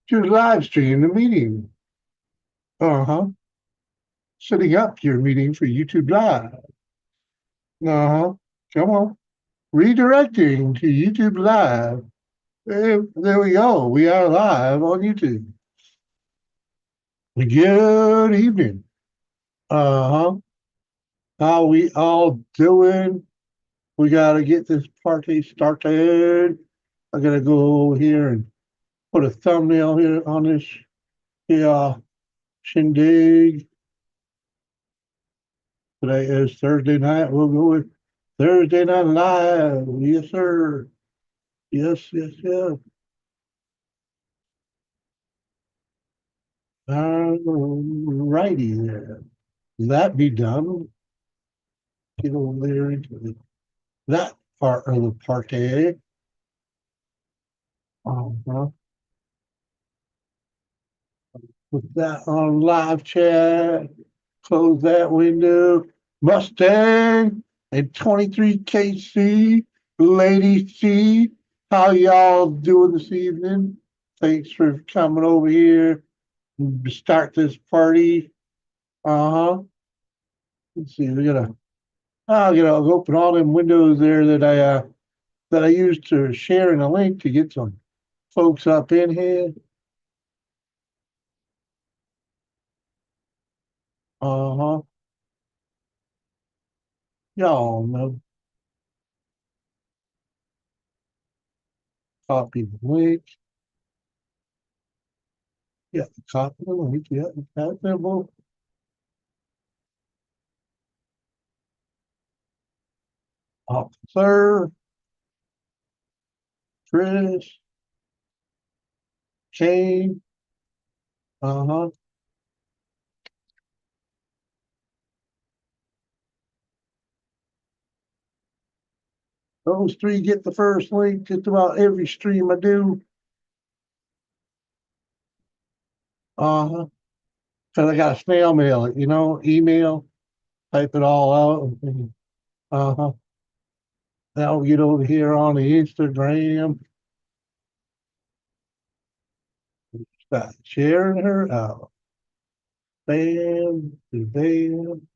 to live stream the meeting. Uh-huh. Setting up your meeting for YouTube Live. Uh-huh. Come on. Redirecting to YouTube Live. There we go. We are live on YouTube. Good evening. Uh-huh. How we all doing? We gotta get this party started. I gotta go over here and put a thumbnail here on this shindig. Today is Thursday night. We'll go with Thursday Night Live. Yes, sir. Yes, yes, yes. Righty there. That be done. Get over there into that part of the party. Uh-huh. Put that on live chat. Close that window. Mustang and 23KC. Lady C. How y'all doing this evening? Thanks for coming over here to start this party. Uh-huh. Let's see, we gotta open all them windows there that I used to share in a link to get some folks up in here. Uh-huh. Y'all know. Copy the link. Yeah, copy the link. Yeah, that's simple. Officer, Chris, Kane. Uh-huh. Those three get the first link just about every stream I do. Uh-huh. Because I got to snail mail it, email, type it all out. Uh-huh. Now get over here on the Instagram. Start sharing her out. Bam, bam.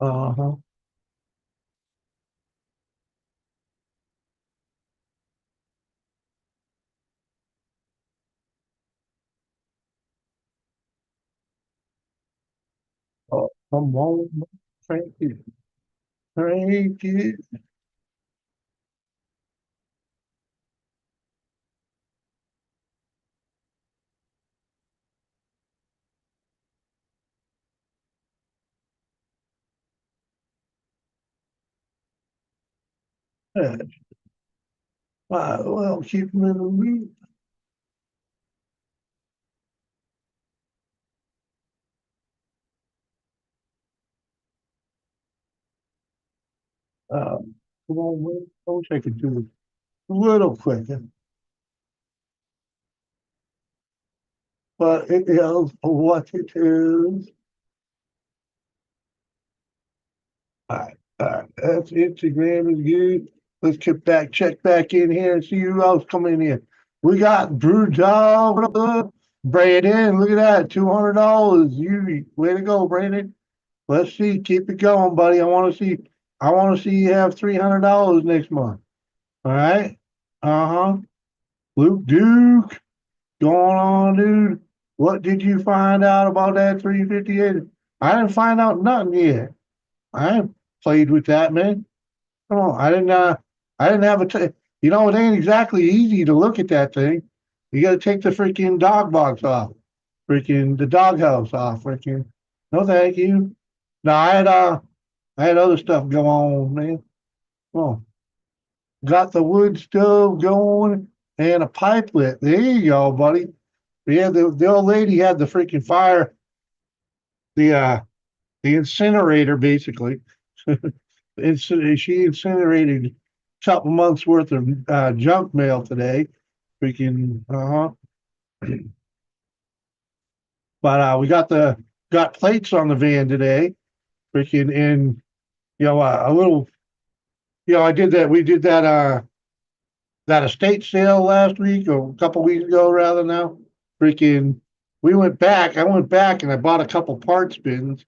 Uh-huh. Oh, come on. Thank you. Thank you. Yeah. Well, keep them in the loop. Come on, man. I wish I could do it a little quicker, but it is what it is. All right, all right. That's Instagram is good. Let's check back in here and see who else coming in here. We got Brew Dog, Brandon. Look at that, $200. You way to go, Brandon. Let's see, keep it going, buddy. I want to see you have $300 next month. All right. Uh huh. Luke Duke, going on, dude. What did you find out about that 358? I didn't find out nothing yet. I ain't played with that, man. Come on, I didn't have a. It ain't exactly easy to look at that thing. You got to take the freaking dog box off, freaking the doghouse off, freaking. No, thank you. No, I had other stuff go on, man. Come on, got the wood stove going and a pipe lit. There you go, buddy. Yeah, the old lady had the freaking fire, the uh, the incinerator basically. She incinerated a couple months worth of junk mail today. Freaking but we got plates on the van today. Freaking in a little I did that. We did that estate sale last week or a couple weeks ago, rather now. Freaking, we went back. I went back and I bought a couple parts bins,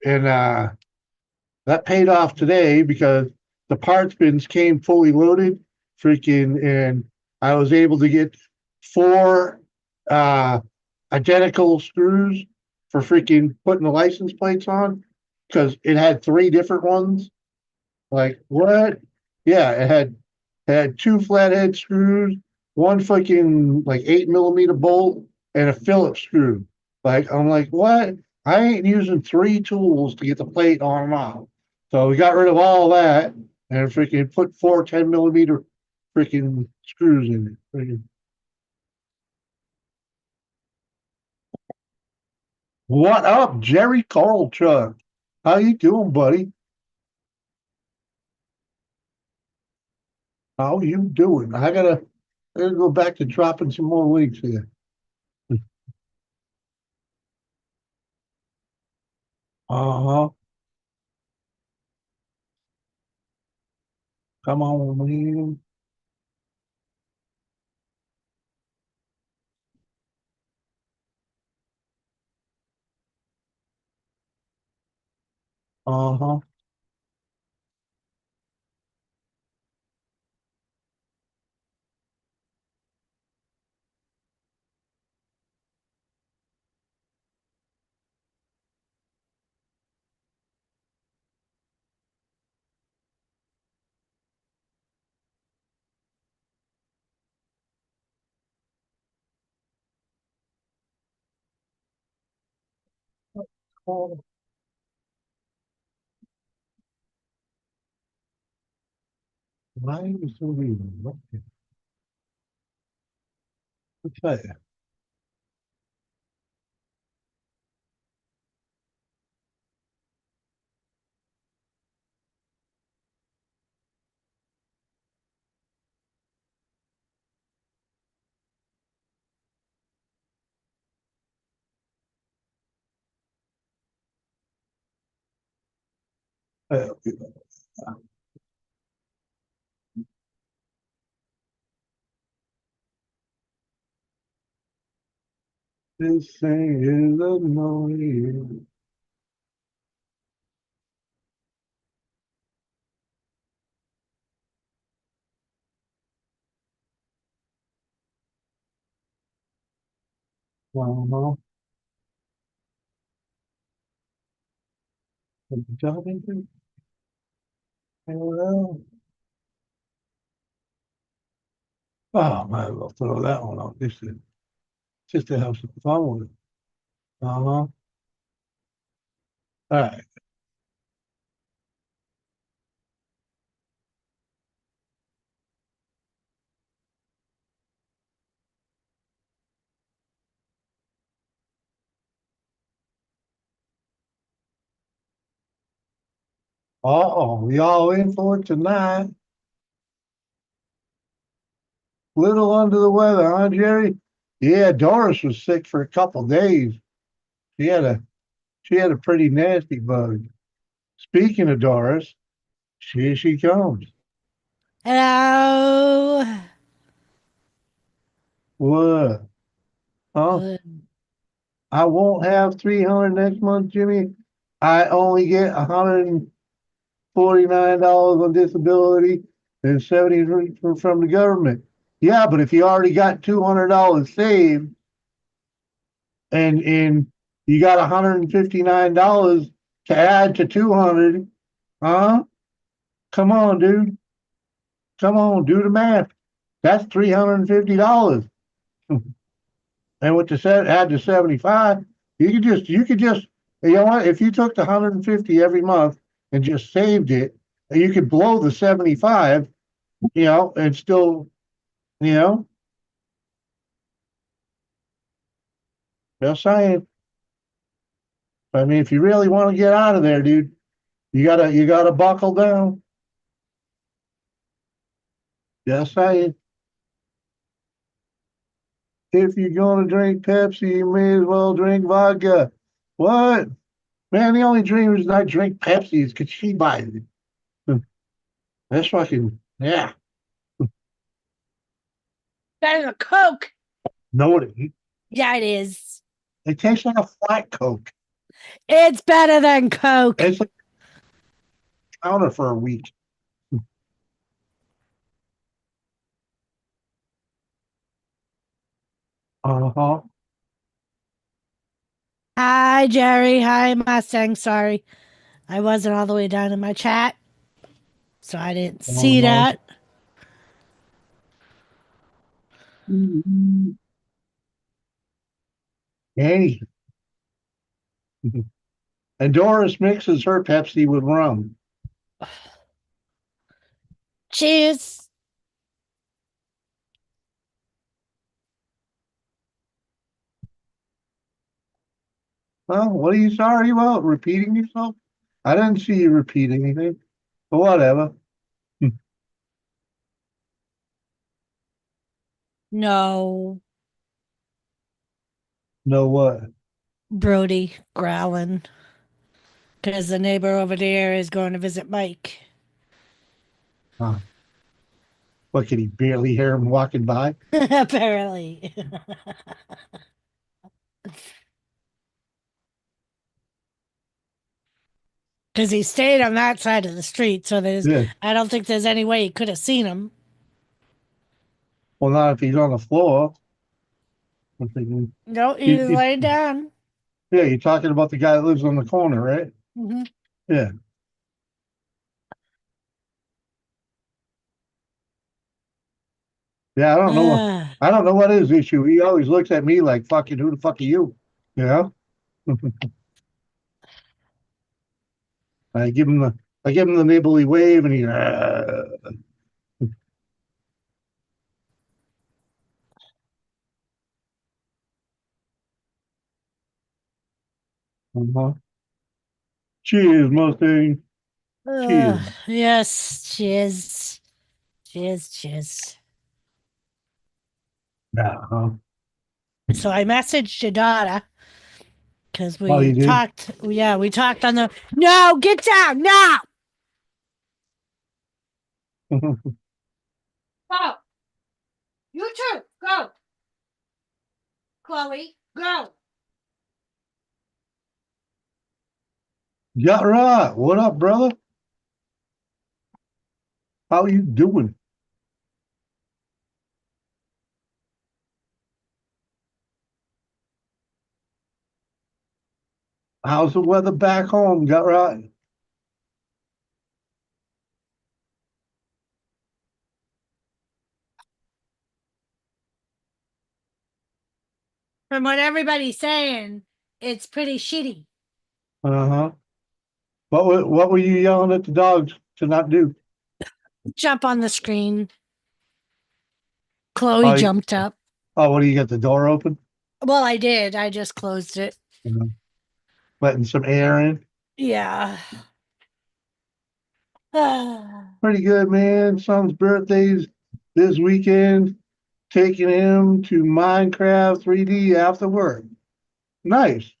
and that paid off today because the parts bins came fully loaded. Freaking, and I was able to get four uh, identical screws for freaking putting the license plates on because it had three different ones. Like what? Yeah, it had two flathead screws, one fucking like 8 millimeter bolt, and a Phillips screw. Like I'm like, what? I ain't using three tools to get the plate on and off. So we got rid of all that and freaking put four 10 millimeter freaking screws in it. Freaking, what up, Jerry Carl Chuck? How you doing, buddy? How you doing? I gotta go back to dropping some more links here. Uh-huh. Come on, man. Uh-huh. Oh, why is so weird? What's that? Uh, this thing is annoying. Uh-huh. What you job into? Well, oh, might as well throw that one out. Just to have some fun with it. Uh-huh. All right. Uh-oh, we all in for it tonight. Little under the weather, huh, Jerry? Yeah, Doris was sick for a couple days. She had a she had a pretty nasty bug. Speaking of Doris, here she comes. Hello. What? Huh? I won't have 300 next month, Jimmy. I only get $149 on disability and 70 from the government. Yeah, but if you already got $200 saved and you got $159 to add to 200, huh? Come on, dude. Come on, do the math. That's $350. And with the add to 75, you could just you know what, if you took the 150 every month and just saved it, you could blow the 75, and still, you know, just saying. I mean, if you really want to get out of there, dude, you gotta buckle down. Just saying. If you're gonna drink Pepsi, you may as well drink vodka. What? Man, the only reason I drink Pepsi is because she buys it. That's fucking yeah. Better than Coke. No, it ain't. Yeah, it is. It tastes like a flat Coke. It's better than Coke. It's like a counter for a week. Uh-huh. Hi, Jerry. Hi, Mustang. Sorry, I wasn't all the way down in my chat, so I didn't see Uh-huh. that. Hey. And Doris mixes her Pepsi with rum. Cheers. Well, what are you sorry about? Repeating yourself? I didn't see you repeat anything. But whatever. No, Know what? Brody growling because the neighbor over there is going to visit Mike. Huh. What can he barely hear him walking by? Apparently, because he stayed on that side of the street, so Yeah. I don't think there's any way he could have seen him. Well, not if he's on the floor. I'm thinking, No, he you, was you, laying down. yeah, you're talking about the guy that lives on the corner, right? Hmm. Yeah. Yeah, I don't know what I don't know what his issue. He always looks at me like fucking who the fuck are you? You know? I give him the I give him the neighborly wave and he uh-huh. Cheers, Mustang. Cheers. Yes, cheers. Cheers, cheers. Uh-huh. So I messaged your daughter because Oh, we you did? talked. Yeah, we talked on the. No, get down now. Go. You too. Go. Chloe, go. Yeah, right. What up, brother? How you doing? How's the weather back home? Got right. From what everybody's saying, it's pretty shitty. Uh-huh. What were you yelling at the dogs to not do? Jump on the screen. Chloe Oh, jumped up. what do you got the door open? Well, I did. I just closed it. Mhm. Letting some air in. Yeah. Pretty good, man. Son's birthday's this weekend. Taking him to Minecraft 3D after work. Nice.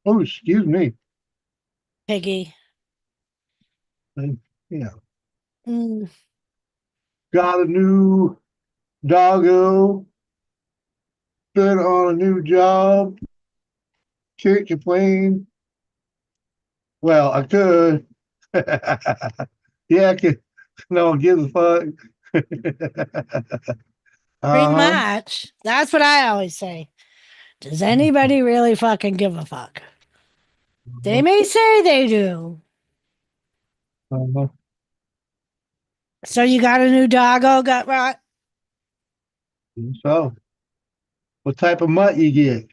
Oh, excuse me. Piggy. And, yeah. Mm, Got a new doggo. Been on a new job. Can't complain. Well, I could. Yeah, I could. No one gives a fuck. pretty Uh-huh. much. That's what I always say. Does anybody really fucking give a fuck? They may say they do. Uh-huh. So you got a new doggo, gut rot? So, what type of mutt you get?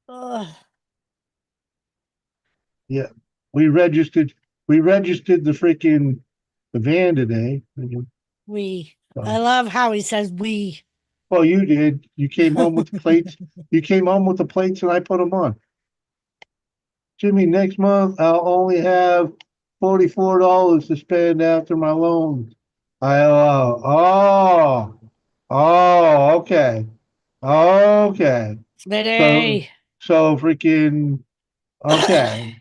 Ugh, Yeah, we registered. We registered the freaking the van today. we. I So, love how he says we. well, you did. You came home with the plates. You came home with the plates, and I put them on. Jimmy, next month I'll only have $44 to spend after my loan. Okay, okay. So, Smitty. so freaking. Okay.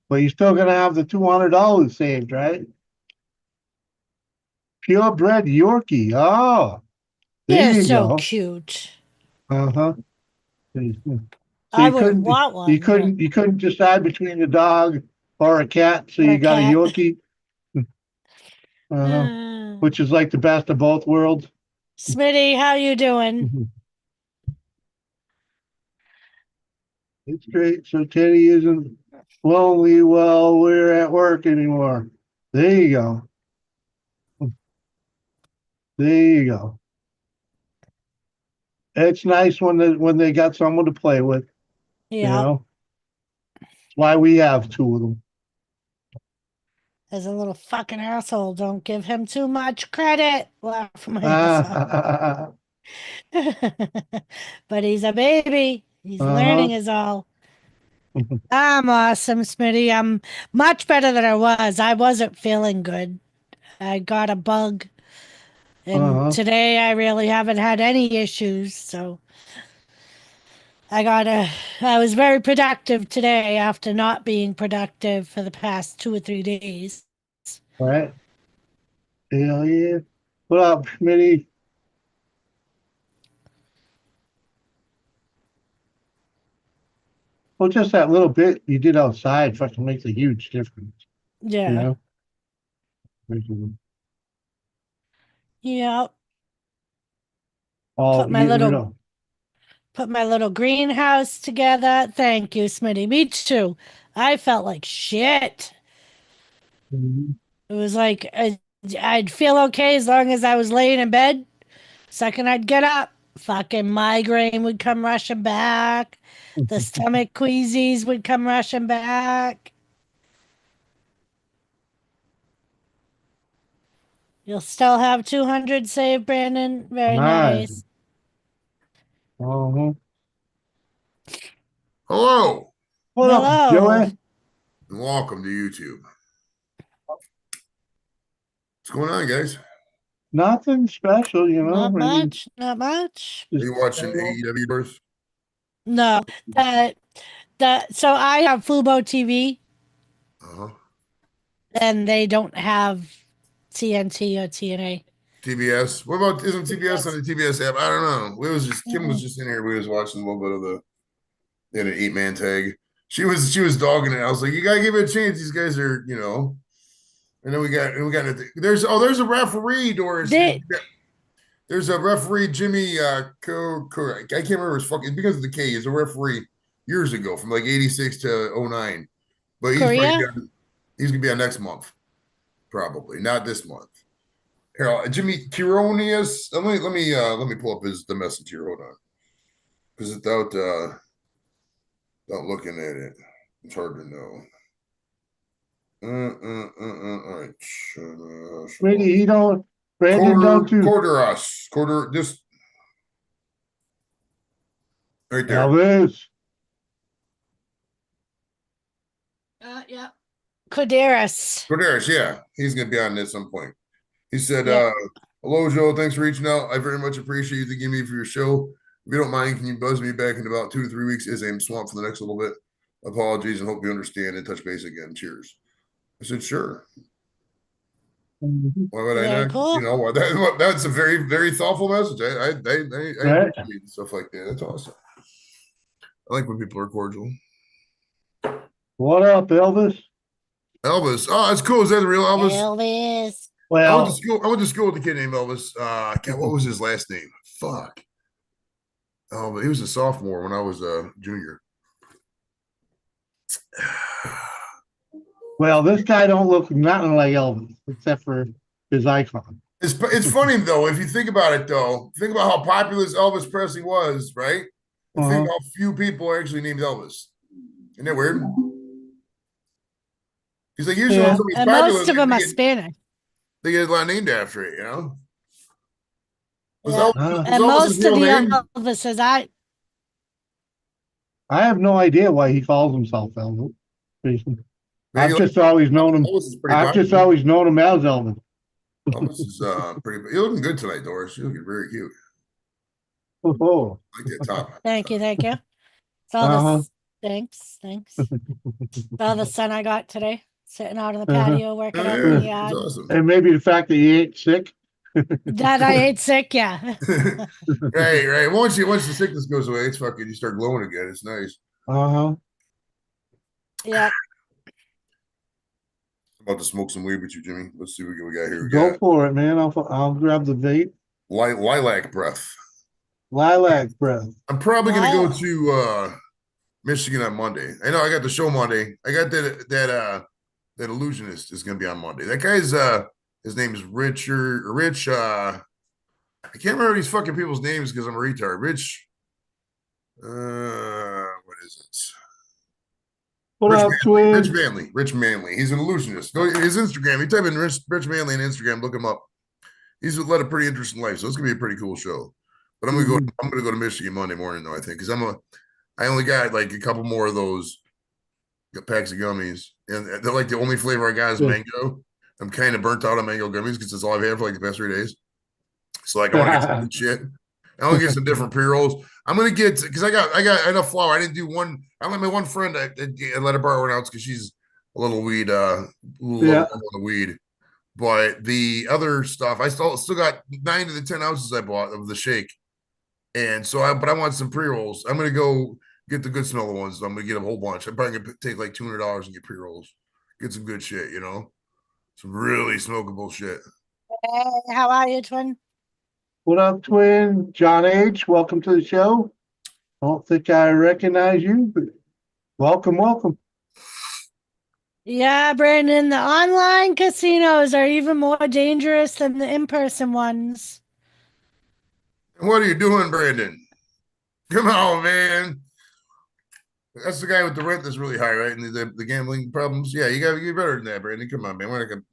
But you're still gonna have the $200 saved, right? Purebred Yorkie. Oh, there You're you so go. cute. Uh-huh. So I wouldn't want you one, but couldn't decide between a dog or a cat, so or you a got a cat. Yorkie, uh, which is like the best of both worlds. Smitty, how you doing? It's great. So Teddy isn't lonely while we're at work anymore. There you go. There you go. It's nice when they got someone to play with, you Yeah, know. That's why we have two of them. as a little fucking asshole. Don't give him too much credit. Laugh my ass off. Uh-huh. But he's a baby. He's learning is all. I'm awesome, Smitty. I'm much better than I was. I wasn't feeling good. I got a bug, and Uh-huh. today I really haven't had any issues. So I was very productive today after not being productive for the past 2 or 3 days. All right. Hell yeah. What up, Schmitty? Well, just that little bit you did outside fucking makes a huge difference, you Yeah. know? Yeah. All, Put my you little know. put my little greenhouse together. Thank you, Smitty. Me too. I felt like shit. Mhm. It was like I'd feel okay as long as I was laying in bed. Second I'd get up, fucking migraine would come rushing back. The stomach queasies would come rushing back. You'll still have 200 saved, Brandon. Very Nice. nice. Uh-huh. Hello, What up, Hello. Joey? and welcome to YouTube. What's going on, guys? Nothing special, you know. Not I mean, much. Not much. Are just you watching AEW doors? No. That so I have Fubo TV Uh-huh. and they don't have TNT or TNA. TBS. What about isn't TBS on the TBS app? I don't know. We was just Kim was Mm-mm. just in here. We was watching a little bit of they had an 8-man tag. She was dogging it. I was like, you gotta give it a chance. These guys are, And then we got there's a referee, Doris. They There's a referee, Jimmy I can't remember his fucking because of the K. He's a referee years ago from like 86 to '09. But Korea? he's gonna be on next month, probably. Not this month. Here, Jimmy Kironius. Let me pull up the message here. Hold on. Because without looking at it, it's hard to know. All right. really, he don't, Brandon don't do Quarter, just right there. Elvis. Yeah. Koderis. Corderis, yeah, he's gonna be on at some point. He said, Yep. "Hello, Joe. Thanks for reaching out. I very much appreciate you thinking of me for your show. If you don't mind, can you buzz me back in about 2 to 3 weeks as I'm swamped for the next little bit? Apologies and hope you understand and touch base again. Cheers." I said, "Sure. Mhm. Why would I Very not? cool. That's a very very thoughtful message. I Right? appreciate stuff like that. That's awesome. I like when people are cordial. What up, Elvis? Elvis. Oh, that's cool. Is that the real Elvis? Elvis. Well, I went to school with a kid named Elvis. God, what was his last name? Fuck. Oh, but he was a sophomore when I was a junior. well, this guy don't look nothing like Elvis except for his icon. It's funny though, if you think about it though, think about how popular Elvis Presley was, right? And think Uh-huh. how few people are actually named Elvis. Isn't that weird? He's like usually when Yeah. somebody's And popular, most of them are Spanish. they get a lot named after it, Was Yeah. Elvis was And Elvis's most of real the name? Elvises I have no idea why he calls himself Elvis. Maybe I've like just always known him. Elvis is pretty I've just popular. always known him as Elvis. Elvis is pretty. You're looking good tonight, Doris. You're looking very cute. Oh, I like that top. Thank you, thank you. It's all uh-huh. this Thanks. All the sun I got today, sitting out on the Uh-huh. patio, working out Yeah, in the that's yard. awesome. And maybe the fact that you ain't sick. That I ate sick, yeah. Right. Once the sickness goes away, it's fucking you start glowing again. It's nice. Uh-huh. Yep. About to smoke some weed with you, Jimmy. Let's see what we got here. We Go got for it, man. I'll grab the vape. lilac breath. Lilac breath. I'm probably gonna go Lilac. to Michigan on Monday. I know I got the show Monday. I got that illusionist is gonna be on Monday. That guy's his name is Rich. I can't remember these fucking people's names because I'm a retard. Rich what is it? What up, Rich twin? Manley. Rich Manley. He's an illusionist. Go his Instagram. You type in Rich Manley on Instagram, look him up. He's led a pretty interesting life, so it's gonna be a pretty cool show. But Mhm. I'm gonna go to Michigan Monday morning though, I think, because I only got like a couple more of those packs of gummies, and they're like the only flavor I got is Yeah. mango. I'm kind of burnt out on mango gummies because that's all I've had for like the past 3 days. So like I want to get some good shit. I want to get some different pre-rolls. I'm gonna get because I got enough flour. I didn't do one. I let my one friend I let her borrow one ounce because she's a little weed, a little Yeah. low on the weed. But the other stuff, I still got 9 to 10 ounces I bought of the shake. And so but I want some pre-rolls. I'm gonna go get the good smelling ones. So I'm gonna get a whole bunch. I'm probably gonna take like $200 and get pre-rolls. Get some good shit, some really smokable shit. Hey, how are you, twin? What up, twin? John H. Welcome to the show. I don't think I recognize you, but welcome. Yeah, Brandon, the online casinos are even more dangerous than the in-person ones. And what are you doing, Brandon? Come on, man. That's the guy with the rent that's really high, right? And the gambling problems. Yeah, you gotta get better than that, Brandon. Come on, man.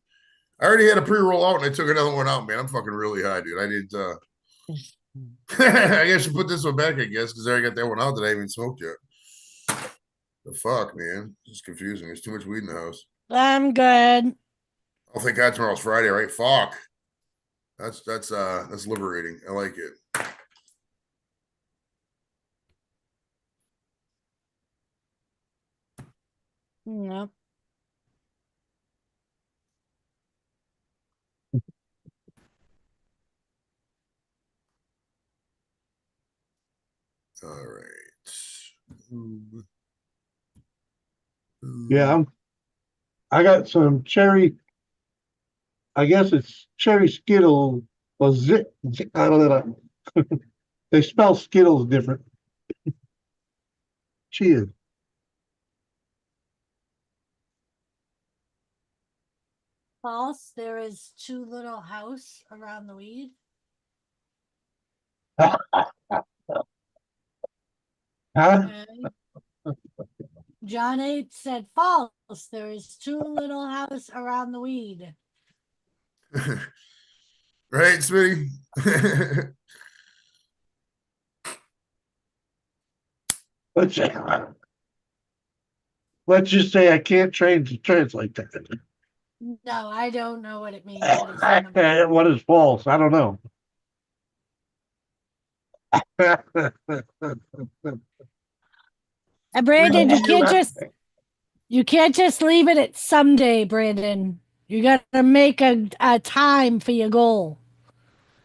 I already had a pre-roll out and I took another one out, man. I'm fucking really high, dude. I didn't I guess you put this one back, I guess, because I already got that one out that I haven't smoked yet. The fuck, man. It's confusing. There's too much weed in the house. I'm good. Oh, thank God tomorrow's Friday, right? Fuck. That's liberating. I like it. Yep. All right. Yeah, I got some cherry. I guess it's cherry Skittles. Or I don't know. They spell Skittles different. Cheers. False, there is too little house around the weed. Huh? Okay. John H said false. There is too little house around the weed. Right, Smitty? Let's let's just say I can't translate that. No, I don't know what it means. I just remember. What is false? I don't know. And Brandon, you can't just leave it at someday, Brandon. You gotta make a time for your goal.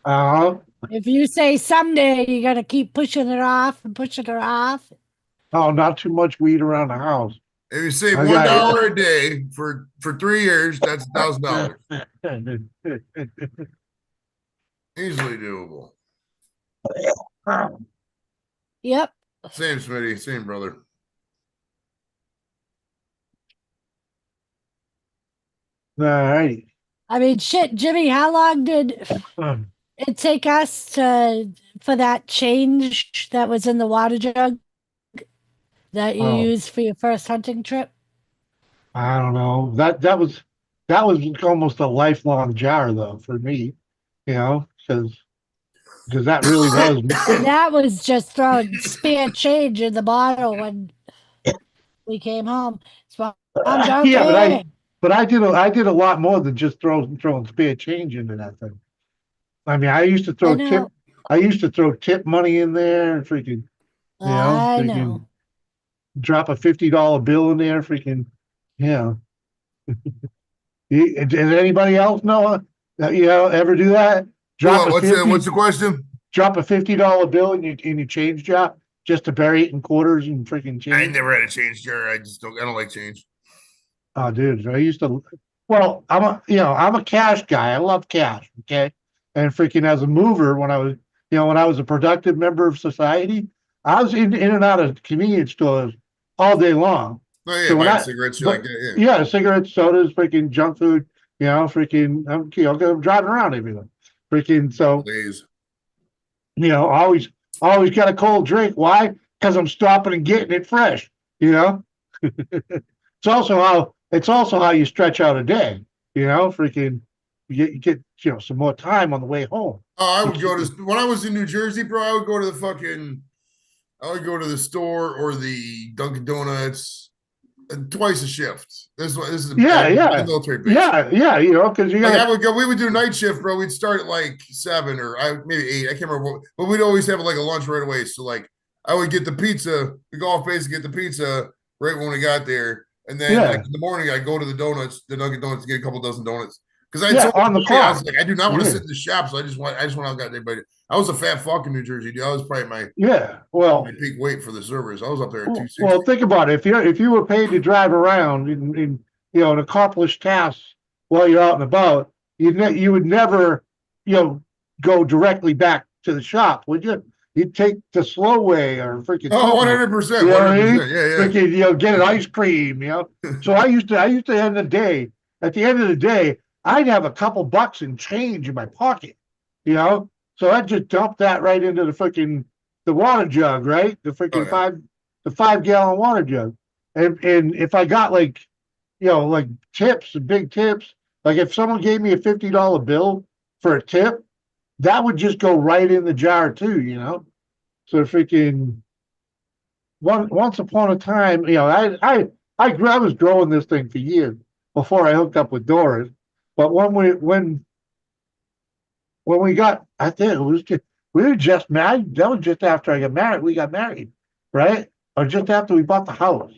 Uh-huh. If you say someday, you gotta keep pushing it off and pushing it off. Oh, not too much weed around the house. If you save I one got dollar a day for 3 years, that's $1,000. it. Easily doable. Yep. Same, Smitty. Same, brother. All right. I mean, shit, Jimmy, how long did it take us for that change that was in the water jug that you Oh, used for your first hunting trip? I don't know. That was almost a lifelong jar though for me, because that really was. That was just throwing spare change in the bottle when we came home. So I'm Yeah, joking. but I did a lot more than just throwing spare change into that thing. I mean, I know. I used to throw tip money in there and freaking, I freaking know. drop a $50 bill in there, freaking, yeah. Does anybody else know ever do that? Drop Well, a what's the question? drop a $50 bill in your change jar just to bury it in quarters and freaking I change. never had a change jar. I don't like change. Oh, dude, I used to. Well, I'm a cash guy. I love cash. Okay, and freaking as a mover, when I was a productive member of society, I was in and out of convenience stores all day long. Oh yeah, So buying cigarettes, shit like but that. yeah, cigarettes, sodas, freaking junk food. Freaking, I'm driving around everywhere. Freaking, Yeah, so please. always got a cold drink. Why? Because I'm stopping and getting it fresh. You know. It's also how you stretch out a day. Freaking you get some more time on the way home. Oh, I You would go keep, to when I was in New Jersey, bro. I would go to the store or the Dunkin' Donuts twice a shift. This is yeah, at the yeah, military base. yeah, yeah. Because you Like I gotta, would go, we would do night shift, bro. We'd start at like 7 or maybe 8. I can't remember what, but we'd always have like a lunch right away. So like I would get the pizza, we go off base and get the pizza right when we got there. And then like yeah, in the morning, I go to the Dunkin' Donuts to get a couple dozen donuts. Because I yeah, told on the I was clock. like, I do not want to Yeah, sit in the shop. So I just went out and got everybody. I was a fat fuck in New Jersey, dude. I was probably yeah. my Well, peak weight for the servers. I was up there at well, 260. think about it. If you were paid to drive around and accomplish tasks while you're out and about, you would never you know go directly back to the shop, would you? You'd take the slow way or freaking Oh, something. 100%, You know what I mean? 100%. Yeah, Freaking get an ice cream. So I used to end the day. At the end of the day, I'd have a couple bucks in change in my pocket. You know, so I'd just dump that right into the water jug, right? Oh yeah. The 5 gallon water jug. And if I got like tips, big tips, like if someone gave me a $50 bill for a tip, that would just go right in the jar too. So freaking once upon a time, I was growing this thing for years before I hooked up with Doris. But when we got, I think it was just, we were just married. That was just after I got married. We got married, right? Or just after we bought the house.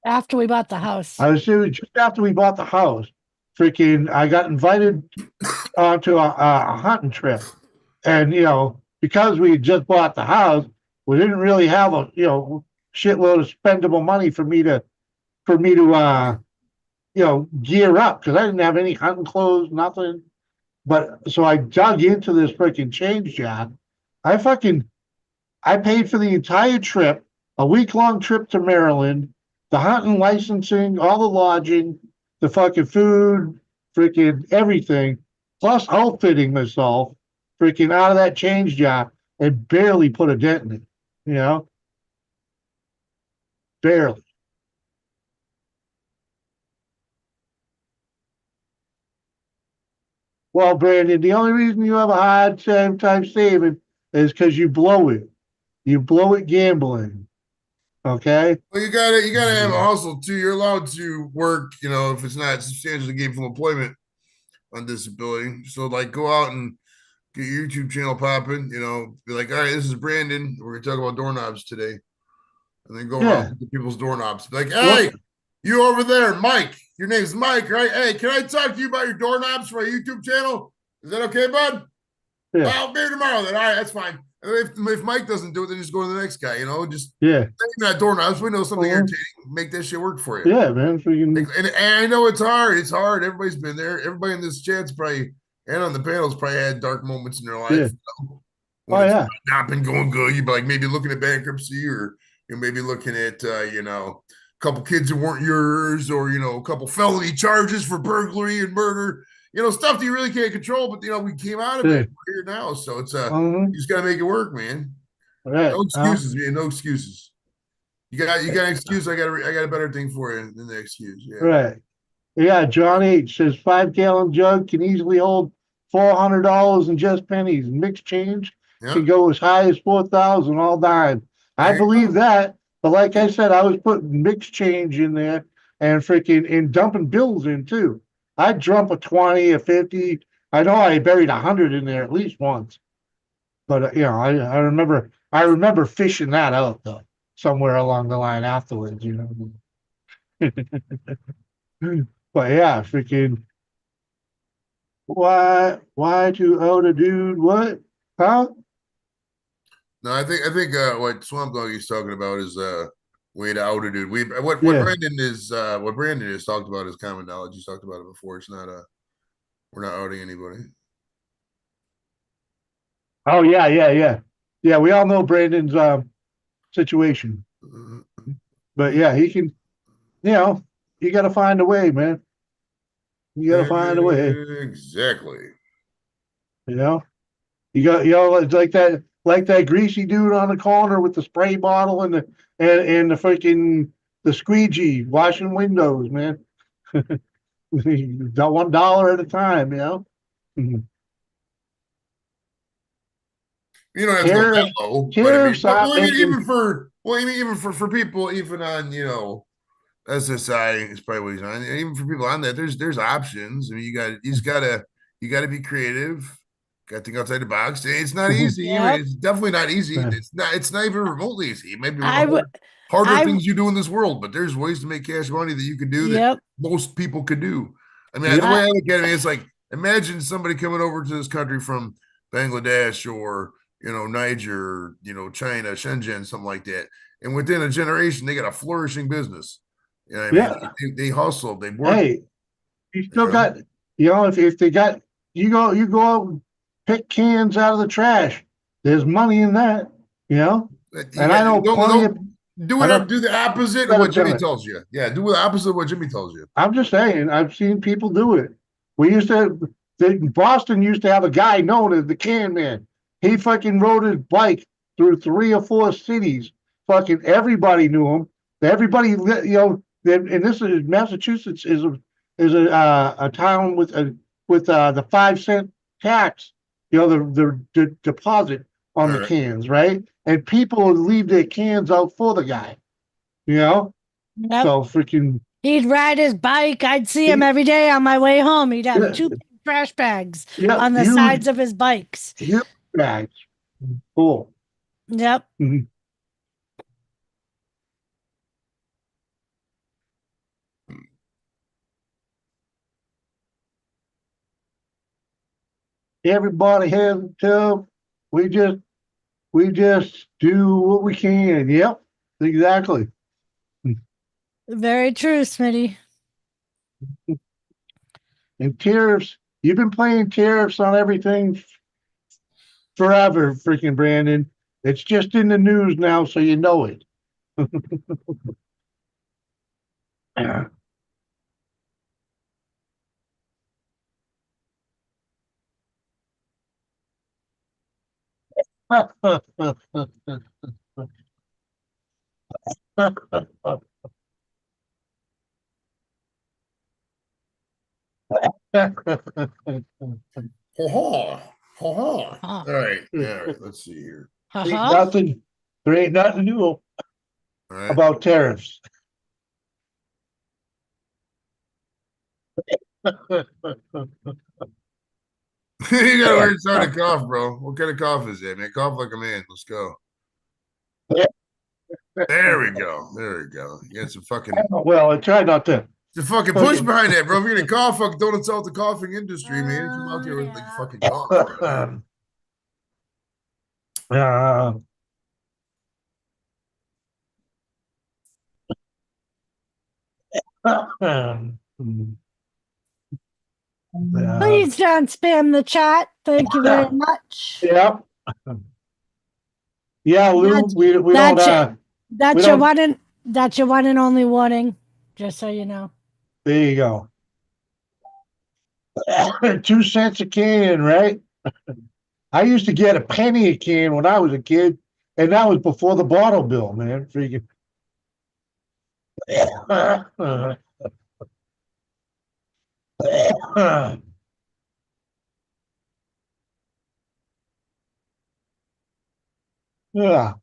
After we bought the house. I was saying just after we bought the house. Freaking, I got invited onto a hunting trip, and because we had just bought the house, we didn't really have a shitload of spendable money for me to gear up because I didn't have any hunting clothes, nothing. But so I dug into this freaking change job. I fucking I paid for the entire trip, a week-long trip to Maryland, the hunting licensing, all the lodging, the fucking food, freaking everything, plus outfitting myself, freaking out of that change job and barely put a dent in it. You know, barely. Well, Brandon, the only reason you have a hard time saving is because you blow it. You blow it gambling. Okay. Well, you gotta have a hustle too. You're allowed to work, if it's not substantially gainful employment on disability. So like go out and get your YouTube channel popping, be like, all right, this is Brandon. We're gonna talk about doorknobs today. And then go around Yeah. to people's doorknobs. Be like, Well, hey, you over there, Mike. Your name's Mike, right? Hey, can I talk to you about your doorknobs for a YouTube channel? Is that okay, bud? yeah. Well, maybe tomorrow then. All right, that's fine. If Mike doesn't do it, then just go to the next guy, just Yeah. that doorknobs. We know something Uh-huh. irritating. Make that shit work for you. Yeah, man. Freaking, And I know it's hard. It's hard. Everybody's been there. Everybody in this chat's probably and on the panels probably had dark moments in their yeah. life. Oh When it's yeah. not been going good, you'd be like maybe looking at bankruptcy or you're maybe looking at a couple kids that weren't yours or a couple felony charges for burglary and murder. Stuff that you really can't control, but we came out of Yeah. it. We're here now. So it's Uh-huh. you just gotta make it work, man. Right. No excuses, man. No excuses. You got an excuse. I got a better thing for you than the excuse. Yeah. Right. Yeah, John H says 5 gallon jug can easily hold $400 in just pennies. Mixed change Yeah. can go as high as 4,000 all dime. I There you believe go. that, but like I said, I was putting mixed change in there and freaking and dumping bills in too. I'd dump a 20, a 50. I know I buried 100 in there at least once, but I remember fishing that out though. somewhere along the line afterwards, you know. But yeah, freaking why to out a dude? What? Huh? No, I think what Swamp Dog is talking about is way to out a dude. We what Yeah. Brandon has talked about is common knowledge. He's talked about it before. It's not we're not outing anybody. Oh yeah, yeah, yeah. Yeah, we all know Brandon's situation. But yeah, he can, you know, you gotta find a way, man. You gotta find a way, Exactly. you know. It's like that greasy dude on the corner with the spray bottle and the freaking the squeegee washing windows, man. $1 at a time, you know. You don't have to go that Tariffs, low, but I mean, tariffs but aren't well, I mean, making. even for people, even on SSI is probably what he's on. And even for people on that, there's options. I mean, you gotta be creative. Got to think outside the box. It's not easy. I mean, Yep. it's definitely not easy. It's not even remotely easy. It might be one I of the would. harder I. things you do in this world, but there's ways to make cash money that you can do that Yep. most people could do. I mean, the Yeah, way I, I look at it is like imagine somebody coming over to this country from Bangladesh or Niger, China, Shenzhen, something like that. And within a generation, they got a flourishing business. You know what I mean? yeah. They hustled, they worked, Hey, you you still know. got, if they got, you go out and pick cans out of the trash. There's money in that, you know. You And I got know plenty of, don't do I know it. Do the opposite of got a what Jimmy ton. tells you. Yeah, do the opposite of what Jimmy tells you. I'm just saying, I've seen people do it. We used to, Boston used to have a guy known as the Can Man. He fucking rode his bike through 3 or 4 cities. Fucking everybody knew him. Everybody, and this is Massachusetts is a town with the 5 cent tax. The deposit on All the right. cans, right? And people would leave their cans out for the guy. You know, yep. so freaking He'd ride his bike. I'd see him yeah, every day on my way home. He'd have yeah, two big trash bags yeah, on the huge, sides of his bikes. huge bags. Cool. Yep. Mhm. Everybody has a tub. We just we just do what we can. Yep, exactly. Very true, Smitty. And tariffs. You've been playing tariffs on everything forever, freaking Brandon. It's just in the news now, so you know it. Ha ha. Ha ha. Huh. All right. All right. Let's see here. Ain't Uh-huh. nothing. There ain't nothing new All right. about tariffs. You got a weird sounding cough, bro. What kind of cough is that, man? Cough like a man. Let's go. There we go. There we go. You got some fucking Well, I try not to. the fucking push Fucking, behind that, bro. If you're gonna cough, fuck, don't insult the coughing industry, man. Come out Oh, there with like yeah. fucking cough. uh, uh, Please don't spam the chat. Thank you very much. yeah, yeah, Lou. That's We don't that's your, we that's your don't. one and that's your one and only warning. Just so you know. There you go. 2 cents a can, right? I used to get a penny a can when I was a kid, and that was before the bottle bill, man. Freaking. Yeah.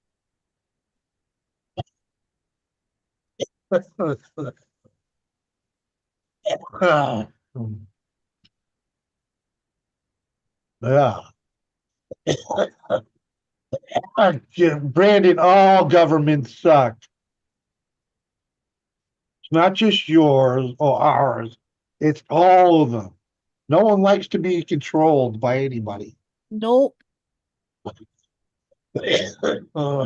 Yeah. Brandon, all governments suck. It's not just yours or ours. It's all of them. No one likes to be controlled by anybody. Nope. Uh,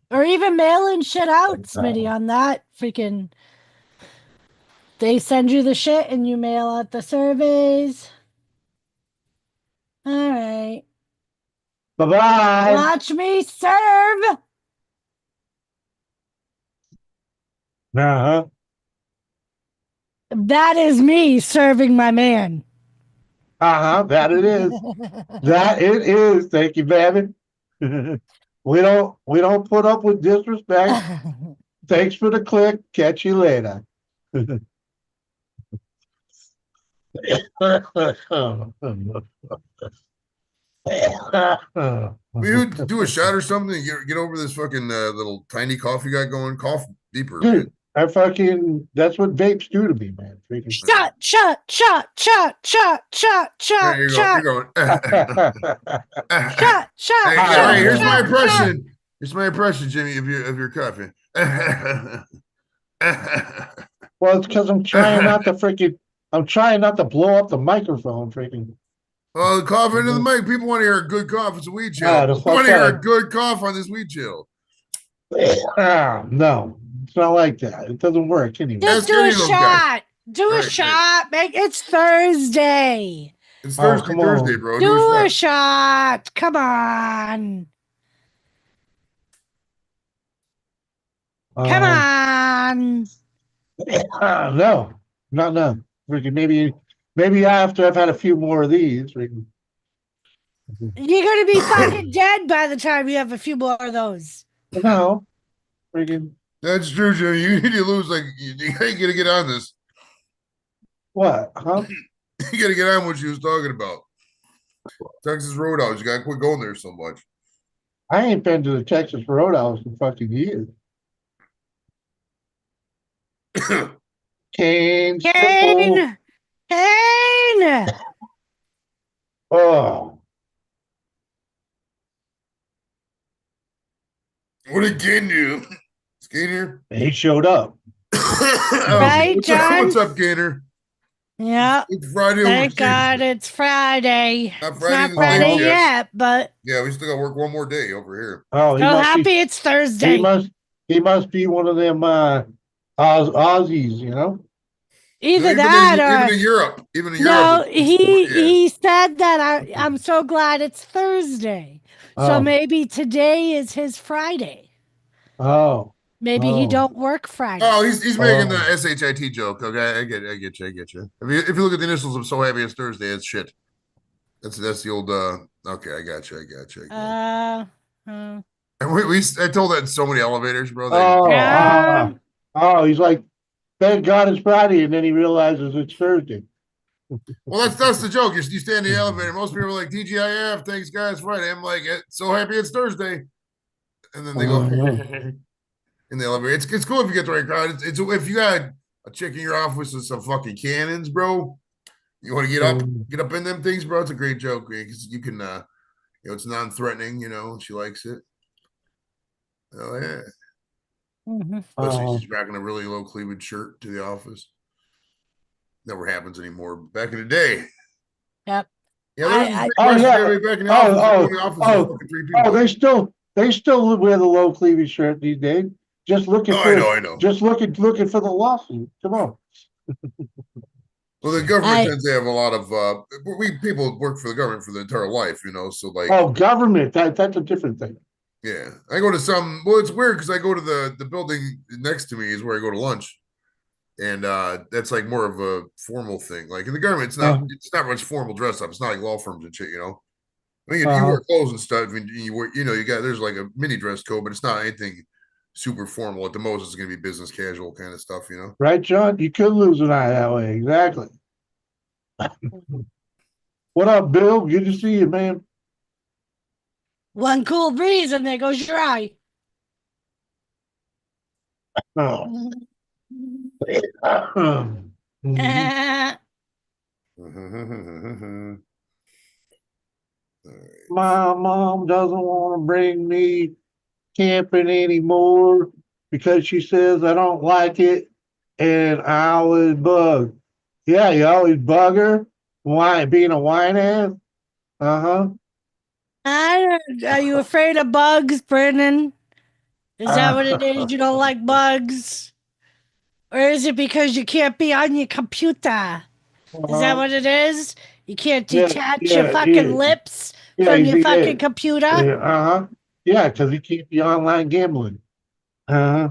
Or even mailing shit out, Smitty, on that freaking. They send you the shit and you mail out the surveys. All right. Bye-bye. Watch me serve. Uh-huh. That is me serving my man. Uh-huh. That it is. That it is. Thank you, baby. We don't put up with disrespect. Thanks for the click. Catch you later. You do a shot or something. Get over this fucking little tiny cough you got going. Cough deeper, man. Dude, that's what vapes do to me, man. Freaking. Shot, shot, shot, shot, shot, shot, There shot, you go. shot, You're going. shot, shot, Hey, shot, hey, here's my shot, impression. Here's my impression, Jimmy, of your coughing. Well, it's because I'm trying not to blow up the microphone, freaking. Well, cough into the mic. People want to hear a good cough. It's a weed chill. Ah, They the want to hear a fuck good cough on this weed chill. No, it's not like that. It doesn't work anyway. Just Ask do any a of those guys. shot. Do a Right, shot. Make it's Thursday. It's Oh, Thursday, come on. bro. Do Do a a shot. shot. Come on. Come on. No, not no. Freaking maybe after I've had a few more of these. Freaking. You're gonna be fucking dead by the time you have a few more of those. No, freaking That's true, Jimmy. You need to lose you gotta get on this. what? Huh? You gotta get on what she was talking about. Texas Roadhouse. You gotta quit going there so much. I ain't been to the Texas Roadhouse in fucking years. Cane, simple. Kane. Kane. Oh, What did Gain do? Is Gain here? he showed up. Right, what's John? What's up, Gainer? Yeah. It's Friday Thank overseas. God it's Friday. Not It's Friday not in the Friday States yet. yet, but Yeah, we still got to work one more day over here. Oh, he so must happy be. it's He Thursday. must be one of them Aussies, you know. Either even that or even in Europe, no, yeah. he said that I'm so glad it's Thursday. So Oh, maybe today is his Friday. oh, Maybe he oh, don't work Friday. Oh, he's making the oh. shit joke. Okay, I get you. If you look at the initials of so happy it's Thursday, it's shit. That's the old. Okay, I got you. Uh, uh, And I told that in so many elevators, bro. yeah. He's like, thank God it's Friday, and then he realizes it's Thursday. Well, that's the joke. You stand in the elevator. Most people are like, TGIF, thanks, guys, Friday. I'm like, so happy it's Thursday. And then they go in the elevator. It's cool if you get the right crowd. It's if you got a chick in your office with some fucking cannons, bro. You want to get up in them things, bro. It's a great joke because you can, it's non-threatening. She likes it. Oh yeah. Especially she's rocking a really low cleavage shirt to the office. Never happens anymore. Back in the day. Yep. Yeah, there was this big Oh rush yeah. everybody back in the office. Oh, In the office with 3 people. they still wear the low cleavage shirt these days. Just looking Oh, for I know. just looking for the lawsuit. Come on. Well, the government tends to have a lot of people work for the government for their entire life, so like Oh, government, that's a different thing. yeah. I go to it's weird because I go to the building next to me is where I go to lunch. And that's like more of a formal thing. Like in the government, it's not much formal dress up. It's not like law firms and shit, I mean, you wear clothes and stuff, and you wear, there's like a mini dress code, but it's not anything super formal. At the most, it's going to be business casual kind of stuff, Right, John? You could lose an eye that way. Exactly. What up, Bill? Good to see you, man. One cool breeze and there goes your eye. Oh. All right. My mom doesn't want to bring me camping anymore because she says I don't like it and I always bug. Yeah, you always bug her? Why being a whine ass? Uh-huh. Are you afraid of bugs, Brennan? Is that what it is? You don't like bugs? Or is it because you can't be on your computer? Is that what it is? You can't Yeah, detach your yeah, fucking yeah. lips Yeah, from you your see fucking that? computer? Uh-huh. Yeah, because he keeps the online gambling. Uh-huh.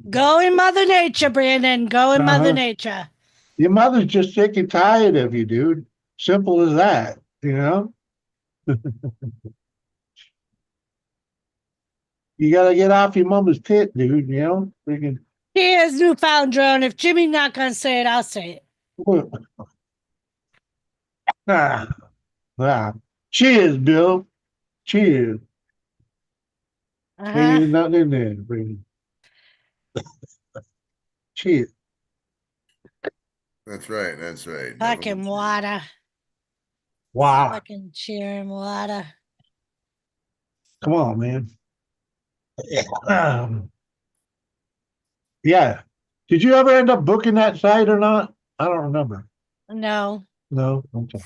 Go in Mother Nature, Brandon. Go in Mother Uh-huh. Nature. Your mother's just sick and tired of you, dude. Simple as that, you know? You gotta get off your mama's tit, dude, you know? Freaking Here's newfound drone. If Jimmy's not gonna say it, I'll say it. ah, ah. Cheers, Bill. Cheers. Ain't Uh-huh. even nothing in there, Freaking cheers. That's right. That's right. Definitely. Fucking water. Wow. Fucking cheering water. Come on, man. Um, yeah. Did you ever end up booking that site or not? I don't remember. No. No. Okay.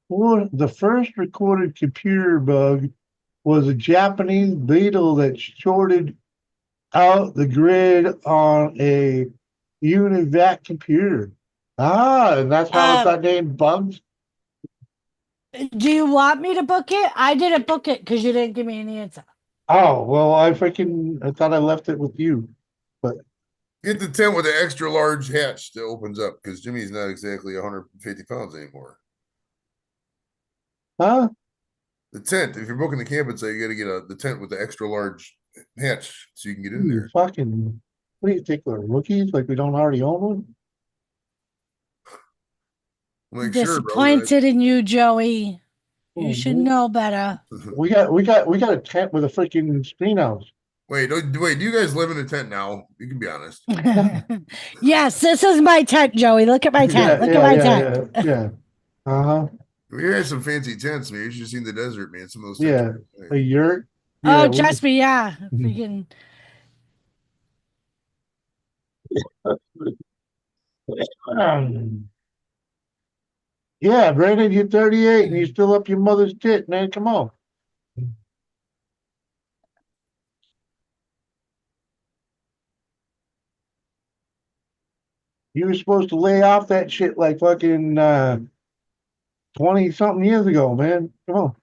Well, the first recorded computer bug was a Japanese beetle that shorted out the grid on a UNIVAC computer. Ah, and that's how it Um, got named Bugs. do you want me to book it? I didn't book it because you didn't give me an answer. Oh, well, I thought I left it with you. But Get the tent with the extra large hatch that opens up because Jimmy's not exactly 150 pounds anymore. huh? The tent, if you're booking the camping site, you got to get the tent with the extra large hatch so you can get in You there. fucking what do you think we're rookies? Like we don't already own one? I'm like, sure, bro. Disappointed in you, Joey. You should Mhm. know better. We got a tent with a freaking screen house. Wait, do you guys live in a tent now? You can be honest. Yes, this is my tent, Joey. Look at my tent. Yeah, Look at yeah, my yeah, tent. yeah, yeah. Uh-huh. We had some fancy tents, man. You should have seen the desert, man. Some of those tents Yeah. are A nice. yurt. Yeah, Oh, we trust me, yeah. Freaking um, yeah, Brandon, you're 38 and you're still up your mother's tit, man. Come on. You were supposed to lay off that shit like fucking 20 something years ago, man. Come on.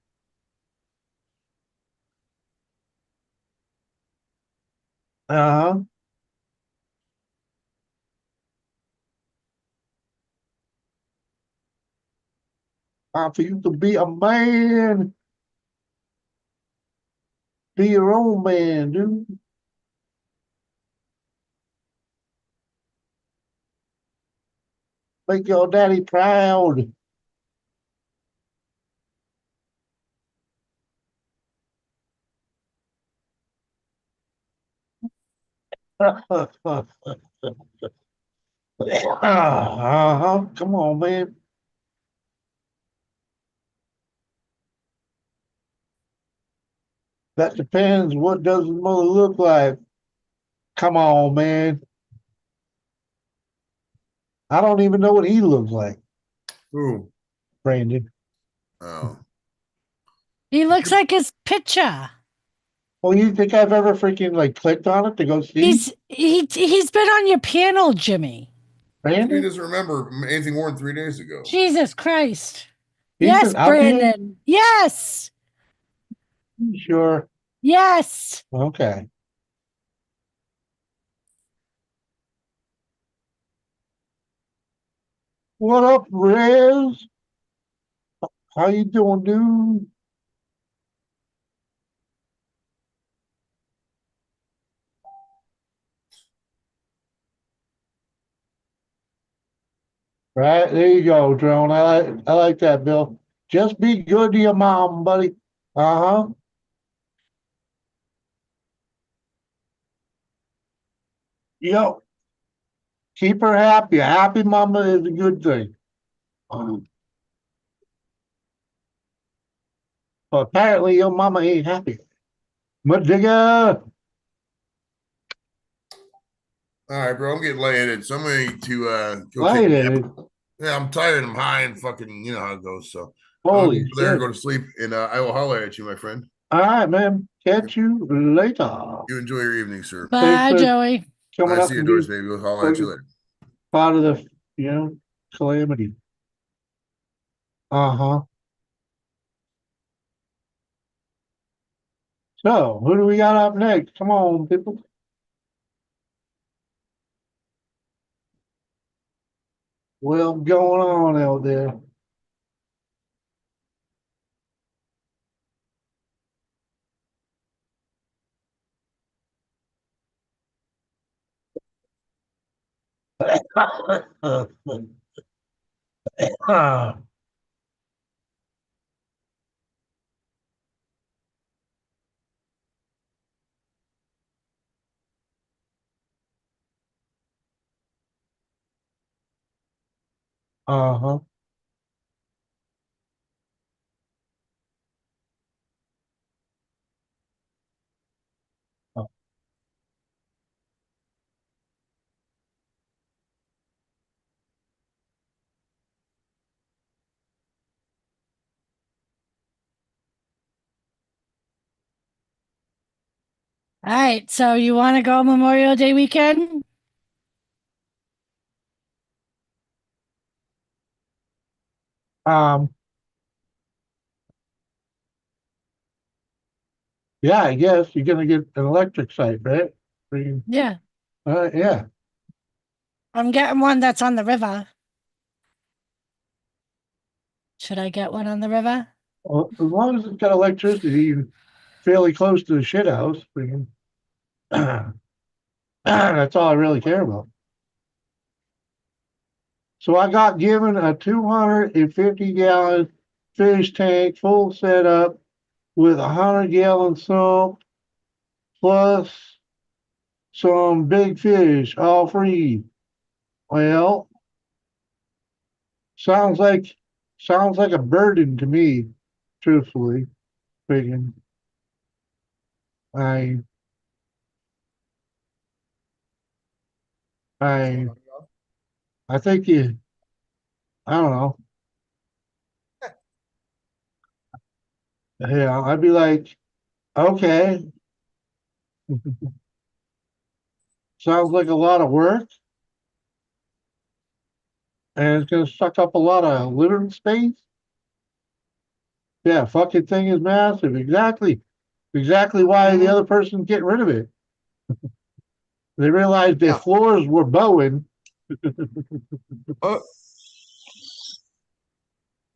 Uh-huh. For you to be a man, be your own man, dude. Make your daddy proud. Uh-huh. Come on, man. That depends. What does his mother look like? Come on, man. I don't even know what he looks like, Ooh. Brandon. Oh. he looks like his picture. Well, you think I've ever freaking like clicked on it to go see He's been on your panel, Jimmy. Jimmy Brandon? doesn't remember anything more than 3 days ago. Jesus Christ. He's Yes, been up here? Brandon. Yes. Sure. Yes. Okay. What up, Rez? How you doing, dude? Right, there you go, drone. I like that, Bill. Just be good to your mom, buddy. Uh-huh. Yo. Keep her happy. A happy mama is a good thing. But apparently your mama ain't happy. Mud digger. All right, bro. I'm getting lightheaded, so I'm going to go take a nap. Lightheaded. Yeah, I'm tired. I'm high and fucking, you know how it goes. So I'm gonna Holy go there and shit. go to sleep, and I will holler at you, my friend. All right, man. Catch you later. You enjoy your evening, sir. Thanks Bye, for Joey. coming I up see you, and Doris, being baby. We'll holler at you later. part of the, calamity. Uh-huh. So, who do we got up next? Come on, people. What's going on out there? Uh-huh. All right. So you want to go Memorial Day weekend? Um, yeah, I guess you're gonna get an electric site, right? Yeah. Yeah. I'm getting one that's on the river. Should I get one on the river? Well, as long as it's got electricity and fairly close to the shit house, that's all I really care about. So I got given a 250-gallon fish tank, full setup with a 100-gallon sump plus some big fish, all free. Well, sounds like sounds like a burden to me, truthfully speaking. I I I think I don't know. Yeah, I'd be like, okay, sounds like a lot of work, and it's gonna suck up a lot of living space. Yeah, fucking thing is massive. Exactly why the other person's getting rid of it. They realized their Yeah. floors were bowing. Oh,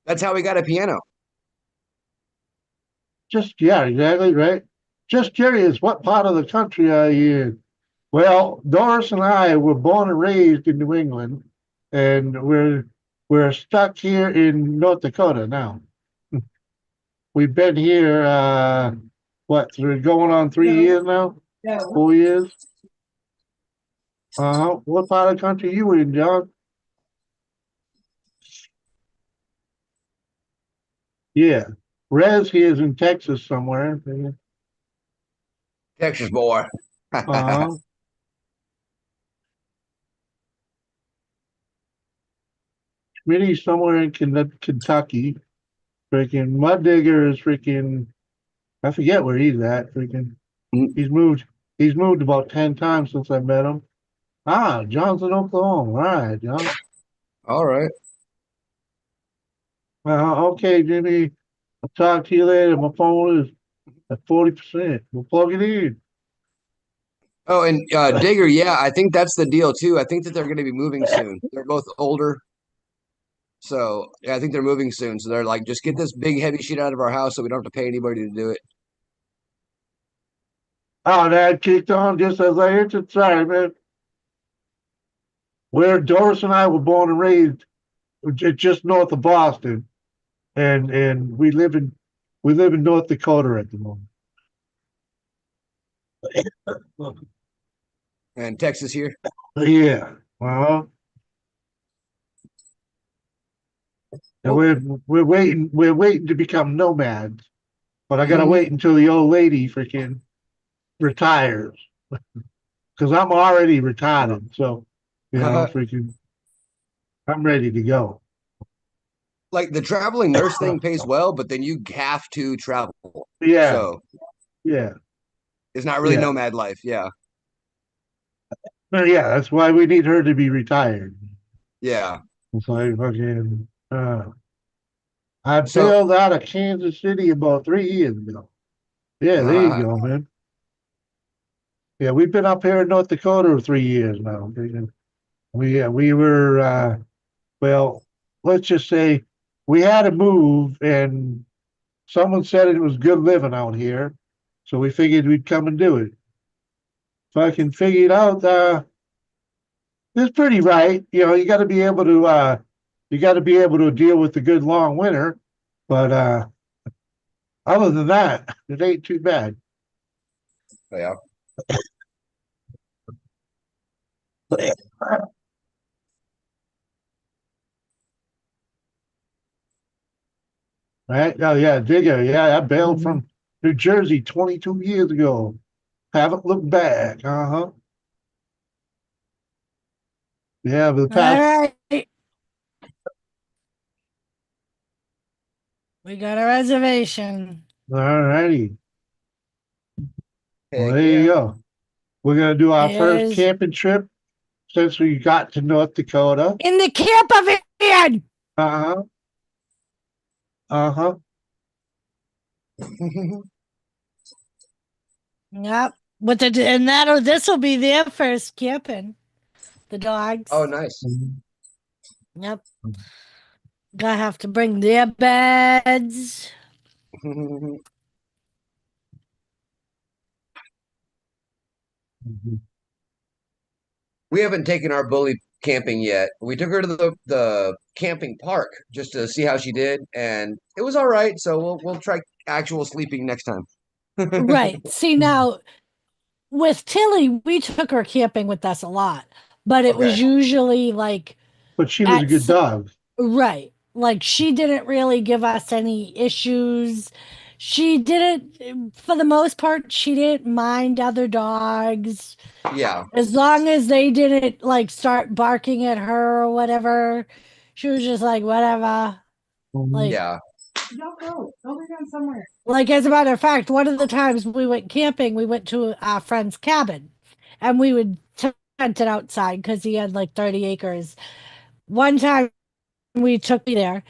that's how we got a piano. Just yeah, exactly right. Just curious, what part of the country are you in? Well, Doris and I were born and raised in New England, and we're stuck here in North Dakota now. We've been here what, going on 3 years now? 4 years? Uh-huh. What part of the country you in, John? Yeah. Rez here is in Texas somewhere. Texas boy. Uh-huh. Smitty somewhere in Kentucky. Freaking Mud Digger is freaking, I forget where he's at. Freaking, he's moved. He's moved about 10 times since I met him. Ah, John's in Oklahoma. All right, John. All right. Okay, Jimmy. I'll talk to you later. My phone is at 40%. We'll plug it in. Oh, and Digger, yeah, I think that's the deal too. I think that they're going to be moving soon. They're both older, so yeah, I think they're moving soon. So they're like, just get this big heavy shit out of our house, so we don't have to pay anybody to do it. Oh, that kicked on just as I entered. Sorry, man. Where Doris and I were born and raised, just north of Boston, and we live in North Dakota at the moment. And Texas here. Yeah. Well, and Well, we're waiting to become nomads, but I gotta mhm. wait until the old lady freaking retires because I'm already retired. So, freaking, I'm ready to go. Like the traveling nurse thing pays well, but then you have to travel. Yeah, So yeah, it's not really yeah. nomad life. Yeah. Well, yeah, that's why we need her to be retired. Yeah. It's like I So bailed out of Kansas City about 3 years ago. Yeah, there you go, man. Yeah, we've been up here in North Dakota for 3 years now. We were well, let's just say we had to move, and someone said it was good living out here, so we figured we'd come and do it. Fucking figured out it's pretty right. You got to be able to deal with the good long winter, but other than that, it ain't too bad. yeah. Right? Oh yeah, Digger. Yeah, I bailed from New Jersey 22 years ago. Haven't looked back. Uh-huh. Yeah, for the All past. right. We got a reservation. All righty. Well, Heck there you yeah. go. We're gonna do our first Is camping trip since we got to North Dakota. in the camp of Ian. Uh-huh. Uh-huh. Yep. With the and this will be their first camping. The Oh, dogs. nice. Yep. Gonna have to bring their beds. We haven't taken our bully camping yet. We took her to the camping park just to see how she did, and it was all right. So we'll try actual sleeping next time. Right. See now with Tilly, we took her camping with us a lot, but it Okay. was usually like But she was a at good dog. right. Like she didn't really give us any issues. She didn't, for the most part, she didn't mind other dogs Yeah. as long as they didn't like start barking at her or whatever. She was just like, whatever. Mhm. Like, Yeah. don't go. Go lay down somewhere. Like, as a matter of fact, one of the times we went camping, we went to our friend's cabin and we would tent it outside because he had like 30 acres. One time we took me there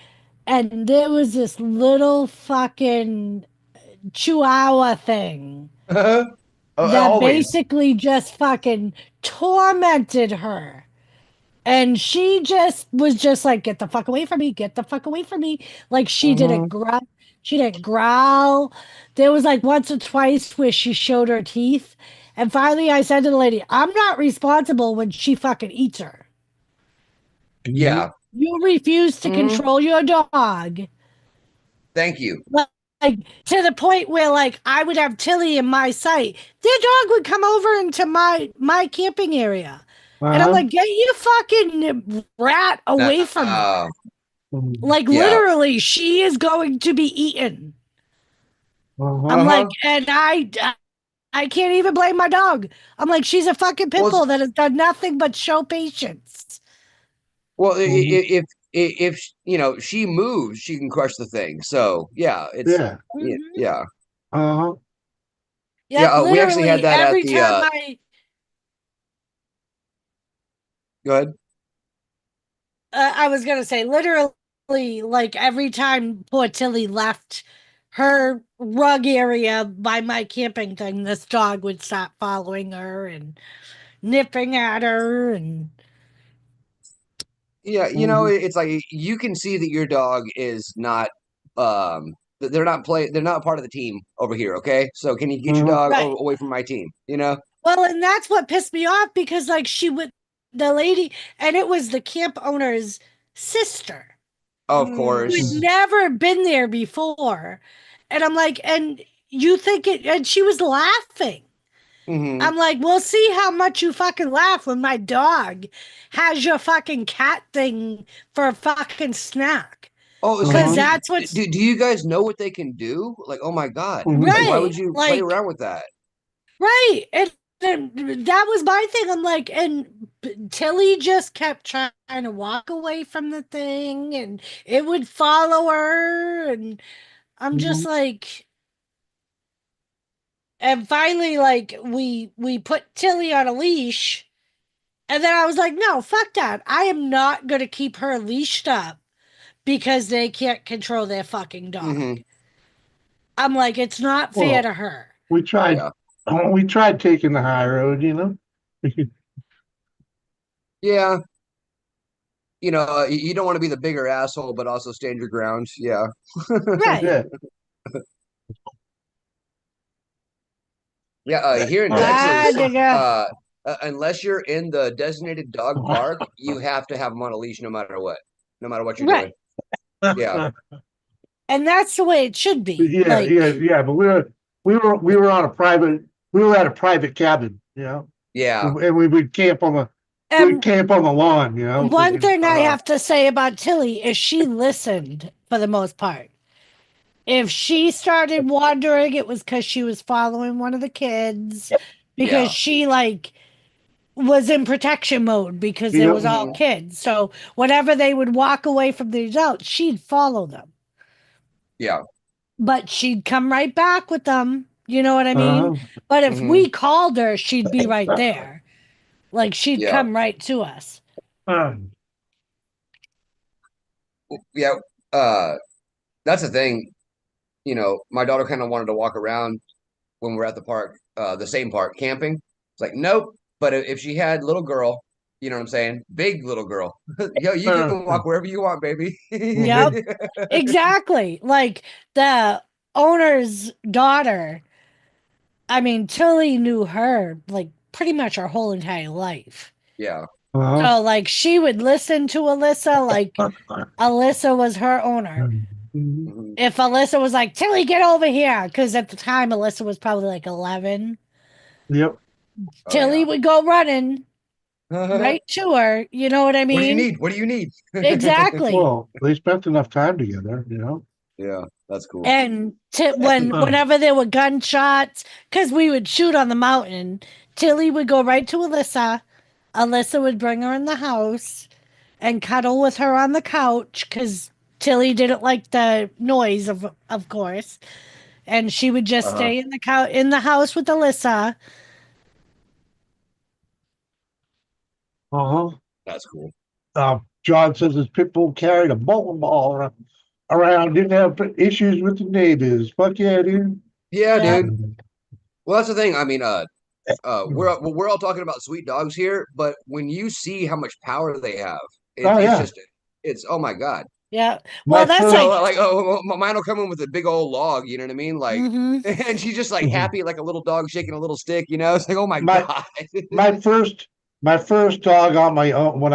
and there was this little fucking chihuahua thing that Always. basically just fucking tormented her. And she just was just like, get the fuck away from me, get the fuck away from me. Like she didn't Mhm. growl. She didn't growl. There was like once or twice where she showed her teeth. And finally I said to the lady, I'm not responsible when she fucking eats her. Mhm. Yeah. You refuse to Mhm. control your dog. Thank you. Like to the point where like I would have Tilly in my sight. Their dog would come over into my camping area. And I'm Uh-huh. like, get you fucking rat away from me. Uh, Mhm. Like yeah. literally, she is going to be eaten. I'm Uh-huh. like, Uh-huh. and I can't even blame my dog. I'm like, she's a fucking pit Well, bull that has done nothing but show patience. well, Mhm. if she moves, she can crush the thing. So yeah, it's Yeah. Mhm. yeah. Uh-huh. Yep, Yeah, we actually had literally that at every the time I go ahead. I was gonna say literally like every time poor Tilly left her rug area by my camping thing, this dog would stop following her and nipping at her and Yeah, Mhm. it's like you can see that your dog is not they're not part of the team over here, okay? So can you get your Uh-huh. dog right. away from my team, you know? Well, and that's what pissed me off because like she would the lady and it was the camp owner's sister Of who had course. Mhm. never been there before. And I'm like, and you think it and she was laughing. Mhm. I'm like, we'll see how much you fucking laugh when my dog has your fucking cat thing for a fucking snack. Oh, so Because Uh-huh. that's what's do you guys know what they can do? Like, oh my God. Mhm. Like, why right. would you play Like, around with that? right. And that was my thing. I'm like, and Tilly just kept trying to walk away from the thing and it would follow her. And I'm just Mhm. like, and finally, like, we put Tilly on a leash. And then I was like, no, fuck that. I am not going to keep her leashed up because they can't control their fucking dog. Hmm. I'm like, it's not fair Well, to her. we tried, Yeah. we tried taking the high road, you know? Yeah. You don't want to be the bigger asshole, but also stand your ground. Yeah. Right. Yeah. Yeah. Here in Ah, Texas, nigga. unless you're in the designated dog park, you have to have them on a leash no matter what you're doing. Right. Yeah. And that's the way it should be. Yeah, Like, yeah. But we were on a private, we were at a private cabin, you know? Yeah. And we'd and camp on the lawn, you know? one Freaking, thing I have to say about Tilly is she listened for the most part. If she started wandering, it was because she was following one of the kids because Yeah. she, like, was in protection mode because it yep. was all Hmm. kids. So whenever they would walk away from the adults, she'd follow them. Yeah. But she'd come right back with them. You know what I mean? Uh, But if Hmm. we called her, she'd be right there. Like she'd Yeah. come right to us. uh, Yeah. Uh, that's the thing. My daughter kind of wanted to walk around when we're at the park, the same park, camping. It's like, nope. But if she had little girl, you know what I'm saying? Big little girl. Yo, you uh, can walk wherever you want, baby. Yep, mhm. exactly. Like the owner's daughter. I mean, Tilly knew her like pretty much her whole entire life. Yeah. Uh-huh. So like she would listen to Alyssa like Alyssa was her owner. Mhm. Mhm. If Alyssa was like, Tilly, get over here, because at the time Alyssa was probably like 11, Yep. Oh Tilly yeah. would go running right to her. You know what I What do you mean? need? What do you need? Exactly. Well, they spent enough time together, you know? Yeah, that's cool. And Uh, whenever there were gunshots, because we would shoot on the mountain, Tilly would go right to Alyssa. Alyssa would bring her in the house and cuddle with her on the couch because Tilly didn't like the noise of course. And she would just Uh-huh. stay in the house with Alyssa. uh-huh. That's cool. John says his pit bull carried a bowling ball around, didn't have issues with the neighbors. Fuck yeah, dude. Yeah, Yeah. dude. Well, that's the thing. I mean, we're all talking about sweet dogs here, but when you see how much power they have, Oh it's yeah. just it's oh my God. Yeah. My Well, that's first like, Like mine will come in with a big old log, you know what I mean? Like, hmm and she's just like happy, like a little dog shaking a little stick, you know? It's like, oh my my God. my first my first dog on my own when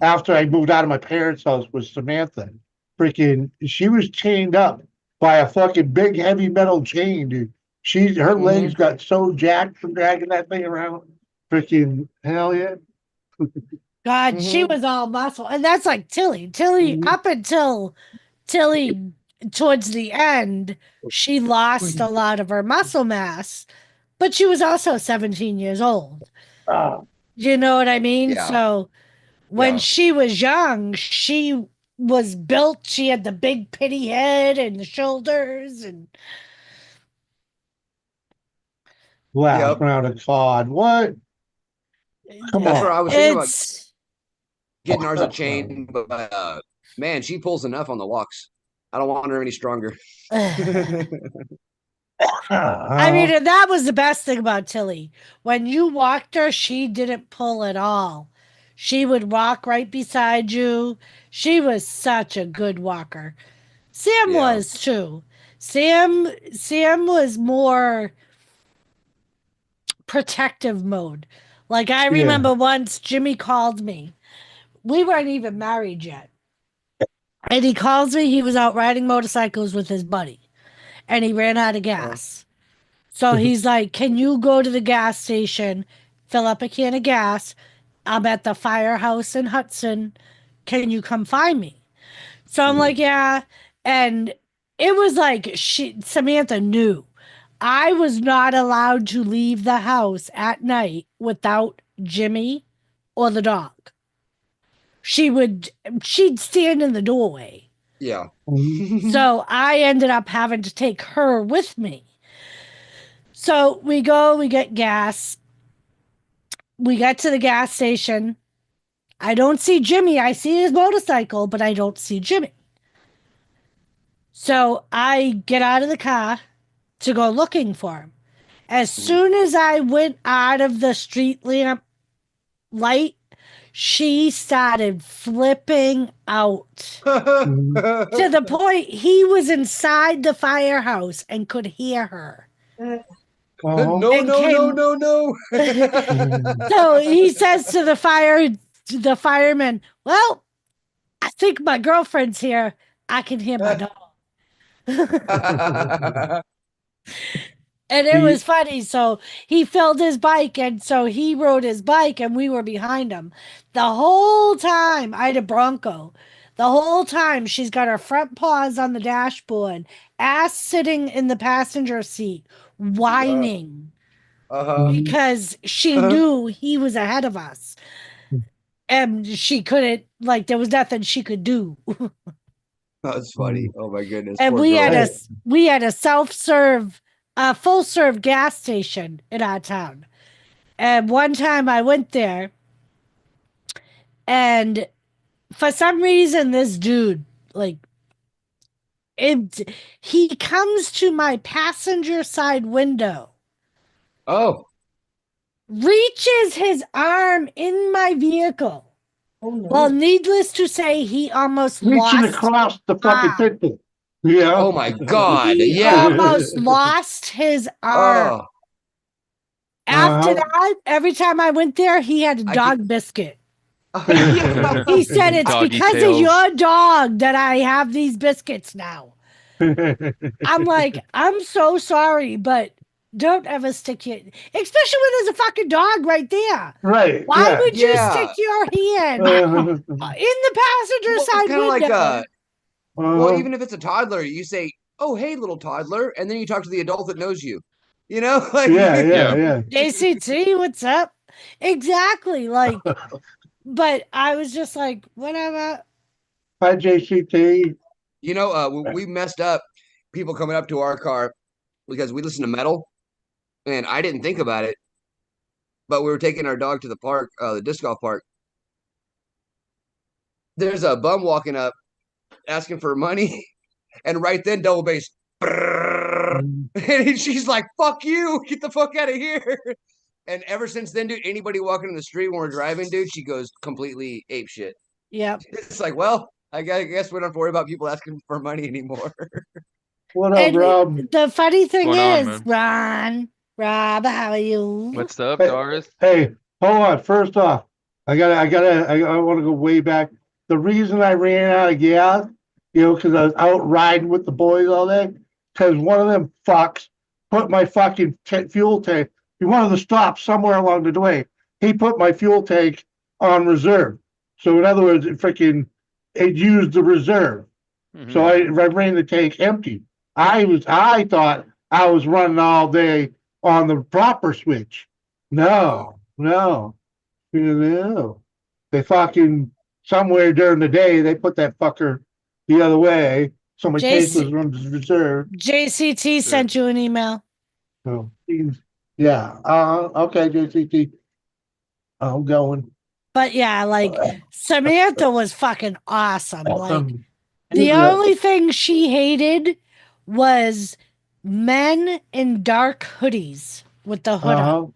after I moved out of my parents' house was Samantha. Freaking she was chained up by a fucking big heavy metal chain, dude. Her Hmm. legs got so jacked from dragging that thing around. Freaking hell yeah. God, she Hmm. was all muscle. And that's like Tilly. Tilly, Mhm. up until Tilly towards the end, she lost a lot of her muscle mass, but she was also 17 years old. Ah, You know what I mean? Yeah. So when Yeah. she was young, she was built. She had the big pitty head and the shoulders and last Yep. round of cod. What? Come That's where on. I was thinking about it's getting ours a chain, but man, she pulls enough on the walks. I don't want her any stronger. I Uh, mean, and that was the best thing about Tilly. When you walked her, she didn't pull at all. She would walk right beside you. She was such a good walker. Sam Yeah. was too. Sam was more protective mode. Like I yeah. remember once Jimmy called me. We weren't even married yet. And he calls me, he was out riding motorcycles with his buddy and he ran out of Uh, gas. So he's like, "Can you go to the gas station, fill up a can of gas? I'm at the firehouse in Hudson. Can you come find me?" So I'm like, "Yeah." And it was like Samantha knew I was not allowed to leave the house at night without Jimmy or the dog. She'd stand in the doorway. Yeah. So I ended up having to take her with me. So we go, we get gas. We get to the gas station. I don't see Jimmy. I see his motorcycle, but I don't see Jimmy. So I get out of the car to go looking for him. As soon as I went out of the street lamp light, she started flipping out to the point he was inside the firehouse and could hear her. No, And no, no, came- no, no. So he says to the fireman, "Well, I think my girlfriend's here. I can hear my dog." And it was funny. So he filled his bike, and so he rode his bike, and we were behind him. The whole time, I had a Bronco. The whole time, she's got her front paws on the dashboard, ass sitting in the passenger seat, whining because she knew he was ahead of us. And she couldn't, like, there was nothing she could do. That's funny. Oh my goodness. And Poor we girl. had a self-serve, full serve gas station in our town. And one time I went there, and for some reason this dude, like, he comes to my passenger side window, Oh. reaches his arm in my vehicle. Well, needless to say, he almost Reaching lost. across the fucking thing. Yeah. Oh my God. He Yeah. almost lost his arm. Oh. After that, every time I went there, he had a dog biscuit. Yeah. He said, "It's Doggy because tails. of your dog that I have these biscuits now." I'm like, "I'm so sorry, but don't ever stick your, especially when there's a fucking dog right there. Right. Why Yeah. would you Yeah. stick your hand in the passenger Well, side kind of like window?" well, even if it's a toddler, you say, "Oh, hey, little toddler," and then you talk to the adult that knows you. You know, like yeah. JCT, what's up? Exactly. Like, but I was just like, whatever. Hi, JCT. You know, we messed up people coming up to our car because we listen to metal, and I didn't think about it, but we were taking our dog to the park, the disc golf park. There's a bum walking up asking for money, and right then double bass. And she's like, "Fuck you, get the fuck out of here." And ever since then, dude, anybody walking in the street when we're driving, dude, she goes completely ape shit. Yep. It's like, well, I guess we don't have to worry about people asking for money anymore. What up, And Rob? the funny thing What's going is, on, Rob, how are you? What's up, Hey, Doris? hey, hold on. First off, I want to go way back. The reason I ran out of gas, because I was out riding with the boys all day, because one of them fucks put my fucking fuel tank. He wanted to stop somewhere along the way. He put my fuel tank on reserve. So in other words, it used the reserve. So I ran the tank empty. I thought I was running all day on the proper switch. No. They fucking somewhere during the day they put that fucker the other way. So my tank was on reserve. JCT sent you an email. So yeah. Okay, JCT. I'm going. But yeah, like Samantha was fucking awesome. Like the Yeah. only thing she hated was men in dark hoodies with the hood up.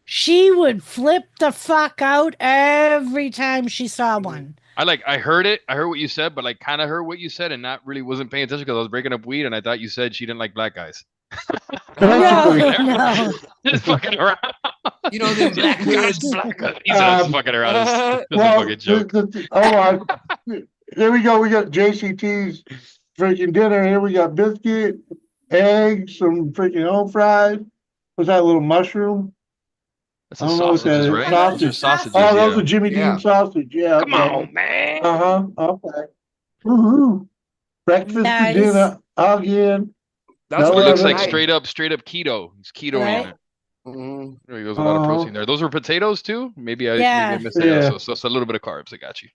She would flip the fuck out every time she saw one. I heard it. I heard what you said, but kind of heard what you said and not really wasn't paying attention because I was breaking up weed and I thought you said she didn't like black guys. No. Just fucking around. You know, them black hoods. Black guys. He's just fucking around. That's a fucking joke. Hold on. Here we go. We got JCT's freaking dinner. Here we got biscuit, eggs, some freaking home fries, Was that a little mushroom? That's I a don't know what that sausages, is. right? Sausage. Those are sausages. Oh, those Yeah. are Jimmy Yeah. Dean sausage. Yeah, Come okay. on, man. Uh-huh. Okay. Woohoo. Breakfast to Nice. dinner again. That's No what It we got looks other. like tonight. straight up keto. It's keto Right. it. Mhm. There goes a lot of Uh-huh. protein there. Those were potatoes too. Maybe I Yeah. missed that. Yeah. So it's a little bit of carbs. I got you.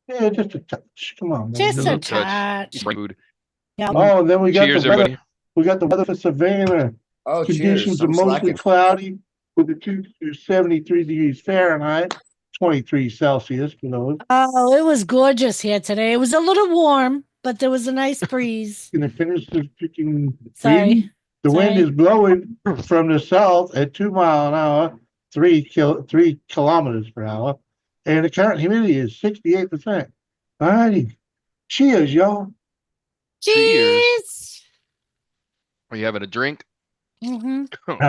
Yeah, just a touch. Come on, man. Just Just a a touch. touch. Food. Yep. Oh, and then we got Cheers, the weather. everybody. We got the weather for Savannah. Oh, cheers. Conditions are I'm mostly slacking. cloudy with the temperature 73 degrees Fahrenheit, 23 Celsius. You know, Oh, it was gorgeous here today. It was a little warm, but there was a nice breeze. gonna finish the freaking Sorry. reading. The wind Sorry. is blowing from the south at 2 miles an hour, 3 kilometers per hour, and the current humidity is 68%. All righty, cheers, y'all. Cheers. Cheers. Are you having a drink? hmm Oh shit.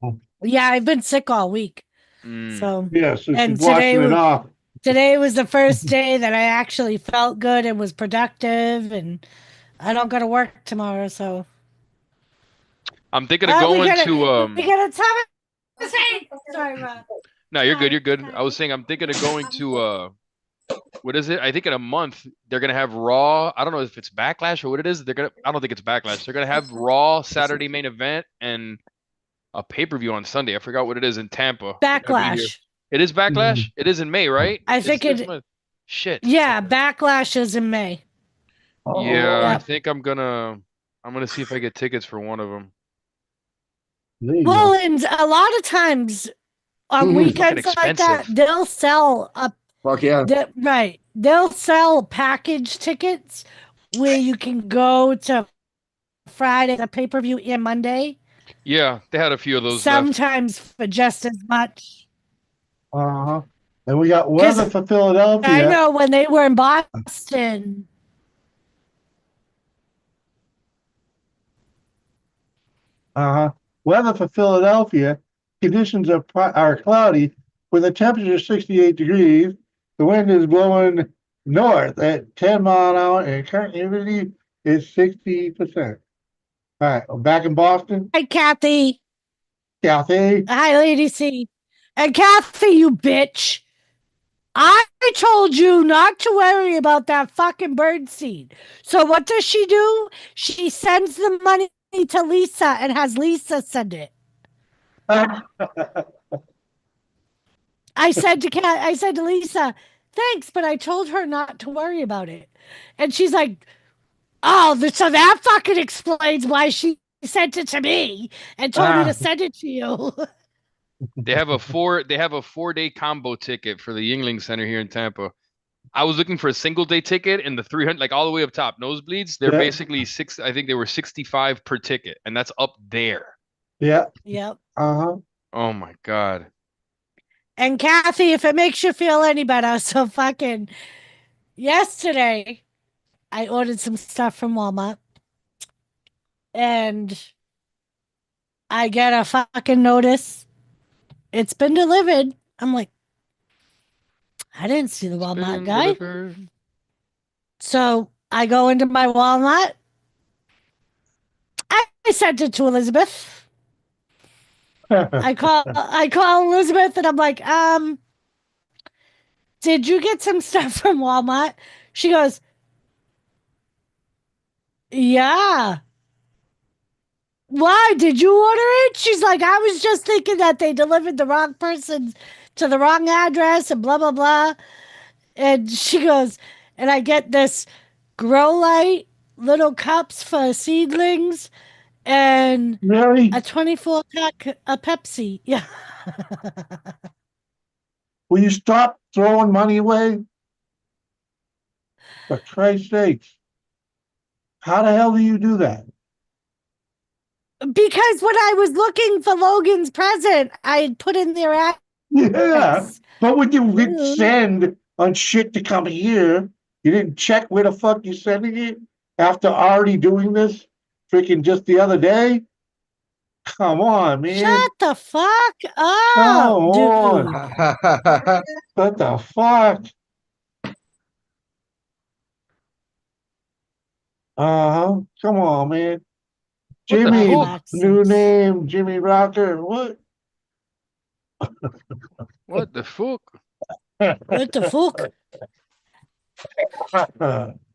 Oh, Yeah, I've been sick all week. Mm. So yeah, so And she's washing today it was- off. today was the first day that I actually felt good and was productive, and I don't go to work tomorrow. So I'm thinking of we going gotta to we gotta time it. Sorry, Rob. No, you're good. Sorry, You're good. I sorry. was saying I'm thinking of going to what is it? I think in a month they're gonna have Raw. I don't know if it's Backlash or what it is. I don't think it's Backlash. They're gonna have Raw Saturday main event and a pay-per-view on Sunday. I forgot what it is in Tampa. They're gonna be here. Backlash. It is Backlash? It is in May, right? I It's think this it. month. Shit. Yeah, Backlash is in May. Yeah, I Yep. think I'm gonna see if I get tickets for one of them. There you Well, go. and a lot of times on Mhm. weekends like that, expensive. they'll sell Fuck yeah. right. They'll sell package tickets where you can go to Friday, the pay per view, and Monday. Yeah, they had a few of those left. Sometimes for just as much. Uh-huh. And we got weather for Philadelphia. I know when they were in Boston. Uh-huh. Weather for Philadelphia. Conditions are cloudy with a temperature of 68 degrees. The wind is blowing north at 10 mile an hour and current humidity is 60%. All right, I'm back in Boston. Hi, Kathy. Kathy. Hi, Lady C. And Kathy, you bitch. I told you not to worry about that fucking bird seed. So what does she do? She sends the money to Lisa and has Lisa send it. I said to Lisa, thanks, but I told her not to worry about it. And she's like, oh, so that fucking explains why she sent it to me and told me to send it to you. They have a 4-day combo ticket for the Yingling Center here in Tampa. I was looking for a single day ticket and the 300, like all the way up top, nosebleeds. They're Yeah. basically I think they were 65 per ticket, and that's up there. Yeah. Yep. Uh-huh. Oh my God. And Kathy, if it makes you feel any better, so fucking yesterday, I ordered some stuff from Walmart and I get a fucking notice. It's been delivered. I'm like, I didn't see the Walmart Been guy. delivered. So I go into my Walmart. I sent it to Elizabeth. I call Elizabeth and I'm like, did you get some stuff from Walmart? She goes, yeah. Why did you order it? She's like, I was just thinking that they delivered the wrong person to the wrong address and blah blah blah. And she goes, and I get this grow light little cups for seedlings and Really? a 24 pack of Pepsi. Yeah. Will you stop throwing money away? For Christ's sakes. How the hell do you do that? Because when I was looking for Logan's present, I had put in their address. Yeah. But when you hit send on shit to come here, you didn't check where the fuck you're sending it after already doing this freaking just the other day? Come on, man. Shut the fuck up, Come on. dude. What the fuck? Uh-huh. Come on, man. What the Jimmy, fuck? fuck's new sakes. name, Jimmy Rocker. What? What the fuck? What the fuck?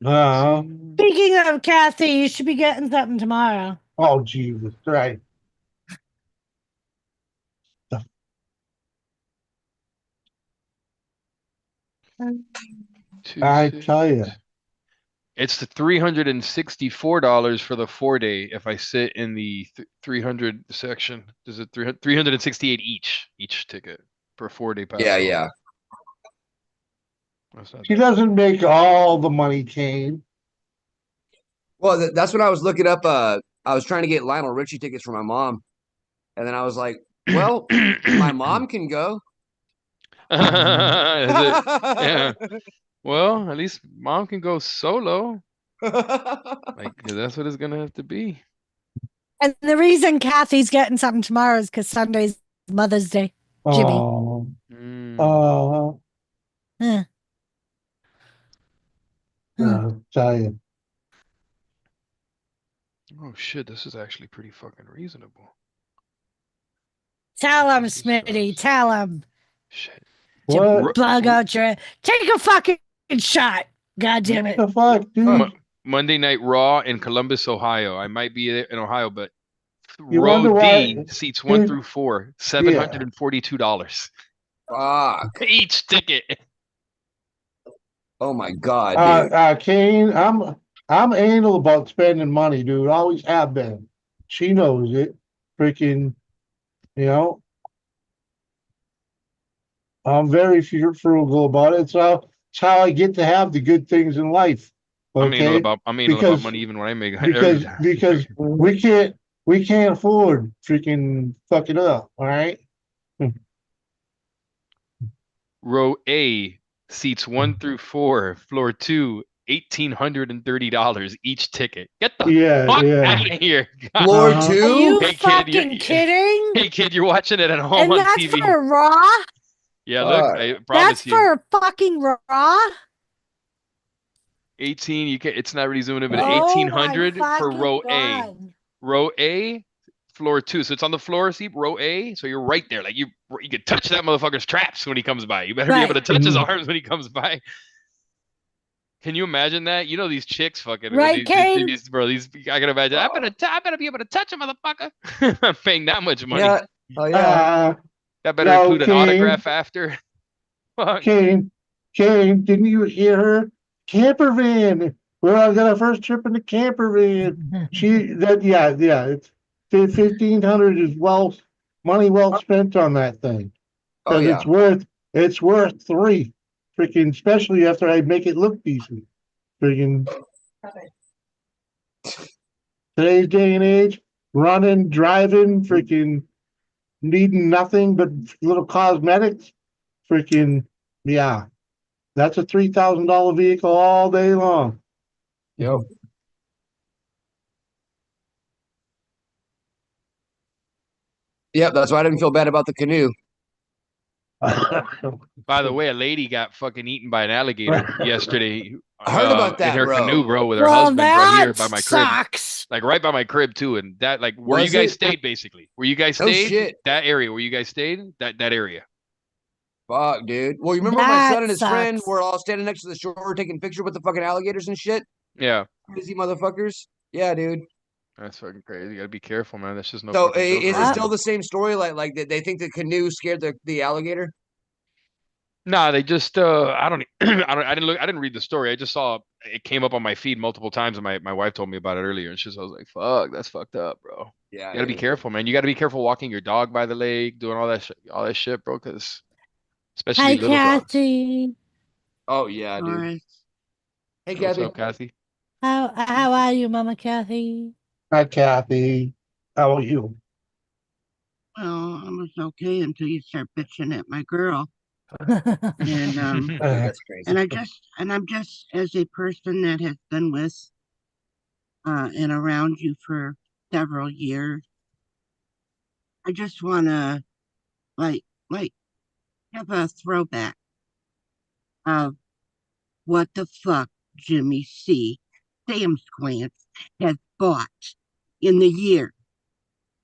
Uh, Speaking of Kathy, you should be getting something tomorrow. oh, Jesus Christ. I tell you. It's the $364 for the 4-day if I sit in the 300 section. There's a 368 each ticket per 4-day pass. Yeah, holder. yeah. That's not She bad. doesn't make all the money, Kane. Well, that's when I was looking up. I was trying to get Lionel Richie tickets for my mom, and then I was like, "Well, my mom can go." Is it? Yeah. Well, at least mom can go solo. Like, 'cause that's what it's gonna have to be. And the reason Kathy's getting something tomorrow is because Sunday's Mother's Day. Jimmy. Oh, Mm. Huh. tell you. Oh shit, this is actually pretty fucking reasonable. Tell him, Jesus Smitty. Christ. Tell him. Shit. What Bug out your. Take a fucking shot. God damn it. the fuck, dude? Mo- Monday Night Raw in Columbus, Ohio. I might be there in Ohio, but You row wonder why- D, seats 1 dude, through 4, $742 Fuck! each ticket. Oh my god, dude. Kane, I'm anal about spending money, dude. Always have been. She knows it. Freaking, you know. I'm very frugal about it. It's how I get to have the good things in life. Okay, I'm anal about money even when I make because we can't afford freaking fuck it up. All right. row A, seats 1 through 4, floor 2, $1,830 each ticket. Get the Yeah, fuck yeah. out of here. God. Floor Uh-huh. Are two. you Hey, kid, fucking you- kidding? Hey kid, you're watching it at home And on that's TV. for Raw? Yeah, look, Fuck. I That's promise you. for fucking Raw? 18, you can it's not really zooming in, but Oh 1800 my for row fucking A. God. Row A, floor 2. So it's on the floor seat, row A. So you're right there. Like you could touch that motherfucker's traps when he comes by. You better be able to Right. touch his Mhm. arms when he comes by. Can you imagine that? You know these chicks fucking Right, Kane? I can imagine. I better be able to touch a motherfucker. I'm paying that much money. Yeah. Oh yeah. That better No, include an Kane. autograph after. Fuck. Kane, didn't you hear her? Camper van. We're all got our first trip in the camper van. It's 1,500 is money well spent on that thing. Oh Because yeah. it's worth three. Freaking, especially after I make it look decent. Freaking today's day and age, running, driving, freaking needing nothing but little cosmetics. Freaking, yeah. That's a $3,000 vehicle all day long. Yep. Yep. That's why I didn't feel bad about the canoe. By the way, a lady got fucking eaten by an alligator yesterday. I heard about that, in her bro. canoe, bro, with her Well, husband, bro, here by that my crib. sucks. Like right by my crib too. And that like where you Was guys it? stayed basically. Where you guys No stayed? shit. That area where you guys stayed? That area. Fuck, dude. Well, you remember my That son and his friend sucks. were all standing next to the shore taking pictures with the fucking alligators and shit? Yeah. Crazy motherfuckers. Yeah, dude. That's fucking crazy. You gotta be careful, man. That's just no So fucking joke is it around still here. the same story? Like they think the canoe scared the alligator? Nah, they just I don't I didn't read the story. I just saw it came up on my feed multiple times and my wife told me about it earlier and I was like, fuck, that's fucked up, bro. Yeah. You gotta be careful, man. You gotta be careful walking your dog by the lake, doing all that shit, bro, because especially Hi, little dogs. Kathy. Oh yeah, dude. Alright. Hey, What's Kathy. up, Kathy? How are you, Mama Kathy? Hi, Kathy. How are you? Well, I was okay until you start bitching at my girl. And Dude, that's crazy. and I'm just as a person that has been with and around you for several years, I just wanna like have a throwback of what the fuck Jimmy C. Sam Squance has bought in the year.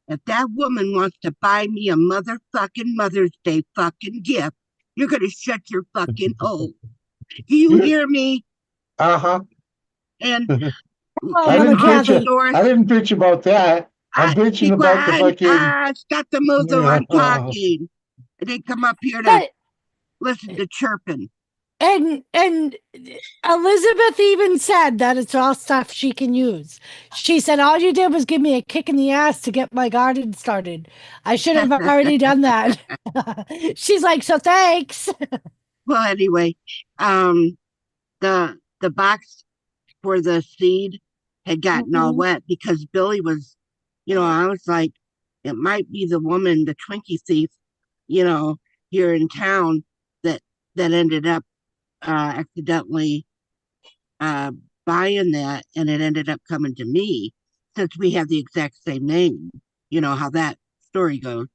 If that woman wants to buy me a motherfucking Mother's Day fucking gift, you're gonna shut your fucking hole. Do you hear me? Uh-huh. And Oh, I and didn't Mama bitch also it. Kathy. Doris, I didn't bitch about that. I'm be bitching about the quiet. fucking Stop the mother. yeah. I'm talking. I didn't come up here to But listen to chirping. and Elizabeth even said that it's all stuff she can use. She said all you did was give me a kick in the ass to get my garden started. I should have already done that. She's like, so thanks. Well, anyway, the box for the seed had gotten all Mhm. wet because Billy was, I was like, it might be the woman, the Twinkie thief, here in town that ended up accidentally uh, buying that, and it ended up coming to me since we have the exact same name. You know how that story goes.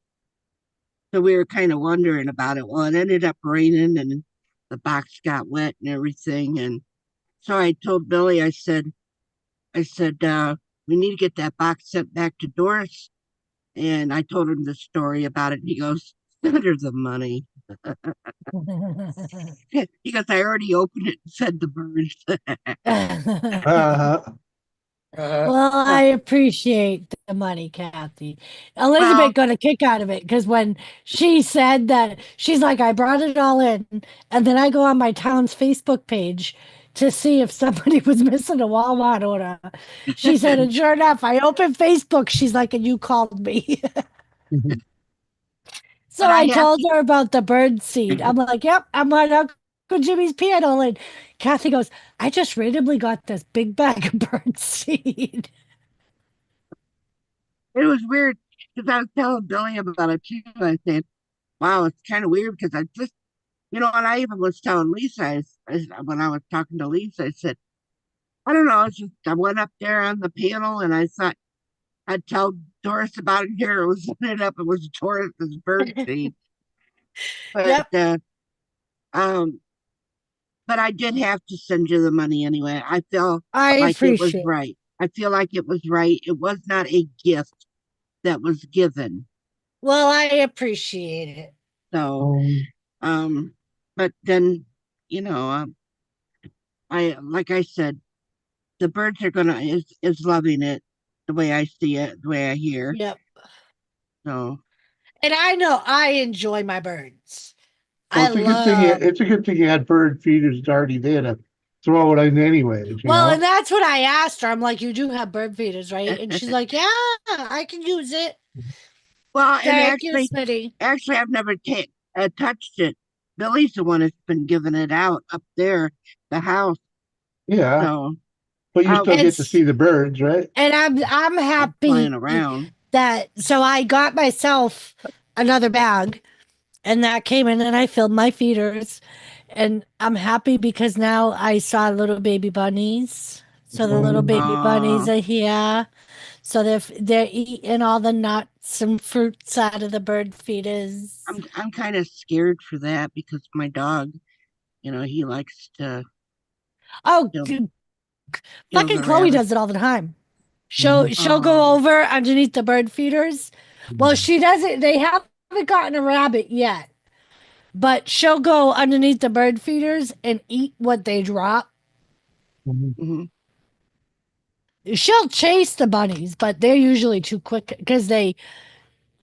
So we were kind of wondering about it. Well, it ended up raining, and the box got wet and everything. And so I told Billy, I said, we need to get that box sent back to Doris. And I told him the story about it. And he goes, send her the money. He goes, I already opened it and fed the birds. Uh-huh. Well, I appreciate the money, Kathy. Well, Elizabeth got a kick out of it because when she said that, she's like, I brought it all in. And then I go on my town's Facebook page to see if somebody was missing a Walmart order. She said, and sure enough, I opened Facebook. She's like, and you called me. So but I I have told her about the bird seed. I'm like, yep, I'm on Uncle Jimmy's piano. And Kathy goes, I just randomly got this big bag of bird seed. it was weird because I was telling Billy about it too. I said, wow, it's kind of weird because I just, and I even was telling Lisa, when I was talking to Lisa, I said, I don't know, it's just, I went up there on the panel and I thought I'd tell Doris about it here. It was it was Doris's bird seed. But, Yep, um, but I did have to send you the money anyway. I feel I like it was appreciate. right. I feel like it was right. It was not a gift that was given. Well, I appreciate it. So, Um, um, but then, you know, um, like I said, the birds are gonna is loving it the way I see it, the way I hear. Yep. So, And I know I enjoy my birds. well, I love. it's a good thing you had bird feeders already there to throw it in anyways, you Well, and know? that's what I asked her. I'm like, you do have bird feeders, right? And she's like, yeah, I can use it. well, and Thank you, Smitty. I've never touched it. Billy's the one that's been giving it out up there, the house. Yeah. So, But you I'll still And get to see the birds, right? and I'm flying happy around. that so I got myself another bag and that came in and I filled my feeders and I'm happy because now I saw little baby bunnies. So the little Um, baby bunnies Uh, are here. So they're eating all the nuts and fruits out of the bird feeders. I'm kind of scared for that because my dog, he likes to Oh, kill, kill fucking the Chloe rabbit. does it all the time. mhm, She'll go Oh, over underneath the bird feeders. Well, mhm, she doesn't. They haven't gotten a rabbit yet, but she'll go underneath the bird feeders and eat what they drop. mhm. hmm She'll chase the bunnies, but they're usually too quick because they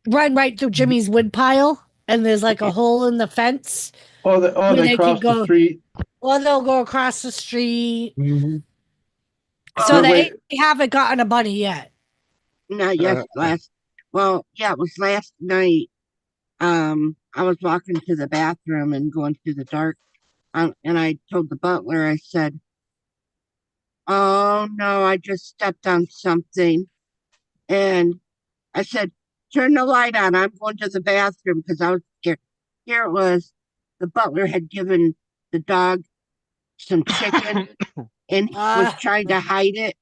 run right through Jimmy's wood pile, and there's like a hole in the fence where They they can crossed the go. street. Or they'll go across the street. Mhm. So well, They're they wait. haven't gotten a bunny yet. not yes, well, yeah, it was last night. I was walking to the bathroom and going through the dark, and I told the butler, I said, "Oh no, I just stepped on something," and I said, "Turn the light on. I'm going to the bathroom because I was scared." Here it was. The butler had given the dog some chicken and he was Uh, trying to hide it.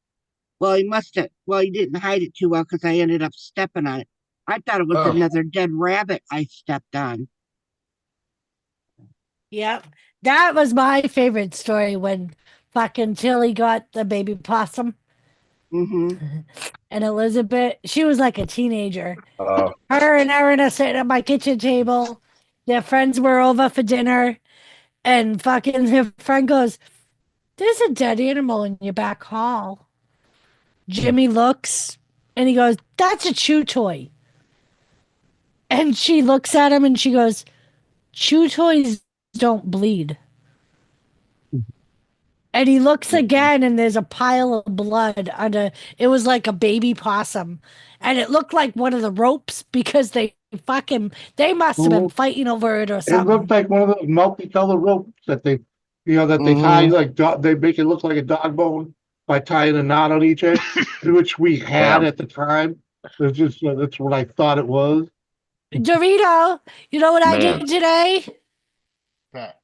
Well, he didn't hide it too well because I ended up stepping on it. I thought it was Oh, another dead rabbit I stepped on. yep. That was my favorite story when fucking Tilly got the baby possum. Mm-hmm. And Elizabeth, she was like a teenager. Uh, Her and Erin are sitting at my kitchen table. Their friends were over for dinner, and fucking her friend goes, "There's a dead animal in your back hall." Jimmy looks and he goes, "That's a chew toy." And she looks at him and she goes, "Chew toys don't bleed." And he looks again and there's a pile of blood under, it was like a baby possum. And it looked like one of the ropes because they must have been fighting over it or It looked something. like one of those multicolored ropes that they, that they tie Mhm. like they make it look like a dog bone by tying a knot on each end, which we had Yeah. at the time. It's just that's what I thought it was. Dorito, you know what I Man. did today? That.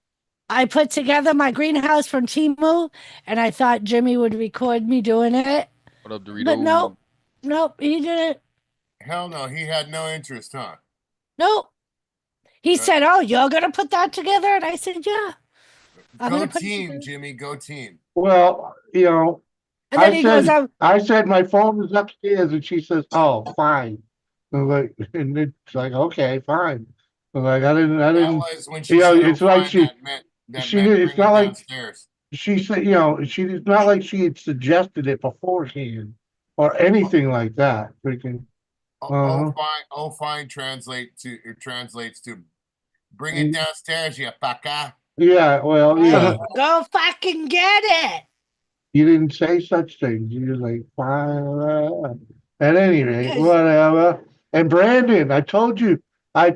I put together my greenhouse from Timu and I thought Jimmy would record me doing it. What up, But Dorito? nope, he didn't. Hell no, he had no interest, huh? Nope. He Uh, said, "Oh, you're gonna put that together?" And I said, "Yeah, I'm Go gonna put it team, together." Jimmy. Go team. Well, And then he goes, I said my phone is upstairs, and she says, "Oh, fine." I'm like, and it's like, okay, fine. I'm like, I That didn't, was when she said, "Oh, it's like fine." That she meant did. It's bring not it like downstairs. she said, it's not like she had suggested it beforehand or anything like that. Freaking, Oh, uh-huh. fine. Oh, fine. Translates to bring it And- downstairs, you fucker. Yeah, well, yeah. "Right, go fucking get it." You didn't say such things. You were like, fine. At any rate, Because whatever. And Brandon, I told you, play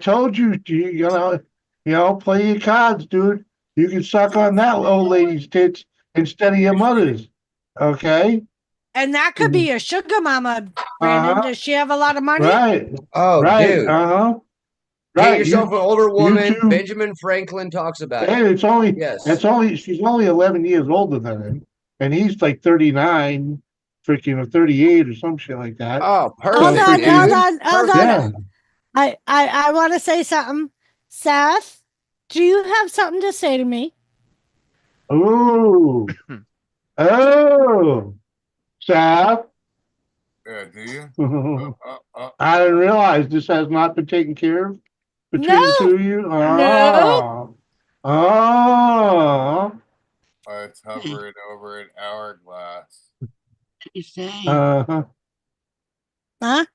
your cards, dude. You can suck on that old lady's tits instead of your mother's. Okay? and that could be your sugar mama, Brandon. Uh-huh. Does she have a lot of money? Right. Oh, Right. dude. Uh-huh. Get Right. yourself an older You woman. two. Benjamin Franklin talks about it. And Yes. she's only 11 years older than him. And he's like 39, freaking, or 38 or some shit like that. Oh, Hold perfect, on, dude. hold on, hold on. Yeah. I want to say something. Seth, do you have something to say to me? Ooh. Oh. Seth. Do you? I didn't realize this has not been taken care of between the two No, of you. no. Oh. It's hovering over an hourglass. What did he say? Uh-huh. Huh?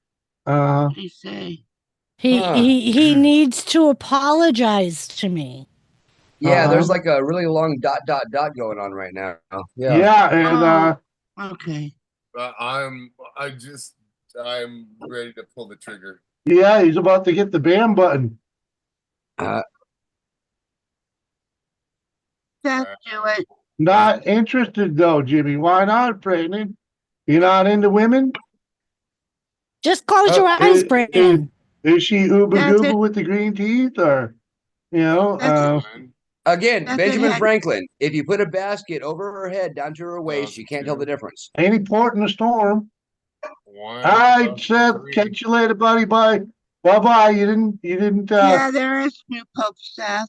Uh-huh. What did he say? He needs to apologize to me. Yeah, there's Uh-huh. like a really long ... going on right now. Yeah. Yeah, and Okay. I'm ready to pull the trigger. yeah, he's about to hit the ban button. Seth, do it. Not interested though, Jimmy. Why not, Brandon? You're not into women? Just close your eyes, Is, Brandon. is she uber That's goober it. with the green teeth, or That's Again, That's Benjamin it. Franklin. If you put a basket over her head down to her waist, you can't tell the difference. any port in the storm? One. All right, Seth. Catch you later, buddy. Bye. Bye. You didn't. Yeah, there is new Pope Seth.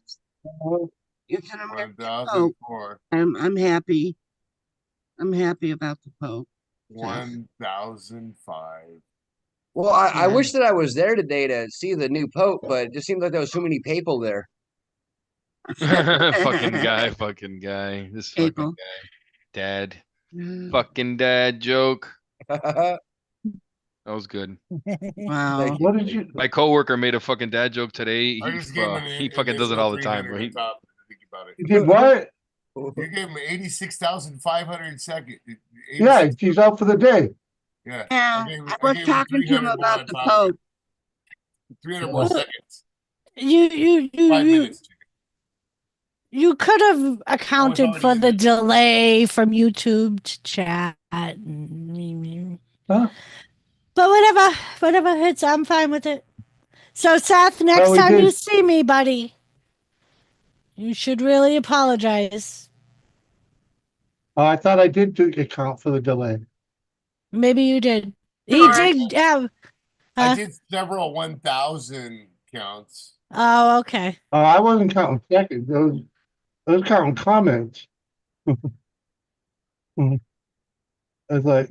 Uh, It's an American Pope. 1004. I'm happy. I'm happy about the Pope. 1005. Well, I Yeah. wish that I was there today to see the new pope, but it just seemed like there was so many people there. Fucking guy. This fucking April. guy. Dad. Fucking dad joke. That was good. Wow. Thank you. what did you? My coworker made a fucking dad joke today. I just gave him He fucking does it all the time. Bro. He, Top, think about it. You did what? You gave him 86,500 second. Yeah, he's out for the day. Yeah. Yeah, gave him- I was gave him talking to him 300 more about on the top of it. Pope. 300 more seconds. You 5 minutes. you could have accounted already for in the there. delay from YouTube to chat. And, Huh? but whatever. I'm fine with it. So Seth, next we time did. you see me, buddy, you should really apologize. Oh, I thought I did account for the delay. Maybe you did. He Alright. did have. I did several 1,000 counts. Oh, okay. I wasn't counting seconds. I was counting comments. was like,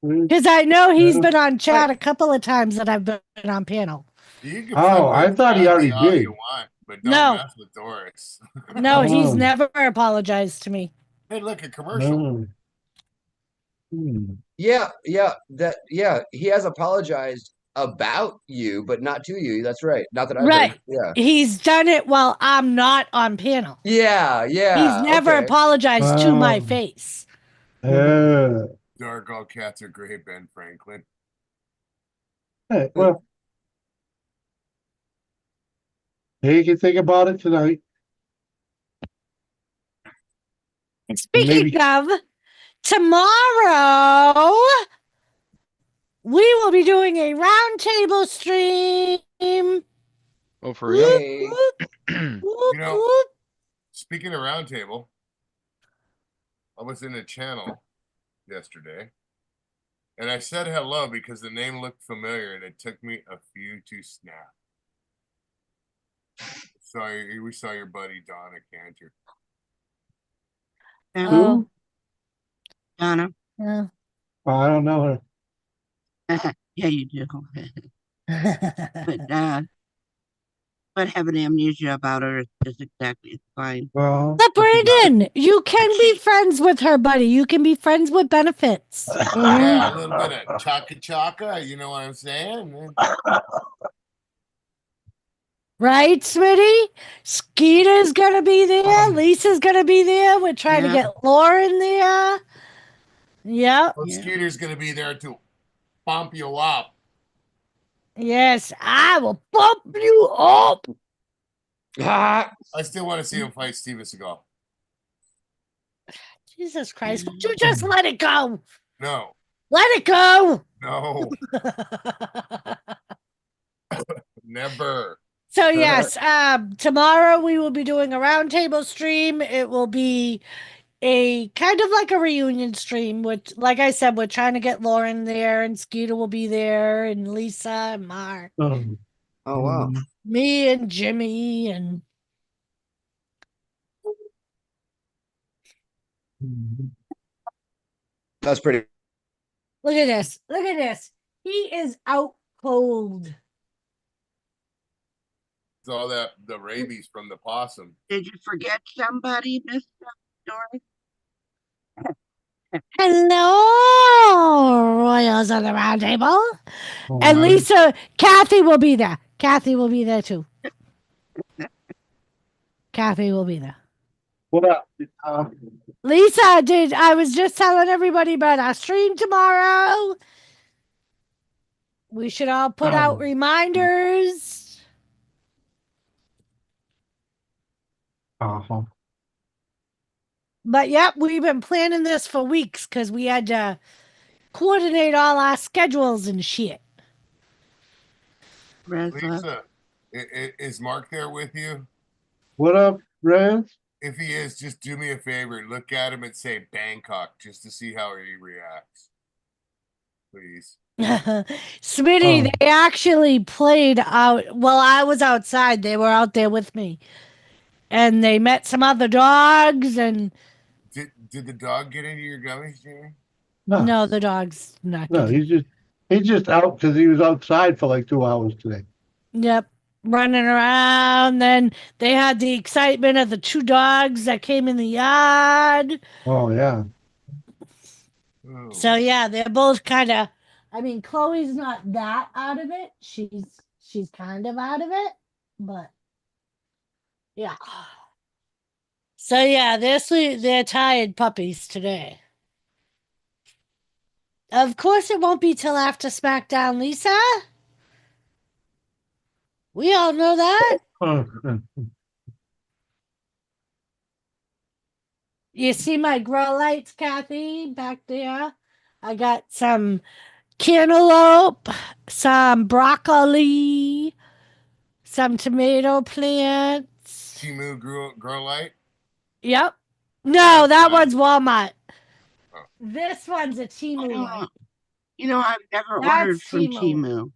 Because I know he's Yeah. been on chat a couple of times that I've been on panel. You can Oh, flip I with thought he Kathy already all did. you want, but don't No. mess with Doris. No, he's Oh. never apologized to me. Hey, look, a commercial. No. Hmm. Yeah, he has apologized about you, but not to you. That's right. Not that I've Right. heard. Yeah. He's done it while I'm not on panel. Yeah, He's never okay. apologized to my Oh. face. Yeah. Dark all cats are gray, Ben Franklin. Hey, well, you can think about it tonight. And speaking Maybe. of, tomorrow we will be doing a roundtable stream. Oh, for real? Hey. Whoop, You know, whoop. speaking of roundtable, I was in a channel yesterday, and I said hello because the name looked familiar, and it took me a few to snap. Sorry, we saw your buddy Donna Cantor. Oh, Donna. yeah. I don't know her. Yeah, you do. But having amnesia about her is exactly it's fine. Well, But Brandon, you can be friends with her, buddy. You can be friends with benefits. Yeah, a little bit of chaka chaka. You know what I'm saying? Right, Smitty? Skeeter's gonna be there. Lisa's gonna be there. We're trying to Yeah. get Lauren there. Yep. Well, Yeah. Skeeter's gonna be there to bump you up. Yes, I will bump you up. Ah, I still want to see him fight Steven Seagal. Jesus Christ. Would you just let it go? No, Let it go. no, never. So yes, tomorrow we will be doing a roundtable stream. It will be a kind of like a reunion stream, which, like I said, we're trying to get Lauren there, and Skeeter will be there, and Lisa and Mark, Um, oh wow. me and Jimmy, and That's pretty. look at this. Look at this. He is out cold. It's all that the rabies from the possum. Did you forget somebody, Miss Doris? Hello, Royals on the round table. And Lisa, Kathy will be there. Kathy will be there too. Kathy will be there. what up? Lisa, I was just telling everybody about our stream tomorrow. We should all put out reminders. Uh-huh. But yep, we've been planning this for weeks because we had to coordinate all our schedules and shit. Lisa, is Mark there with you? What up, Rez? If he is, just do me a favor. Look at him and say Bangkok just to see how he reacts. Please. Smitty, they actually played out. Well, I was outside. They were out there with me. And they met some other dogs and Did the dog get into your gummies, Jimmy? no, the dog's not No, getting. he's just out because he was outside for like 2 hours today. Yep. Running around. Then they had the excitement of the two dogs that came in the yard. Oh yeah. Oh. So yeah, they're both kind of. I mean, Chloe's not that out of it. She's kind of out of it, but yeah. So yeah, they're tired puppies today. Of course, it won't be till after SmackDown, Lisa. We all know that. You see my grow lights, Kathy, back there? I got some cantaloupe, some broccoli, some tomato plants. Timu grow light? Yep. No, that Nice. one's Walmart. Oh. This one's a Temu one. You know, I've never That's ordered from Temu. Timu.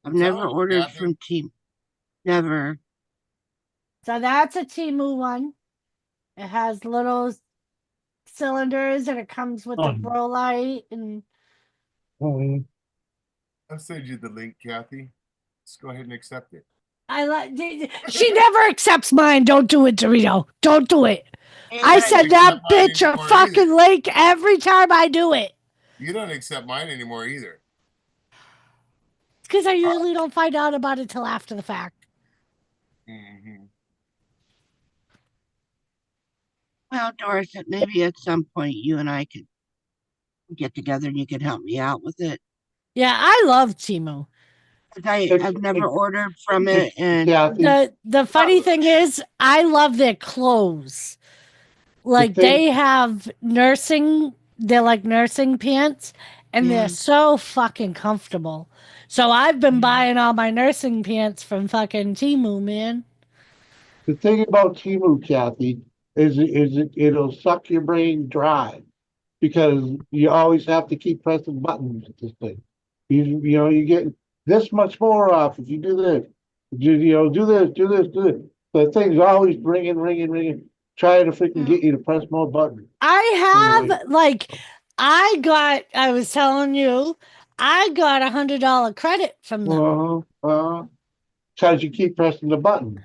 I've I'm never telling you, ordered Kathy. from Timu. Never. So that's a Temu one. It has little cylinders, and it comes with the Oh. grow light. And Mhm. I'll send you the link, Kathy. Just go ahead and accept it. I like. She never accepts mine. Don't do it, Dorito. Don't do it. I don't send that accept mine bitch a anymore fucking either. link every time I do it. You don't accept mine anymore either. It's because I usually don't find out about it till after the fact. Mhm. Well, Doris, maybe at some point you and I could get together and you can help me out with it. Yeah, I love Timu. 'Cause It's- I've never ordered from it, and Kathy, The funny thing is, I love their clothes. Like thing- they have nursing, they're like nursing pants, and Yeah. they're so fucking comfortable. So I've been buying all my nursing pants from fucking Timu, man. the thing about Timu, Kathy, is it'll suck your brain dry because you always have to keep pressing buttons with this thing. You know, you get this much more off if you do this. Do this, do this, do this. The thing's always ringing, trying to freaking get you to press more buttons. I have I was telling you, I got $100 credit from them. Because you keep pressing the button.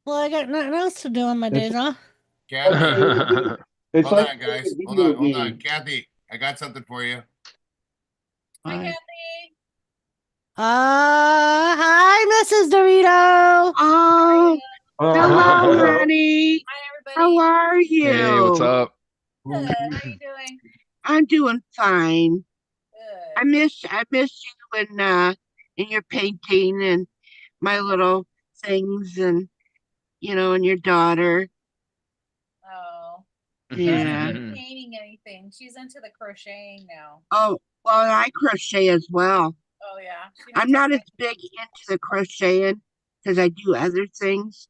Well, I got nothing else to do on my days off. Kathy, It's hold like on, guys. playing a Hold on, video hold on. game. Kathy, I got something for you. I- Hi, Mrs. Dorito. oh, hello, Hello. honey. Hi, How everybody. are you? Hey, what's up? Good. How you doing? I'm doing fine. Good. I miss you and your painting and my little things and and your daughter. Oh, Yeah. not painting anything. She's into the crocheting now. Oh, well, I crochet as well. Oh yeah. She I'm knows not how as big into the crocheting because I do other things.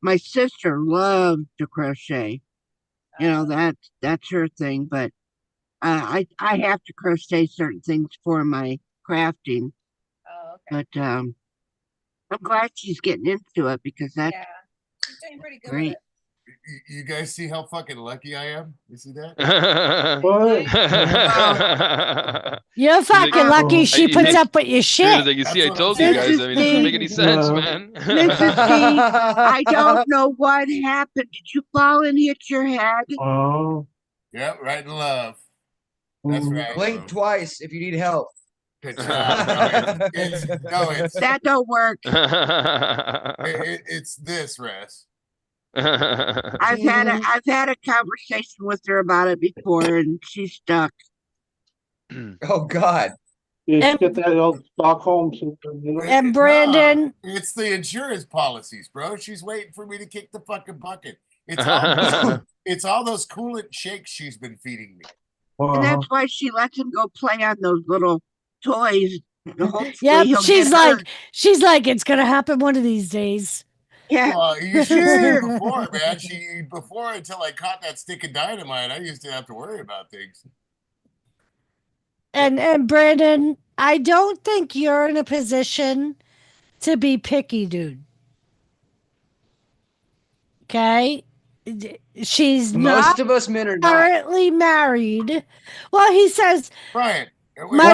My sister loves to crochet. That's her thing, but I have to crochet certain things for my crafting. Oh, okay. But I'm glad she's getting into it because that's Yeah. She's doing pretty good great. with it. You guys see how fucking lucky I am? You see that? What? You're fucking lucky she Hey, puts hey, up with your He was shit. like, you see, I That's what told I'm you saying. guys. I mean, this doesn't make any sense, No. man. Mrs. D, I don't know what happened. Did you fall and hit your head? Oh. Yep, right in love. That's Mm. right. Blink twice if you need help. Good job. No, That don't work. it's this, Russ. I've had a conversation with her about it before, and she's stuck. Oh God. You And- get that old Stockholm syndrome, you know? And Brandon, It's the insurance policies, bro. She's waiting for me to kick the fucking bucket. It's all those coolant shakes she's been feeding me. And that's why she lets him go play on those little toys. And hopefully yep, he'll she's get like, hurt. it's gonna happen one of these days. Yeah, Well, you should Sure. see before, man. Before until I caught that stick of dynamite, I used to have to worry about things. And Brandon, I don't think you're in a position to be picky, dude. Okay? She's not Most of us men are not. currently married. Well, he says Brian, my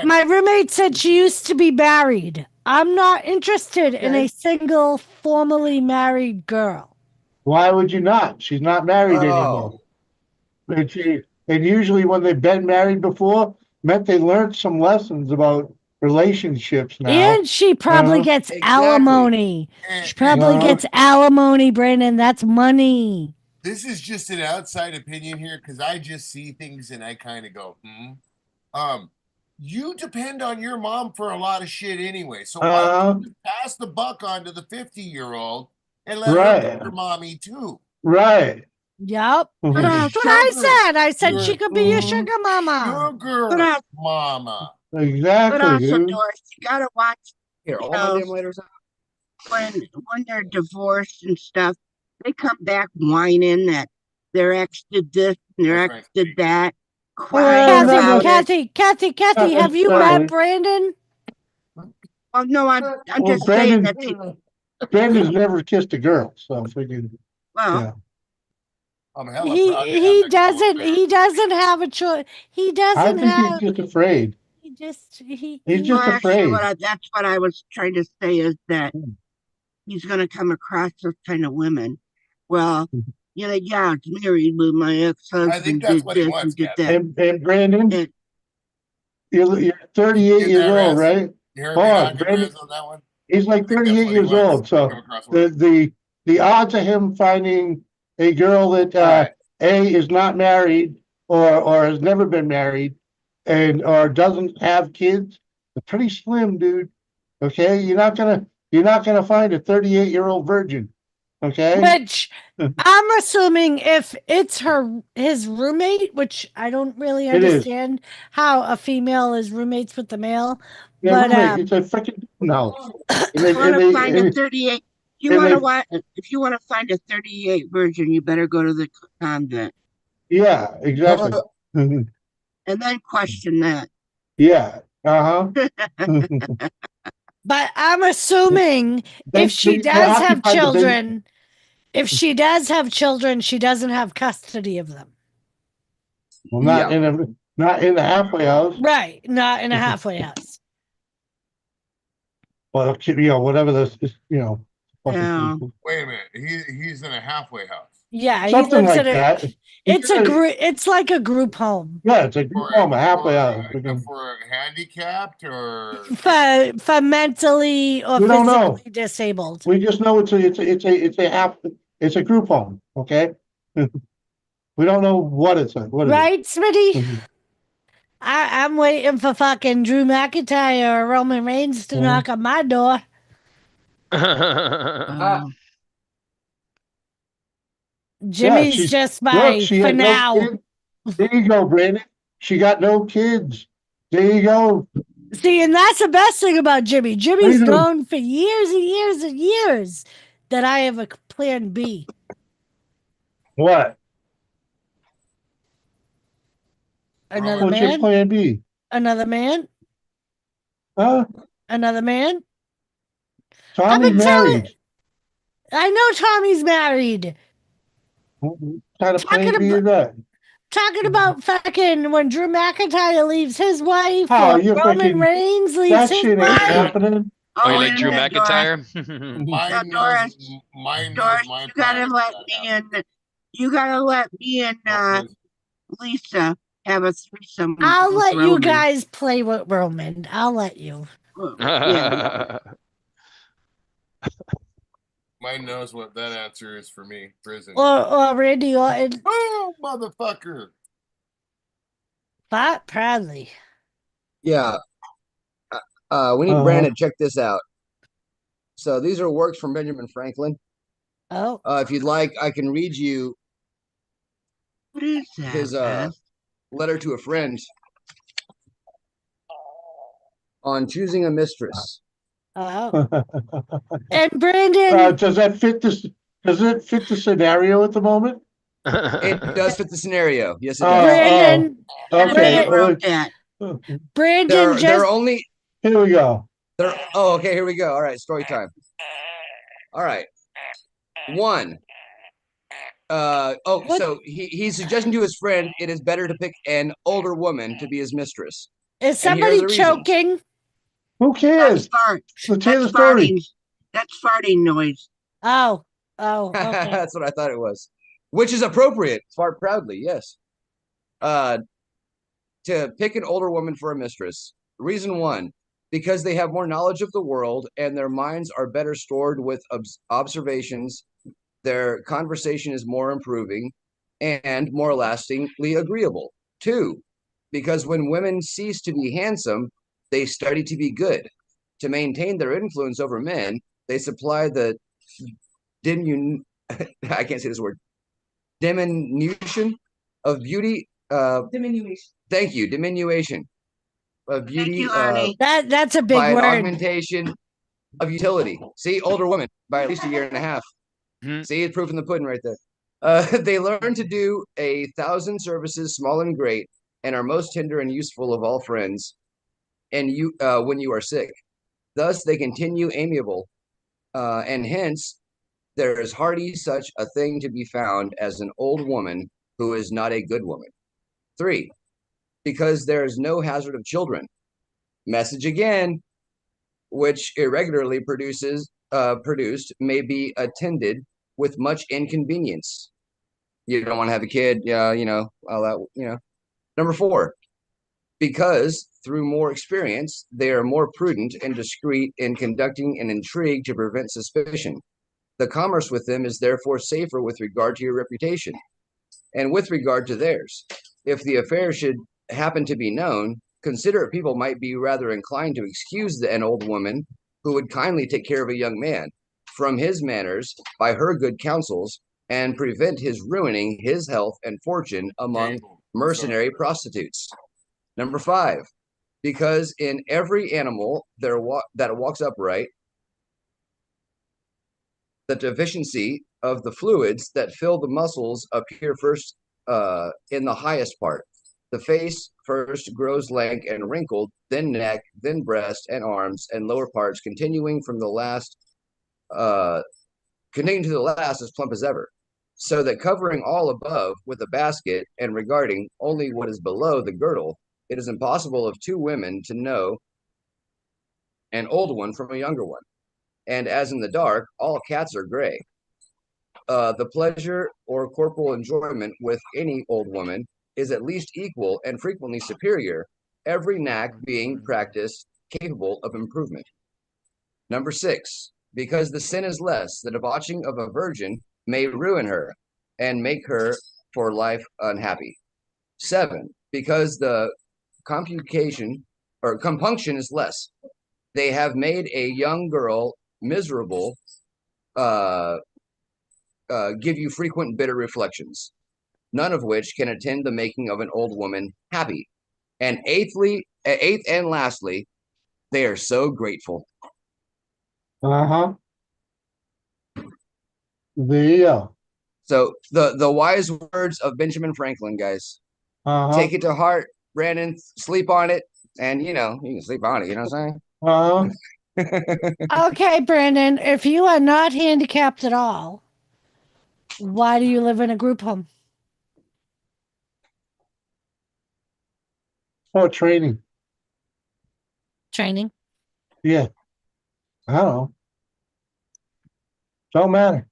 Brian, roommate said she used to be married. I'm not interested in a single formally married girl. Why would you not? She's not married anymore. And usually when they've been married before, meant they learned some lessons about relationships now. And she probably gets Exactly. alimony. and- She probably No. gets alimony, Brandon. That's money. this is just an outside opinion here because I just see things and I kind of go, you depend on your mom for a lot of shit anyway. So why don't you pass the buck on to the 50-year-old and let her be your mommy too? Right. Yep. But That's what I said. I said she You're- could be your sugar mama. Sugar mama. But Exactly, also, dude. Doris, you gotta watch Here, all know, my damn lighters out. when they're divorced and stuff. They come back whining that their ex did this and their That's ex did that. Crying Oh, Kathy, no, about it. Kathy, have you Sorry. met Brandon? Well, no, I'm Well, just saying that. Brandon's never kissed a girl, so I'm thinking, Well, yeah. I'm hella proud to have that color bear. He doesn't have a choice. He I doesn't think he's have. just afraid. He He's he- just Well, actually, afraid. that's what I was trying to say is that he's going to come across those kind of women. Well, yeah, I was married, but my I think ex-husband that's did what he this wants, and did Captain. that. And Brandon, And you're 38 Get years that, old, Raz? right? You heard Hold me on, knocking Brandon. Raz on that one? He's like I think that's 38 what he years wants. old. So Come across the women. the odds of him finding a girl that All right. is not married or has never been married and or doesn't have kids are pretty slim, dude. Okay, you're not gonna find a 38-year-old virgin. Okay. which I'm assuming if it's his roommate, which I don't really It is. understand how a female is roommates with the male, Yeah, but roommate, it's a freaking house. And you they, want and to they, find a and, 38, and they, if you want to find a 38 virgin, you better go to the convent yeah, exactly. and then question that. Yeah. Uh-huh. but I'm assuming if she They does have occupy the base. children, if she does have children, she doesn't have custody of them. Well, Yeah. not in the halfway house. Right, not in a halfway house. Well, whatever this is, fucking Yeah. people. Wait a minute. He's in a halfway house. Yeah, he Something lives like in that. it's like a group home Yeah, it's a group home, a halfway house. For for handicapped or mentally or We don't know. physically disabled. We just know it's a group home. Okay. We don't know what it's like. What Right, Smitty? it is. I'm waiting for fucking Drew McIntyre or Roman Reigns to knock on my door. Jimmy's she's- just Look, my she for had no now. kids. There you go, Brandon. She got no kids. There you go. See, and that's the best thing about Jimmy. Jimmy's Freedom. known for years and years and years that I have a plan B. What? Another What's your man? plan B? Another man? Huh? Another man? Tommy's been telling- married. I know Tommy's married. What kind of Talking plan B is that? Talking about fucking when Drew McIntyre leaves his wife Oh, or you're Roman freaking- Reigns leaves That his shit ain't wife. happening. Oh, you wait like a Drew minute, Doris. McIntyre? mine Doris, knows mine knows Doris, my you gotta plan let is me that and Lisa have a threesome. I'll with let you Roman. guys play with Roman. I'll let you. Yeah. Mine knows what that answer is for me. Prison. Or Randy Orton. Oh, motherfucker. Fought proudly. Yeah. We need Brandon to check this out. So these are works from Benjamin Franklin. Oh. If you'd like, I can read you What is that? his Beth? letter to a friend on choosing a mistress. Oh. And Brandon. Does it fit the scenario at the moment? It does fit the scenario. Yes, it Oh, does. Brandon. Okay. Wrote that. Brandon There just. are only Here we go. okay, here we go. All right, story time. All right. One. What? So he's suggesting to his friend it is better to pick an older woman to be his mistress. Is And here are somebody the reasons. choking? Who cares? Let's hear the story. That's farting noise. Oh. Okay. That's what I thought it was. Which is appropriate. Fart proudly, yes. To pick an older woman for a mistress. Reason one, because they have more knowledge of the world and their minds are better stored with observations. Their conversation is more improving and more lastingly agreeable. Two, because when women cease to be handsome, they study to be good. To maintain their influence over men, they supply the I can't say this word. Diminution of beauty. Diminution. Thank you. Diminution of beauty. Thank you, Arnie. That's a big by an word. augmentation of utility. See, older woman by at least a year and a half. See, it's proof in the pudding right there. They learn to do 1,000 services, small and great, and are most tender and useful of all friends. And when you are sick, thus they continue amiable, and hence There is hardly such a thing to be found as an old woman who is not a good woman. 3, because there is no hazard of children. Message again, which irregularly produced may be attended with much inconvenience. You don't want to have a kid, all that. Number 4, because through more experience, they are more prudent and discreet in conducting an intrigue to prevent suspicion. The commerce with them is therefore safer with regard to your reputation and with regard to theirs. If the affair should happen to be known, considerate people might be rather inclined to excuse an old woman who would kindly take care of a young man from his manners by her good counsels and prevent his ruining his health and fortune among mercenary prostitutes. Number 5, because in every animal that walks upright, the deficiency of the fluids that fill the muscles appear first in the highest part. The face first grows lank and wrinkled, then neck, then breast and arms, and lower parts, continuing to the last as plump as ever. So that covering all above with a basket and regarding only what is below the girdle, it is impossible of 2 women to know an old one from a younger one. And as in the dark, all cats are gray. The pleasure or corporal enjoyment with any old woman is at least equal and frequently superior, every knack being practiced capable of improvement. Number 6, because the sin is less, the debauching of a virgin may ruin her and make her for life unhappy. 7, because the compunction is less, they have made a young girl miserable, give you frequent bitter reflections, none of which can attend the making of an old woman happy. And eighth and lastly, they are so grateful. Uh-huh. There you go. So the wise words of Benjamin Franklin, guys. Uh-huh. Take it to heart, Brandon. Sleep on it, and you can sleep on it. You know what I'm saying? Uh-huh. Okay, Brandon, if you are not handicapped at all, why do you live in a group home? For training. Training? Yeah. I don't know. Don't matter.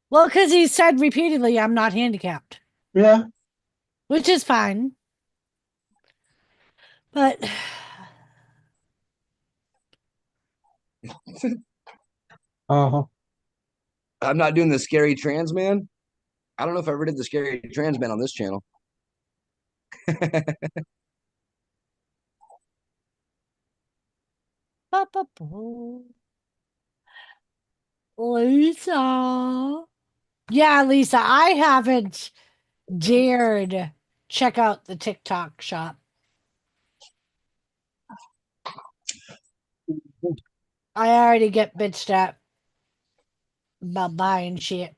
Well, because he said repeatedly, I'm not handicapped, Yeah. which is fine. But Uh-huh. I'm not doing the scary trans man. I don't know if I ever did the scary trans man on this channel. Lisa. Yeah, Lisa, I haven't dared check out the TikTok shop. I already get bitched at about buying shit.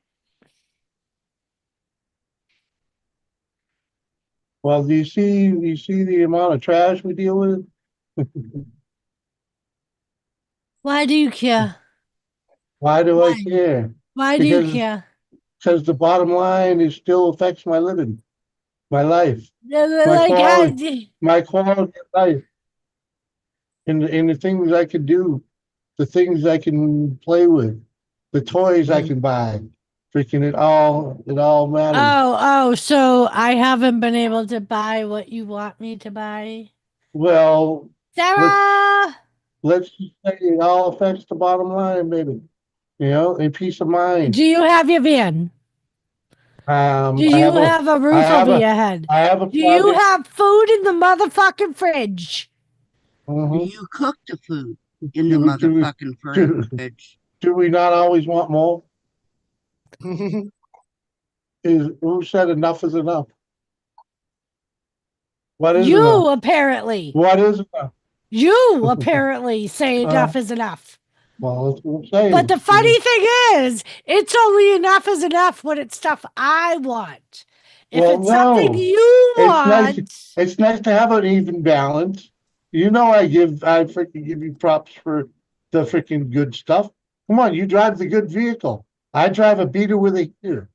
Well, do you see the amount of trash we deal with? Why do you care? Why do I Why? care? Why do you Because care? because the bottom line is still affects my living, my life, my Like, quality of life, and the things I can do, the things I can play with, the toys I can buy. Freaking it all matters. so I haven't been able to buy what you want me to buy. Well, Sarah! let's just say it all affects the bottom line, baby. And peace of mind. Do you have your van? Do I you have a have a I roof have over a your head? I have a Do you project. have food in the motherfucking fridge? Mhm. You cook the food in the Do we- do we- motherfucking do- fridge. Do we not always want more? Who said enough is enough? What is You enough? apparently. What is enough? You apparently say enough is enough. Well, that's what I'm saying. But the funny thing is, it's only enough is enough when it's stuff I want. If Well, it's something no. you It's nice. want, It's nice to have an even balance. I freaking give you props for the freaking good stuff. Come on, you drive the good vehicle. I drive a beater with a heater,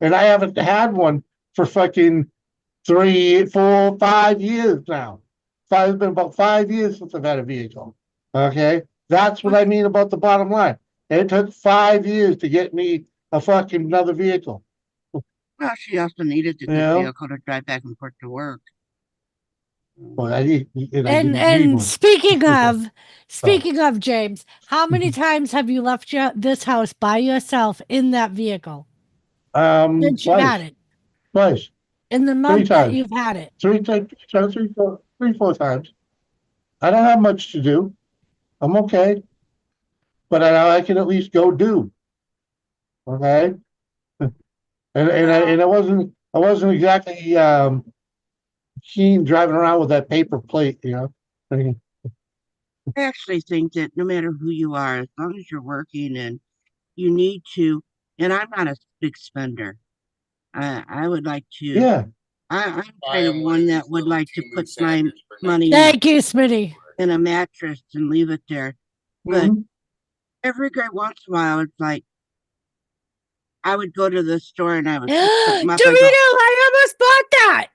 and I haven't had one for fucking 3, 4, 5 years now. It's been about 5 years since I've had a vehicle. Okay, that's what I mean about the bottom line. It took 5 years to get me a fucking another vehicle. Well, she also needed the good Yeah. vehicle to drive back and forth to work. Well, I didn't And need one. speaking of James, how many times have you left this house by yourself in that vehicle since you had it? Twice, In the 3 month that times, you've had it? 3, 4 times. I don't have much to do. I'm okay, but I can at least go do. Okay, and I wasn't exactly keen driving around with that paper plate, you know. I mean, I actually think that no matter who you are, as long as you're working and you need to, and I'm not a big spender. I would like to. yeah, I'm I kind of am one that these would little like to Temu put my Sanders for money Thank you, Smitty. in a mattress and leave it there. But mhm. every great once in a while, it's like I would go to the store and I would pick Dorito, something up. I go, I almost bought that.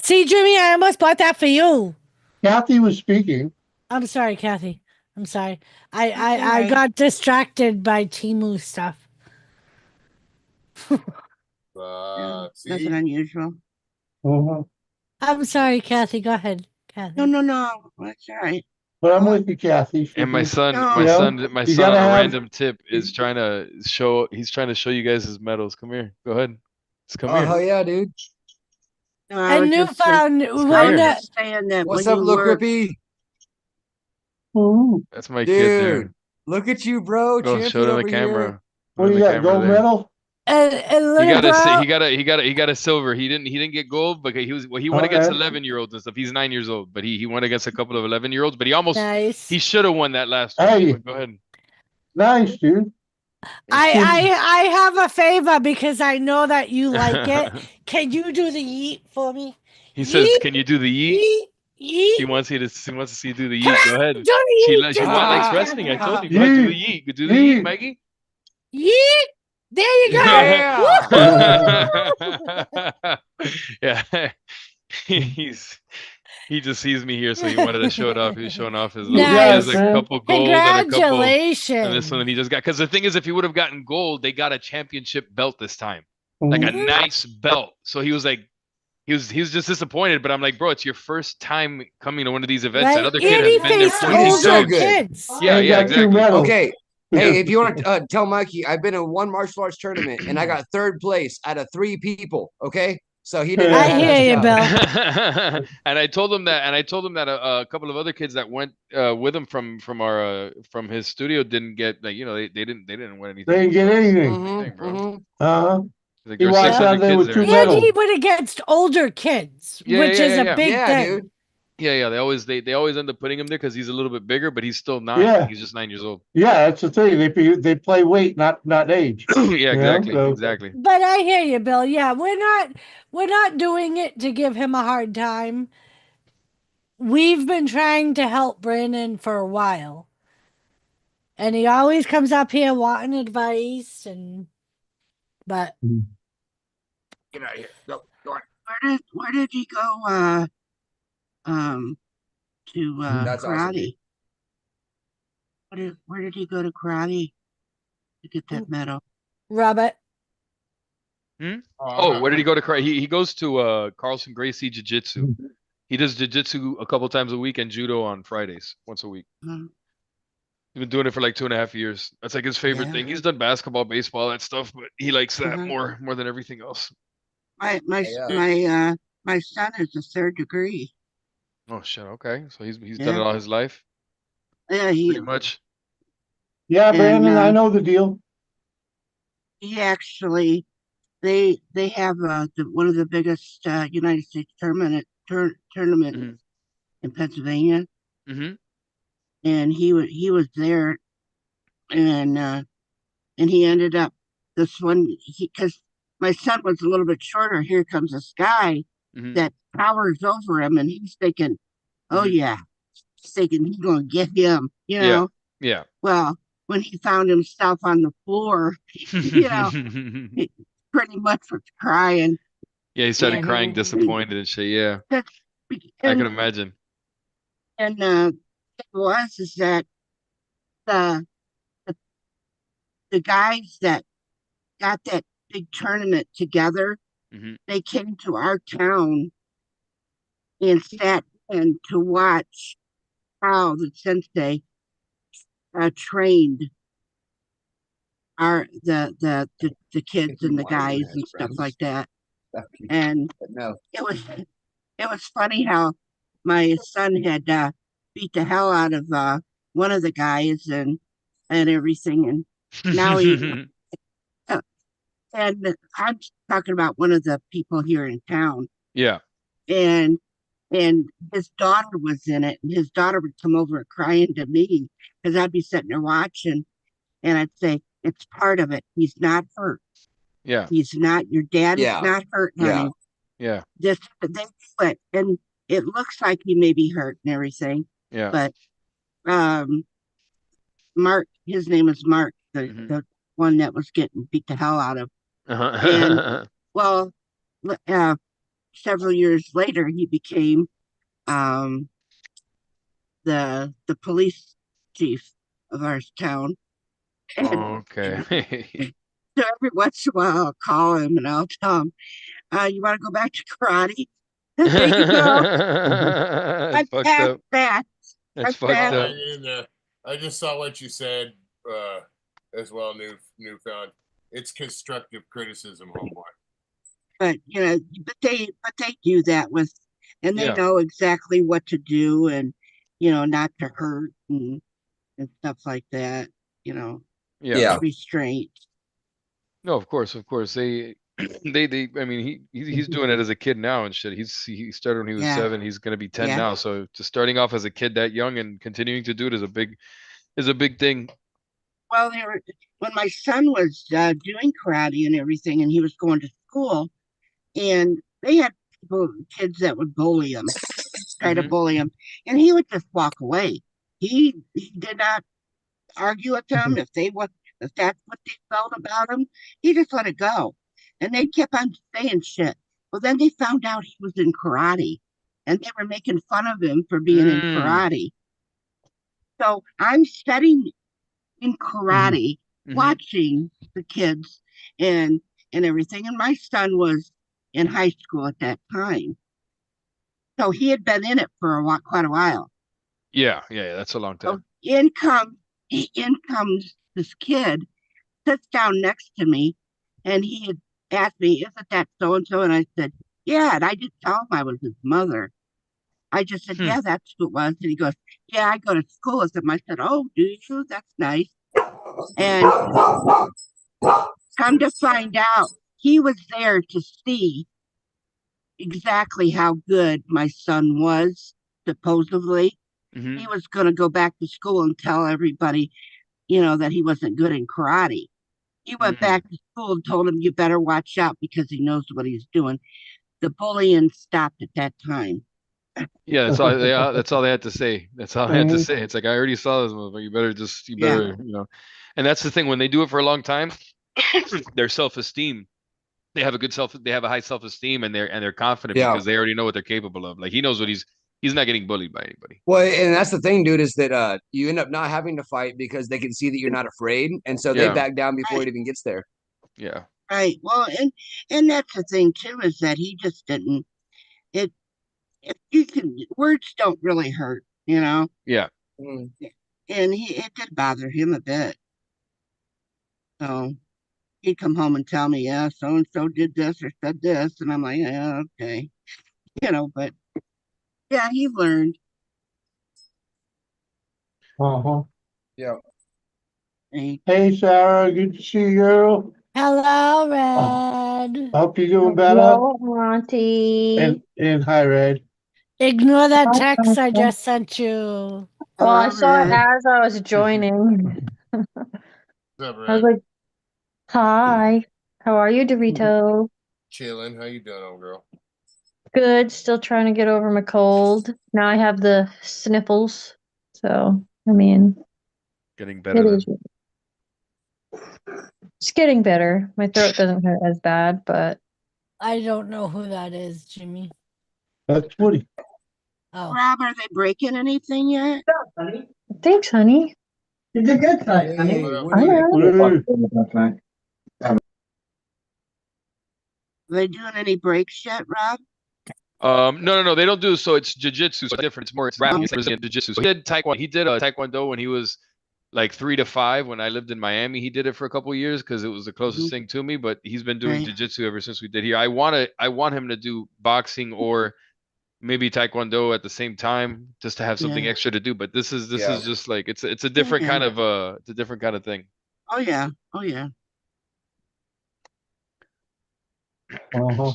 See, Jimmy, I almost bought that for you. Kathy was speaking. I'm sorry, Kathy. I'm sorry. That's all I right. got distracted by Timu stuff. See, Nothing unusual. Mhm. I'm sorry, Kathy. Go ahead, Kathy. No. That's all right. But I'm with you, Kathy. And my son, No. my You know, son, my you son on gotta a have- random tip is trying to show. He's trying to show you guys his medals. Come here. Go ahead. Just come Oh here. hell yeah, dude. No, I And was just saying, Newfound, I was when just saying that What's when up, you little work, Crippy? Ooh, That's my kid there. Dude, look at you, bro. Go show Champion them over the here. camera. what Put do in you the got? camera Gold there. medal? and He little got a bro, he got a silver. He didn't get gold, but he won against Okay. 11-year-olds and stuff. He's 9 years old, but he won against a couple of 11-year-olds. But he nice. should have won that last one. Hey. But go ahead. Nice, dude. I have a favor because I know that you like it. Can you do the yeet for me? He says, Yeet, "Can you do the yeet?" yeet. He wants you to he wants to see you do the Come yeet. Go on, ahead. do the yeet. She Do likes the wrestling. I told you. Yeet. Go ahead, do the yeet. Do the yeet, Yeet. Maggie. yeet. There you go. Yeah. Yeah. He just sees me here, so he wanted to show it off. He was showing off his little. Nice. He has a man. couple gold and a couple. Congratulations. And this one he just got. Because the thing is, if he would have gotten gold, they got a championship belt this time, like a nice belt. So he was like, he was just disappointed. But I'm like, bro, it's your first time coming to one of these events. Right? That other kid And has he been there faced 40 He did so older good. kids. Yeah, He yeah, got 2 exactly. medals. Okay. Hey, if you want to tell Mikey, I've been in one martial arts tournament and I got third place out of 3 people. Okay. So he did a I badass hear you, job. Bill. And I told him that a couple of other kids that went with him from his studio didn't get, like, they didn't win anything. They didn't get anything. Thing, bro. Uh-huh. Like, He there were walked out 600 there kids with there. 2 And medals. he went against older kids, Yeah, which yeah, is yeah, a yeah. big Yeah, thing. dude. Yeah, they always end up putting him there because he's a little bit bigger, but he's still 9. Yeah. He's just 9 years old. Yeah, that's the thing. They play weight, not age. Yeah, exactly, so- exactly. But I hear you, Bill. Yeah, we're not doing it to give him a hard time. We've been trying to help Brandon for a while. And he always comes up here wanting advice but Get out of here. Go on. where did he go? To That's awesome, dude. karate. Where did he go to karate to get that medal? Robert. Oh, where did he go to? He goes to Carlson Gracie Jiu-Jitsu. He does jiu-jitsu a couple times a week and judo on Fridays, once a week. Mhm. He's been doing it for like 2.5 years. That's like his favorite Yeah. thing. He's done basketball, baseball, that stuff, but he likes that Mhm. more than everything else. My Yeah. my son is a 3rd degree. Oh shit! Okay, so he's done Yeah. it all his life, Yeah, pretty much. Yeah, And, Brandon, I know the deal. he actually they have one of the biggest United States tournaments Mhm. in Pennsylvania, Mm-hmm. and he was there, and he ended up this one because my son was a little bit shorter. Here comes this guy Mhm. that towers over him, and he's thinking, "Oh Mhm. yeah," he's thinking he's going to get him, you Yeah. know. Yeah. Well, when he found himself on the floor, you know, he pretty much was crying. Yeah, he started crying And, disappointed and shit. Yeah, I can and, imagine. and it was is that the, the the guys that got that big tournament together, Hmm. they came to our town and sat in to watch how the sensei trained the kids and the guys and stuff like that. And But no. it was funny how my son had beat the hell out of one of the guys and everything, and now he uh, and I'm talking about one of the people here in town, Yeah. and and his daughter was in it, and his daughter would come over crying to me because I'd be sitting there watching, and I'd say, "It's part of it. He's not hurt. Yeah. He's not. Your dad is Yeah. not hurt, Yeah. honey. Yeah. This they do it, and it looks like he may be hurt and everything, Yeah. but um, Mark, his name is Mark, Mhm. the one that was getting beat the hell out of, and Uh-huh. well, uh, several years later, he became um the police chief of our town, and Okay. so every once in a while I'll call him and I'll tell him, "You want to go back to karate?" There you go. That's I'm fucked past up. that. That's I'm fucked past. I'll up. hang in there. I just saw what you said as well, newfound. It's constructive criticism, homeboy. But but they do that with, and they Yeah. know exactly what to do, and not to hurt and stuff like that. You know, Yeah. Yeah. restraint. No, of course, of course. They. I mean, he's doing it as a kid now and shit. He started when he was Yeah, 7. He's gonna be 10 yeah. now. So just starting off as a kid that young and continuing to do it is a big thing. Well, when my son was doing karate and everything, and he was going to school, and they had kids that would bully him, try to Hmm. bully him, and he would just walk away. He did not argue with them if that's what they felt about him. He just let it go, and they kept on saying shit. Well, then they found out he was in karate, and they were making fun of him for being in Mm. karate. So I'm studying in karate, Hmm. watching the kids and and everything. And my son was in high school at that time, so he had been in it for quite a while. Yeah, yeah, yeah, that's a long So time. in comes this kid, sits down next to me, and he had asked me, "Isn't that so and so?" And I said, "Yeah." And I didn't tell him I was his mother. I just said, Hmm. "Yeah, that's who it was." And he goes, "Yeah, I go to school with him." I said, "Oh, do you? That's nice." And come to find out, he was there to see exactly how good my son was, supposedly. He Hmm. was going to go back to school and tell everybody, that he wasn't good in karate. He went Mm. back to school and told him, "You better watch out because he knows what he's doing." The bullying stopped at that time. Yeah, that's all they had to say. That's all they had to say. It's like I already saw this movie. You Yeah, better, And that's the thing when they do it for a long time, their self-esteem, they have a high self-esteem and they're confident Yeah. because they already know what they're capable of. Like he knows what he's not getting bullied by anybody. Well, and that's the thing, dude, is that you end up not having to fight because they can see that you're not afraid, and so they Yeah, back down before right, it even gets there. yeah, right. Well, and that's the thing too is that he just didn't. It if you can words don't really hurt. yeah. Mm. And it did bother him a bit. So he'd come home and tell me, "Yeah, so and so did this or said this," and I'm like, "Yeah, okay." But yeah, he learned. Uh-huh. Yeah. He, Hey, Sarah, good to see you, girl. Hello, Oh, Red. hope you're doing better. Hello, Auntie. And hi, Red. Ignore that Hi, text I Uncle. just sent you. Well, I hello, saw it Red. as I was joining. What's up, I was Red? like, hi. How are you, Dorito? Chilling. How you doing, old girl? Good. Still trying to get over my cold. Now I have the sniffles. So, I mean, Getting it better then. is. It's getting better. My throat doesn't hurt as bad, but I don't know who that is, Jimmy. That's Woody. Oh, Rob, are they breaking anything yet? thanks, honey. You did good tonight, Hey, honey. what I are you? know. Woody. Are they doing any breaks yet, Rob? No, they don't do so. It's jujitsu, so it's different. It's more it's rapping. It's Brazilian jujitsu. So he did taekwondo. He did taekwondo when he was like 3 to 5. When I lived in Miami, he did it for a couple of years because it was the closest thing to me. But he's been doing Right. jujitsu ever since we did here. I want him to do boxing or maybe taekwondo at the same time just to have something Yeah. extra to do. But this is Yeah. just like it's a different Yeah. kind of it's a different kind of thing. Oh yeah. Oh yeah. Uh-huh.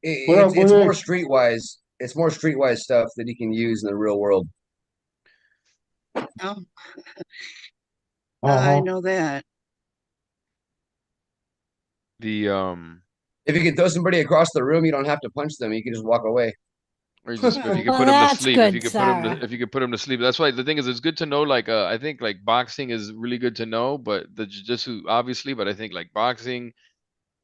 It- What up, it's more Woody? streetwise. It's more streetwise stuff that he can use in the real world. Oh, I Uh-huh. know that. The If you can throw somebody across the room, you don't have to punch them. You can just walk away. or just if you could Well, put him to that's sleep, good, Sarah. if you could put him to sleep. That's why the thing is, it's good to know. Like, I think like boxing is really good to know, but the jujitsu obviously. But I think like boxing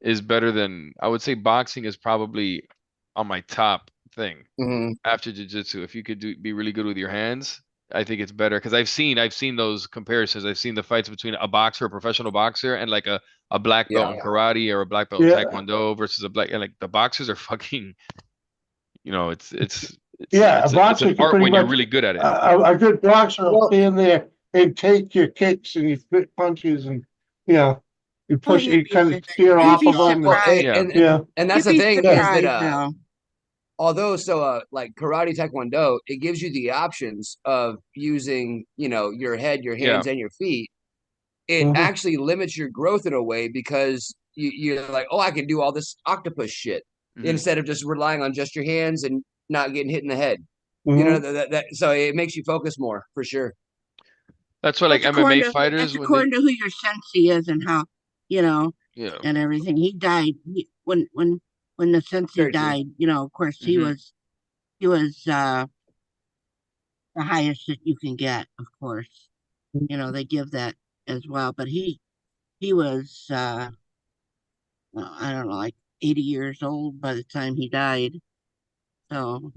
is better than I would say. Boxing is probably on my top thing Hmm after jujitsu. If you could be really good with your hands, I think it's better because I've seen those comparisons. I've seen the fights between a boxer, a professional boxer, and like a black belt Yeah. in karate or a black belt in Yeah. taekwondo versus a black and like the boxers are fucking. Yeah, a It's boxer an can art pretty when you're much really good at it. a good boxer will Well, stand there and take your kicks and your spit punches and you know you Oh, push you kind of steer you'd off be of them. well, surprised. Yeah. Yeah. and that's You'd the be thing is that surprised now. although like karate taekwondo, it gives you the options of using your head, your Yeah. hands, and your feet. It Mhm. actually limits your growth in a way because you're like, oh, I can do all this octopus shit Mhm. instead of just relying on just your hands and not getting hit in the head. Mhm. So it makes you focus more for sure. That's why like That's MMA according to fighters when they who your sensei is and how, yeah. and everything. He died when the sensei Very true. died. Of course, he Mhm. was the highest that you can get. Of course, they give that as well. But he was well, I don't know, like 80 years old by the time he died. So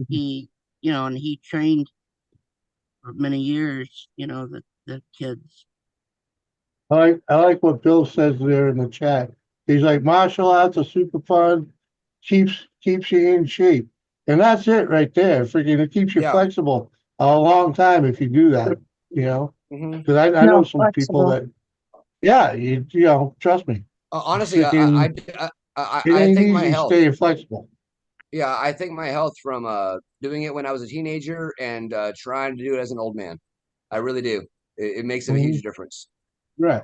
and he trained for many years. The kids. I like what Bill says there in the chat. He's like martial arts are super fun, keeps you in shape, and that's it right there. Freaking, it keeps you Yeah. flexible a long time if you do that. hmm Because I know No, some people flexible. that, yeah, trust me, Honestly, freaking, it I ain't think my easy health. staying flexible. Yeah, I think my health from doing it when I was a teenager and trying to do it as an old man. I really do. It makes a huge difference. Right.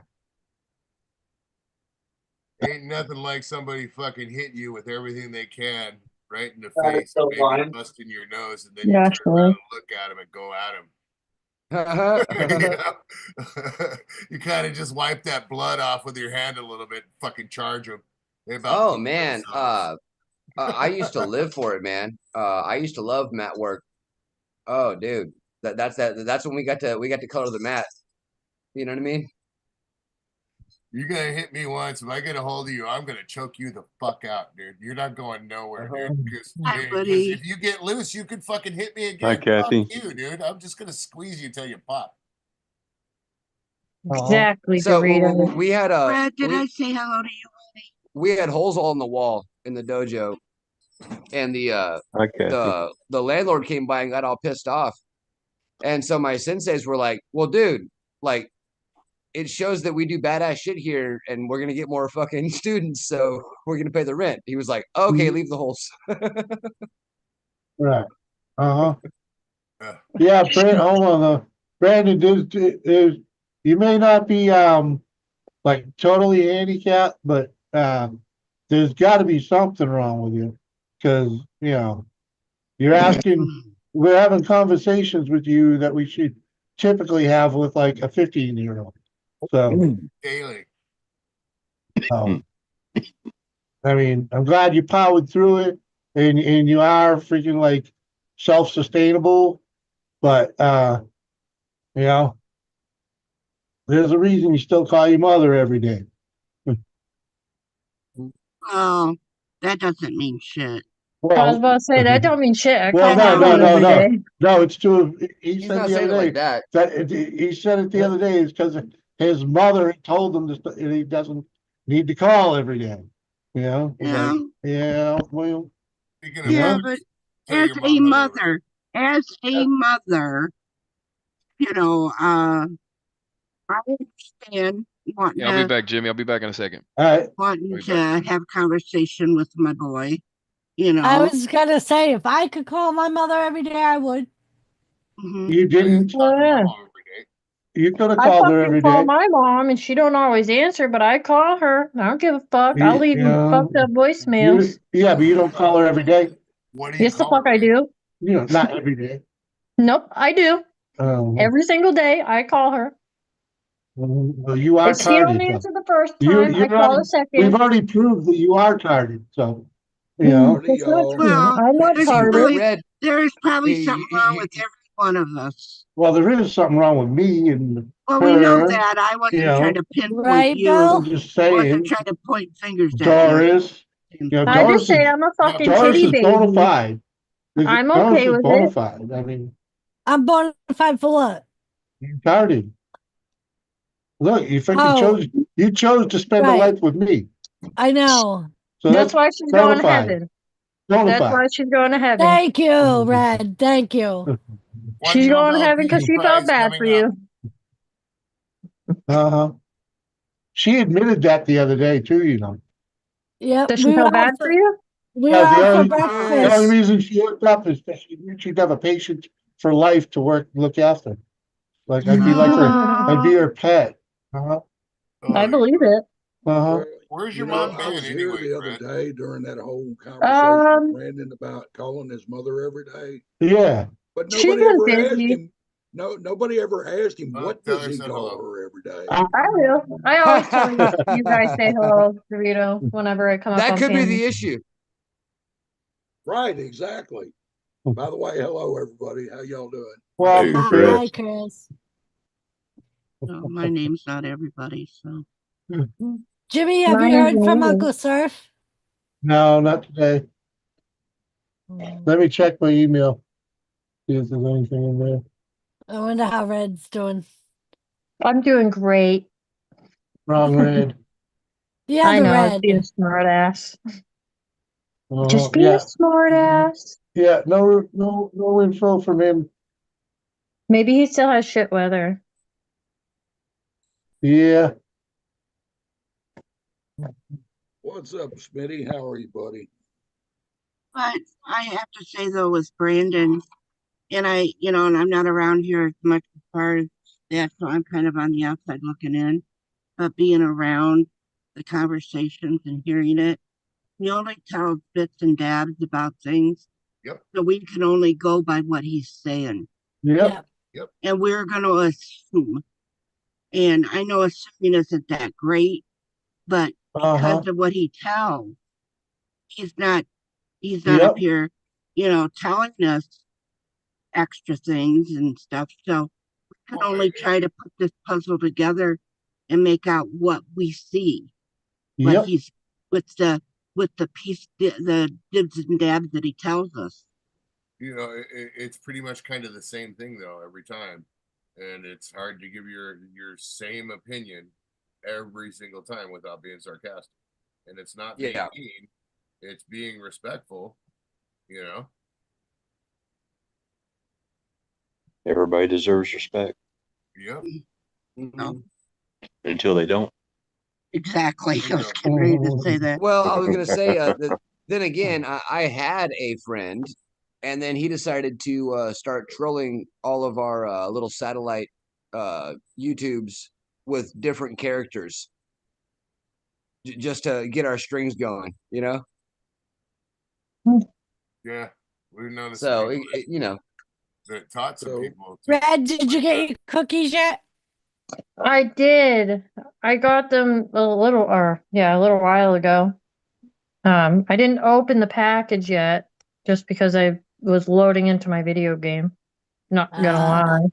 Ain't nothing like somebody fucking hitting you with everything they can right in the That is face, so maybe fine. busting your nose, and then you turn Naturally. around and look at him and go at him. You kind of just wipe that blood off with your hand a little bit, and fucking charge them. They about Oh poop man, themselves. I used to live for it, man. I used to love mat work. Oh, dude, that's when we got to color the mat. You know what I mean? You're gonna hit me once. If I get a hold of you, I'm gonna choke you the fuck out, dude. You're not going nowhere, dude. Because Hi, buddy. if you get loose, you could fucking hit me Hi, again. Kathy. Fuck you, dude. I'm just gonna squeeze you till you pop. Exactly, So Dorito. we had Brad, did I say hello to you? we had holes all in the wall in the dojo, and Hi, Kathy. the landlord came by and got all pissed off. And so my senseis were like, "Well, dude, like it shows that we do badass shit here, and we're gonna get more fucking students, so we're gonna pay the rent." He was like, "Okay, leave the holes." Right. Uh-huh. Yeah. Yeah, hold on. Brandon, you may not be like totally handicapped, but there's got to be something wrong with you because you're asking. We're having conversations with you that we should typically have with like a 15-year-old. So, Daily. I mean, I'm glad you powered through it and you are freaking like self-sustainable, but you know, there's a reason you still call your mother every day. Well, that doesn't mean shit. I was about to say that don't mean shit. I Well, call my no, mom no, every no, day. no. It's true. He He's said not the saying other it day like that. he said it the other day is because his mother told him to, he doesn't need to call every day. You know, it's Yeah. like, yeah, well, Speaking of Yeah, Yeah. mothers, but tell as your a mom mother, you know, I understand wanting Yeah, I'll be to back, Jimmy. I'll be back in a second. all right. wanting I'll be to back. have a conversation with my boy. You I know. was gonna say if I could call my mother every day, I would. Mhm. You I used didn't. to talk to my Yeah. mom every day. You could have I called her fucking every call day. my mom and she don't always answer, but I call her. I don't give a fuck. I'll You leave fucked know, up voicemails. yeah, but you don't call her every day. What do you Yes, the call fuck her, I man? do. You know, not every day. Nope, I do. Well, Every single day I call her. you are If she don't tarded. So answer the first you time, I call the we've second. already proved that you are tarded. So you know, That's not true. Well, I'm not there's See, retarded. probably Red, there's probably you, something you, wrong you, with every one of us. well, there is something wrong with me and Well, we know her. that. I You wasn't trying know, to pinpoint Right, you. I'm Bill? just I wasn't saying, trying to point fingers at you. Doris. You know, I just Doris say is I'm a Yeah, fucking Doris kitty is bona baby. fide. I'm Doris okay is with bona it. fide. I mean, I'm bona fide for what? you're tarded. Look, Oh, you chose to spend a right. life with me. I know. So That's that's why she's bona going to fide. heaven. Bona That's why fide. she's going to heaven. Thank you, Red. Thank you. One She's going to Nobel heaven because Peace she felt Prize bad coming for up. you. Uh-huh. She admitted that the other day too, you know. Yep, Does she feel bad for you? we were Yeah, out for the only breakfast. reason she hooked up is that she knew she'd have a patient for life to look after. Like I'd be I'd be her pet. Uh-huh. Oh, I believe it. Uh-huh. where's your You know, mom I been was here anyway, the other Fred? day during that whole conversation with Um, Brandon about calling his mother every day, Yeah. but she's nobody been ever asked busy. him. No, nobody ever asked him Oh, what tell does her I he said call hello. her every day. I will. I always tell you guys say hello, Dorito, whenever I come up that on could be camera. the issue. Right, exactly. By the way, hello everybody. How y'all doing? Well, Hi, Chris. No, my name's not everybody, so. Jimmy, have you Mine's heard from Randy. Uncle Surf? no, not today. Let me check my email. See if there's anything in there. I wonder how Red's doing. I'm doing great. Wrong red. The I other know, it's being a Red. smart ass. Just be a Yeah. smart ass. Yeah, no info from him. Maybe he still has shit weather. Yeah. What's up, Smitty? How are you, buddy? But I have to say though, with Brandon, and and I'm not around here as much as far as that, so I'm kind of on the outside looking in. But being around the conversations and hearing it, he only tells bits and dabs about things. Yep. So we can only go by what he's saying. Yep. Yep. And we're going to assume. And I know assuming isn't that great, but Uh-huh. because of what he tells, he's not up Yep. here, telling us extra things and stuff. So we can Well, only try to put this puzzle together and make out what we see. What Yep. he's with the piece, the dibs and dabs that he tells us. it's pretty much kind of the same thing though every time, and it's hard to give your same opinion every single time without being sarcastic. And it's not being Yeah. mean; it's being respectful. You know. Everybody deserves respect Yep. No, until they don't. exactly. I was getting ready to say that. Well, I was gonna say then again, I had a friend, and then he decided to start trolling all of our little satellite YouTubes with different characters, just to get our strings going, you know. Yeah, we've noticed. So people that taught some So- people. Red, did you get your cookies yet? I did. I got them a little while ago. I didn't open the package yet, just because I was loading into my video game. Not gonna lie.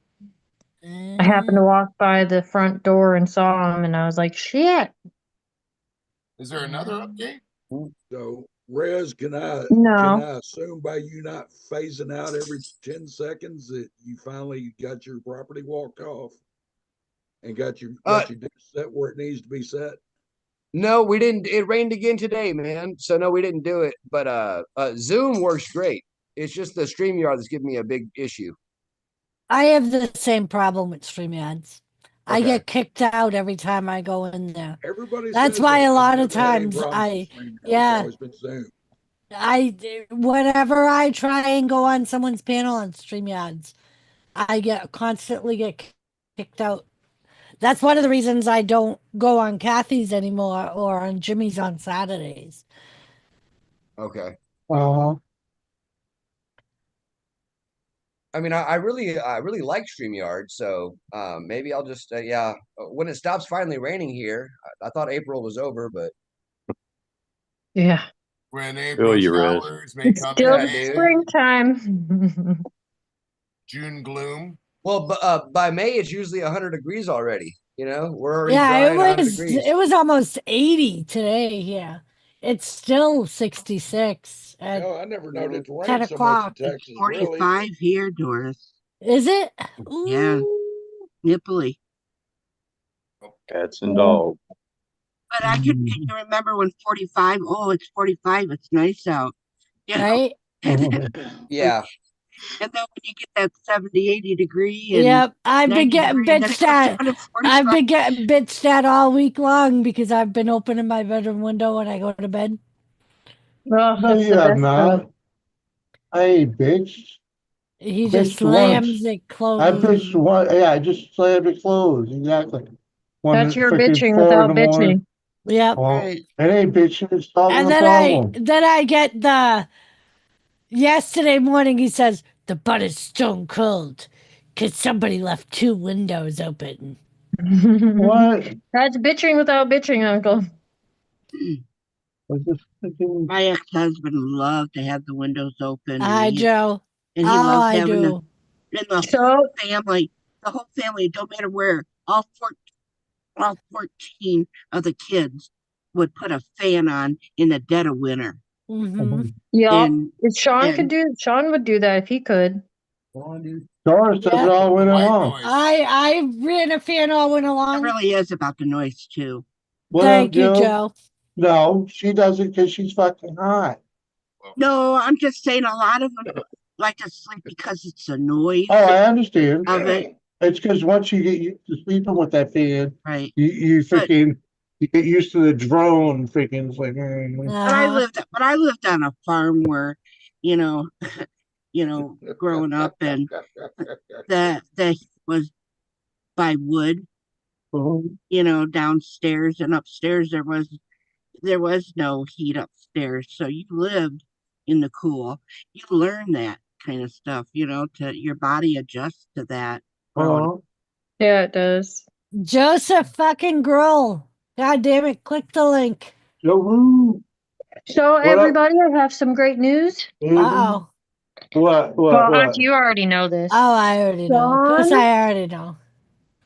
I happened to walk by the front door and saw them, and I was like, shit. Is there another update? So, Rez, can I No. assume by you not phasing out every 10 seconds that you finally got your property walked off and got your dip set where it needs to be set? No, we didn't. It rained again today, man. So no, we didn't do it. But Zoom works great. It's just the StreamYard that's giving me a big issue. I have the same problem with StreamYards. I Okay. get kicked out every time I go in there. Everybody That's says why that. a I've lot of never had any times problems with StreamYard. It's yeah, always been Zoom. whenever I try and go on someone's panel on StreamYards, I constantly get kicked out. That's one of the reasons I don't go on Kathy's anymore or on Jimmy's on Saturdays. Okay. Uh-huh. I mean, I really like StreamYard, so maybe I'll just when it stops finally raining here. I thought April was over, but Yeah. When Feel April you, Rez. showers may It's come still Yeah, in dude. springtime. June gloom. well, by May it's usually 100 degrees already. You know, we're already Yeah, dry at 100 degrees. it was almost 80 today here. It's still 66 You at know, I never noticed 10 rain so much in o'clock. Texas. Really? 45 here, Doris. Is it? Yeah. Ooh. Nipply. Cats and dogs. But I can remember when 45, oh, it's 45, it's nice out. You know? Right? Yeah. And then when you get that 70, 80 degree and Yep. I've been 90 getting degree, then it bitched goes at. down to I've 45. been getting bitched at all week long because I've been opening my bedroom window when I go to bed. Oh, No, that's you the have best part. not. Hey, bitch. He just Bitched once. slams it I closed. bitched one. Yeah, I just slammed it closed. Exactly. One That's your freaking bitching 4 in without the morning. bitching. Yep. Well, Right. it ain't bitching. It's solving And the problem. then I get the yesterday morning he says the butter's stone cold because somebody left 2 windows open. What? That's bitching without bitching, Uncle. Was this freaking- My ex-husband loved to have the windows open. Hi, Joe. And he Oh, loves I having do. the So, whole family, don't matter where, all 14 of the kids would put a fan on in the dead of winter. Mm-hmm. yeah, And Sean would do that if he could. Doris does it Yeah. all winter White long. noise. I ran a fan all winter it long. really is about the noise too. What up, Thank you, Joe? Joe. No, she does it because she's fucking hot. No, I'm just saying a lot of them like to sleep because it's the noise Oh, I understand. of it. It's because once you get used to sleeping with that fan, Right. you But- freaking you get used to the drone. Freaking, it's like. But I lived on a farm where, you know, growing up, and that was by wood, downstairs, and upstairs there was no heat upstairs, so you lived in the cool. You learn that kind of stuff, to your body adjusts to that. Yeah, it does. Joseph fucking Grohl. God damn it. Click the link. Joe, So, up? everybody, I have some great news. Uh-oh. What? Well, Auntie, you already know this. Oh, I already know. Of course I already know.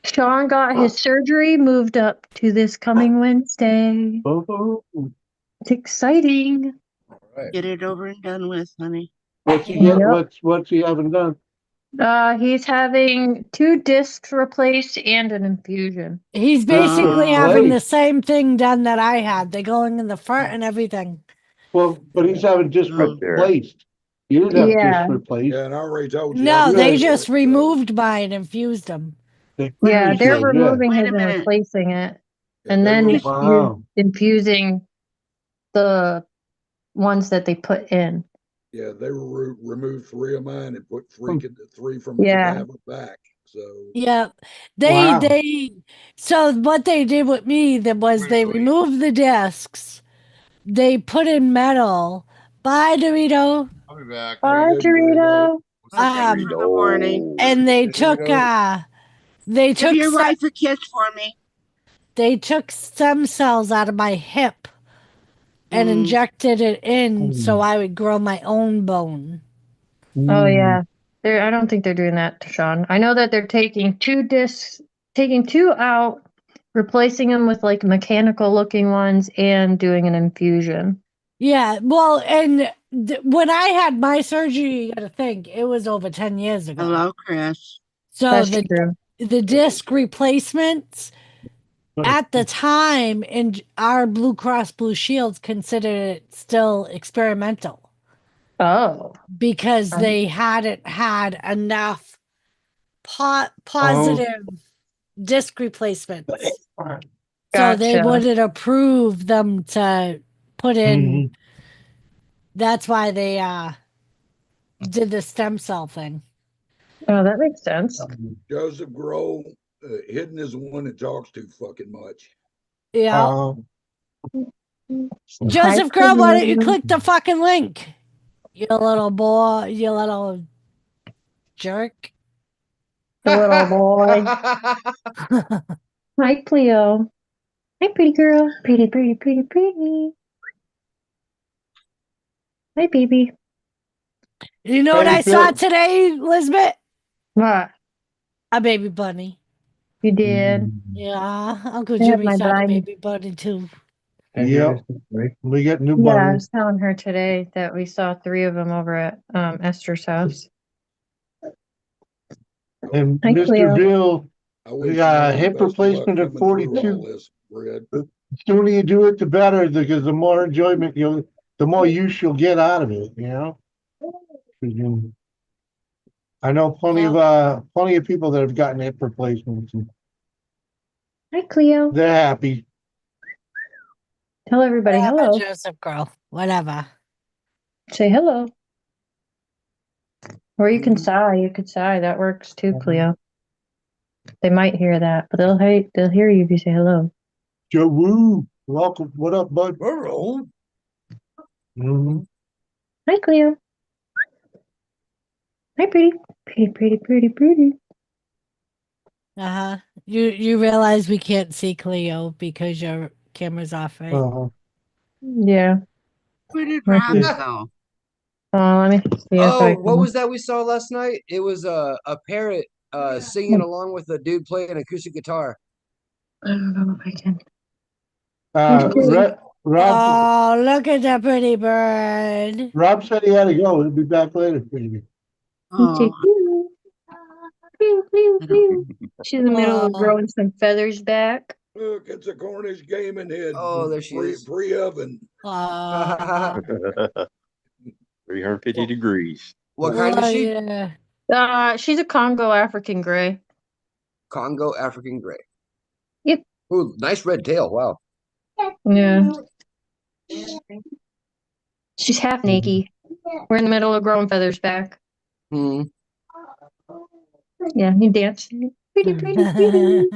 Sean got his surgery moved up to this coming Wednesday. It's exciting. Get it over and done with, honey. What's he Yep. What's he having done? He's having 2 discs replaced and an infusion. He's basically having the replaced. same thing done that I had. They're going in the front and everything. Well, but he's having just Right there. replaced. You didn't have Yeah. just replaced. Yeah, and I already told you. No, I they paid for just it, so- removed mine and fused them. They Yeah, fused they're it, yeah. removing Wait his a and minute. replacing it. Yeah, And they then were- Wow. infusing the ones that they put in. Yeah, they were removed 3 of mine and put 3 from Yeah. cadaver back. So Yep. Wow. So what they did with me was they removed the discs. They put in metal. Bye, Dorito. I'll be back. Bye, Dorito. Thanks for the warning. And they took Give your wife a kiss for me. They took stem cells out of my hip and injected it in so I would grow my own bone. Oh yeah. I don't think they're doing that to Sean. I know that they're taking 2 discs, taking 2 out, replacing them with like mechanical looking ones and doing an infusion. Yeah, well, and when I had my surgery, you got to think it was over 10 years ago. Hello, Chris. So That's true. the disc replacements at the time in our Blue Cross Blue Shields considered it still experimental Oh. because they hadn't had enough positive disc replacements. So they Gotcha. wouldn't approve them to put in. That's why they did the stem cell thing. Oh, that makes sense. Joseph Grohl, hidden is the one that talks too fucking much. Yeah. Joseph Crow, why don't you click the fucking link? You little boy, you little jerk. The little boy. Hi, Cleo. Hi, pretty girl. Pretty, pretty, pretty, pretty. Hi, baby. You know what I saw today, Elizabeth? What? A baby bunny. You did? Yeah, Uncle I have Jimmy my saw the bunny. baby bunny too. Yep. We get new Yeah, I bunnies. was telling her today that we saw 3 of them over at Esther's house. And Hi, Mr. Cleo. Bill, I wish you the nothing hip best of luck replacement at coming through all 42. this, Brad. The sooner you do it, the better, because the more enjoyment the more use you'll get out of it. You know. 'Cause I know plenty of people that have gotten hip replacements, and Hi, Cleo. they're happy. Tell everybody Whatever, hello. Joseph girl. Whatever. Say hello. Or you can sigh. You could sigh. That works too, Cleo. They might hear that, but they'll hear you if you say hello. Joe Woo, welcome. What up, bud? Hello. Mhm. Hi, Cleo. Hi, pretty. Pretty, pretty, pretty, pretty. Uh-huh. You realize we can't see Cleo because your camera's off, right? Yeah. Where did Let Rob me go? let me see if Oh, I what can. was that we saw last night? It was a parrot singing along with a dude playing acoustic guitar. I don't know if I can. Rob Oh, look at that pretty bird. Rob said he had to go. He'll be back later, baby. Oh, Pew, pew, I don't. pew. She's in the middle of Oh. growing some feathers back. Look, it's a Cornish gaming head. Oh, there she is. Pre-oven. Oh. 350 degrees. What kind is she? Yeah. She's a Congo African gray. Congo African gray. Yep. Ooh, nice red tail. Wow. Yeah. She's half naked. We're in the middle of growing feathers back. Hmm. Yeah, you dance. Pretty, pretty, pretty.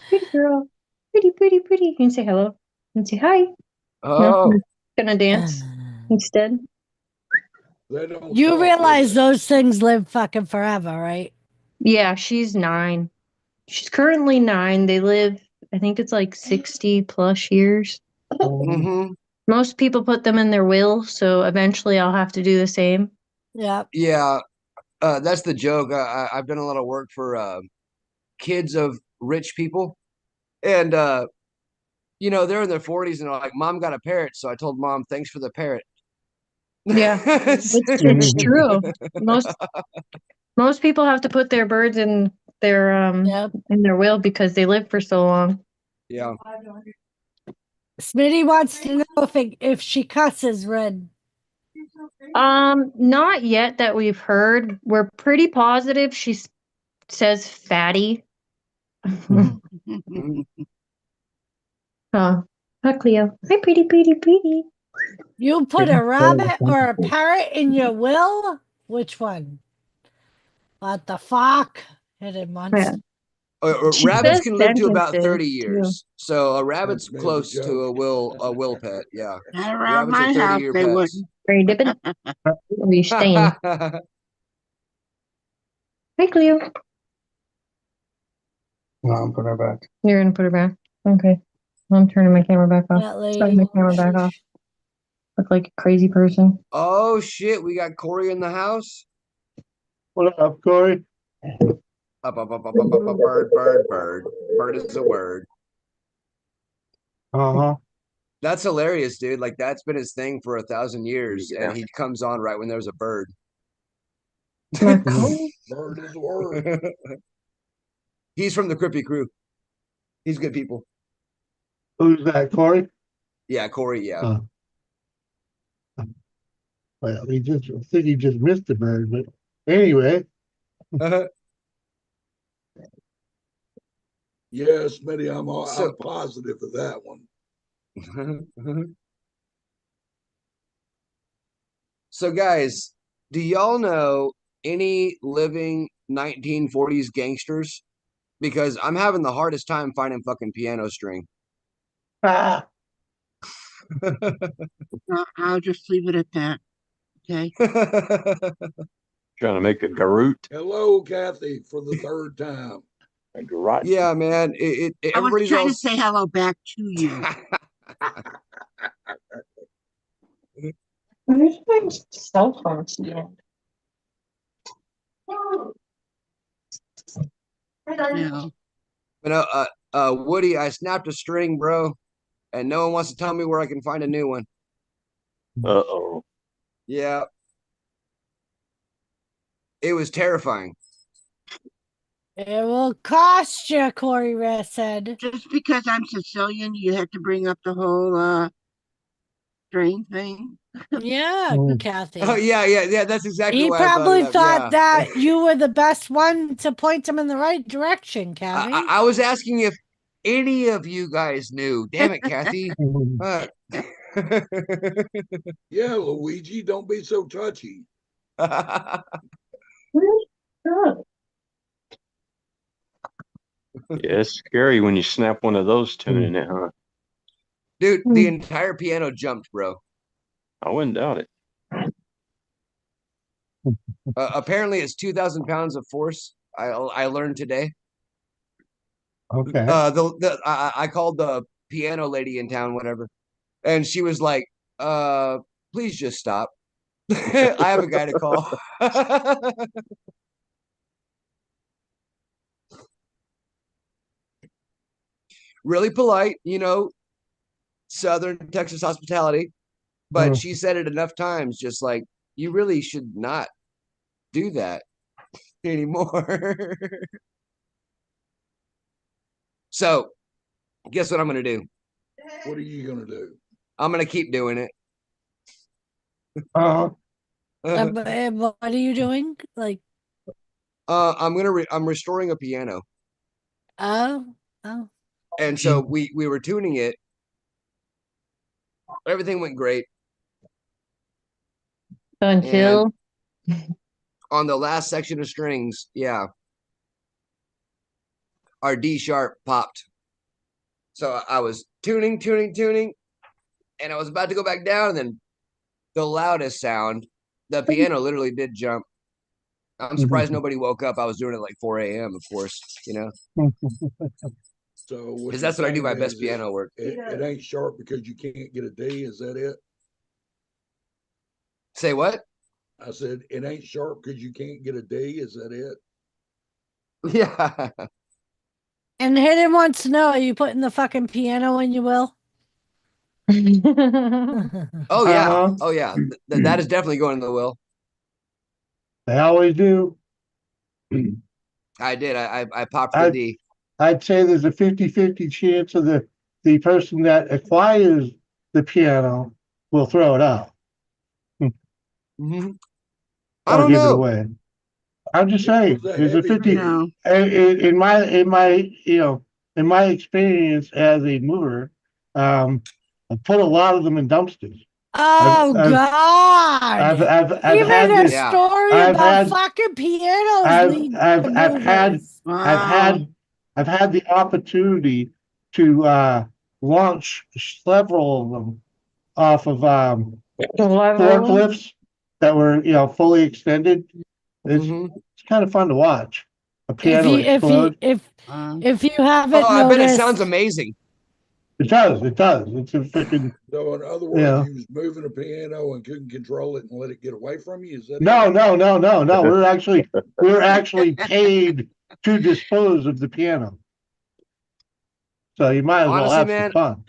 Pretty girl. Pretty, pretty, pretty. You can say hello. You can say hi. No, Oh. you're gonna dance instead. You realize those things live fucking forever, right? Yeah, she's 9. She's currently 9. They live, I think it's like 60 plus years. Mm-hmm. Most people put them in their will, so eventually I'll have to do the same. Yeah. Yeah. That's the joke. I've done a lot of work for kids of rich people. And they're in their 40s and they're like, Mom got a parrot. So I told Mom, thanks for the parrot. Yeah, it's true. Most people have to put their birds in their will because they live for so long. Yeah. Smitty wants to know if she cusses Red. Not yet that we've heard. We're pretty positive she says fatty. Hi, Cleo. Hi, pretty, pretty, pretty. You put a rabbit or a parrot in your will? Which one? What the fuck? Hidden monster. She Rabbits says can live to about sentences, 30 years. So a rabbit's close to a will pet. Yeah. Not around Rabbits are my house, 30-year they pets. wouldn't. Are you dipping? Or are you staying? Hi, Cleo. No, I'm putting her back. You're gonna put her back. Okay. I'm turning my camera back off. That lady. Turning my camera back off. Look like a crazy person. Oh shit, we got Corey in the house. What up, Corey? Up, bird. Bird is a word. Uh-huh. That's hilarious, dude. Like that's been his thing for 1,000 years, Yeah. and he comes on right when there's a bird. Bird is the word. He's from the Crippy crew. He's good people. Who's that, Corey? Yeah, Corey. Yeah. Well, I think he just missed the bird, but anyway. Yes, Smitty, I'm So- positive of that one. So, guys, do y'all know any living 1940s gangsters? Because I'm having the hardest time finding fucking piano string. Ah, I'll just leave it at that. Okay. Trying to make a garrote. Hello, Kathy, for the third time. A garrote. Yeah, man. I was Everybody's trying all to say hello back to you. Where's my cell phone stand? Yeah. Woody, I snapped a string, bro, and no one wants to tell me where I can find a new one. Uh-oh. Yeah. It was terrifying. It will cost you, Corey said. Just because I'm Sicilian, you have to bring up the whole drain thing. Yeah, Oh. Kathy. Oh yeah. That's exactly He why I brought probably it up. thought Yeah. that you were the best one to point him in the right direction, Kathy. I was asking if any of you guys knew. Damn it, Kathy. Fuck. Yeah, Luigi, don't be so touchy. Yeah, it's scary when you snap one of those tuning it, huh? Dude, the entire piano jumped, bro. I wouldn't doubt it. Apparently, it's 2,000 pounds of force. I learned today. okay. I called the piano lady in town, whatever, and she was like, please just stop. I have a guy to call. Really polite, Southern Texas hospitality, but she said it enough times, just like, you really should not do that anymore. So, guess what I'm gonna do? What are you gonna do? I'm gonna keep doing it. Uh, What are you doing? Like, I'm restoring a piano, oh, and so we were tuning it. Everything went great. Until On the last section of strings, yeah, our D sharp popped. So I was tuning, and I was about to go back down, and then the loudest sound, the piano literally did jump. I'm surprised nobody woke up. I was doing it like 4 a.m., of course, So because that's what I do my best is piano work. It ain't sharp because you can't get a D. Is that it? Say what? I said it ain't sharp because you can't get a D. Is that it? Yeah. and Hayden wants to know: are you putting the fucking piano in your will? Oh yeah. Uh-huh. Oh yeah. That is definitely going in the will. They always do. I did. I popped the D. I'd say there's a 50-50 chance of the person that acquires the piano will throw it out Mm-hmm. I or don't give it know. away. I'm just saying, was a there's a heavy 50 No. in my in my experience as a mover, I put a lot of them in dumpsters. Oh I've- God! I've Even had a this. Yeah. story I've about had- fucking pianos I've lead I've to I've had movers. Wow. I've had the opportunity to launch several of them off of forklifts that were fully extended. Mhm. It's kind of fun to watch a If piano you explode. if you haven't Oh, I bet it noticed, sounds amazing. It does. It's a freaking So in other words, you was moving a piano and couldn't control it and let it get away from you. Is that no. it? We're actually paid to dispose of the piano. So you might as well Honestly, have man, some fun.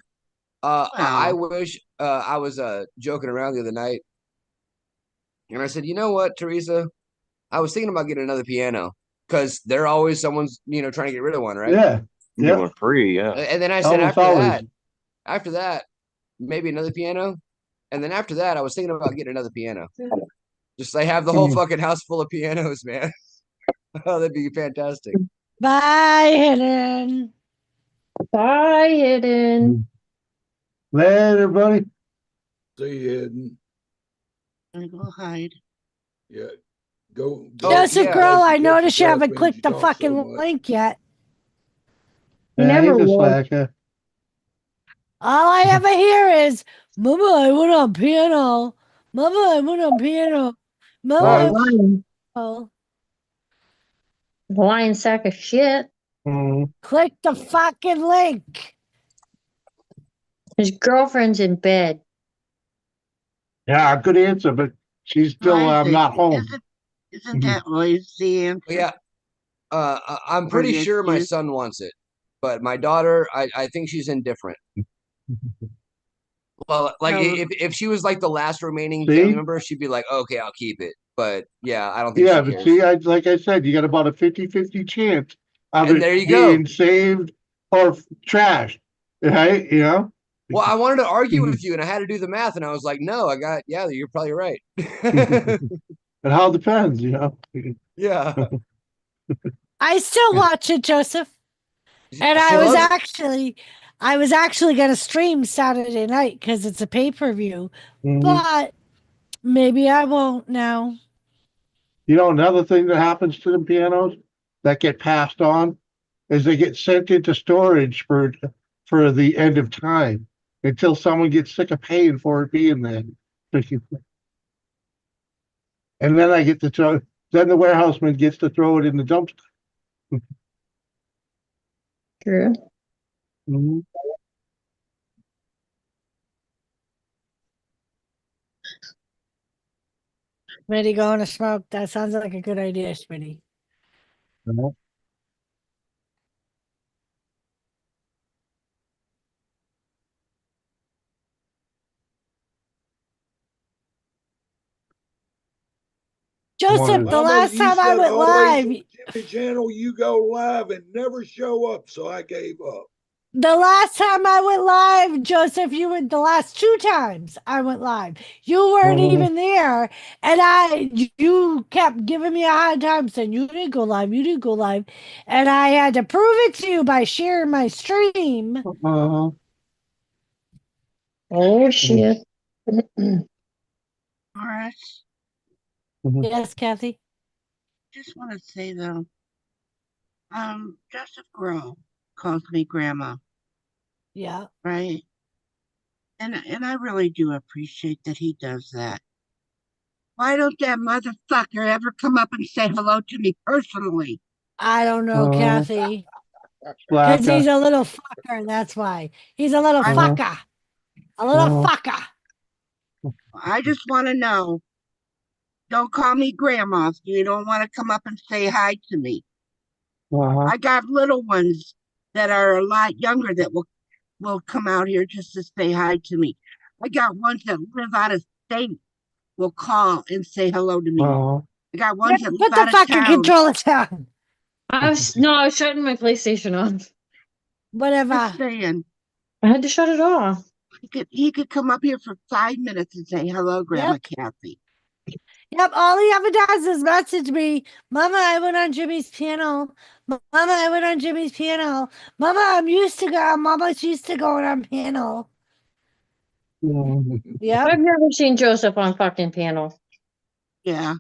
I Well. wish I was joking around the other night, and I said, you know what, Teresa? I was thinking about getting another piano because they're always someone's trying to get rid of one, right? Yeah. Get Yep. one free, yeah. And then I said Almost always. after that, maybe another piano, and then after that, I was thinking about getting another piano. Just like have the whole fucking house full of pianos, man. Oh, that'd be fantastic. Bye, Hidden. Bye, Hidden. Later, buddy. See you, Hidden. I'm gonna go hide. Yeah. Go. Joseph yeah. Girl, I Get noticed you your haven't coffee, clicked the you talk so fucking much. link yet. Yeah, Never he's a will. slacker. All I ever hear is, Mama, I went on piano. Mama, I went on piano. Mama, I Right. went Lying, on. lying sack of shit. Click the fucking link. His girlfriend's in bed. Yeah, good answer, but she's still Isaac, not home. Isn't that always the answer? Yeah. I'm Or pretty the sure my excuse? son wants it, but my daughter, I think she's indifferent. Well, like No. if she was like the last remaining See? family member, she'd be like, okay, I'll keep it. But yeah, I don't think Yeah, she but cares. see, like I said, you got about a 50-50 chance of And it there you go. being saved or trashed, right? You know? Well, I wanted to argue with you, and I had to do the math, and I was like, no, yeah, you're probably right. It all depends, you know? Yeah. I still watch it, Joseph. And She I was loves it. actually gonna stream Saturday night because it's a pay-per-view. Mhm. But maybe I won't now. You know, another thing that happens to the pianos that get passed on is they get sent into storage for the end of time until someone gets sick of paying for it being there. And then I get to throw. Then the warehouseman gets to throw it in the dumpster. True. Mhm. Smitty going to smoke. That sounds like a good idea, Smitty. Yeah. Joseph, the Mama, last you time I said went always live, on Jimmy Channel you go live and never show up, so I gave up. the last time I went live, Joseph, you went the last 2 times I went live. You weren't Mhm. even there, and you kept giving me a hard time saying you didn't go live, you didn't go live, and I had to prove it to you by sharing my stream. Uh-huh. Oh shit. Horace, Mhm. Yes, Kathy. just want to say though, Joseph Grohl calls me grandma, Yeah. right? And I really do appreciate that he does that. Why don't that motherfucker ever come up and say hello to me personally? I don't know, Kathy. Because Slacker. he's a little fucker, that's why. He's a little I'm- fucker. A little fucker. I just want to know. Don't call me grandma if you don't want to come up and say hi to me. Uh-huh. I got little ones that are a lot younger that will come out here just to say hi to me. I got ones that live out of state will call and say hello to me. Uh-huh. I got ones that Put live the out of fucking town. controller down. I was shutting my PlayStation off. Whatever. Just saying. I had to shut it off. He could come up here for 5 minutes and say hello, Grandma Kathy. Yep, all he ever does is message me, Mama, I went on Jimmy's piano. Mama, I went on Jimmy's piano. Mama's used to going on piano. Yeah. I've never seen Joseph on fucking panel. Yeah.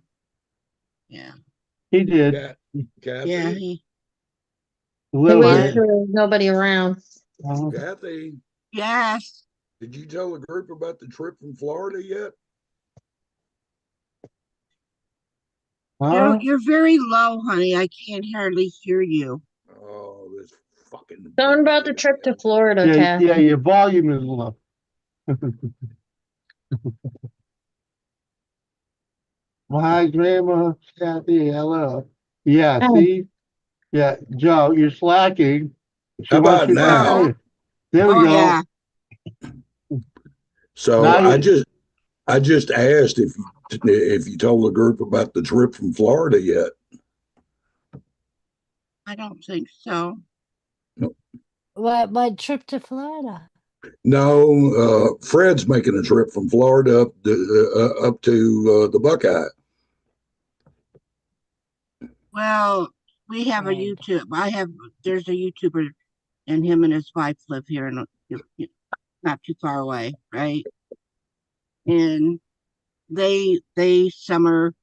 Yeah. He did. Kathy, Yeah. He Little waits bit. for nobody around. Uh-huh. Kathy, Yes. did you tell the group about the trip from Florida yet? Huh? You're very low, honey. I can't hardly hear you. Oh, this fucking. Something about the trip to Florida, Yeah, Kathy. yeah, your volume is low. Hi, Grandma Kathy. Hello. Yeah, Oh. see? Yeah, Joe, you're slacking. She How wants about you to now? say it. There we Oh, go. yeah. So Now I you- just asked if you told the group about the trip from Florida yet. I don't think so. What trip to Florida? No, Fred's making a trip from Florida up to the Buckeye. Well, we have a YouTube. There's a YouTuber, and him and his wife live here, not too far away, right? And they summer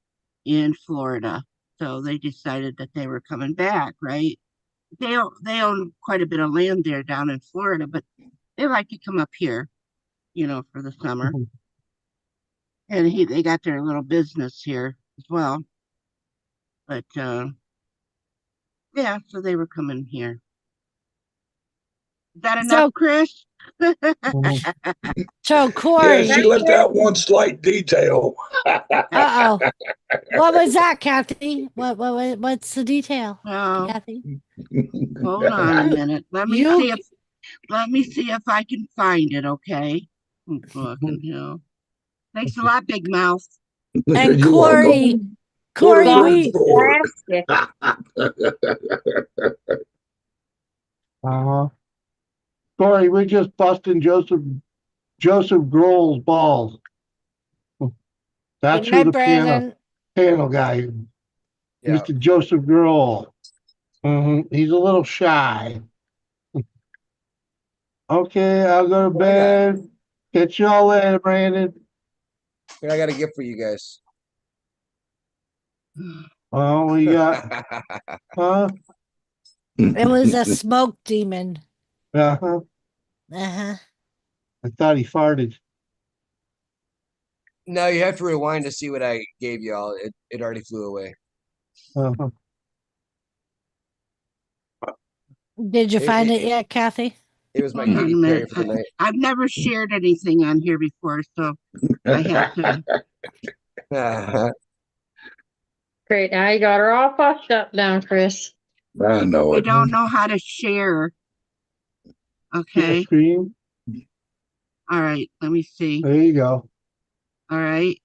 in Florida, so they decided that they were coming back, right? They own quite a bit of land there down in Florida, but they like to come up here, for the summer. And they got their little business here as well. But yeah, so they were coming here. Is that enough, So- Chris? So Yeah, Corey, she left out one slight detail. uh-oh. What was that, Kathy? What's the detail, Well, Kathy? hold on a minute. Let me You- see if I can find it, okay? Oh, fucking hell. Thanks a lot, Big Mouth. And You're welcome. Corey, What are we words for? Corey, we're just busting Joseph Grohl's balls. That's Good night, who the Brandon. panel guy is. Yeah. Mr. Joseph Grohl. He's a little shy. Okay, I'll go to Why not? bed. Catch y'all later, Brandon. Here, I got a gift for you guys. Oh, we got, huh? It was a smoke demon. Uh-huh. Uh-huh. I thought he farted. No, you have to rewind to see what I gave y'all. It already flew away. Uh-huh. Did you find it- it yet, Kathy? It was my Hold on a kitty minute. for the night. I've never shared anything on here before, so I have to. Great. Now you got her all fucked up now, Chris. I know I it. don't know how to share. Full Okay. screen. All right. Let me see. There you go. All right.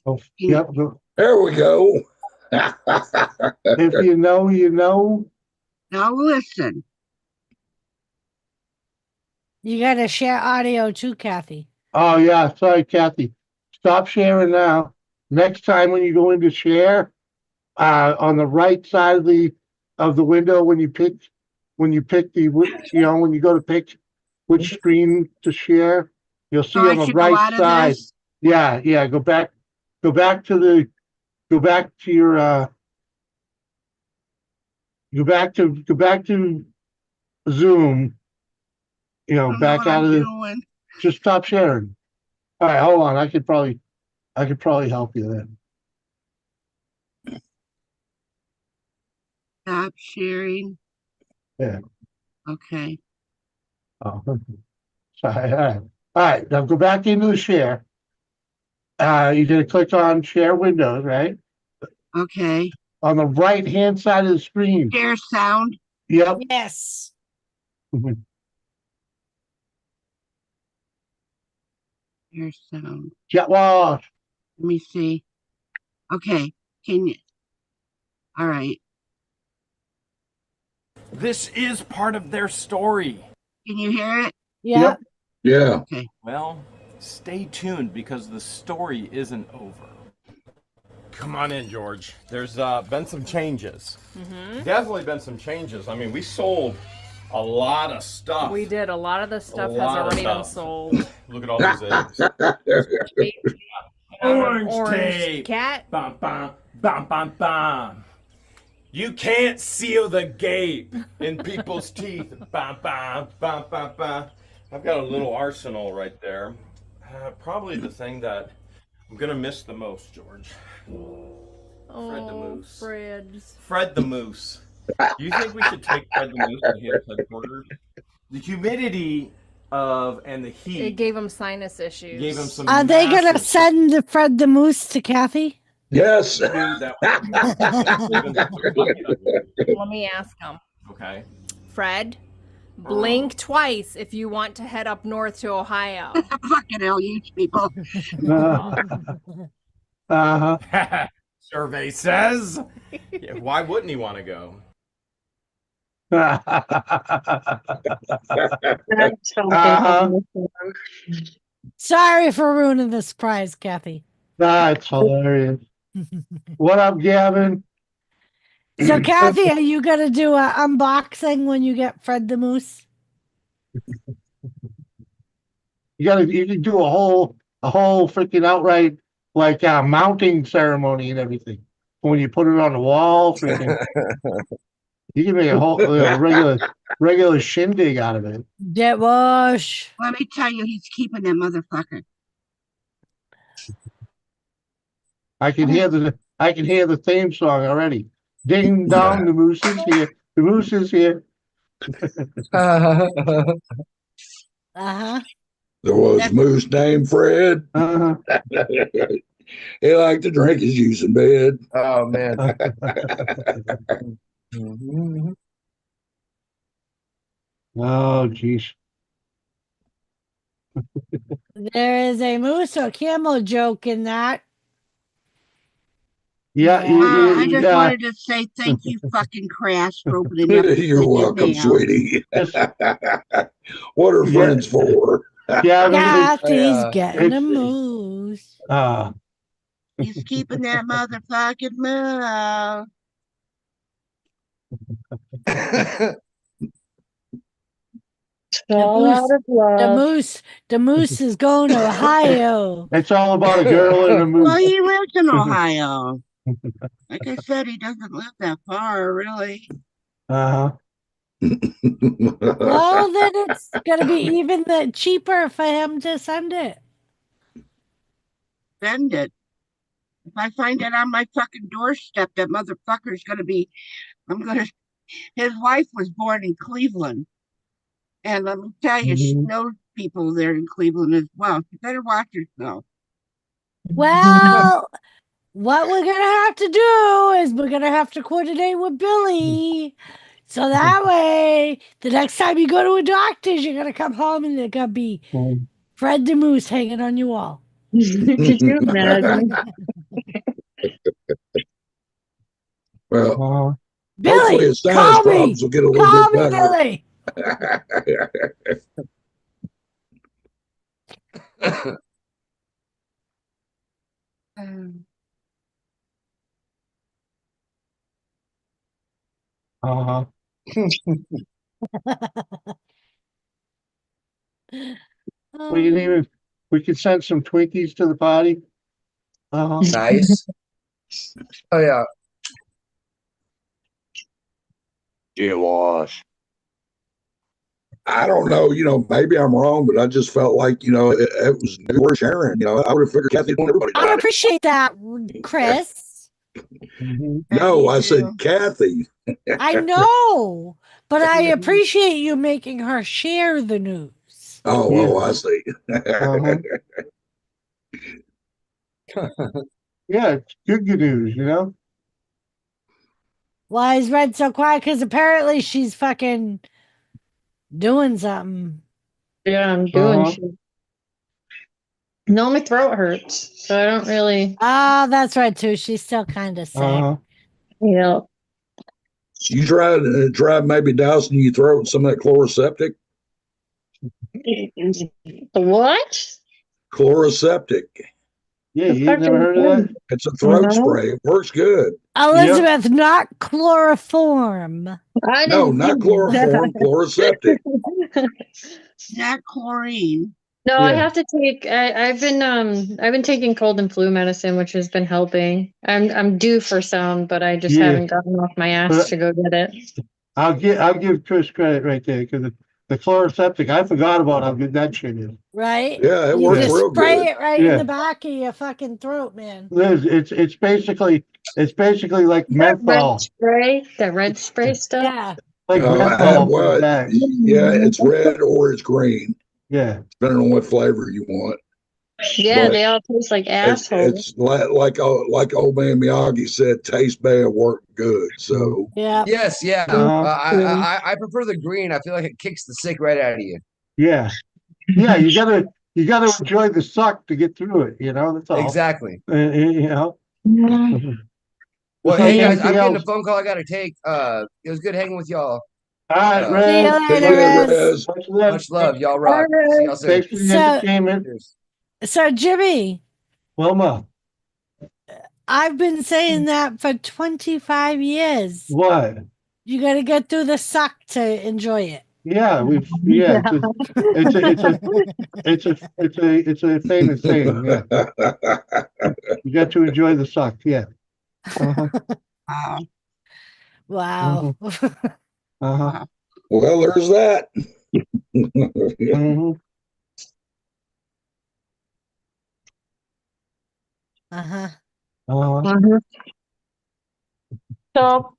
Oh, yep. There we go. If you know, you know. Now listen. You got to share audio too, Kathy. Oh, yeah. Sorry, Kathy. Stop sharing now. Next time when you go into share, on the right side of the window when you pick when you go to pick which screen to share, you'll see So I on the should go right out of side. this? Yeah. Go back to your go back to Zoom. I don't know Back what out I'm of the. doing. Just stop sharing. All right, hold on. I could probably help you then. Stop sharing. Yeah. Okay. Oh, sorry. All right. Now go back into the share. You're gonna click on share windows, right? Okay. On the right hand side of the screen. Share sound. Yep. Yes. Share sound. Yeah. Well, Let me see. Okay. Can you? All right. This is part of their story. Can you hear it? Yeah. Yeah. Okay. Well, stay tuned because the story isn't over. Come on in, George. There's been some changes. Definitely been some changes. I mean, we sold a lot of stuff. We did. A lot of the stuff has lot of already been stuff. sold. Look at all these eggs. Orange tape. Cat. Bam, bam, bam, bam, bam. You can't seal the gape in people's teeth. Bam, bam, bam, bam, bam. I've got a little arsenal right there. Probably the thing that I'm gonna miss the most, George. Fred the Moose. Fred the Moose. Do you think we should take Fred the Moose to his headquarters? The humidity and the heat It gave him sinus issues. gave him some. Are they gonna massive- send Fred the Moose to Kathy? Yes. Dude, that Let me ask him. Okay. Fred, Blink twice if you want to head up north to Ohio. Fucking hell, you people. Uh-huh. Survey says. Yeah, why wouldn't he want to go? That's something. Uh-huh. Sorry for ruining the surprise, Kathy. That's hilarious. What up, Gavin? So, Kathy, are you gonna do an unboxing when you get Fred the Moose? You can do a whole freaking outright like mounting ceremony and everything. When you put it on the wall, freaking you can make a whole regular shindig out of it. Get wash. Let me tell you, he's keeping that motherfucker. I can hear the theme song already. Ding dong, the moose is here. The moose is here. Uh-huh. There was moose named Fred. Uh-huh. He liked to drink his juice in bed. Oh man. Oh, geez. There is a moose or camel joke in that. Yeah, I just wanted to say thank you, fucking Crash, for opening up. You're welcome, sweetie. What are friends for? Kathy's getting a moose. He's keeping that motherfucking moose. The moose is going to Ohio. It's all about a girl and a moose. Well, he lives in Ohio. Like I said, he doesn't live that far, really. Uh-huh. Well, then it's gonna be even cheaper for him to send it. Send it. If I find it on my fucking doorstep, that motherfucker's gonna be. His wife was born in Cleveland, and let me tell you, she knows people there in Cleveland as well. You better watch yourself. Well, what we're gonna have to do is we're gonna have to coordinate with Billy. So that way, the next time you go to a doctor's, you're gonna come home and there's gonna be Fred the Moose hanging on your wall. Could you imagine? Well, Billy, hopefully his sinus call me. problems will get a little Call bit me, better. Billy. Uh-huh. We can send some Twinkies to the party. Uh-huh. Nice. Oh yeah. It was. I don't know, maybe I'm wrong, but I just felt like, it was worth sharing. I would have figured Kathy told everybody I about appreciate that, Chris. it. No, I said Kathy. I know, but I appreciate you making her share the news. Oh, I see. Uh-huh. Yeah, it's good news, Why is Red so quiet? Because apparently she's fucking doing something. Yeah, I'm doing shit. No, my throat hurts, so I don't really. Oh, that's right too. She's still kind of sick. Yeah. You tried maybe dousing your throat with some of that chloroseptic? What? Chloroseptic. Yeah, you ain't never heard of that? It's a throat spray. It works good. Elizabeth, not chloroform. No, not chloroform, chloroseptic. Not chlorine. No, I have to take. I've been taking cold and flu medicine, which has been helping. I'm due for some, but I just haven't gotten off my ass to go get it. I'll give Chris credit right there because the chloroseptic, I forgot about how good that shit is. Right? Yeah, it you works just real spray good. it right in the back of your fucking throat, man. Liz, it's basically like menthol. That red spray stuff. Yeah. Like menthol. Yeah, it's red or it's green. Yeah. Depending on what flavor you want. Yeah, But they all taste like assholes. it's like old man Miyagi said, taste bad, work good. So Yeah. Yes, yeah. Uh-huh. I prefer the green. I feel like it kicks the sick right out of you. Yeah. Yeah, you gotta enjoy the suck to get through it, that's all. Exactly. You know. Well, Just hey like guys, I'm anything getting a else. phone call I gotta take. It was good hanging with y'all. All right, See you Red. take later, care, Riz. Rez. Much love. Y'all rock. See y'all soon. Thanks for the So- entertainment. Cheers. So, Jimmy, Wilma, I've been saying that for 25 years. what? You got to get through the suck to enjoy it. Yeah, it's a famous saying. Yeah, you got to enjoy the suck. Yeah. Uh-huh. Wow. Uh-huh. Well, there's that. Mhm. Uh-huh. Uh-huh. So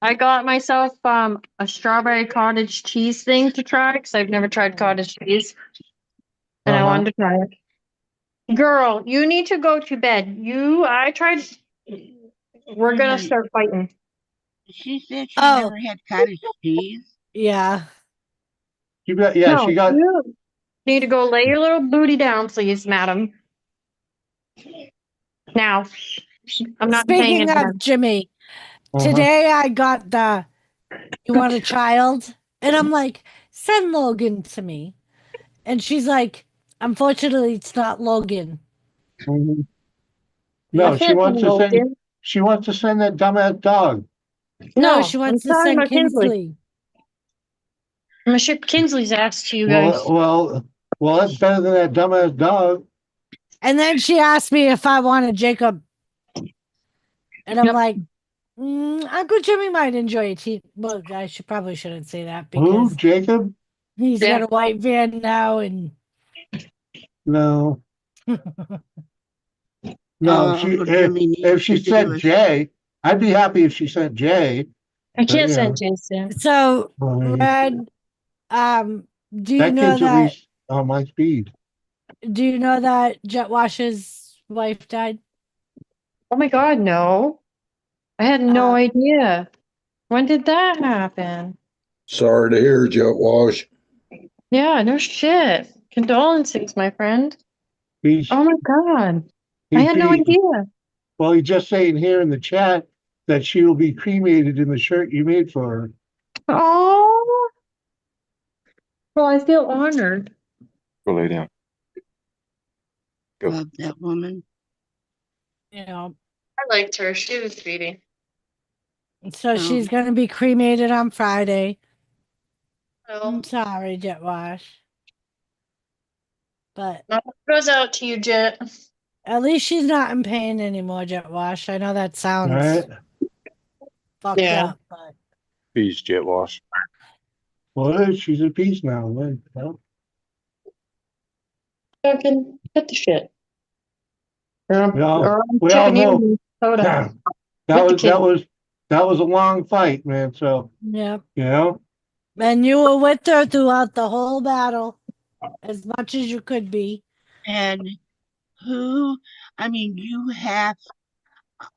I got myself a strawberry cottage cheese thing to try because I've never tried cottage cheese, and I Uh-huh. wanted to try it. Girl, you need to go to bed. I tried. We're gonna start fighting. She said she Oh. never had cottage cheese. Yeah. She got No, she got you need to go lay your little booty down, please, madam. Now, I'm not paying Speaking of attention. Jimmy, uh-huh. today I got the you want a child? And I'm like, send Logan to me. And she's like, unfortunately, it's not Logan. Mhm. Yeah. No, she wants to send that dumbass dog. No, No, she I'm wants to talking send about Kinsley. Kinsley. I'm gonna ship Kinsley's ass to you guys. Well, that's better than that dumbass dog. And then she asked me if I wanted Jacob. And I'm like, Uncle Jimmy might enjoy it. Well, probably shouldn't say that Who? because Jacob? he's Yeah. got a white van now and No. No, Uncle Jimmy needs if she to do said is- Jay, I'd be happy if she said Jay. I can't yeah. send Jason. so I mean, Red, do you that know kid's at that least on my speed. Jet Wash's wife died? Oh my god, no. I had no Uh, idea. When did that happen? Sorry to hear, Jet Wash. Yeah, no shit. Condolences, my friend. He's, Oh my god. I had no idea. Well, he's just saying here in the chat that she will be cremated in the shirt you made for her. Oh. Well, I feel honored. Go lay down. Go. Love that woman. you know, I liked her. She was sweetie. so she's going to be cremated on Friday. Well, I'm sorry, Jet Wash. But my heart goes out to you, Jet. at least she's not in pain anymore, Jet Wash. I know that sounds Right? fucked Yeah. up, but Peace, Jet Wash. Well, she's at peace now. Then. Fucking cut the shit. all- Or I'm we all chipping know- in soda. That With was the that was a long fight, man. So yeah. you know, And you were with her throughout the whole battle as much as you could be. And you have,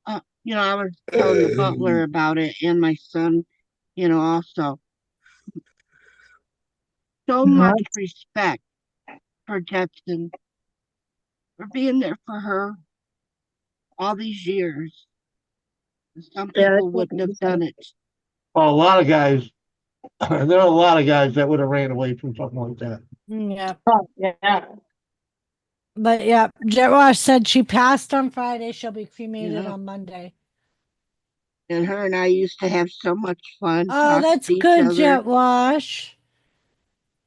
I was telling the butler about it and my son, also. So much respect for Jetson, for being there for her all these years. Some people wouldn't have done it. well, a lot of guys. There are a lot of guys that would have ran away from something like that. Yeah. Oh, yeah. But yeah, Jet Wash said she passed on Friday. She'll be cremated Yeah. on Monday. And her and I used to have so much fun. Oh, talking that's to each good, other. Jet Wash.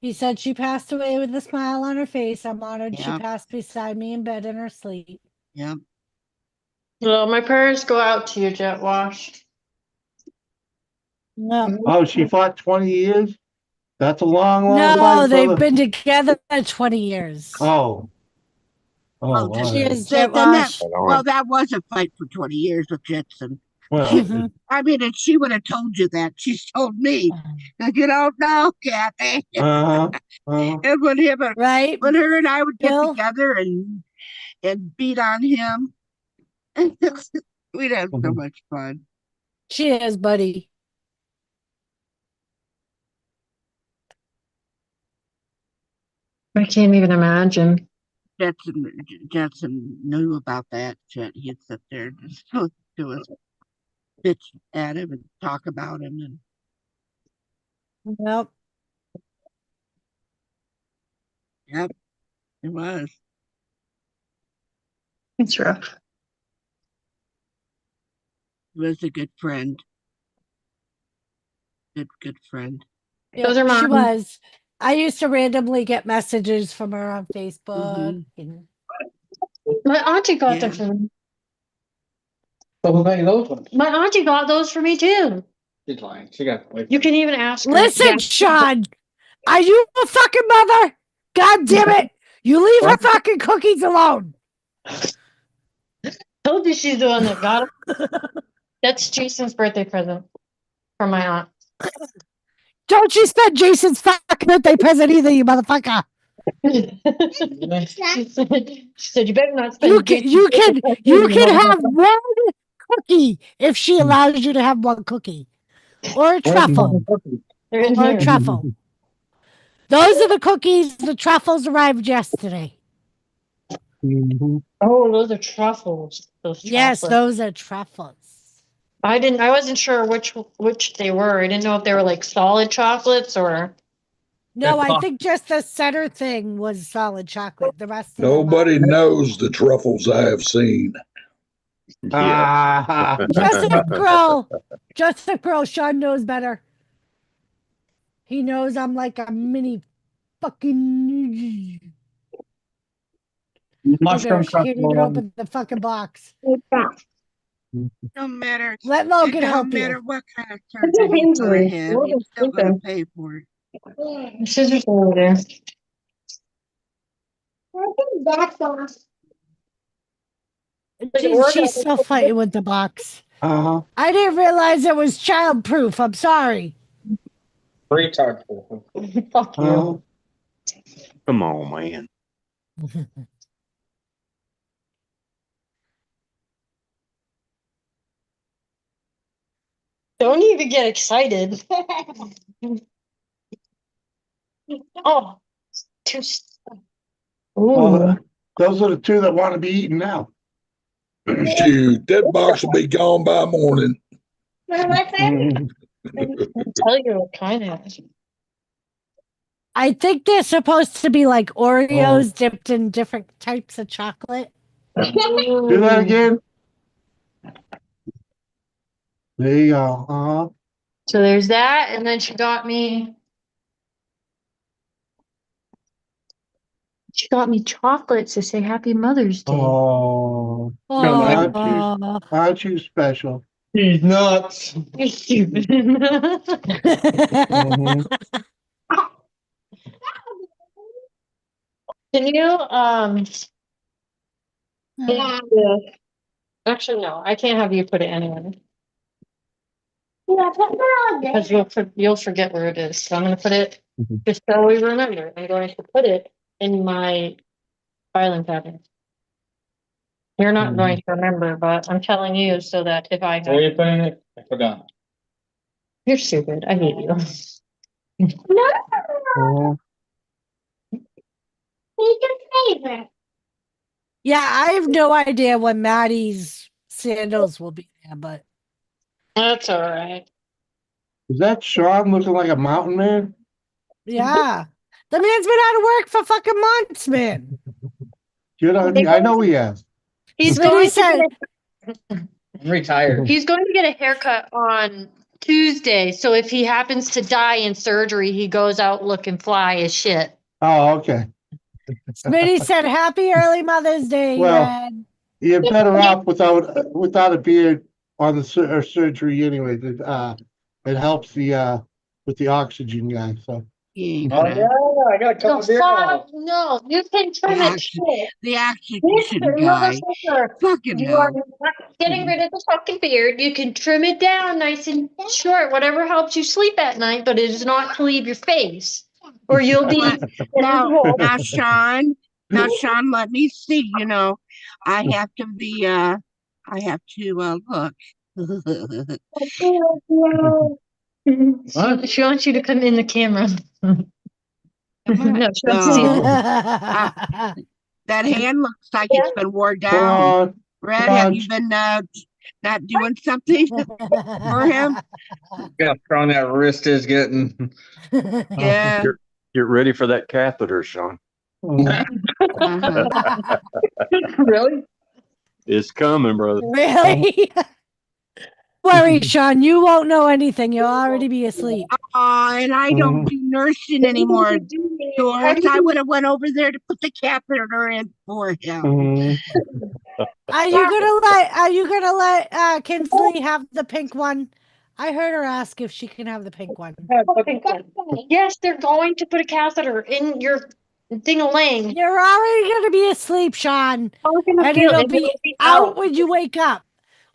He said she passed away with a smile on her face. I'm honored she Yeah. passed beside me in bed in her sleep. Yep. Well, my prayers go out to you, Jet Wash. No, Oh, she fought 20 years. That's a long no, fight. they've brother. been together 20 years. Oh. Oh, wow. She is then Jet Wash. that was a fight for 20 years with Jetson. Well, I mean, and she would have told you that. She's told me. You don't know, Kathy. And when Right, when her and I would get Bill? together and beat on him, we'd have so much fun. She is, buddy. I can't even imagine. Jetson knew about that shit. He'd sit there and just do us bitch at him and talk about him and Yep. yep, it was. It's rough. He was a good friend. Good friend. Yep, Those are she mine. was. I used to randomly get messages from her on Facebook. Mhm. And My auntie got them Yeah. for me. So who got you those ones? My auntie got those for me too. She's lying. She got away You from can even ask her. listen, Yeah. Sean, are you a fucking mother? God damn it. You leave her fucking cookies alone. Told you she's the one that got them. That's Jason's birthday present from my aunt. Don't you spend Jason's fucking birthday present either, you motherfucker. She said, "You better not spend." You can have one cookie if she allows you to have one cookie. Or a truffle. They're in Or a here. truffle. Those are the cookies. The truffles arrived yesterday. Oh, those are truffles. Those Yes, chocolates. those are truffles. I wasn't sure which they were. I didn't know if they were like solid chocolates or. No, I think just the center thing was solid chocolate. The rest of Nobody them knows the truffles I have seen. Ah, Just a girl. Sean knows better. He knows I'm like a mini fucking. mushroom She can't even truffle. open the fucking box. No matter. Let Logan It don't help matter you. what kind of It's surgery a he's gonna injury. have. Logan's He's still gonna sleeping. pay for it. The scissors are over there. She's still fighting with the box. uh-huh. I didn't realize it was childproof. I'm sorry. Retard. Fuck you. Uh-huh. Come on, man. Don't even get excited. Oh, too. Well, those are the two that want to be eaten now. Shoot, that box will be gone by morning. Mhm. I'll tell you what kind of. I think they're supposed to be like Oreos dipped in different types of chocolate. Do that again. There you go. Uh-huh. So there's that, and then she got me chocolates to say Happy Mother's Day. Oh, Oh, aren't you special? He's nuts. You're stupid. Mhm. Can you yeah. Actually no, I can't have you put it anywhere. Because you'll forget where it is. So I'm gonna put it just so we remember. I'm going to put it in my filing cabinet. You're not going to remember, but I'm telling you so that if I Where are you putting it? I forgot. You're stupid. I hate you. Mhm. yeah, I have no idea when Maddie's sandals will be there, but That's all right. Is that Sean looking like a mountain man? yeah. The man's been out of work for fucking months, man. I know he has. He's Smitty going said, I'm retired. He's going to get a haircut on Tuesday. So if he happens to die in surgery, he goes out looking fly as shit. Oh, okay. Smitty said, Happy early Mother's Day, Well, Red. you're better off without a beard on the surgery anyway. It helps with the oxygen guy. So Oh yeah, I got a couple beer balls. No, you can trim it shit. The oxygen guy. Fucking hell. getting rid of the fucking beard. You can trim it down nice and short, whatever helps you sleep at night, but it is not to leave your face. Or you'll be now, Sean, let me see, I have to be, I have to, look. She wants you to come in the camera. No, she wants to see No. That hand looks like it's been worn down. Red, have you been, not doing something for him? Yeah, strong that wrist is getting. Yeah. Get ready for that catheter, Sean. Uh-huh. Really? It's coming, brother. Really? Worry, Sean. You won't know anything. You'll already be asleep. And I don't do nursing anymore, Doris. I would have went over there to put the catheter in for him. Are you gonna let Kinsley have the pink one? I heard her ask if she can have the pink one. Yes, they're going to put a catheter in your ding-a-ling. You're already gonna be asleep, Sean. And it'll be out when you wake up.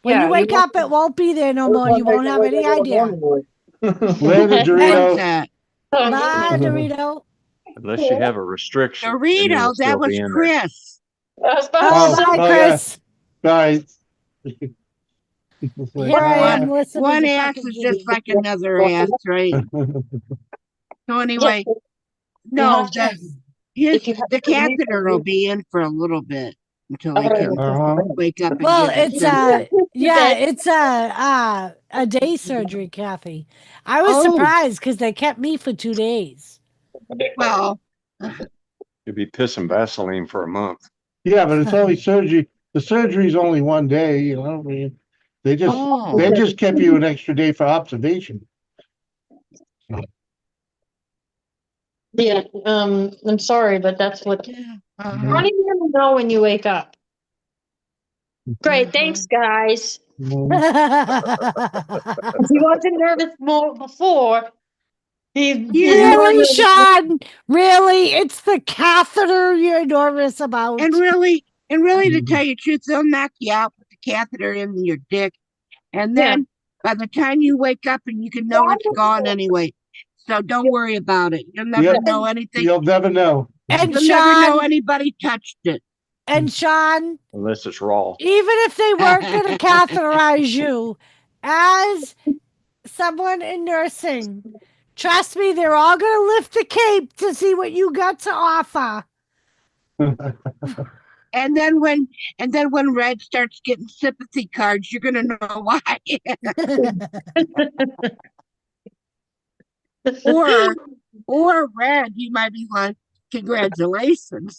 When you wake up, it won't be there no more. You won't have any idea. Later, Dorito. Bye, Dorito. Unless you have a restriction. then it'll Dorito, still that was be in there. Chris. Oh, bye, Chris. Right. Here I am listening One to ass fucking is just Judy. like another ass, right? So anyway, no, the catheter will be in for a little bit until he can wake up and Well, get it's it. a day surgery, Kathy. I was Oh. surprised because they kept me for 2 days. Well, You'll be pissing Vaseline for a month. Yeah, but it's only surgery. The surgery's only one day, I mean, they just kept you an extra day for observation. Yeah, I'm sorry, but that's what. uh-huh. How do you know when you wake up? Great, thanks, guys. He wasn't nervous more before. Really, Sean? Really? It's the catheter you're nervous about. And really, to tell you the truth, they'll knock you out with the catheter in your dick. And then by the time you wake up and you can know it's gone anyway. So don't worry about it. You'll never know anything. You'll never know. And You'll Sean, never know anybody touched it. And Sean, Unless it's raw. even if they weren't going to catheterize you, as someone in nursing, trust me, they're all going to lift the cape to see what you got to offer. And then when Red starts getting sympathy cards, you're gonna know why. or Red, you might be like, congratulations.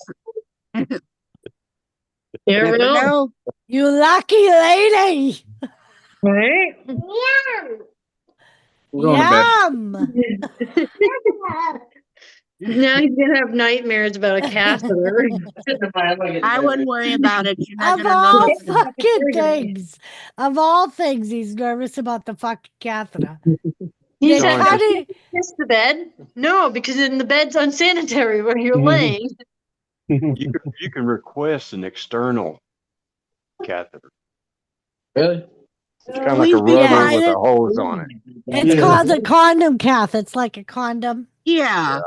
Never know. You lucky lady. Right? Yum. Now he's gonna have nightmares about a catheter. I wouldn't worry about it. You're not Of gonna all know. fucking things, of all things, he's nervous about the fucking catheter. He Then said, how do you- kiss the bed? No, because then the bed's unsanitary where you're laying. You can request an external catheter. Really? It's kind of like a rubber with a hose on it. It's called a condom cath. It's like a condom. Yeah.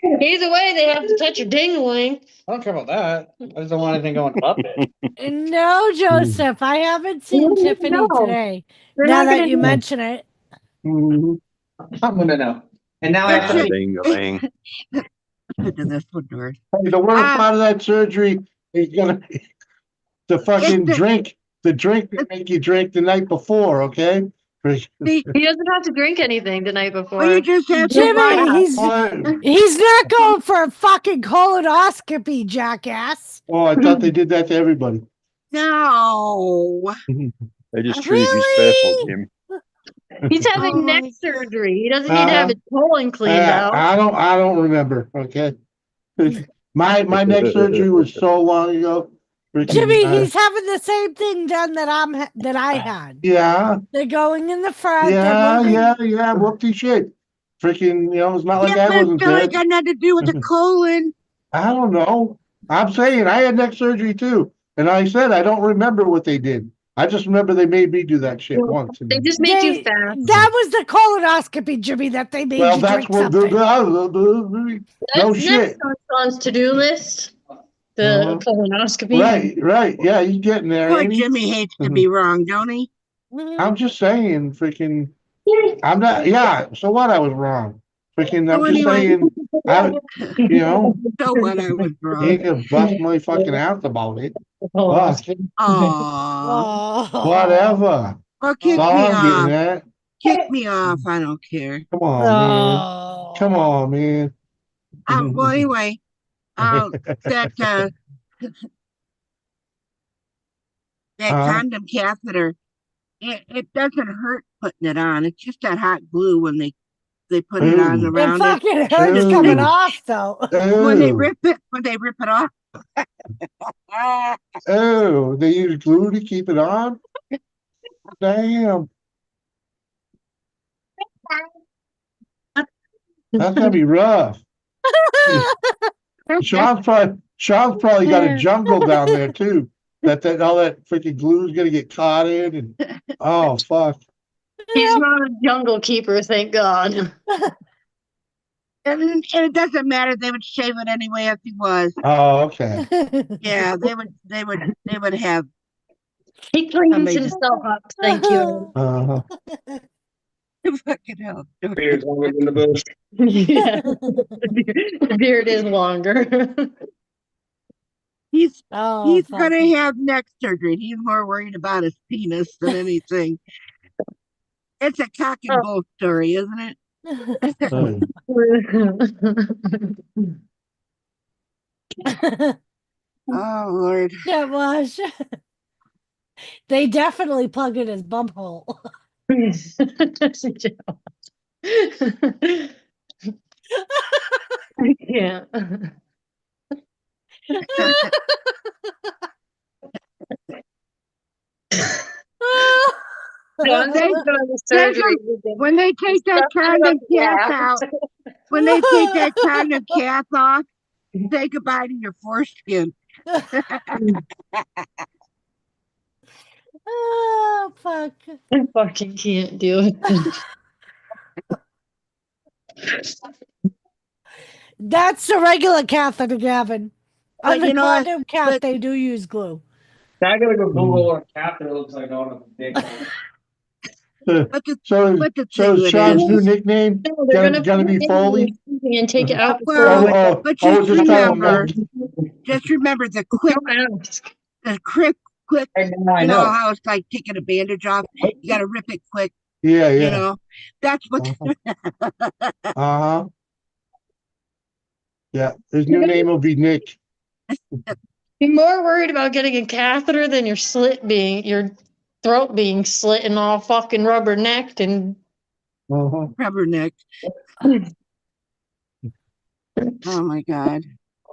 Either way, they have to touch your ding-a-ling. I don't care about that. I just don't want anything going up it. No, Joseph, I haven't seen Tiffany today. They're Now not that gonna you do- mention it. I'm gonna know. And now I have to. Ding-a-ling. To this one, Doris. Hey, the worst part of that surgery is gonna be the fucking drink. The drink they make you drink the night before, okay? He doesn't have to drink anything the night before. Well, you just have to Jimmy, he's not going for a fucking colonoscopy, jackass. Oh, I thought they did that to everybody. No. They just treat you special, Jim. He's having neck surgery. He doesn't need to have his colon cleaned out. I don't remember, okay? My neck surgery was so long ago. Jimmy, he's having the same thing done that I had. Yeah. They're going in the front. Yeah. Whoopty shit. Freaking, it's not like I wasn't Still there. ain't got nothing to do with the colon. I don't know. I'm saying I had neck surgery too. And I said I don't remember what they did. I just remember they made me do that shit once. They just make you fast. That was the colonoscopy, Jimmy, that they made Well, you that's drink what something. no That's shit. next on Sean's to-do list. The colonoscopy. Right. Yeah, he's getting there. Poor Ain't he? Jimmy hates to be wrong, don't he? I'm just saying, freaking. I'm not. Yeah. So what? I was wrong. Freaking. I'm So just anyway, saying. You know. so what? I was He wrong. ain't gonna bust my fucking ass about it. Fuck. Aww. Whatever. Well, kick That's all me I'm getting off. at. Kick me off. I don't care. Come on, man. Come on, man. Well, anyway, that condom catheter, it doesn't hurt putting it on. It's just that hot glue when they put it on Ooh. It around it. fucking hurts coming off, though. When they Ooh. rip it off. Oh, they use glue to keep it on? Damn. That's gonna be rough. Sean's probably got a jungle down there too. That all that freaking glue is gonna get caught in and oh fuck. He's not a jungle keeper, thank God. And it doesn't matter. They would shave it anyway if he was. Oh, okay. Yeah, they would have. He cleans himself up, thank you. Uh-huh. Fucking hell. Beard's longer than the bush. Yeah. The beard is longer. He's fuck. gonna have neck surgery. He's more worried about his penis than anything. It's a cock and bull story, isn't it? Oh Lord. Yeah, was. They definitely plug in his bump hole. I can't. When they take that condom cap out, when they take that condom cap off, say goodbye to your foreskin. Oh, fuck. I fucking can't do it. That's the regular catheter, Gavin. On But the you know what? condom cap, they do use glue. I gotta go Google what a catheter looks like on a dick. So Sean's new nickname gonna be Foley and take it out. Well, but just just tell him remember, that. the quick, you know how it's like taking a bandage off. You got to rip it quick. Yeah. You know, that's what. Uh-huh. Yeah, his new name will be Nick. Be more worried about getting a catheter than your throat being slit and all fucking rubbernecked and Rubbernecked. Oh my God.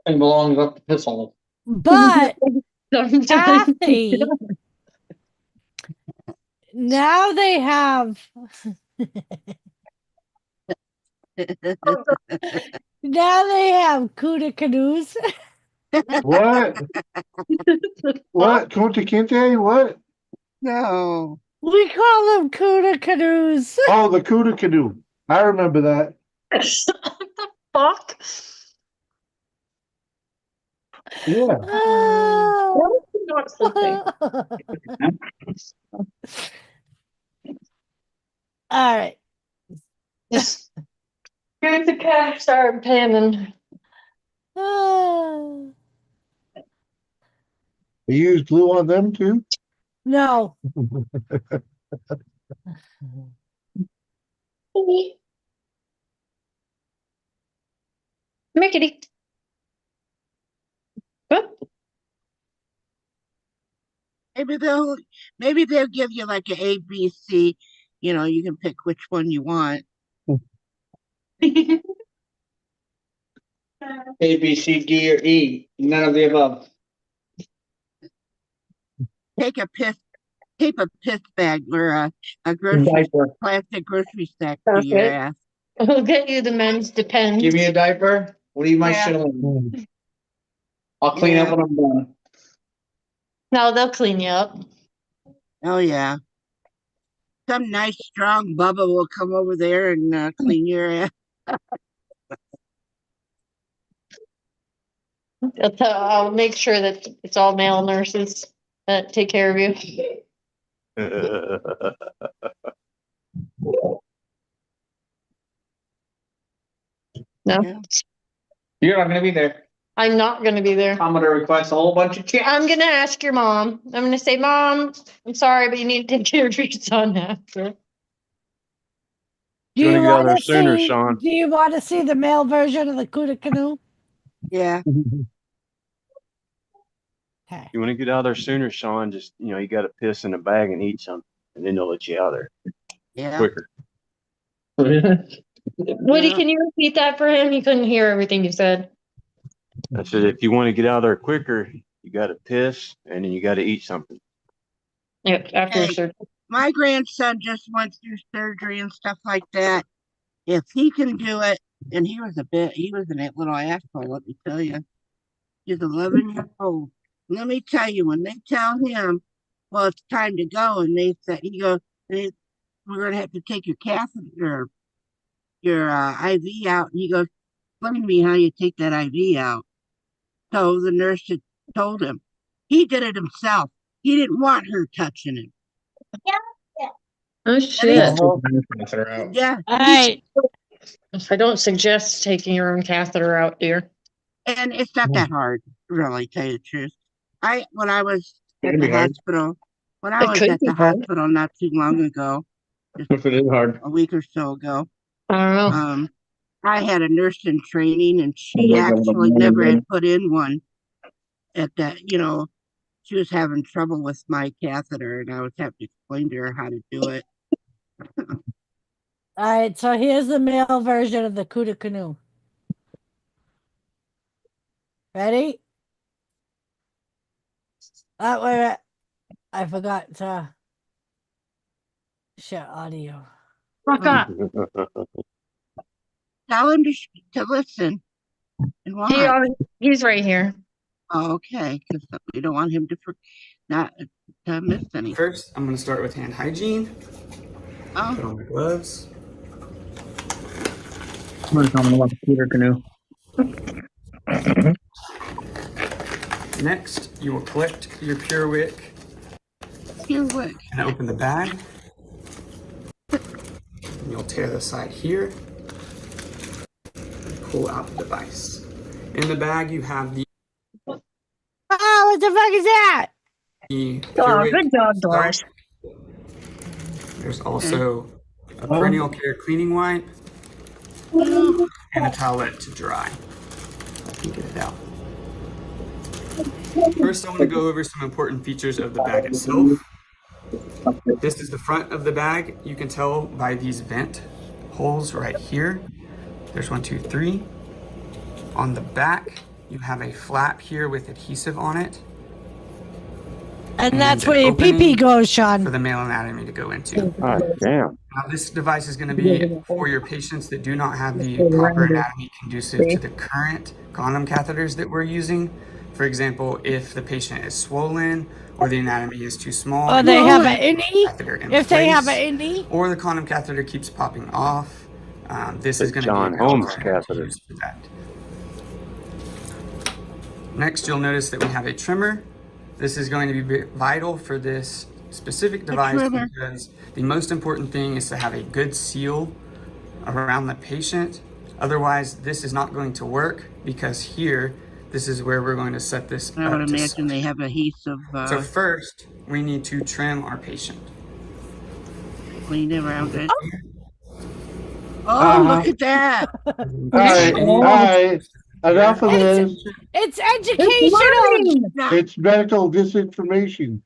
It belongs up the piss hole. But Kathy, now they have Kuda canoes. What? What? Kunta Kinte? What? No. We call them Kuda canoes. Oh, the Kuda canoe. I remember that. Fuck. Yeah. Not sleeping. All right. Here's the cash. Start panning. You use glue on them too? No. Mickey. Maybe they'll give you like an A, B, C. You know, you can pick which one you want. A, B, C, D, or E. None of the above. Tape a piss bag or a plastic grocery sack to your ass. We'll get you the men's Depends. Give me a diaper. Leave my shit alone. I'll clean up when I'm done. No, they'll clean you up. Oh yeah. Some nice strong Bubba will come over there and clean your ass. I'll make sure that it's all male nurses that take care of you. No, Yeah. You're not gonna be there. I'm not going to be there. I'm gonna request a whole bunch of checks. I'm going to ask your mom. I'm going to say, Mom, I'm sorry, but you need to take care of your son after. Do You wanna you get out want there to sooner, see? Sean? Do you want to see the male version of the Cuda canoe? Yeah. Okay. You want to get out there sooner, Sean? Just, you got to piss in a bag and eat something, and then they'll let you out there Yeah. quicker. Woody, can you repeat that for him? He couldn't hear everything you said. I said, if you want to get out there quicker, you got to piss and then you got to eat something. Yep, after Hey, surgery. my grandson just went through surgery and stuff like that. If he can do it, and he was a little asshole, let me tell you. He's 11 years old. Let me tell you, when they tell him, well, it's time to go, and they say, we're going to have to take your catheter, your IV out. And he goes, explain to me how you take that IV out. So the nurse had told him. He did it himself. He didn't want her touching him. Oh, shit. Yeah. All right. I don't suggest taking your own catheter out, dear. And it's not that hard, really, tell you the truth. When I was at It'd the be hard. hospital, not too long ago, If it is hard. a week or so ago, I don't know. I had a nurse in training, and she actually never had put in one at that, she was having trouble with my catheter, and I was having to explain to her how to do it. All right. So here's the male version of the Cuda canoe. Ready? Oh, wait a minute. I forgot to share audio. Fuck up. Tell him to listen and watch. He's right here. Oh, okay, because we don't want him not to miss anything. First, I'm going to start with hand hygiene. Put on my gloves. I'm gonna tell them about the Peter canoe. Next, you will collect your Pure Wick and open the bag. And you'll tear the side here and pull out the device. In the bag, you have the what the fuck is that? Pure Wick good job, Doris. There's also a perennial care cleaning wipe and a towelette to dry. I can get it out. First, I want to go over some important features of the bag itself. This is the front of the bag. You can tell by these vent holes right here. There's 1, 2, 3. On the back, you have a flap here with adhesive on it. And that's where your pee-pee goes, Sean. For the male anatomy to go into. Oh, damn. Now, this device is going to be for your patients that do not have the proper anatomy conducive to the current condom catheters that we're using. For example, if the patient is swollen or the anatomy is too small. Or they have an innie. If they have an innie. Or the condom catheter keeps popping off. This is going to be John Holmes catheter. for that. Next, you'll notice that we have a trimmer. This is going to be vital for this specific device because the most important thing is to have a good seal around the patient. Otherwise, this is not going to work because here, this is where we're going to set this up. I would imagine they have adhesive. So first, we need to trim our patient. Clean around it. Oh, look at that. All right. Enough of this. It's educational. It's medical disinformation.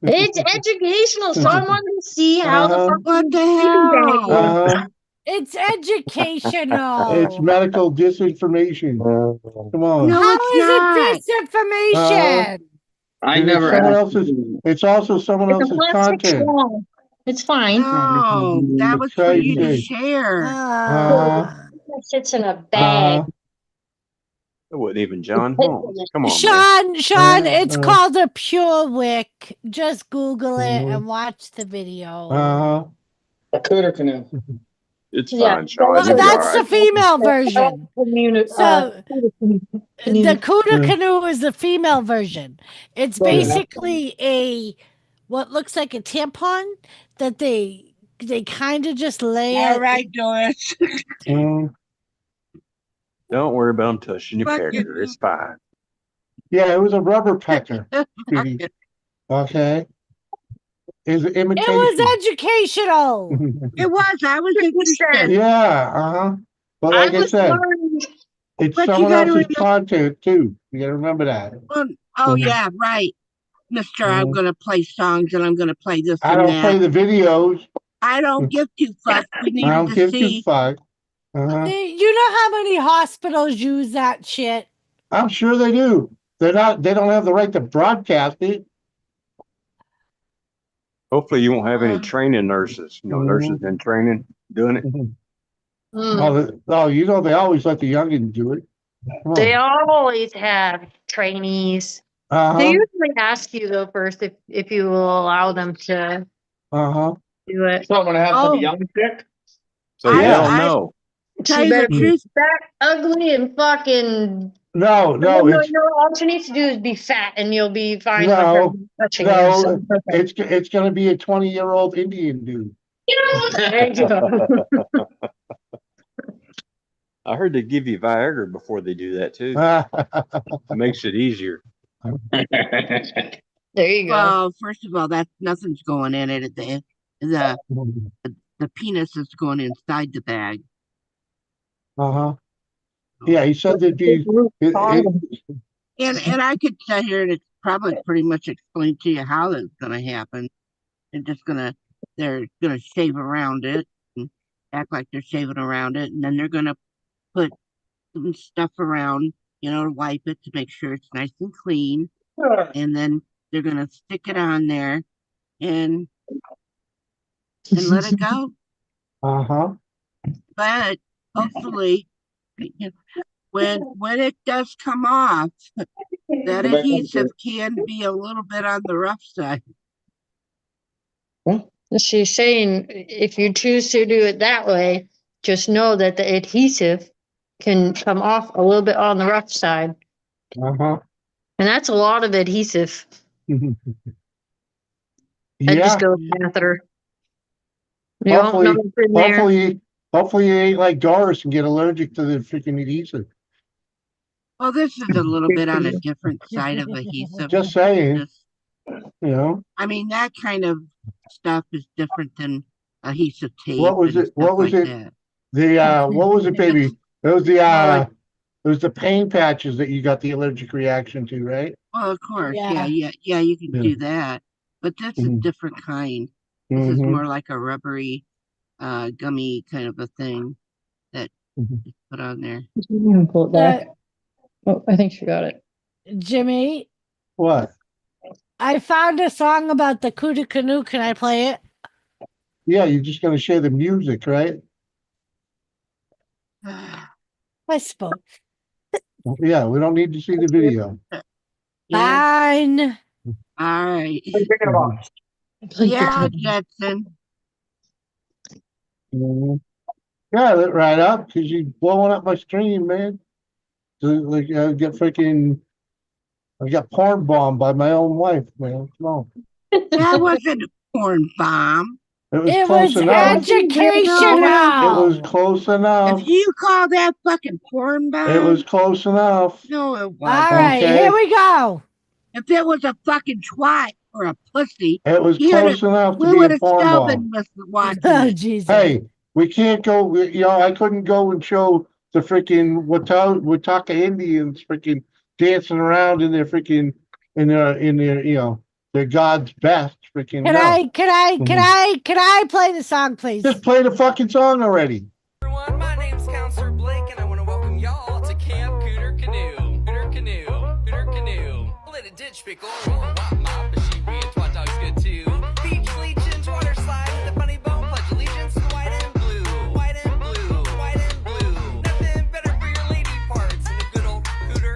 It's educational. So I wanted to see how What the hell? It's educational. It's medical disinformation. Come on. No, How it's is it disinformation? I never asked. It's also someone else's content. It's fine. No, that was for you to share. It sits in a bag. It wasn't even John Holmes. Come on, man. Sean, it's called a pure wick. Just Google it and watch the video. A cooter canoe. It's Yeah. fine, Sean. Well, You'll be all that's the right. female version. So the Cuda Yeah. canoe is the female version. It's Well, yeah. basically a what looks like a tampon that they kind of just lay All it. right, Doris. Don't worry about them touching your Fuck you. pecker. It's fine. Yeah, it was a rubber pecker. Sweetie. Okay. It's an It imitation. was educational. It was. I was interested. Yeah, but like I said, it's But you someone gotta else's remember- content too. You gotta remember that. Well, oh Mhm. yeah, right, Mister. I'm Mhm. gonna play songs and I'm gonna play this I and don't that. play the videos. I don't give two fucks. We I needed don't to give two see. fucks. Uh-huh. You know how many hospitals use that shit? I'm sure they do. They don't have the right to broadcast it. Hopefully, you won't have any training nurses. You know, nurses in training doing it. Oh, you know they always let the youngins do it. Come They on. always have trainees. They Uh-huh. usually ask you though first if you will allow them to Uh-huh. do it. So I'm gonna have Oh. some young chick. So Yeah. hell no. Tell She you the better be truth. fat, ugly, and fucking. No, No, it's all she needs to do is be fat, and you'll be fine with her no, touching you. no. So, It's gonna be a 20-year-old Indian dude. there you go. I heard they give you Viagra before they do that too. It makes it easier. There you go. Well, first of all, that's nothing's going in it. The penis is going inside the bag. Uh-huh. Yeah, he said that And I could sit here and it's probably pretty much explain to you how that's gonna happen. They're gonna shave around it and act like they're shaving around it, and then they're gonna put some stuff around, to wipe it to make sure it's nice and clean. And then they're gonna stick it on there and let it go. Uh-huh. But hopefully, when it does come off, that adhesive can be a little bit on the rough side. She's saying if you choose to do it that way, just know that the adhesive can come off a little bit on the rough side. Uh-huh. And that's a lot of adhesive. I'd Yeah. just go with catheter. You don't know what's in there. Hopefully you ain't like Doris and get allergic to the freaking adhesive. Well, this is a little bit on a different side of adhesive. Just saying. I mean, that kind of stuff is different than adhesive tape. What was and it? What stuff was like it? that. What was it, baby? It was the pain patches that you got the allergic reaction to, right? Well, of course, Yeah. yeah, you can Yeah. do that. But this is Mhm. different kind. This is Mhm. more like a rubbery, gummy kind of a thing that Mhm. is put on there. Pull it back. Oh, I think she got it. Jimmy, What? I found a song about the Cuda canoe. Can I play it? Yeah, you're just gonna share the music, right? I suppose. Yeah, we don't need to see the video. Fine. All right. Mhm. Yeah, Jetson. Mhm. Yeah, that right up because you blowing up my stream, man. So, like I got porn bombed by my own wife, man. Come on. That wasn't a porn bomb. It was It close was enough. educational. It was close enough. If you call that fucking porn bomb, It was close enough. no, it All wasn't. right, Okay. here we go. If it was a fucking twat or a pussy, It was you'd close have- enough we to be would a have porn still bomb. been watching Oh, it. Jesus. Hey, we can't go. I couldn't go and show the freaking Wataka Indians freaking dancing around in their freaking in their their God's best freaking. Can no. I play the song, please? Just play the fucking song already. Everyone, my name's Counselor Blake, and I want to welcome y'all to Camp Cooter Canoe. Cooter Canoe, Cooter Canoe. Let a ditch pickle, roll a wop mop, but she reads twat dog's good too. Beach legions, water slide, and the funny bone, pledge allegiance to the white and blue. White and blue, white and blue. Nothing better for your lady parts than a good old Cooter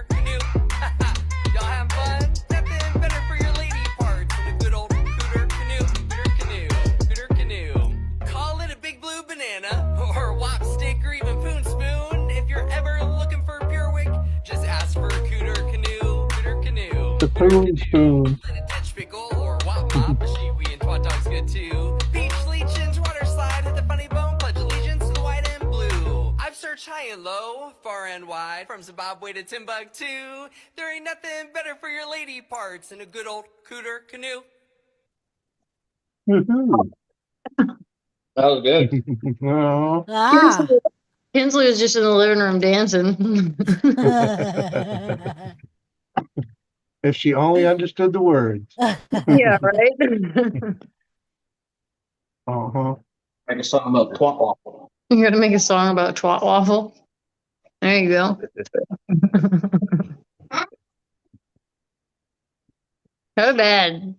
Spoon, spoon. Pickle or wop mop, a shiwi and twat dog's good too. Beach legions, water slide, hit the funny bone, pledge allegiance to the white and blue. I've searched high and low, far and wide, from Zimbabwe to Timbuktu. There ain't nothing better for your lady parts than a good old cooter canoe. Woohoo. That was good. Oh. Ah. Kinsley was just in the living room dancing. If she only understood the words. Yeah, right? Uh-huh. Make a song about twat waffle. You gotta make a song about twat waffle. There you go. Go to bed.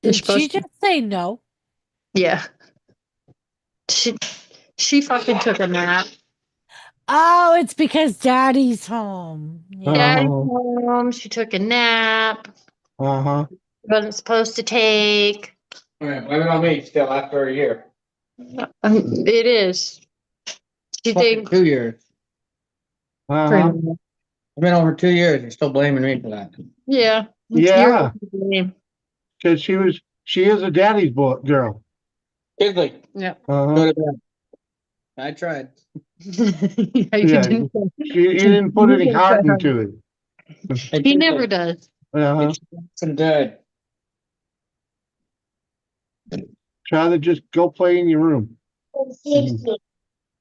You're Did she supposed to. just say no? Yeah. She fucking took a nap. Oh, it's because daddy's home. Yeah. Daddy's home. She took a nap. Uh-huh. Wasn't supposed to take. All right, blame it on me still after a year. It is. She Fucking thinks. 2 years. Uh-huh. It's been over 2 years. You're still blaming me for that. Yeah. Yeah. Because she is a daddy's boy girl. Kinsley, Yeah. Uh-huh. go to bed. I tried. Yeah, Yeah, didn't. you didn't put any heart into it. He never does. Uh-huh. It's good. Try to just go play in your room.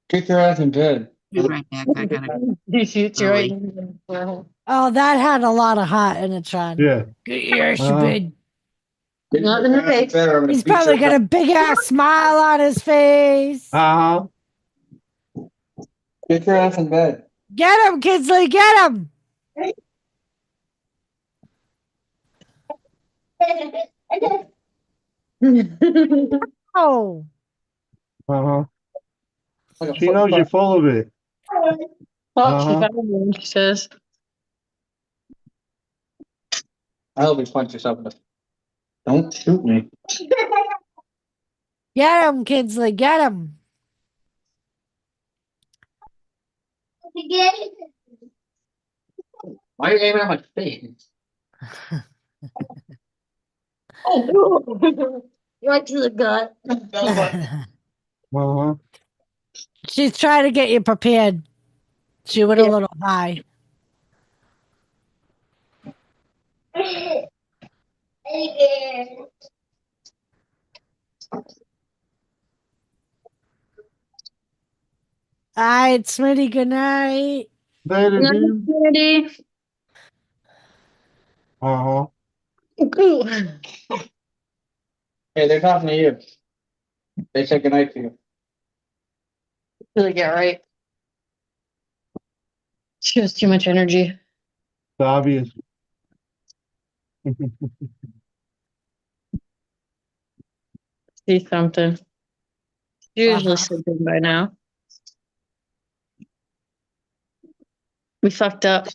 Kick your ass in bed. Be right back. I gotta. He shoots you right Really? in the forehead. Oh, that had a lot of hot in it, Sean. Yeah. Get your ass to Uh-huh. bed. Not in the face. He's probably got a big ass smile on his face. Uh-huh. Get your ass in bed. Get him, Kinsley, get him. Oh. Uh-huh. Like a She knows you're full of it. Oh, she Uh-huh. found him, she says. I hope you punch yourself in the. Don't shoot me. Get him, Kinsley, get him. Why are you aiming at my face? Oh, right to the gut. Uh-huh. She's trying to get you prepared. She went a little high. All right, Smitty, good night. Later, dude. Ready? Uh-huh. Hey, they're talking to you. They said goodnight to you. Really get right. She has too much energy. It's obvious. See something. She's usually sleeping by now. We fucked up.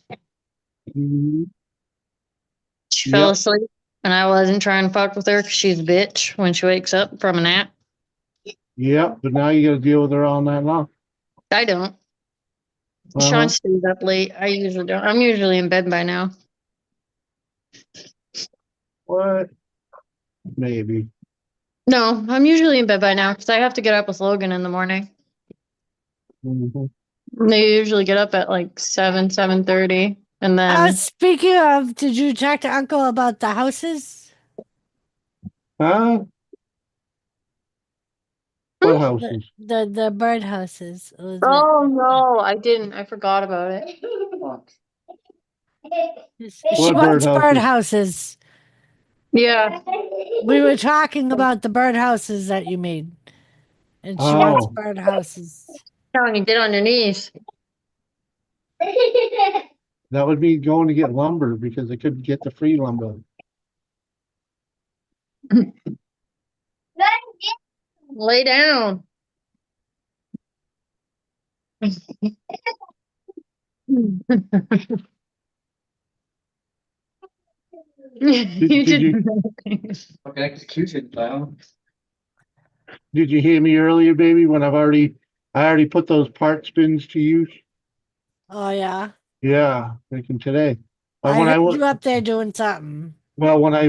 Mhm. She fell Yep. asleep, and I wasn't trying to fuck with her because she's a bitch when she wakes up from a nap. Yep, but now you gotta deal with her all night long. I don't. Uh-huh. Sean stays up late. I usually don't. I'm usually in bed by now. What? Maybe. No, I'm usually in bed by now because I have to get up with Logan in the morning. Mhm. They usually get up at like 7:30, and then Speaking of, did you talk to Uncle about the houses? Huh? What houses? The bird houses. Elizabeth. oh no, I didn't. I forgot about it. She What wants bird bird houses? houses. Yeah. We were talking about the bird houses that you made. And she wants Oh. bird houses. Sean, you get on your knees. That would be going to get lumber because they couldn't get the free lumber. Lay down. Okay, execution plan. Did you hear me earlier, baby, when I already put those part spins to use? Oh yeah. Yeah, making today. But I when I heard went, you up there doing something. well, when I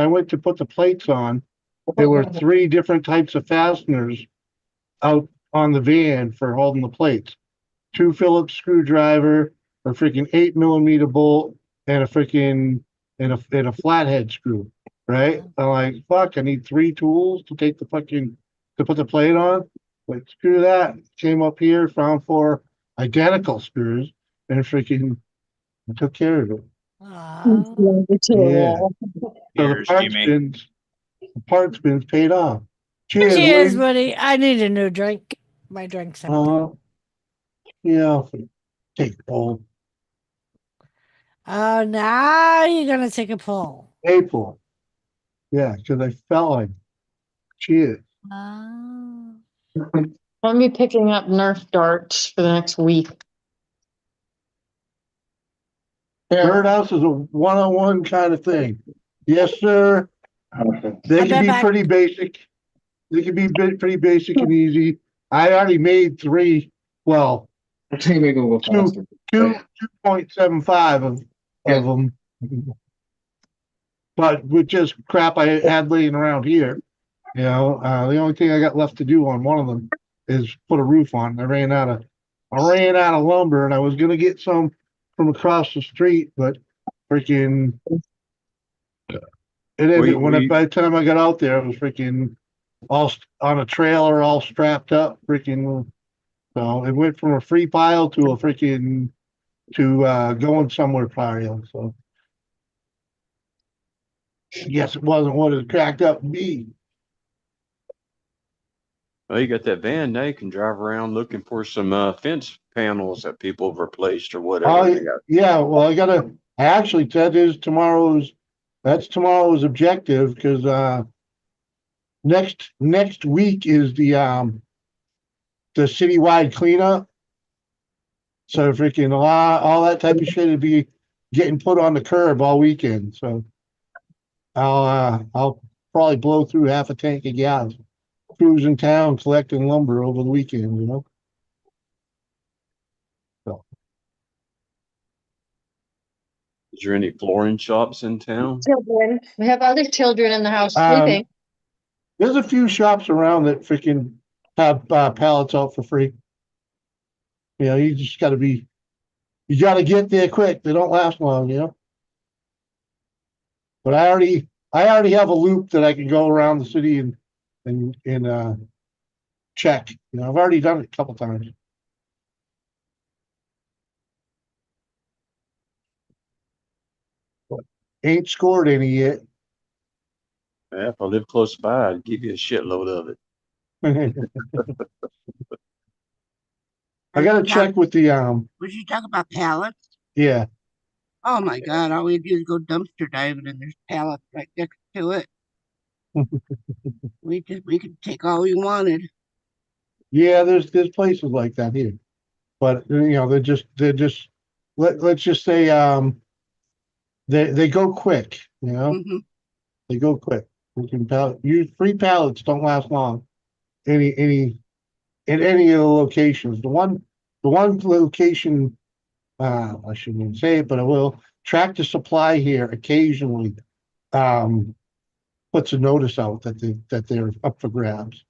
went to put the plates on, there were 3 different types of fasteners out on the van for holding the plates. 2 Phillips screwdriver, a freaking 8 millimeter bolt, and a freaking and a flathead screw. Right? I'm like, fuck, I need 3 tools to take the fucking to put the plate on. Like, screw that. Came up here, found 4 identical screws, and freaking took care of it. Aw. Yeah. So Cheers, Jimmy. the parts bins paid off. Cheers, Cheers, Lee. buddy. I need a new drink. My drink's empty. Yeah, take pull. Oh, now you're gonna take a pull. April. Yeah, because I felt like cheers. Oh. I'll be picking up Nerf darts for the next week. Birdhouse is a one-on-one kind of thing. Yes, sir. They I can bet be back- pretty basic. They can be pretty basic and easy. I already made 3. Well, Actually, make them go faster. 2.75 of them. But with just crap I had laying around here, the only thing I got left to do on one of them is put a roof on. I ran out of lumber, and I was gonna get some from across the street, but freaking it ended by the time I got out there, it was freaking all on a trailer, all strapped up, freaking. So it went from a free pile to a freaking going somewhere pile. So I guess it wasn't what it cracked up to be. Well, you got that van now. You can drive around looking for some fence panels that people have replaced or whatever. Oh, yeah. Well, I actually, that's tomorrow's objective, because next week is the citywide cleanup. So freaking all that type of shit would be getting put on the curb all weekend. So I'll probably blow through half a tank of gas cruising town collecting lumber over the weekend. So Is there any flooring shops in town? Children. We have other children in the house Um, sleeping. there's a few shops around that freaking have pallets out for free. You just got to get there quick. They don't last long. But I already have a loop that I can go around the city and check. I've already done it a couple times. But ain't scored any yet. Yeah, if I live close by, I'd give you a shitload of it. I got to check with the Would you talk about pallets? yeah. Oh my God! All we do is go dumpster diving, and there's pallets right next to it. We could take all we wanted. Yeah, there's places like that here, but they're just let's just say they go quick. Mhm. They go quick. Free pallets don't last long. In any of the locations. The one location, I shouldn't even say it, but I will. Tractor Supply here occasionally puts a notice out that they're up for grabs,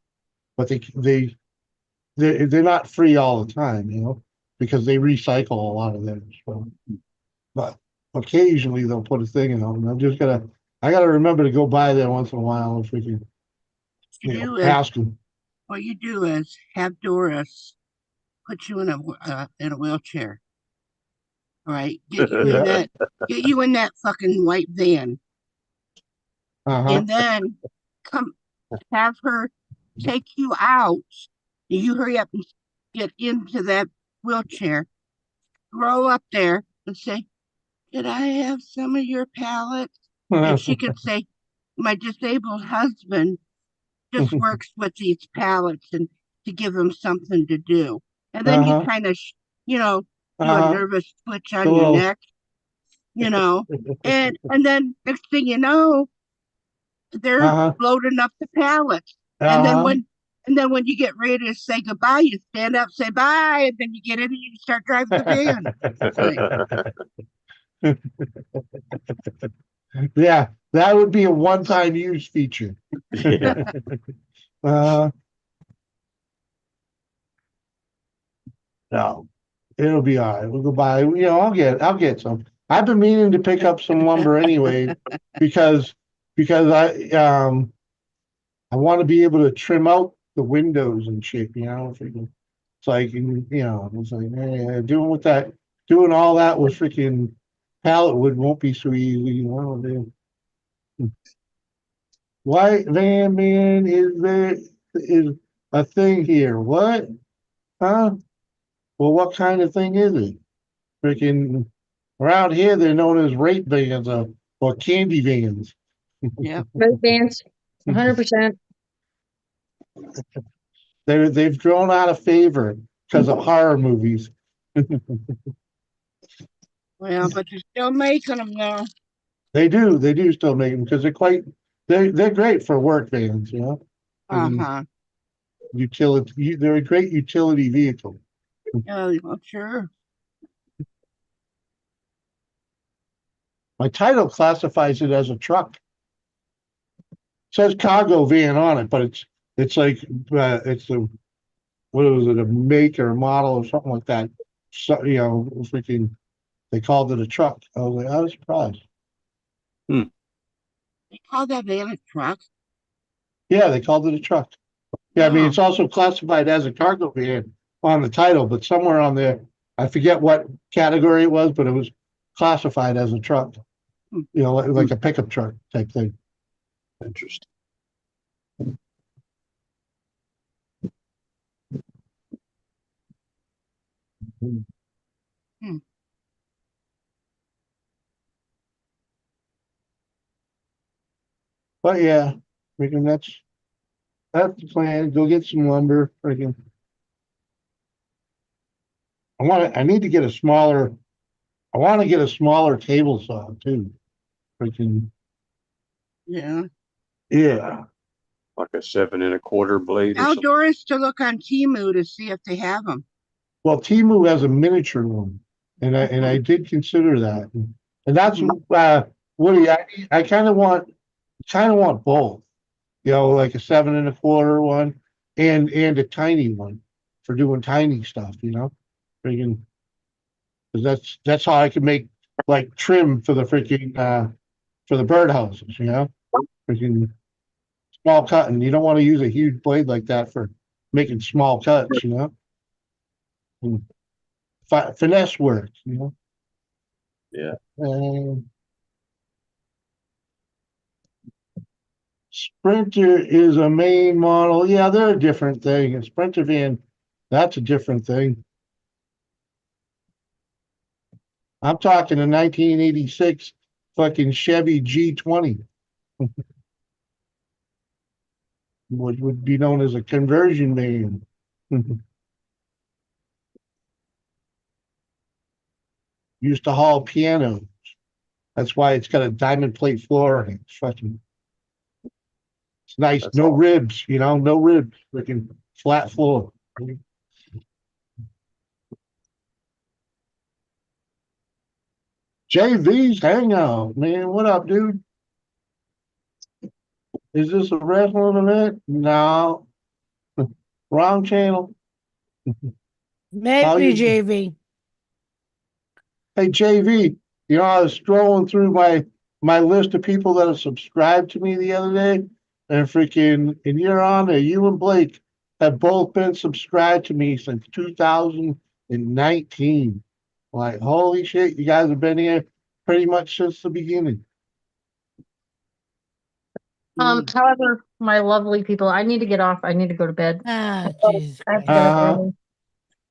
but they're not free all the time, because they recycle a lot of them. So, but occasionally they'll put a thing in them. I gotta remember to go by there once in a while if we can, ask them. What you do is have Doris put you in a wheelchair. All right, get you in that fucking white van, and then have her take you out. You hurry up and get into that wheelchair, roll up there and say, "Could I have some of your pallets?" And she could say, "My disabled husband just works with these pallets and to give him something to do." And then you kind of, do a nervous twitch on your neck, and then next thing you know, they're loading up the pallets. And then when you get ready to say goodbye, you stand up, say bye, and then you get in and you start driving the van. Yeah, that would be a one-time use feature. Yeah. Uh, no, it'll be all right. We'll go buy. I'll get some. I've been meaning to pick up some lumber anyway, because I want to be able to trim out the windows and shit. It's like it's like doing all that with freaking pallet wood won't be so easy. White van man is a thing here. What? Huh? Well, what kind of thing is it? Freaking around here, they're known as rape vans or candy vans. Yeah. Red bands, 100%. They've grown out of favor because of horror movies. Well, but you're still making them though. They do still make them because they're great for work vans. Uh-huh. Utility, they're a great utility vehicle. Yeah, well, sure. My title classifies it as a truck. It says cargo van on it, but it's like it's a what was it, a make or a model or something like that. So freaking they called it a truck. I was surprised. They call that van a truck? Yeah, they called it a truck. Yeah, I mean it's also classified as a cargo van on the title, but somewhere on there, I forget what category it was, but it was classified as a truck. Like a pickup truck type thing. Interesting. But yeah, freaking that's the plan. Go get some lumber. Freaking, I need to get a smaller. I want to get a smaller table saw too. Freaking Yeah. yeah. Like a 7 1/4 blade or something. Outdoors to look on Temu to see if they have them. Well, Temu has a miniature one, and I did consider that, and that's Woody. I kind of want both. Like a 7 1/4 one and a tiny one for doing tiny stuff. Freaking, because that's how I can make like trim for the freaking for the birdhouses. Freaking small cutting. You don't want to use a huge blade like that for making small cuts. And finesse work. Yeah. Sprinter is a main model. Yeah, they're a different thing. A Sprinter van, that's a different thing. I'm talking a 1986 fucking Chevy G20. What would be known as a conversion van. Used to haul pianos. That's why it's got a diamond plate floor and it's fucking. It's nice. That's no awesome. ribs, no ribs. Freaking flat floor. JV's Hangout, man. What up, dude? Is this a wrestling event? No. Wrong channel. Maybe JV. Hey, JV, I was scrolling through my list of people that have subscribed to me the other day, and in your honor, you and Blake have both been subscribed to me since 2019. Like, holy shit, you guys have been here pretty much since the beginning. However, my lovely people, I need to get off. I need to go to bed. Ah, Jesus I have to get up early.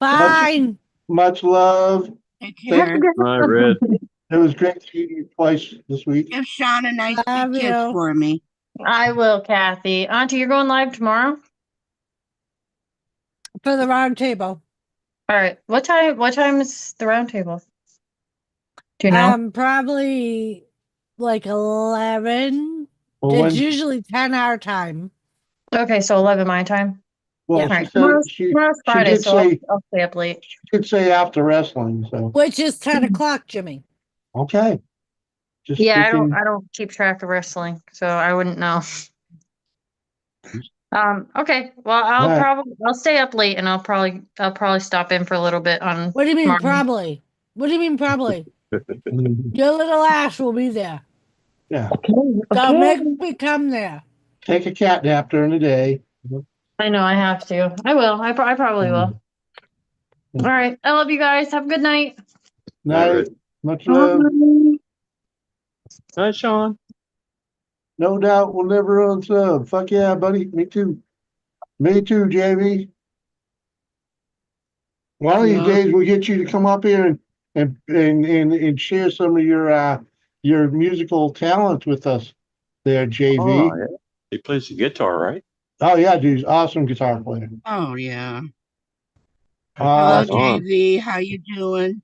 Fine. Much love. Take You have care. to get Hi, up. Red. It was great seeing you twice this week. Give Sean a nice Love big kiss you. for me. I will, Kathy. Auntie, you're going live tomorrow? For the round table. All right. What time is the round table? Do you know? Probably like 11. Well, It's usually 10 our time. Okay, so 11 my time. Well, All she right. said Tomorrow's she Friday, did so say I'll stay up late. she did say after wrestling. So Which is 10 o'clock, Jimmy. Okay. Just Yeah, freaking. I don't keep track of wrestling, so I wouldn't know. Okay. Well, Alright. I'll stay up late and I'll probably stop in for a little bit on What do you mean tomorrow. probably? What do you mean probably? Your little ass will be there. Yeah. So make me come there. Take a cat nap during the day. I know I have to. I will. I probably will. All right. I love you guys. Have a good night. Night. Much love. Hi, Sean. No doubt we'll never own sub. Fuck yeah, buddy. Me too. Me too, JB. One of these Yeah. days we'll get you to come up here and share some of your musical talent with us there, JV. Oh, yeah. He plays the guitar, right? Oh yeah, dude, awesome guitar player. Oh yeah. Uh, Hello, JV. How you doing?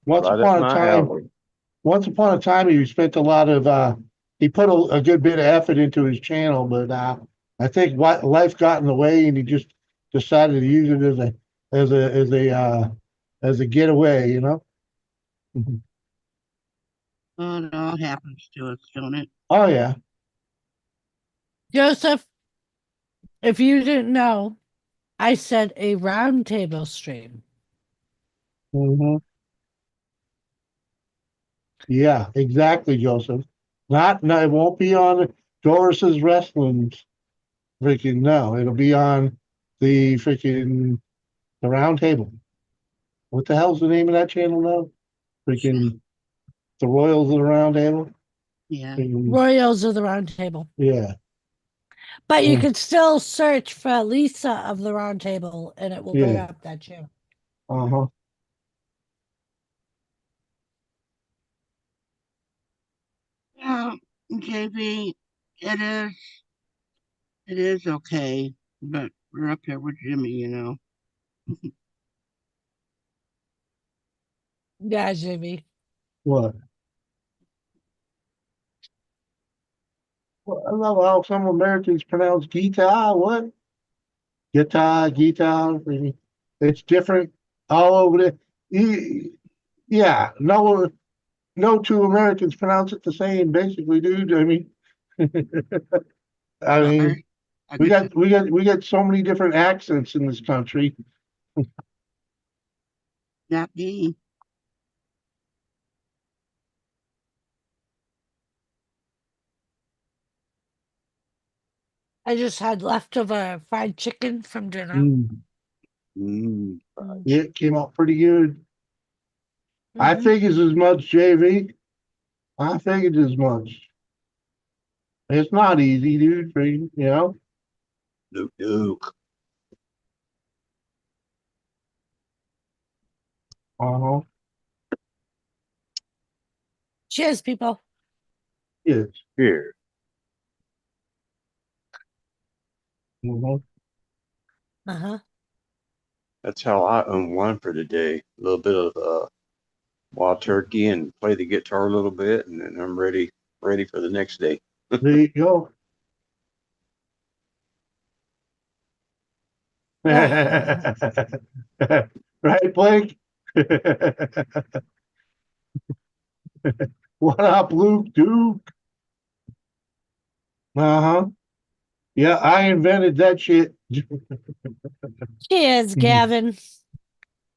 once Right up upon a my time, alley. he spent a lot of he put a good bit of effort into his channel, but I think what life got in the way and he just decided to use it as a getaway, you know? Oh, it all happens to us, don't it? Oh yeah. Joseph, if you didn't know, I said a roundtable stream. Yeah, exactly, Joseph. No, it won't be on Doris's wrestling freaking no. It'll be on the round table. What the hell's the name of that channel now? Freaking the Royals of the Round Table? Yeah. Royals of the Round Table. Yeah. But you could still search for Lisa of the Round Table and it will bring Yeah. up that channel. Uh-huh. Yeah, JV, it is okay, but we're up here with Jimmy, you know. Yeah, Jimmy. What? Well, I love how some Americans pronounce guitar. What? Guitar, guitar. It's different all over yeah, no two Americans pronounce it the same, basically, dude. I mean, I mean, we got so many different accents in this country. Not me. I just had leftover fried chicken from dinner. Yeah, it came out pretty good. I Mhm. figured as much, JV. I figured as much. It's not easy, dude. You know. Luke. Uh-huh. Cheers, people. Yes. Here. Uh-huh. That's how I unwind for the day. A little bit of wild turkey and play the guitar a little bit, and then I'm ready for the next day. There you go. Right, Blake? What up, Luke Duke? Uh-huh. Yeah, I invented that shit. Cheers, Gavin.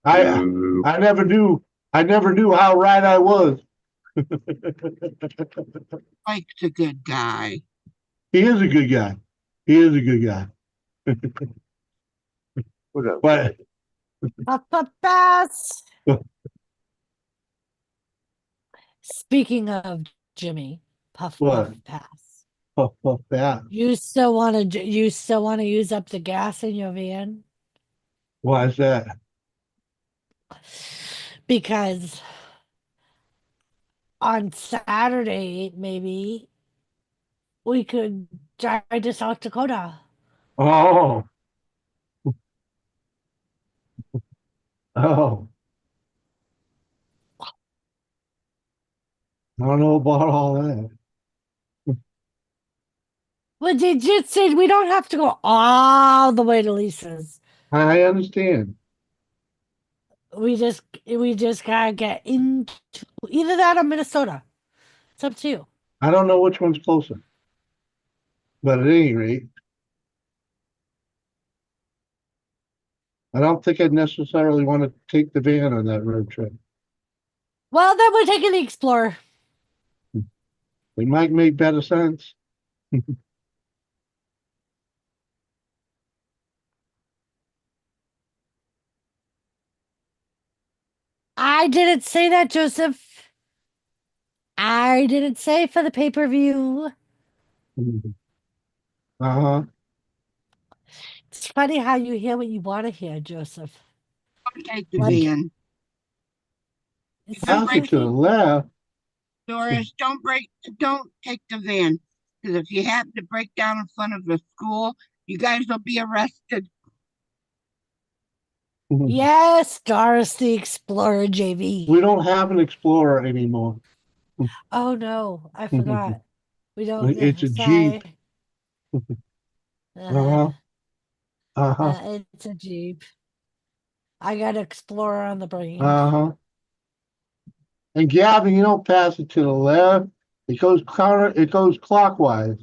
I never knew how right I was. Mike's a good guy. He is a good guy. He is a good guy. What up, But Pass. Speaking of Jimmy, puff what? pass. Puff pass. You still want to use up the gas in your van? Why is that? Because on Saturday, maybe we could drive to South Dakota. Oh. Oh. I don't know about all that. Well, they just said we don't have to go all the way to Lisa's. I understand. we just gotta get into either that or Minnesota. It's up to you. I don't know which one's closer. But at any rate, I don't think I'd necessarily want to take the van on that road trip. Well, then we're taking the Explorer. It might make better sense. I didn't say that, Joseph. I didn't say for the pay-per-view. Uh-huh. It's funny how you hear what you want to hear, Joseph. Don't take the Like- van. It's Out to the left. Doris, don't take the van. Because if you happen to break down in front of the school, you guys will be arrested. Yes, Doris the Explorer JV. We don't have an Explorer anymore. Oh no, I forgot. We don't. It's a sorry. Jeep. Uh-huh. Uh-huh. It's a Jeep. I got Explorer on the brain. Uh-huh. And Gavin, you don't pass it to the left. It goes clockwise.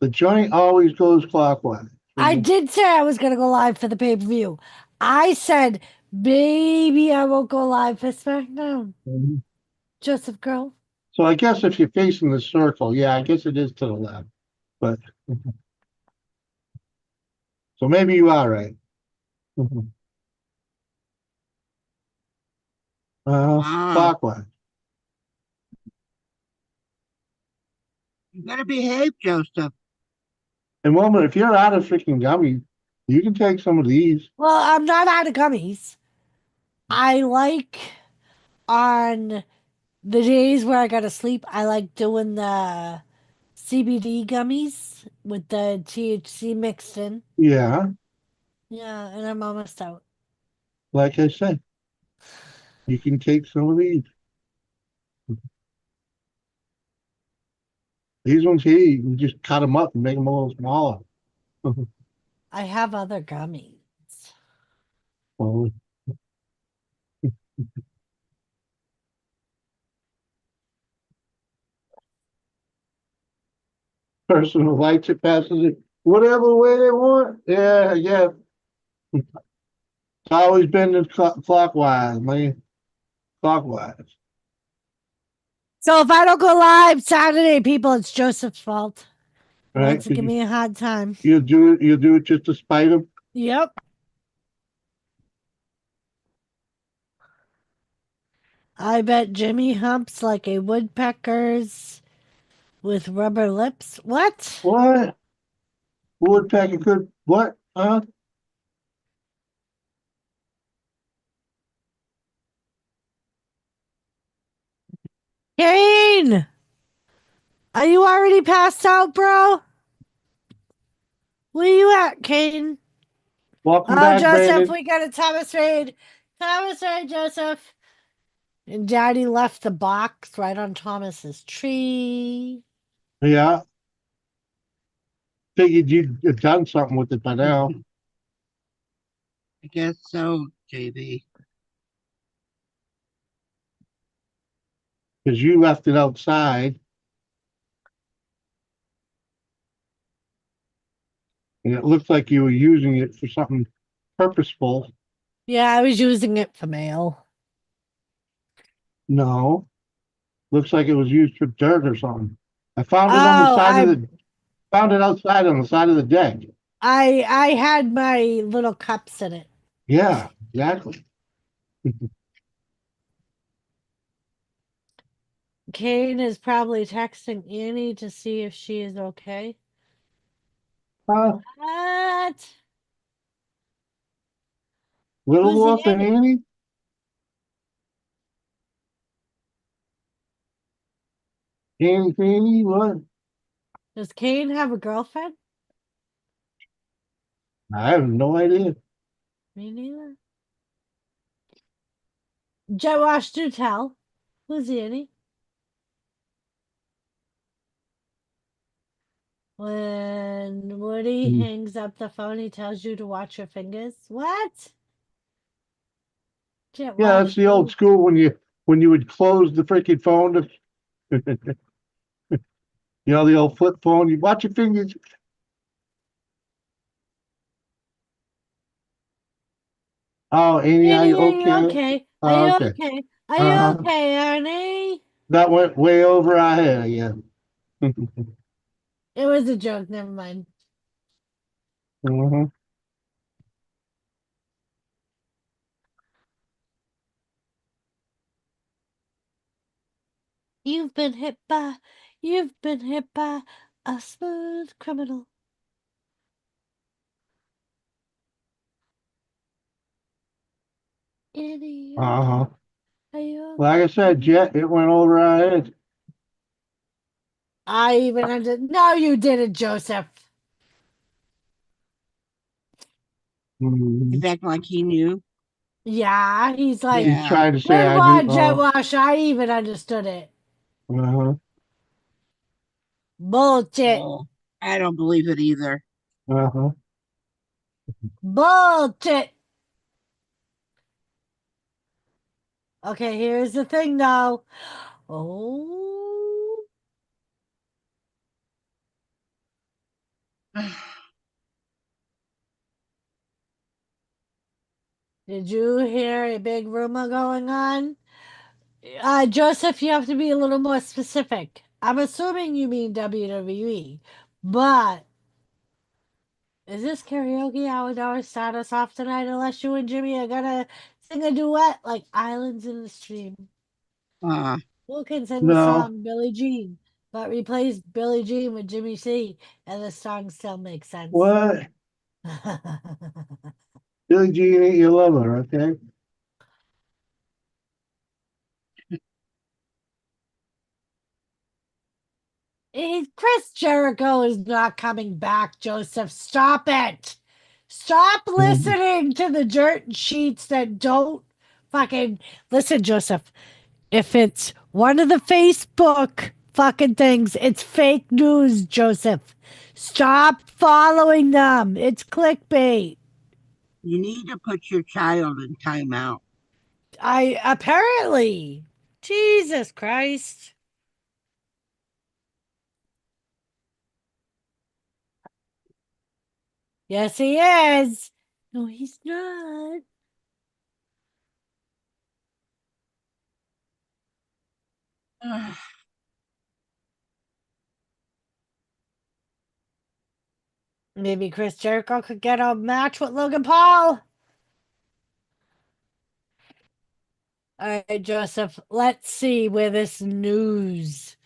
The joint always goes clockwise. I did say I was gonna go live for the pay-per-view. I said maybe I won't go live for SmackDown. Mhm. Joseph girl. So I guess if you're facing the circle, yeah, I guess it is to the left. But so maybe you are right. Clockwise. You better behave, Joseph. And woman, if you're out of freaking gummies, you can take some of these. Well, I'm not out of gummies. I like on the days where I gotta sleep, I like doing the CBD gummies with the THC mixed in. Yeah, Yeah, and I'm almost out. like I said, you can take some of these. These ones here, you can just cut them up and make them a little smaller. I have other gummies. Well, person who likes it passes it whatever way they want. Yeah, yeah. It's always been the clockwise, man. Clockwise. So if I don't go live Saturday, people, it's Joseph's fault. He Right? wants to give me a hard time. You'll do it just to spite him. Yep. I bet Jimmy humps like a woodpecker's with rubber lips. What? What? Woodpecker could what? Huh? Kane! Are you already passed out, bro? Where you at, Kane? Welcome Oh, back, Joseph, Brandon. we got a Thomas Raid. Thomas Raid, Joseph. And Daddy left the box right on Thomas's tree. Yeah. Figured you'd have done something with it by now. I guess so, JB. Because you left it outside. And it looked like you were using it for something purposeful. Yeah, I was using it for mail. No. Looks like it was used for dirt or something. I found it on the side of the found it outside on the side of the deck. I had my little cups in it. Yeah, exactly. Kane is probably texting Annie to see if she is okay. Huh? What? Little Who's Wolf and Annie? Annie? Annie, what? Does Kane have a girlfriend? I have no idea. Me neither. Jet Wash, do tell. Who's Annie? When Woody Hmm. hangs up the phone, he tells you to watch your fingers. What? Jet Yeah, that's the old school when you would close the freaking phone to you know, the old flip phone, you watch your fingers. Oh, Annie, are you Annie, are you okay? okay? Are you Okay. okay? Are you Uh-huh. okay, Ernie? That went way over our head again. It was a joke. Never mind. Mhm. You've been hit by a smooth criminal. Annie, Uh-huh. are you Like I said, Jet, it went over our head. I even under no, you didn't, Joseph. Mhm. He's acting like he knew. Yeah, he's like, He's Yeah. trying to say good I knew. one, Jet Wash. I even understood it. Uh-huh. Bullshit. Oh, I don't believe it either. Uh-huh. Bullshit. Okay, here's the thing though. Oh, did you hear a big rumor going on? Joseph, you have to be a little more specific. I'm assuming you mean WWE, but is this karaoke hour start us off tonight? Unless you and Jimmy are gonna sing a duet like Islands in the Stream. Uh, Who can sing the No. song Billie Jean, but replace Billie Jean with Jimmy C, and the song still makes sense? What? Billie Jean ain't your lover, okay? Chris Jericho is not coming back, Joseph. Stop it. Stop listening to the dirt sheets that don't fucking listen, Joseph. If it's one of the Facebook fucking things, it's fake news, Joseph. Stop following them. It's clickbait. you need to put your child in timeout. I apparently. Jesus Christ. Yes, he is. No, he's not. Maybe Chris Jericho could get a match with Logan Paul. All right, Joseph, let's see where this news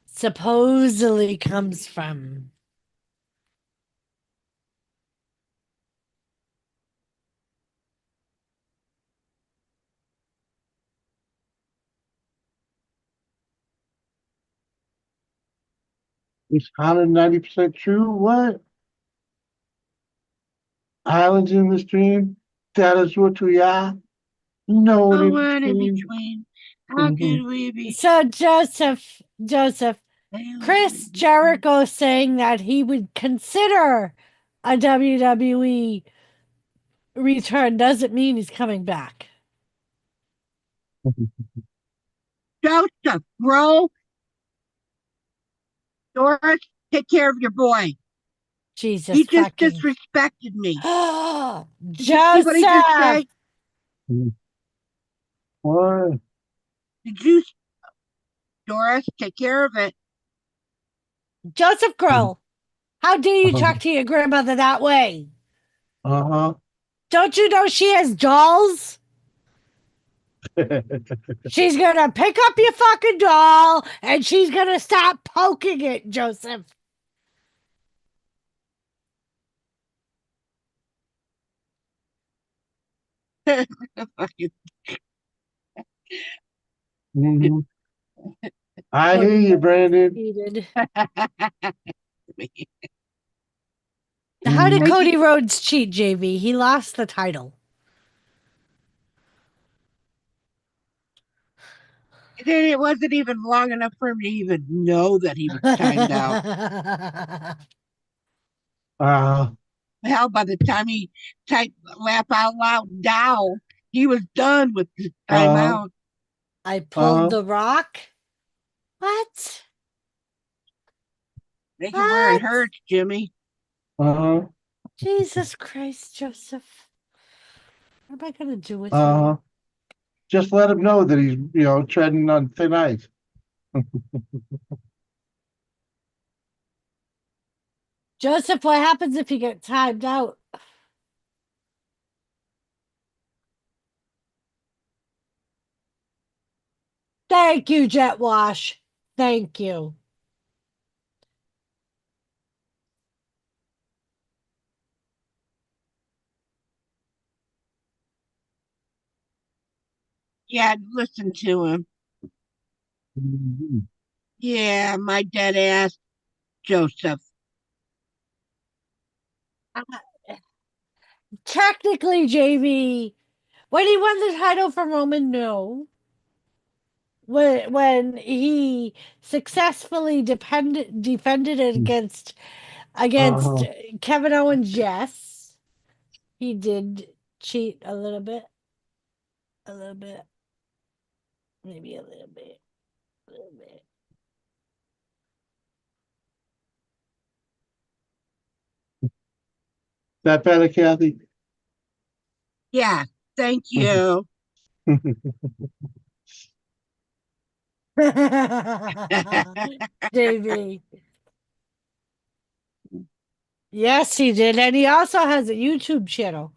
supposedly comes from. It's 190% true. What? Islands in the stream? That is what we are. No one No in one in between. between. How could we be? So, Joseph, Chris Jericho saying that he would consider a WWE return doesn't mean he's coming back. Joseph, bro. Doris, take care of your boy. Jesus He just fucking. disrespected me. Did you see what he Joseph! just said? What? Did you, Doris, take care of it? Joseph Grohl, how dare you talk to your grandmother that way? Uh-huh. Don't you know she has dolls? She's gonna pick up your fucking doll and she's gonna stop poking it, Joseph. Mhm. I hear you, Brandon. How did Cody Rhodes cheat, JV? He lost the title. Then it wasn't even long enough for him to even know that he timed out. Hell, by the time he typed laugh out loud Dow, He was done with his Uh-huh. timeout. I pulled Uh-huh. the rock. What? Make it where it What? hurts, Jimmy. Uh-huh. Jesus Christ, Joseph. What am I gonna do with Uh-huh. you? Just let him know that he's, treading on thin ice. Joseph, what happens if you get timed out? Thank you, Jet Wash. Thank you. Yeah, listen to him. Mhm. Yeah, my dead ass Joseph. Technically, JV, when he won the title from Roman, no. When he successfully defended it against Uh-huh. Kevin Owens, yes, he did cheat a little bit, maybe a little bit, a little bit. That better, Kathy? Yeah, thank you. JV. Yes, he did. And he also has a YouTube channel.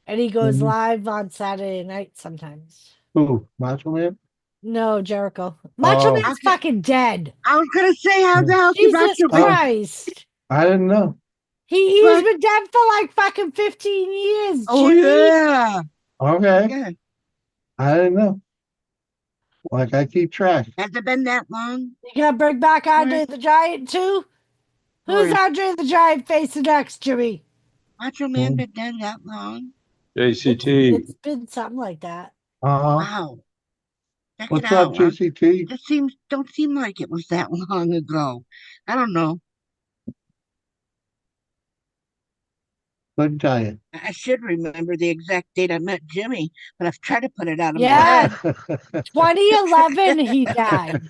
And he goes Mhm. live on Saturday night sometimes. Who? Macho Man? No, Jericho. Macho Oh. Man's fucking dead. I was gonna say, how the hell did Jesus Macho Man? Christ. I didn't know. He's been dead for like fucking 15 years, Oh Jimmy. yeah. Okay. Yeah. I didn't know. Like, I keep track. Has it been that long? You gotta bring back Andre the Giant too? Who's Or Andre the Giant facing next, Jimmy? Macho Man been dead that long? JCT. It's been something like that. Uh-huh. Wow. Check it What's up, out. JCT? Don't seem like it was that long ago. I don't know. Couldn't tell you. I should remember the exact date I met Jimmy, but I've tried to put it out of my Yeah. head. 2011 he died.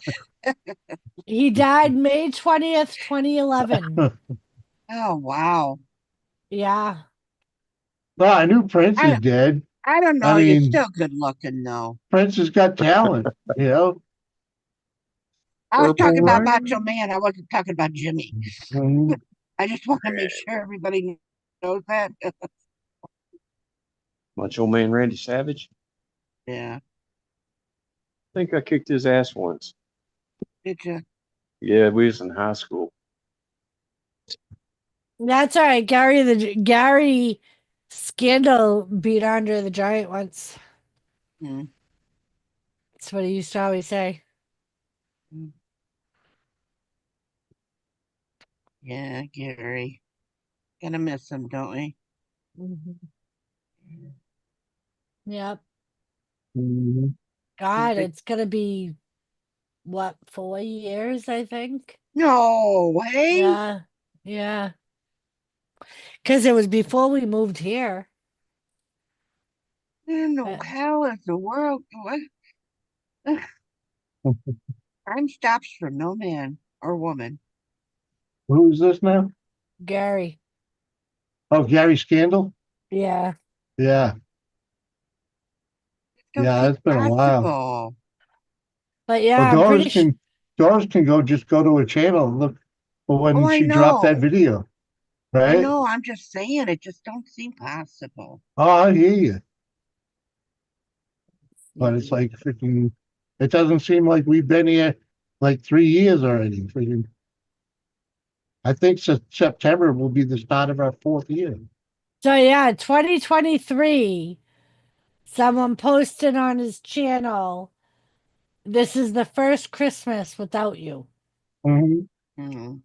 He died May 20th, 2011. Oh wow. Yeah. No, I knew Prince is dead. I don't know. I You're mean, still good looking though. Prince has got talent, you know? I was talking Purple about Rain. Macho Man. I wasn't talking about Jimmy. Mhm. I just want to make sure everybody knows that. Macho Man Randy Savage. Yeah. I think I kicked his ass once. Did you? Yeah, we was in high school. That's all right. Gary Scandal beat Andre the Giant once. Hmm. That's what he used to always say. Yeah, Gary. Gonna miss him, don't we? Yep. Mhm. God, it's gonna be what, 4 years, I think. No way. Yeah. Yeah. Because it was before we moved here. In the hell is the world? What? Time stops for no man or woman. Who's this now? Gary. Oh, Gary Scandal? Yeah. Yeah. Yeah, it's been a while. Possible. But yeah, Well, I'm pretty sure. Doris can go to a channel and look for when Oh, I she dropped that know. video, I right? know. I'm just saying it just don't seem possible. Oh, I hear you. But it's like freaking, it doesn't seem like we've been here like 3 years already. Freaking, I think September will be the start of our 4th year. So yeah, 2023. Someone posted on his channel, "This is the first Christmas without you." Mm-hmm.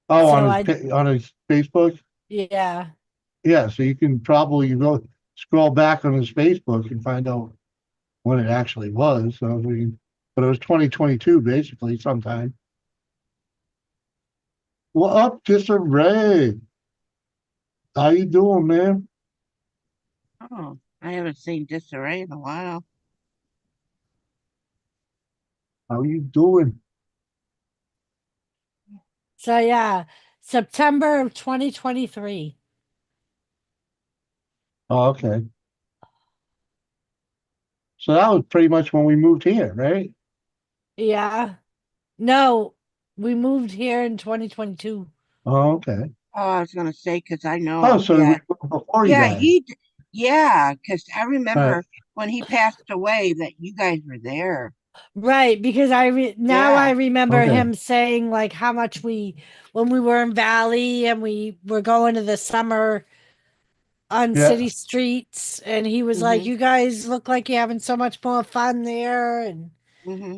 Oh, So on his Facebook? Yeah. Yeah, so you can probably go scroll back on his Facebook and find out when it actually was. So but it was 2022 basically sometime. Well, up Disarray. How you doing, man? Oh. I haven't seen Disarray in a while. How you doing? So yeah, September of 2023. Oh, okay. So that was pretty much when we moved here, right? Yeah. No, we moved here in 2022. Oh, okay. Oh, I was gonna say because I Oh, know, so we yeah, moved before you yeah, guys. yeah, because I All right. remember when he passed away that you guys were there. Right, because now I Yeah. remember Okay. him saying like how much when we were in Valley and we were going to the summer on Yeah. city streets, and he was like, Mm-hmm. "You guys look like you're having so much more fun there," and Mm-hmm.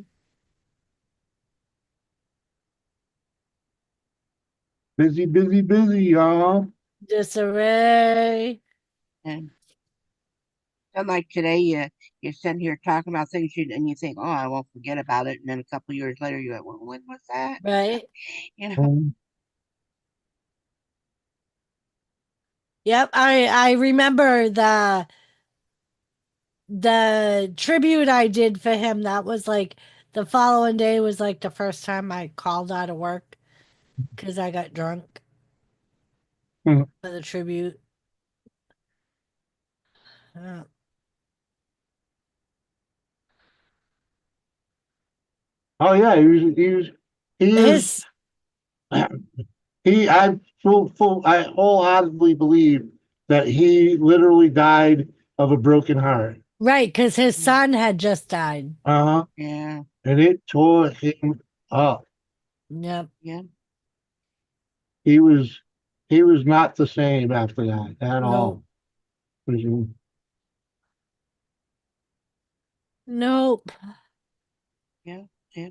Busy, busy, busy, y'all. disarray. And like today, you sit here talking about things and you think, oh, I won't forget about it, and then a couple years later, you went, well, when was that? Right. You know. Yep, I remember the tribute I did for him. That was like the following day was like the first time I called out of work because I got drunk Mhm. for the tribute. Oh yeah, he is His I I wholeheartedly believe that he literally died of a broken heart. right, because his son had just died. Uh-huh. Yeah. And it tore him up. Yep. Yeah. He was not the same after that at Nope. all. You Nope. Yeah. Yeah.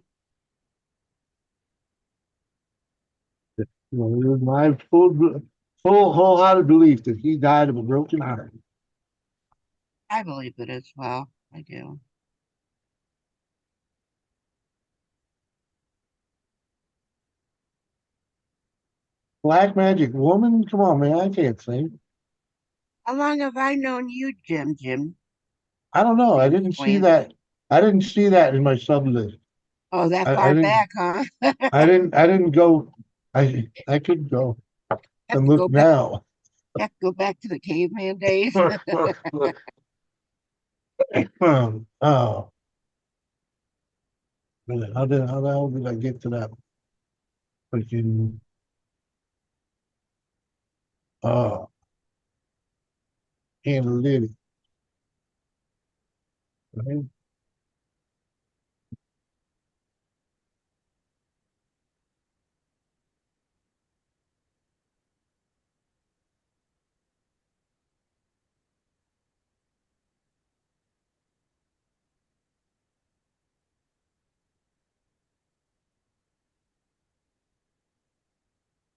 know, it was my full wholehearted belief that he died of a broken heart. I believe it as well. I do. Black Magic Woman? Come on, man, I can't sing. How long have I known you, Jim? Jim? I don't know. I Jim didn't see Swan? that. I didn't see that in my sub list. Oh, that I far didn't back, huh? I didn't go. I could go Have and to look go back. now. Have to go back to the caveman days. Oh, man, how the hell did I get to that freaking uh analytic? Right?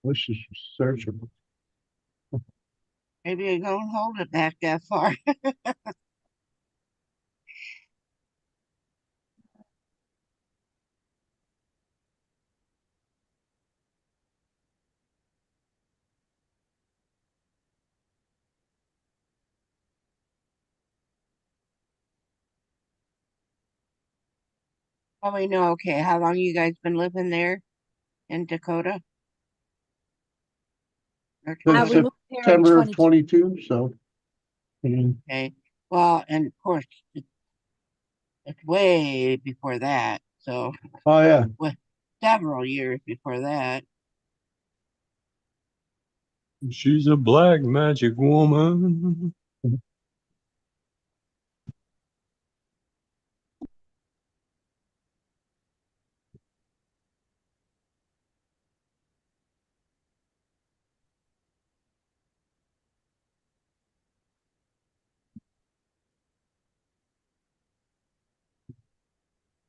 Which is searchable. Maybe I don't hold it back that far. Oh, we know. Okay, how long you guys been living there in Dakota or Since We Dakota? moved here in September of 22. 22, so Okay. Well, and of course, it's way before that. So, oh yeah. several years before that. She's a black magic woman.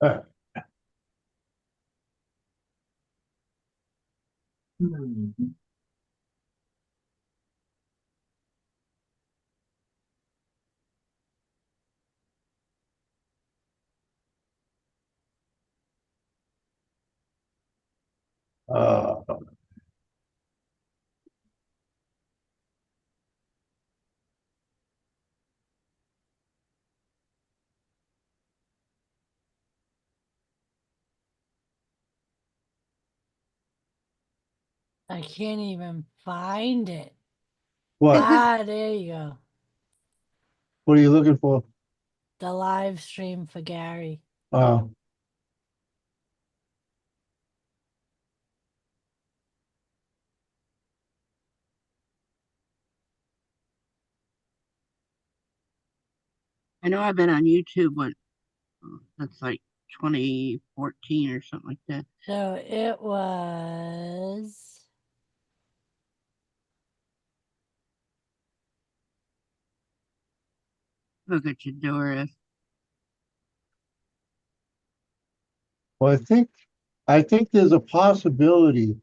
Uh, uh, I can't even find it. What? Ah, there you go. What are you looking for? The live stream for Gary. Oh. I know I've been on YouTube when that's like 2014 or something like that. So it was. Look at you, Doris. Well, I think there's a possibility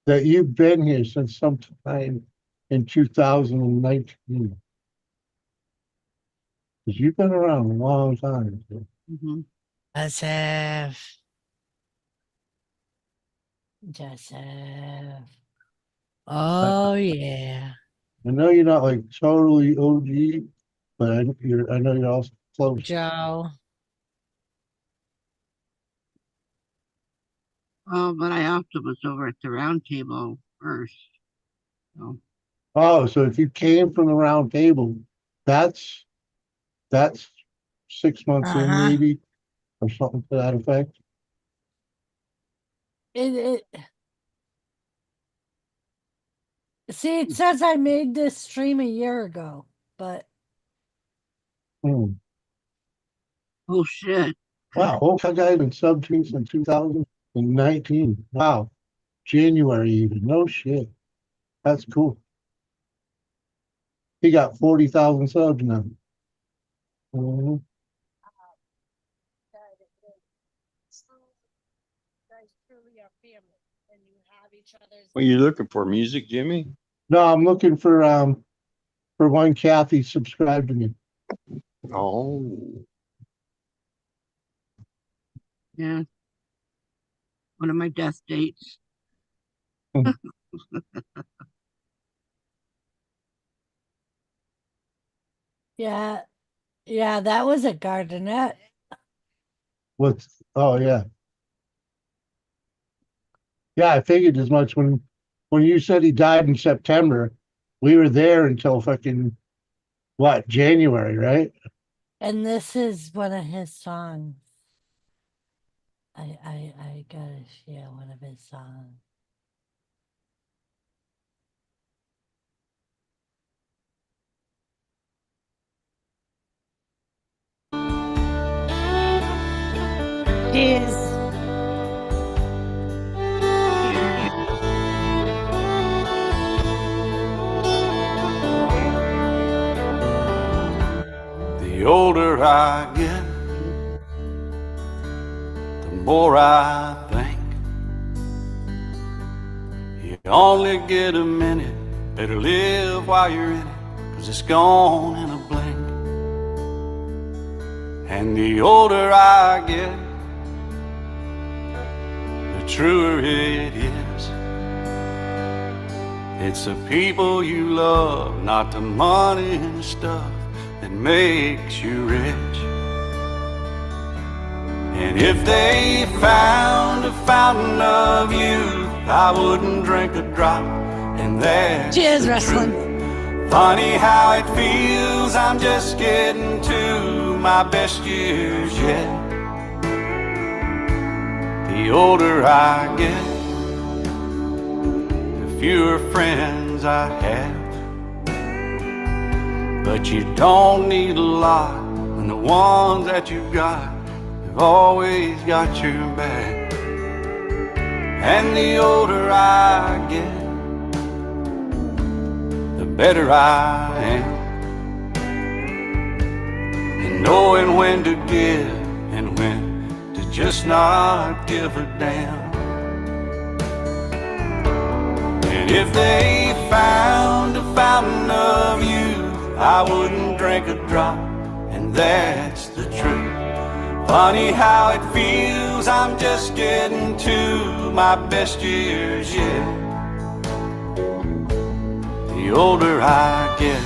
that you've been here since sometime in 2019. Because you've been around a long time. So. Mm-hmm. Joseph. Oh yeah. I know you're not like totally OG, but I know you're also close. Joe. Oh, but I also was over at the round table first. So. Oh, so if you came from the round table, that's 6 months in maybe, or something to that effect. It see, it says I made this stream a year ago, but Hmm. Oh shit. Wow, okay, guys been sub since 2019. Wow. January even. No shit. That's cool. He got 40,000 subs now. Mhm. What are you looking for? Music, Jimmy? No, I'm looking for one Kathy subscribed to me. Oh. Yeah. One of my death dates. yeah. Yeah, that was a gardenet. Oh yeah. Yeah, I figured as much when you said he died in September. We were there until fucking what, January, right? And this is one of his songs. I gotta share one of his songs. Cheers. The older I get, the more I think you only get a minute. Better live while you're in it, 'cause it's gone in a blink. And the older I get, the truer it is. It's the people you love, not the money and stuff that makes you rich. And if they found a fountain of youth, I wouldn't drink a drop, and that's Cheers, the wrestling. truth. Funny how it feels, I'm just getting to my best years yet. The older I get, the fewer friends I have. But you don't need a lot when the ones that you've got have always got your back. And the older I get, the better I am. And knowing when to give and when to just not give a damn. And if they found a fountain of youth, I wouldn't drink a drop, and that's the truth. Funny how it feels, I'm just getting to my best years yet. The older I get.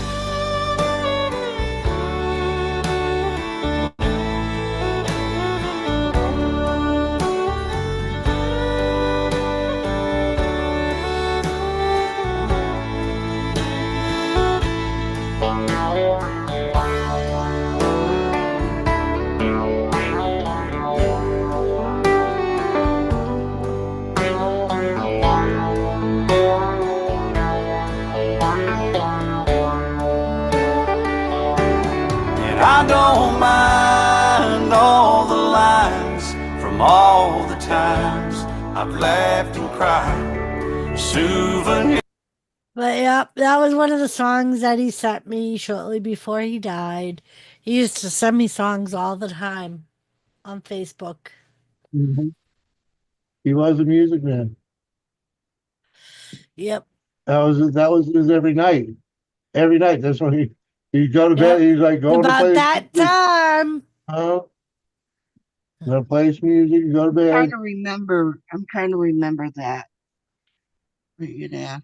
But yeah, that was one of the songs that he sent me shortly before he died. He used to send me songs all the time on Facebook. Mhm. He was a music man. Yep. That was his every night. Every night. That's when he'd go to bed. Yep. He's like going to About play that time. gonna play his music, go to I'm trying bed. to remember. I'm trying to remember that. Yeah.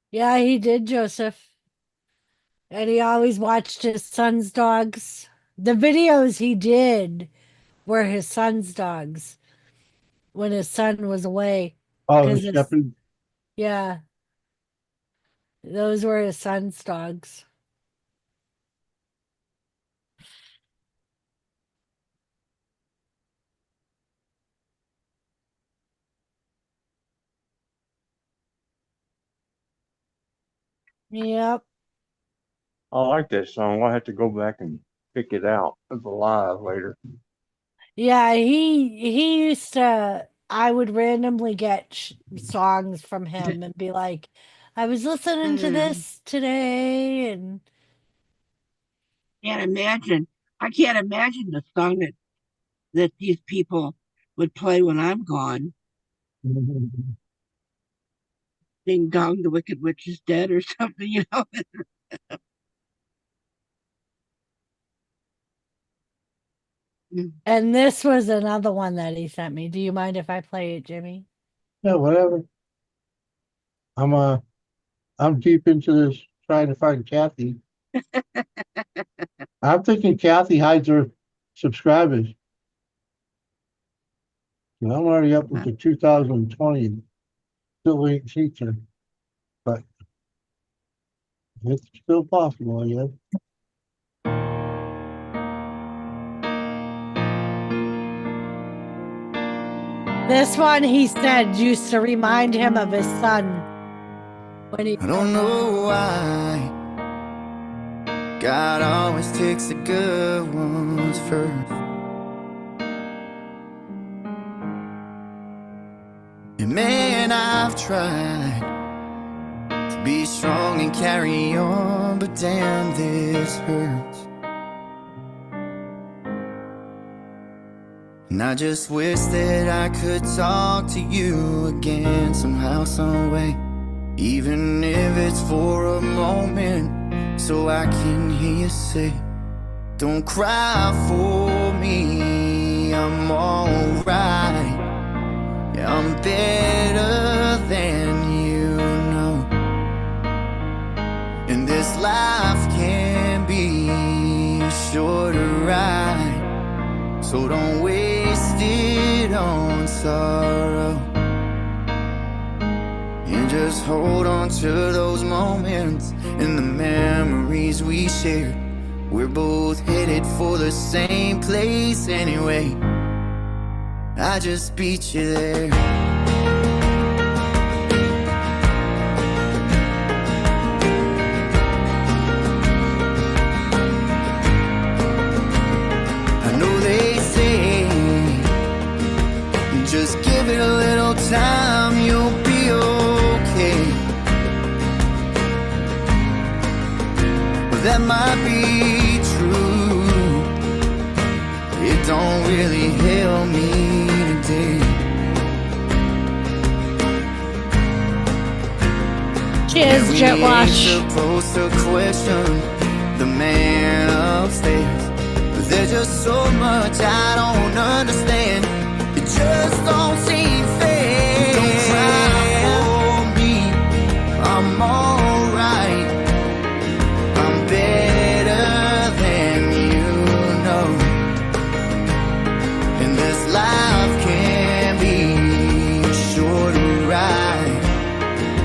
Yeah, he did, Joseph. And he always watched his son's dogs. The videos he did were his son's dogs when his son was away. Oh, Because his shepherd. yeah, those were his son's dogs. Yep. I like that song. I'll have to go back and pick it out as a live later. Yeah, he used to. I would randomly get songs from him and be like, "I was listening to this today," and Can't imagine. I can't imagine the song that these people would play when I'm gone. Ding dong, the Wicked Witch is dead or something, you know. and this was another one that he sent me. Do you mind if I play it, Jimmy? Yeah, whatever. I'm deep into this trying to find Kathy. I'm thinking Kathy hides her subscribers. I'm already up into 2020. Still ain't seen her. But it's still possible, I guess. This one, he said, used to remind him of his son when he. I don't know why God always takes the good ones first. And man, I've tried to be strong and carry on, but damn, this hurts. And I just wish that I could talk to you again somehow, some way. Even if it's for a moment, so I can hear you say, don't cry for me, I'm alright. Yeah, I'm better than you know. And this life can be short or right, so don't waste it on sorrow. And just hold on to those moments and the memories we shared. We're both headed for the same place anyway. I just beat you there. I know they say, just give it a little time, you'll be okay. But that might be true. It don't really help me today. Cheers, Jet Wash. Supposed to question the man upstairs, but there's just so much I don't understand. It just don't seem fair. Don't cry for me, I'm alright. I'm better than you know. And this life can be short or right,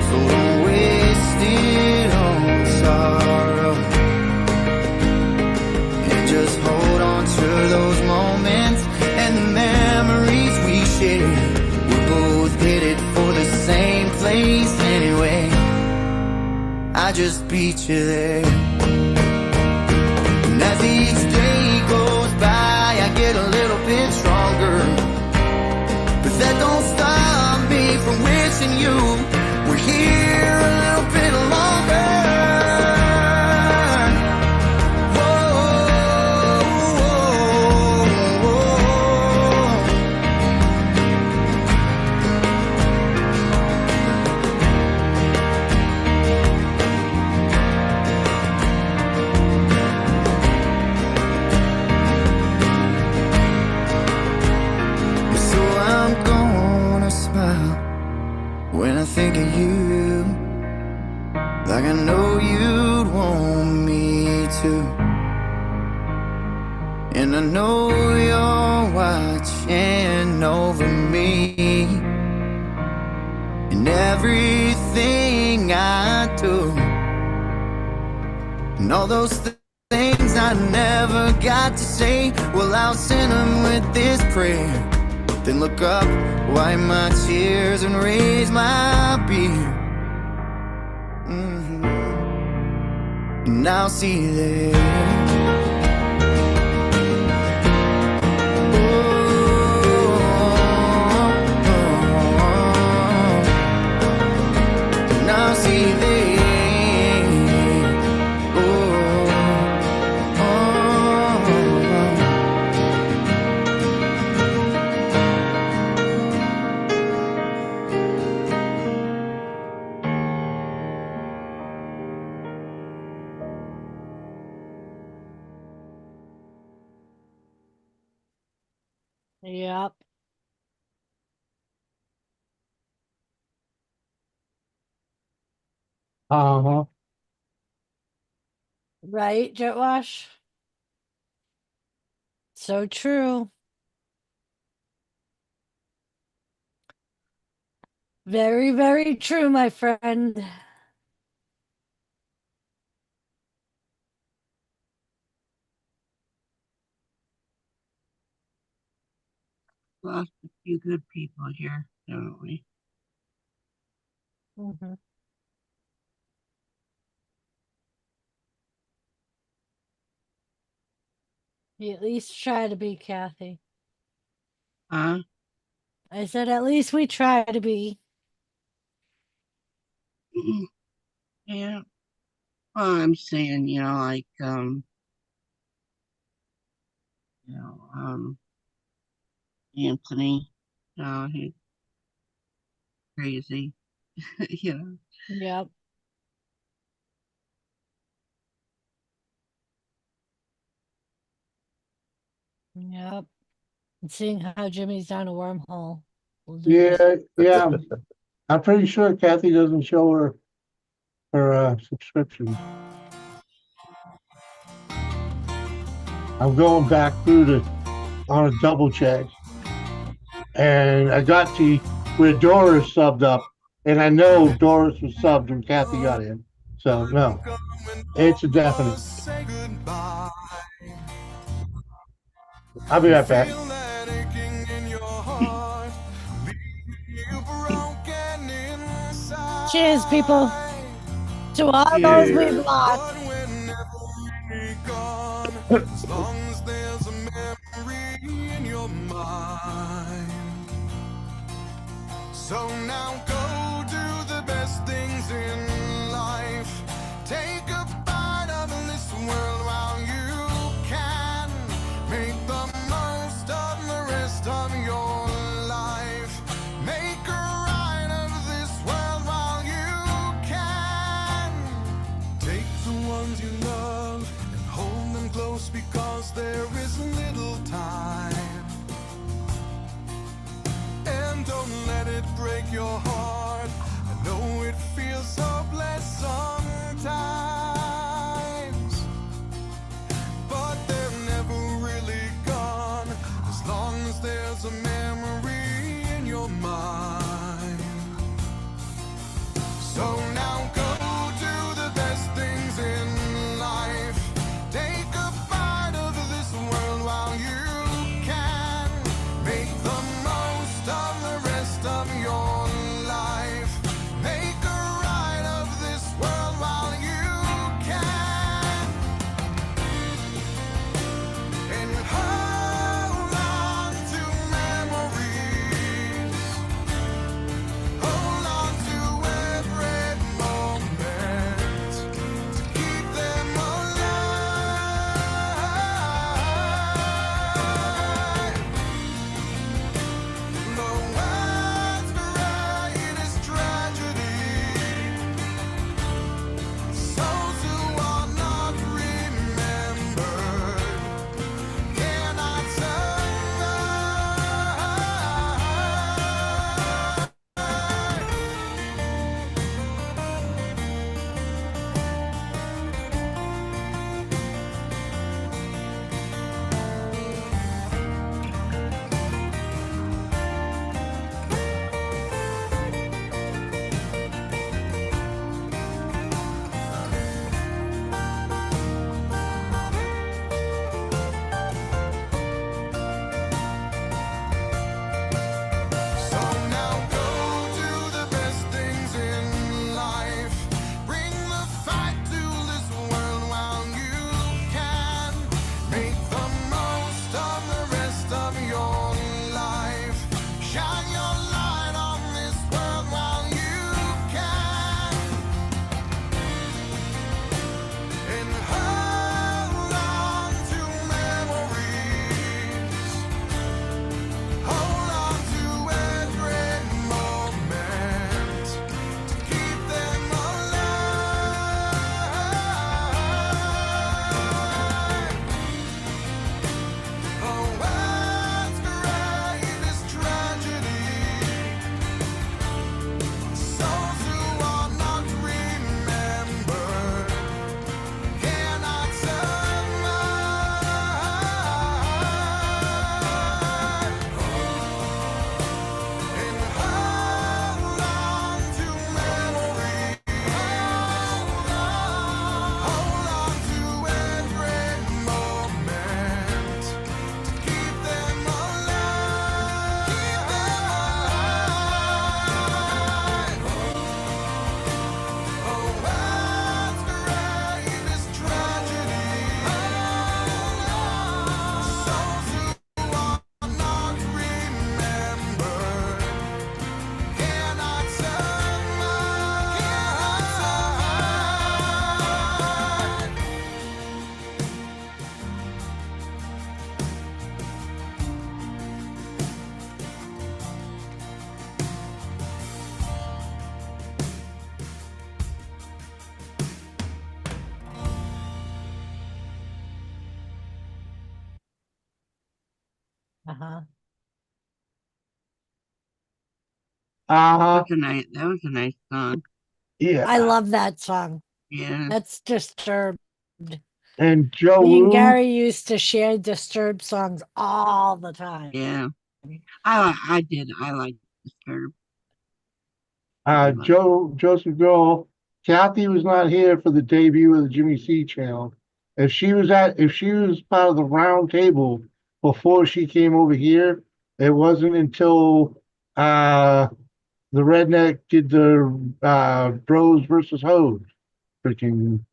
so don't waste it on sorrow. And just hold on to those moments and the memories we shared. We're both headed for the same place anyway. I just beat you there. And as each day goes by, I get a little bit stronger. But that don't stop me from wishing you were when I think of you, like I know you'd want me to. And I know you're watching over me in everything I do. And all those things I never got to say, well, I'll send them with this prayer. Then look up, wipe my tears and raise my beer. And I'll see you there. And I'll see you there. Yep. Uh-huh. Right, Jetwash? So true. Very, very true, my friend. Lost a few good people here, don't we? Mhm. You at least try to be, Kathy. Huh? I said, at least we try to be. Yeah. Well, I'm saying, like, Anthony, he's crazy, you know. Yep. Yep. And seeing how Jimmy's down a wormhole. We'll do this. Yeah. I'm pretty sure Kathy doesn't show her subscriptions. I'm going back through on a double check. And I got to where Doris subbed up. And I know Doris was subbed when Kathy got in. So no. It's a definite. I'll be right back. Cheers, people. To all those we've lost. As long as there's a memory in your mind. So now go do the best things in life. Take a bite of this world while you can. Make the most of the rest of your life. Make a ride of this world while you can. Take the ones you love and hold them close, because there is little time. And don't let it break your heart. Uh-huh. Uh-huh. That was a nice song. Yeah. I love that song. Yeah. That's Disturbed. And Joe Me and Wu. Gary used to share Disturbed songs all the time. Yeah. I did. I like Disturbed. Joseph Girl, Kathy was not here for the debut of the Jimmy C channel. If she was part of the round table before she came over here, it wasn't until the redneck did the bros versus hoes. Freaking,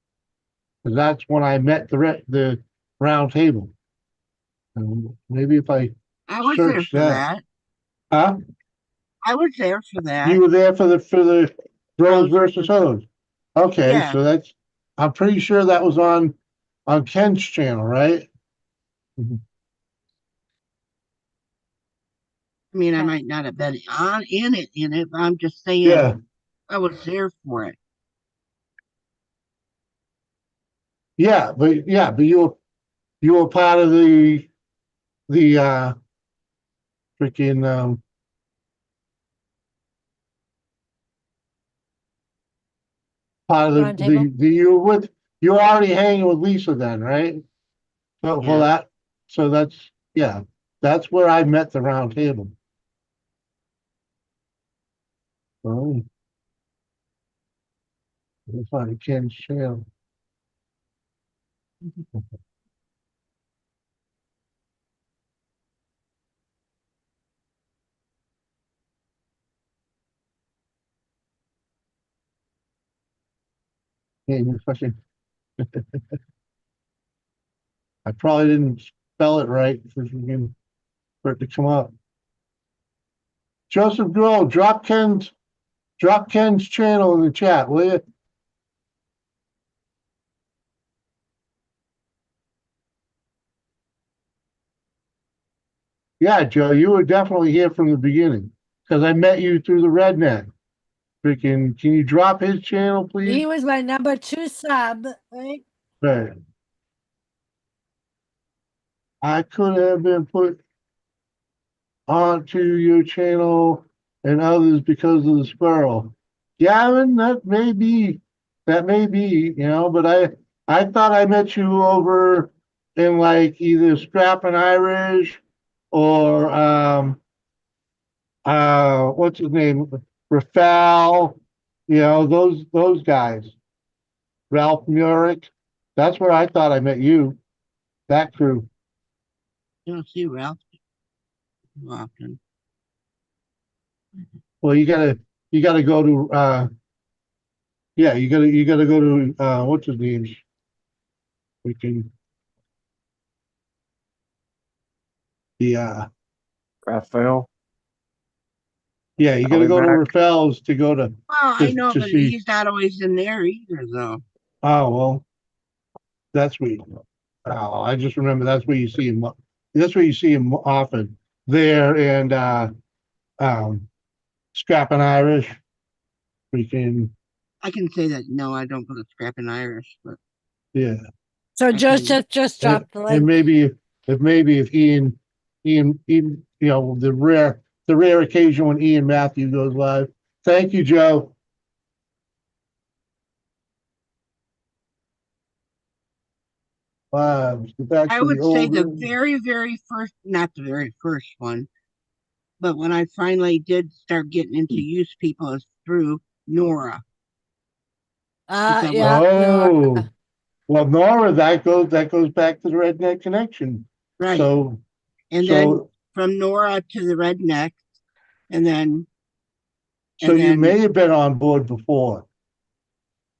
'cause that's when I met the round table. Maybe if I was there search for that. that. Huh? I was there for that. You were there for the bros versus hoes. Okay, Yeah. so I'm pretty sure that was on Ken's channel, right? I mean, I might not have been in it, but I'm just saying Yeah, I was there for it. but you were part of the freaking part of Round table? you were already hanging with Lisa then, right? So for Yeah. that, so that's where I met the round table. Oh, it's on Ken's channel. Hey, fucking, I probably didn't spell it right for it to come up. Joseph Grohl, drop Ken's channel in the chat, will you? Yeah, Joe, you were definitely here from the beginning because I met you through the redneck. Freaking, can you drop his channel, please? He was my number 2 sub, right? Right. I could have been put onto your channel and others because of the squirrel. Gavin, that may be, but I thought I met you over in like either Scrappin' Irish or what's his name? Rafael, those guys. Ralph Murick. That's where I thought I met you. That crew. You don't see Ralph too often. Well, you gotta go to yeah, you gotta go to what's his name? We can the Raphael, yeah, you gotta go to Mac. Rafael's to go to Well, I know, to but see. he's not always in there either, though. Oh well, that's where I just remember that's where you see him. That's where you see him often. There and um Scrappin' Irish. We can I can say that no, I don't go to Scrappin' Irish, but yeah. So Joseph just dropped the And link. maybe if Ian, the rare occasion when Ian Matthew goes live. Thank you, Joe. Let's get back I to the would say old. the very, very first, not the very first one, but when I finally did start getting into use people is through Nora. Yeah, Oh, Nora. well, Nora, that goes back to the Redneck Connection. Right. So, And then from Nora to the Redneck, and then you may have been on board before.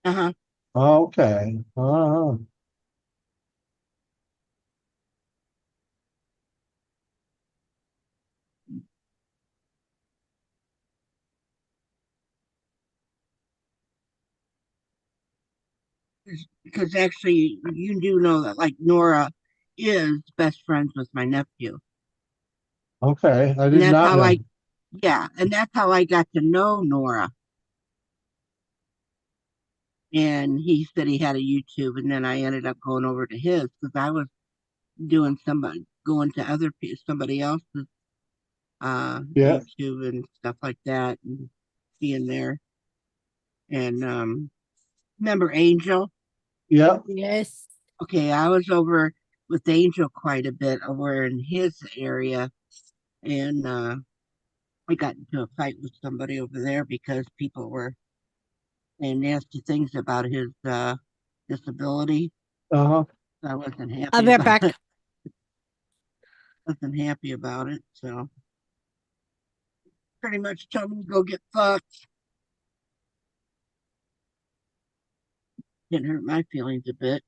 Uh-huh. Okay. Uh-huh. Because actually, you do know that, like, Nora is best friends with my nephew. Okay, I And did that's not how know. and that's how I got to know Nora. And he said he had a YouTube, and then I ended up going over to his because I was doing going to somebody else's Yeah. YouTube and stuff like that and seeing there. And remember Angel? Yeah. Yes. Okay, I was over with Angel quite a bit over in his area, and I got into a fight with somebody over there because people were saying nasty things about his disability. Uh-huh. I wasn't happy I'll be right about back. it. Wasn't happy about it, so pretty much told me to go get fucked. Didn't hurt my feelings a bit.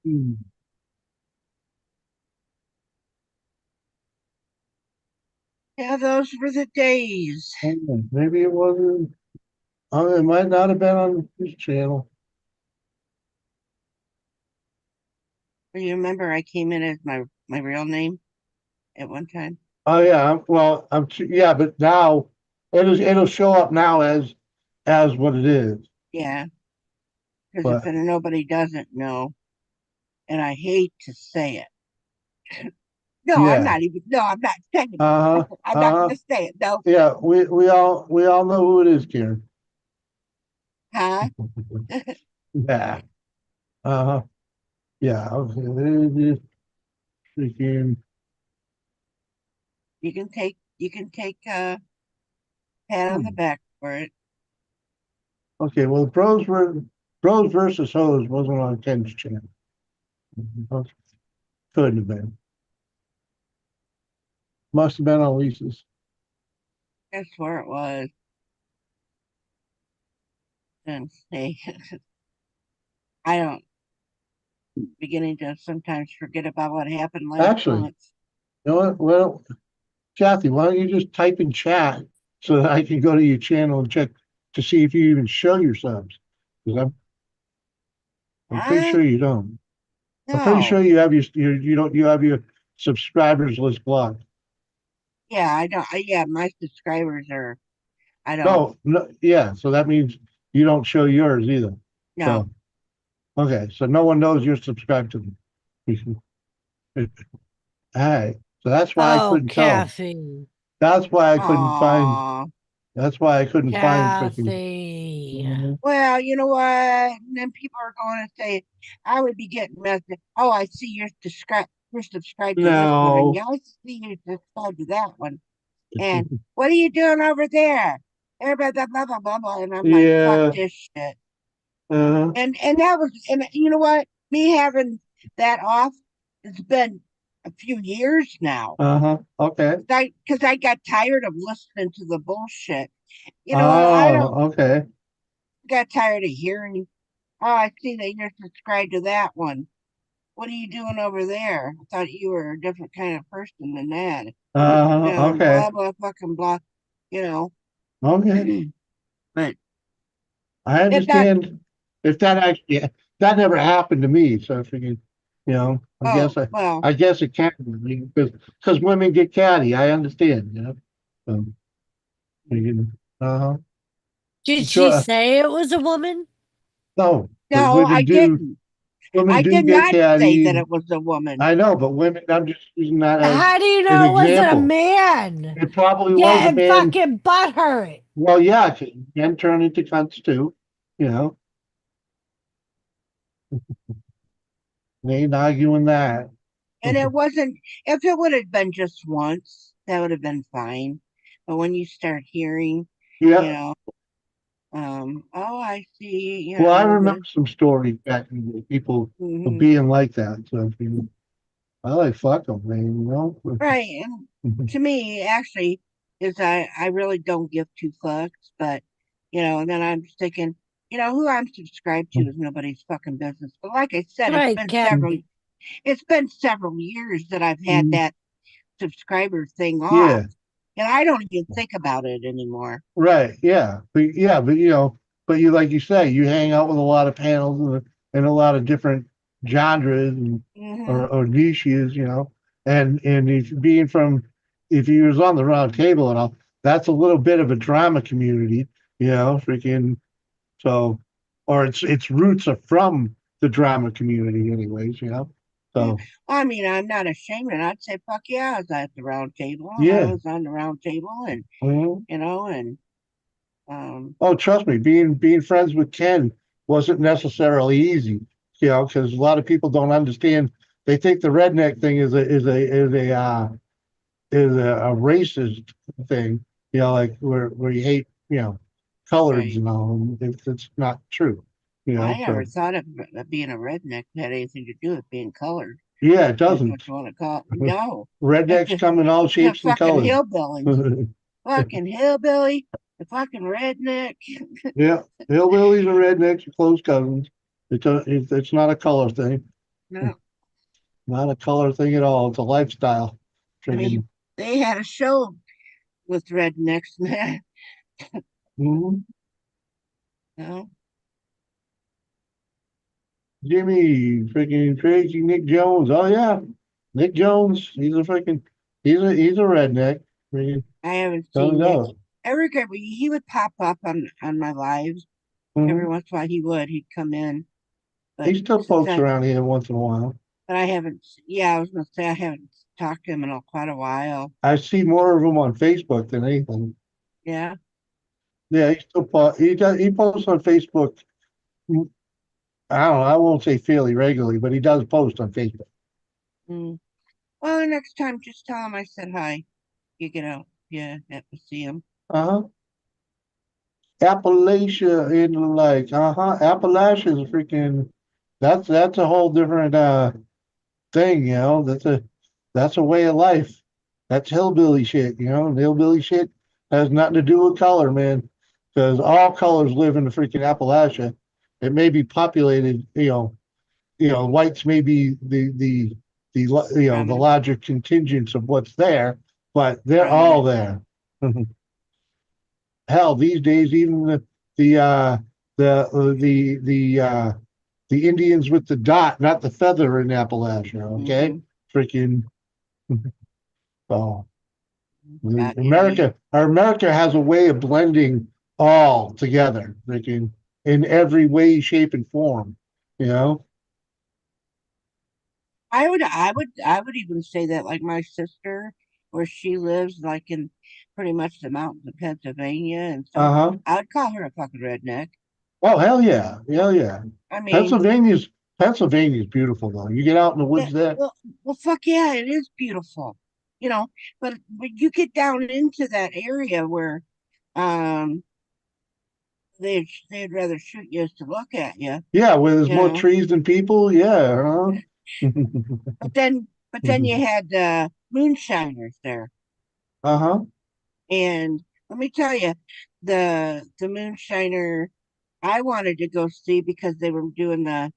Hmm. Yeah, those were the days. Maybe it wasn't. It might not have been on his channel. You remember I came in as my real name at one time? Oh yeah. Well, yeah, but now it'll show up now as what it is. Yeah, because But if nobody doesn't know, and I hate to say it. No, I'm yeah. not even. No, I'm not saying it. Uh-huh. I'm not going Uh-huh. to say it. No, Yeah, we all know who it is, Karen. huh? Yeah. Uh-huh. Yeah. Okay. It is freaking You can take a pat on the hmm. back for it. Okay, well Bros versus Hoes wasn't on Ken's channel. Couldn't have been. Must have been on Lisa's. That's where it was. And say, I don't beginning to sometimes forget about what happened last Actually, month. you know what? Well, Kathy, why don't you just type in chat so that I can go to your channel and check to see if you even show your subs? Because I'm pretty Huh? sure you don't. I'm pretty No. sure you have you have your subscribers list blocked. Yeah, I don't. Yeah, my subscribers are. I don't. No, yeah, so that means you don't show yours either. No. So okay, so no one knows you're subscribed to them. All right, so that's why I Oh, couldn't tell. Kathy. That's why I couldn't find. Aw. That's why I couldn't find freaking. Kathy. Well, you know what? And then people are going to say, I would be getting messages. Oh, I see you're subscribed to this one, and No. yeah, I see you're subscribed to that one. And what are you doing over there? Everybody, blah, blah, blah, blah, blah. And I'm like, fuck Yeah. this shit. Uh-huh. And that was, and you know what? Me having that off, it's been a few years now. Uh-huh. Okay. Because I got tired of listening to the bullshit. You know what? I don't Oh, okay. got tired of hearing. Oh, I see that you're subscribed to that one. What are you doing over there? I thought you were a different kind of person than that. Okay. Blah blah fucking blah. You know, Okay. but I it not. understand if that never happened to me. So if you can, I Oh guess well, I guess it can because women get catty. I understand, So, uh-huh. Did she Sure. say it was a woman? No, but no, I didn't. women I do did get not say that catty. it was a woman. I know, but women, I'm just using that as How do you an know it wasn't a example. man? It probably was Yeah, a and man. fucking butthurt. Well, yeah, men turn into cunts too, They ain't arguing that. And it wasn't. If it would have been just once, that would have been fine. But when you start hearing, you Yeah. know, oh, I see, Well, I this. remember some stories back in the day, people being like that. So, I like fuck them, man, Right. And to me, actually, is I really don't give two fucks, but and then I'm just thinking, You know, who I'm subscribed to is nobody's fucking business. But like I said, Right, Ken. it's been several years that I've had that subscriber thing off. Yeah. And I don't even think about it anymore. Right. Yeah. But you know, but you like you say, you hang out with a lot of panels and a lot of different genres and or niches, you know. And if being from if you was on the round table and all, that's a little bit of a drama community, you know, freaking so or its roots are from the drama community anyways, you know. So I mean, I'm not ashamed, and I'd say, fuck yeah, I was at the round table, and I yeah. was on the round table, and Mhm. you know, and Oh, trust me, being friends with Ken wasn't necessarily easy, you know, because a lot of people don't understand. They think the redneck thing is a racist thing, you know, like where you hate, you know, coloreds right. and all. And it's not true, you know. I never So thought of being a redneck had anything to do with being colored. yeah, it That's what doesn't. you want to call it. No, Rednecks come in all the shapes and fucking colors. hillbillies, fucking hillbilly, the fucking redneck. Yeah, hillbillies and rednecks are close cousins. It's not a color thing. No, Not a color thing at all. It's a lifestyle. I mean, they had a show with rednecks, man. Mhm. No, Jimmy, freaking crazy Nick Jones. Oh yeah, Nick Jones. He's a redneck. Freaking, I haven't don't seen Nick. know. He would pop up on my lives every Mhm. once in a while. He'd come in, but He still since pokes I around here once in a while. but I haven't. Yeah, I was gonna say I haven't talked to him in quite a while. I see more of him on Facebook than anything. Yeah. Yeah, he posts on Facebook. mm, I don't know. I won't say fairly regularly, but he does post on Facebook. Mm. Well, the next time, just tell him I said hi. You get out. Yeah, have to see him. Uh-huh. Appalachia in like Appalachia is freaking that's a whole different thing, you know. That's a way of life. That's hillbilly shit, you know. And hillbilly shit has nothing to do with color, man. Because all colors live in the freaking Appalachia. It may be populated, whites may be the larger contingents of what's there, but they're all there. Hell, these days, even the uh, the Indians with the dot, not the feather in Appalachia. Okay, freaking. So America has a way of blending all together, freaking in every way, shape, and form. You know. I would even say that, like my sister, where she lives, like in pretty much the mountains of Pennsylvania and stuff. Uh-huh. I would call her a fucking redneck. Oh hell yeah, hell yeah. I mean, Pennsylvania's beautiful though. You get out in the woods there. well, fuck yeah, it is beautiful, you know. But you get down into that area where, um, they'd rather shoot you as to look at you. Yeah, where there's You more know. trees than people. Yeah. Huh? But then you had moonshiners there, Uh-huh. and let me tell you, the moonshiner I wanted to go see because they were doing the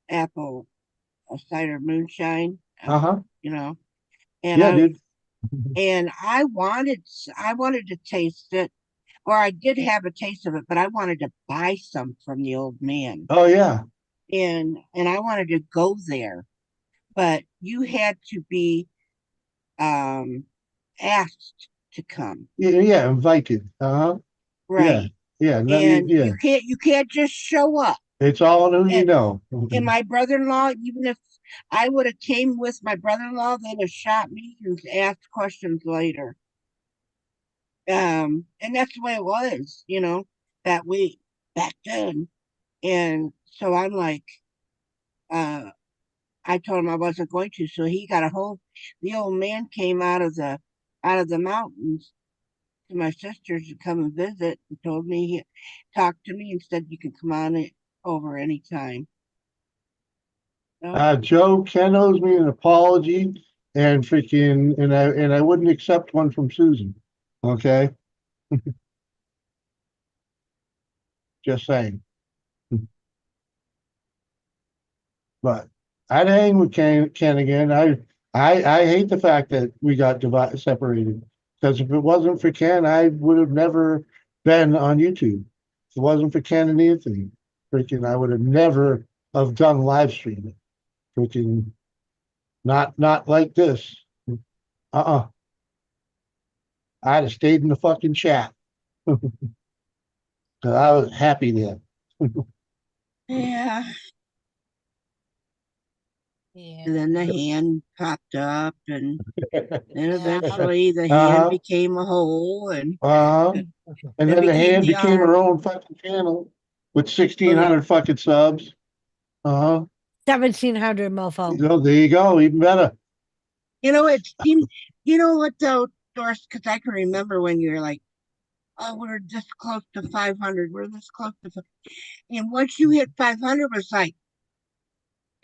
apple cider moonshine, Uh-huh. you know, and Yeah, dude. I wanted to taste it, or I did have a taste of it, but I wanted to buy some from the old man, Oh yeah. and I wanted to go there, but you had to be um asked to come. Yeah, invited. Uh-huh. Yeah. Right. Yeah. No, And yeah. you can't just show up. It's all who you And know. and my brother-in-law, even if I would have came with my brother-in-law, they'd have shot me and asked questions later. And that's the way it was, that way back then. And so I'm like, uh, I told him I wasn't going to, so he got a hold. The old man came out of the mountains to my sister's to come and visit, and told me he talked to me and said you can come on over anytime. So, Joe, Ken owes me an apology and freaking and I wouldn't accept one from Susan. Okay. Just saying. But I'd hang with Ken again. I hate the fact that we got separated, because if it wasn't for Ken, I would have never been on YouTube. If it wasn't for Ken and Anthony, freaking, I would have never have done live streaming. Freaking, not like this. I'd have stayed in the fucking chat. 'Cause I was happy then. Yeah. Yeah. And then the hand popped up, and then Yeah. eventually the hand became a hole, and And it then the became hand the became her arm. own fucking channel with 1,600 fucking subs. 1,700, mofo. There you go, even better. You know, it seemed, you know what though, Doris, because I can remember when you were like, oh, we're this close to 500. We're this close to 500. And once you hit 500,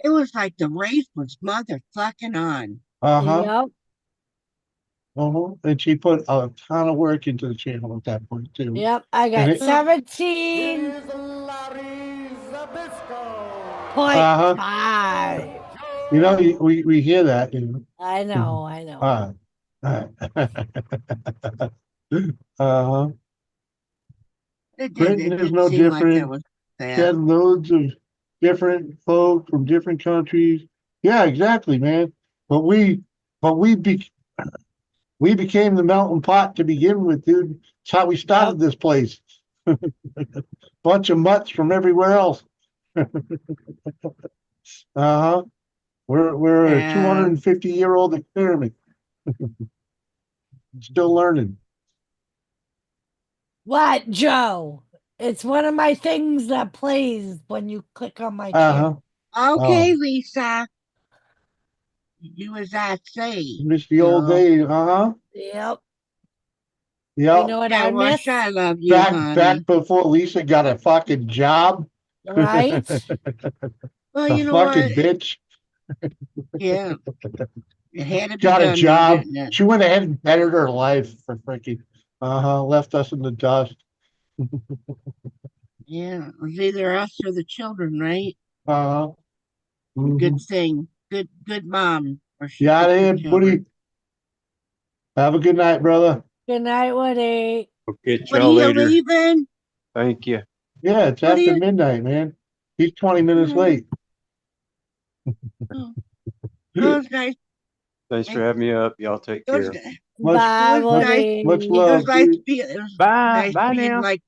it was like the race was motherfucking on. Yep. And she put a ton of work into the channel at that point too. Yep. I And got it- 17.5. You know, we hear that. You know. I know. Britain is no different. She had loads of different folk from different countries. Yeah, exactly, man. But we became the melting pot to begin with, dude. That's how we started this place. Bunch of mutts from everywhere else. We're a 250-year-old experiment. Still learning. What, Joe? It's one of my things that plays when you click on my camera. Okay, Lisa. Do as I say. Miss the old days, Yep. Yep. You know what I miss? I love you, Back before Lisa got a fucking job. Right? Well, the you know fucking what? bitch. Yeah. It had to be Got a done, job. didn't it? She went ahead and bettered her life for freaking left us in the dust. Yeah, it was either us or the children, right? Mhm. Good thing. Good mom. Or she Yeah, took the here, children. Woody. Have a good night, brother. Good night, Woody. Get What are y'all you later. leaving? Thank you. Yeah, it's What are after you- midnight, man. He's 20 minutes late. Oh, it's nice. Thanks for having me up. Y'all take It was, care. Bye, it was nice. Woody. Much It love. was nice dude. being. It was Bye. nice Bye being now. like.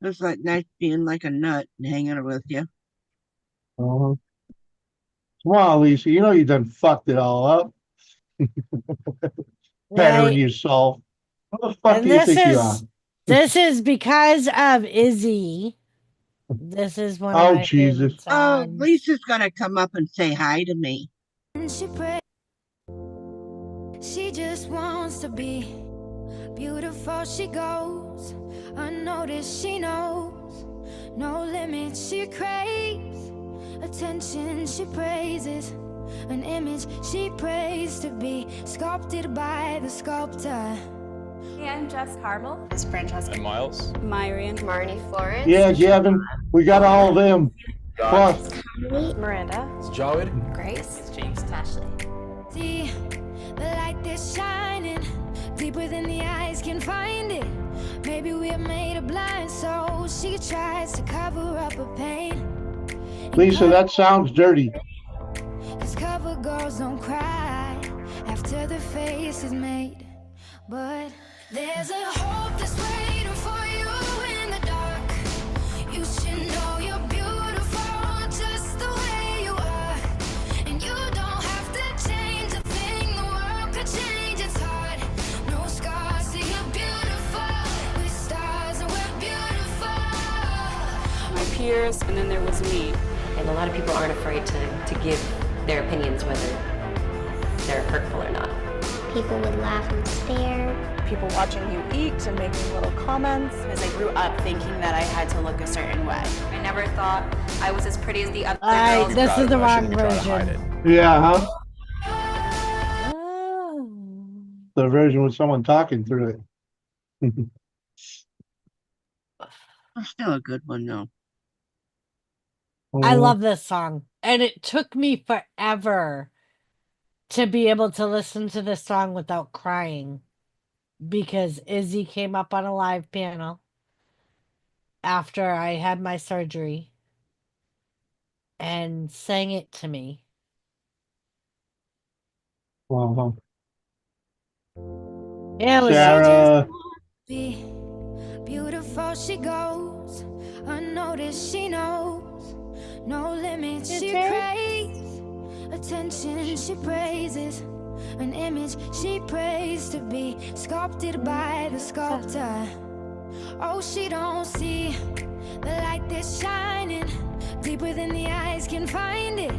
It was like nice being like a nut and hanging with you. Come on, Lisa. You know you done fucked it all up. Bettering Right. yourself. What the fuck And do you think you are? this is because of Izzy. This is one of Oh, my Jesus. favorite Oh, songs. Lisa's gonna come up and say hi to me. She just wants to be beautiful. She goes unnoticed. She knows no limits. She craves attention. She praises an image she prays to be sculpted by the sculptor. Hey, I'm Jess Carmel. It's Francesca. And Miles. Myrian. Marnie Florence. Yeah, Gavin. We got all of them. Plus, Miranda. It's Jawed. Grace. It's James Tashley. See the light that's shining deeper than the eyes can find it. Maybe we're made of blind souls. She tries to cover up her pain. Lisa, that sounds dirty. 'Cause cover girls don't cry after the face is made. But there's a hope that's waiting for you in the dark. You should know you're beautiful just the way you are. And you don't have to change a thing. The world could change its heart. No scars, so you're beautiful. With stars and we're beautiful. My peers, and then there was me. And a lot of people aren't afraid to give their opinions, whether they're hurtful or not. People would laugh and stare. People watching you eat and making little comments. Because I grew up thinking that I had to look a certain way. I never thought I was as pretty as the other girls. This is the wrong version. Yeah, The version with someone talking through it. It's still a good one though. I love this song. And it took me forever to be able to listen to this song without crying because Izzy came up on a live panel after I had my surgery and sang it to me. Wow. Yeah, it was Sarah. Be beautiful she goes, unnoticed she knows, no limits she craves, attention she praises, an image she prays to be sculpted by the sculptor. Oh, she don't see the light that's shining deeper than the eyes can find it.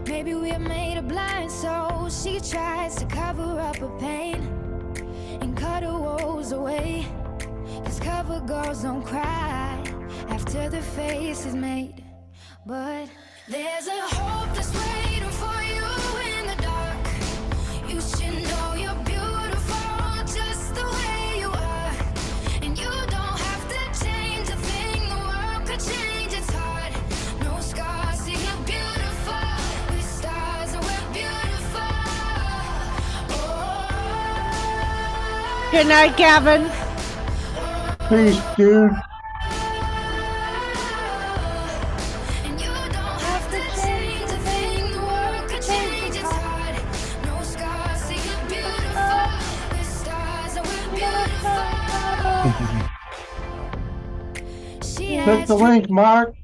Maybe we're made of blind, so she tries to cover up her pain and cut her woes away. 'Cause cover girls don't cry after the face is made. But there's a hope that's waiting for you in the dark. You should know you're beautiful just the way you are. And you don't have to change a thing, the world could change its heart. No scars, see you're beautiful. We're stars and we're beautiful. Good night, Gavin. Peace, dude. Click the link, Mark.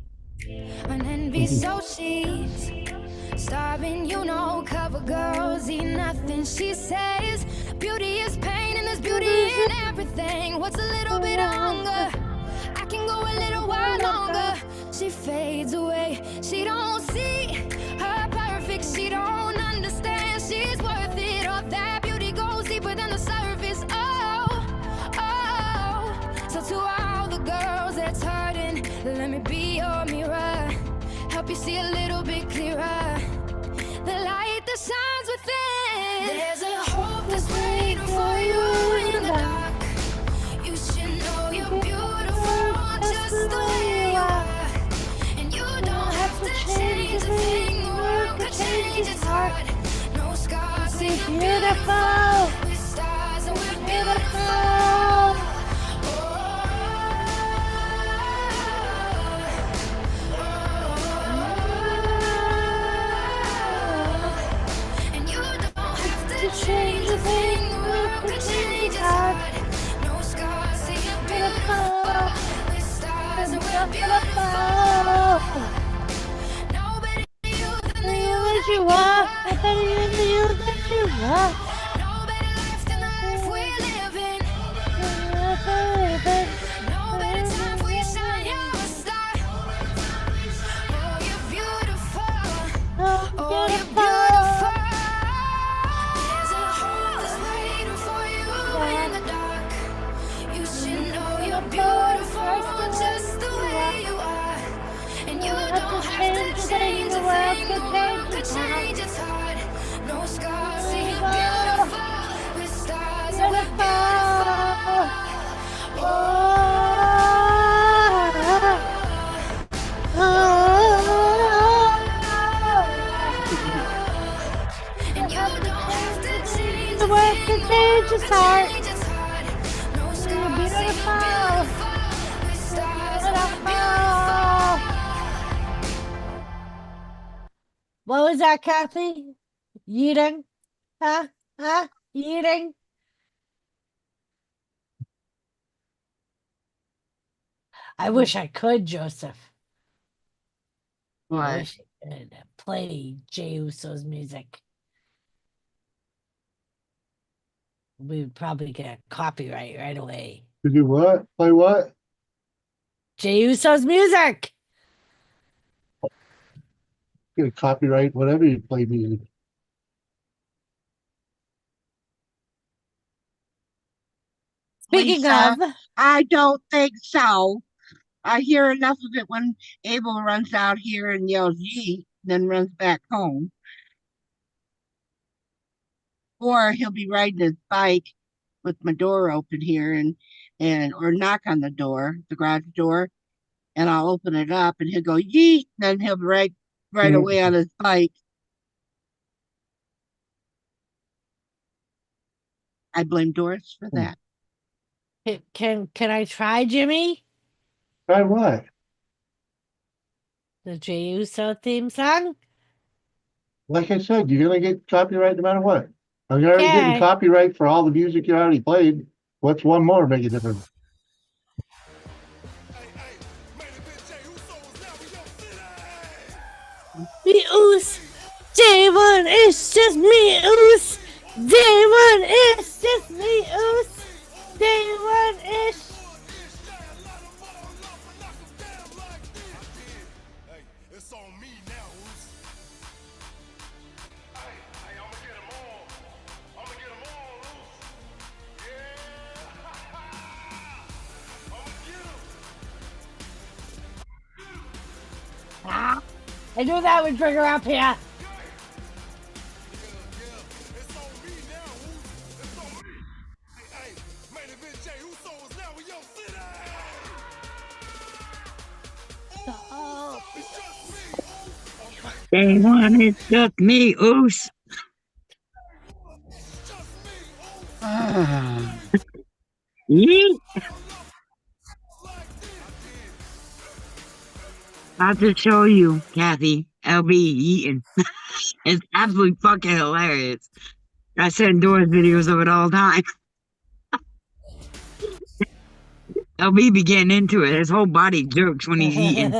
An envy so cheats, starving, you know, cover girls eat nothing. She says beauty is pain and there's beauty in everything. What's a little bit of hunger? I can go a little while longer. She fades away, she don't see her perfect, she don't understand she's worth it. All that beauty goes deeper than the surface. Oh, so to all the girls that's hurting, let me be your mirror, help you see a little bit clearer, the light that shines within. There's a hope that's waiting for you in the dark. You should know you're beautiful just the way you are. And you don't have to change a thing, the world could change its heart. No scars, see you're beautiful. We're stars and we're beautiful. And you don't have to change a thing, the world could change its heart. No scars, see you're beautiful. We're stars and we're beautiful. Nobody you than you that you are. Nobody you that you are. Nobody left in the life we're living. No better time for you shine, you're a star. Oh, you're beautiful. Oh, you're beautiful. There's a hope that's waiting for you in the dark. You should know you're beautiful just the way you are. And you don't have to change a thing, the world could change its heart. No scars, see you're beautiful. We're stars and we're beautiful. And you don't have to change the world could change its heart. No scars, see you're beautiful. We're stars and we're beautiful. What was that, Kathy? Yeeting? Huh? Huh? Yeeting? I wish I could, Joseph. I What? wish I could play Jey Uso's music. We would probably get a copyright right away. To do what? Play what? Jey Uso's music. Get a copyright, whatever you play music. Speaking Lisa, of, I don't think so. I hear enough of it when Abel runs out here and yells "yee," then runs back home. Or he'll be riding his bike with my door open here and or knock on the door, the garage door, and I'll open it up and he'll go yeet, then he'll right away on his bike. I blame Doris for that. Can I try, Jimmy? Try what? The Jey Uso theme song? Like I said, you're gonna get copyright no matter what. I'm already getting Okay. copyright for all the music you already played. What's one more make a difference? Me Oos. Day one, it's just me Oos. Day one, it's just me Oos. Day one, it's. Ah, I knew that would bring her up here. Day one, it's just me, Oos. Yeet. About to show you, Kathy, LB eating. It's absolutely fucking hilarious. I send Doris videos of it all the time. LB be getting into it. His whole body jerks when he's eating.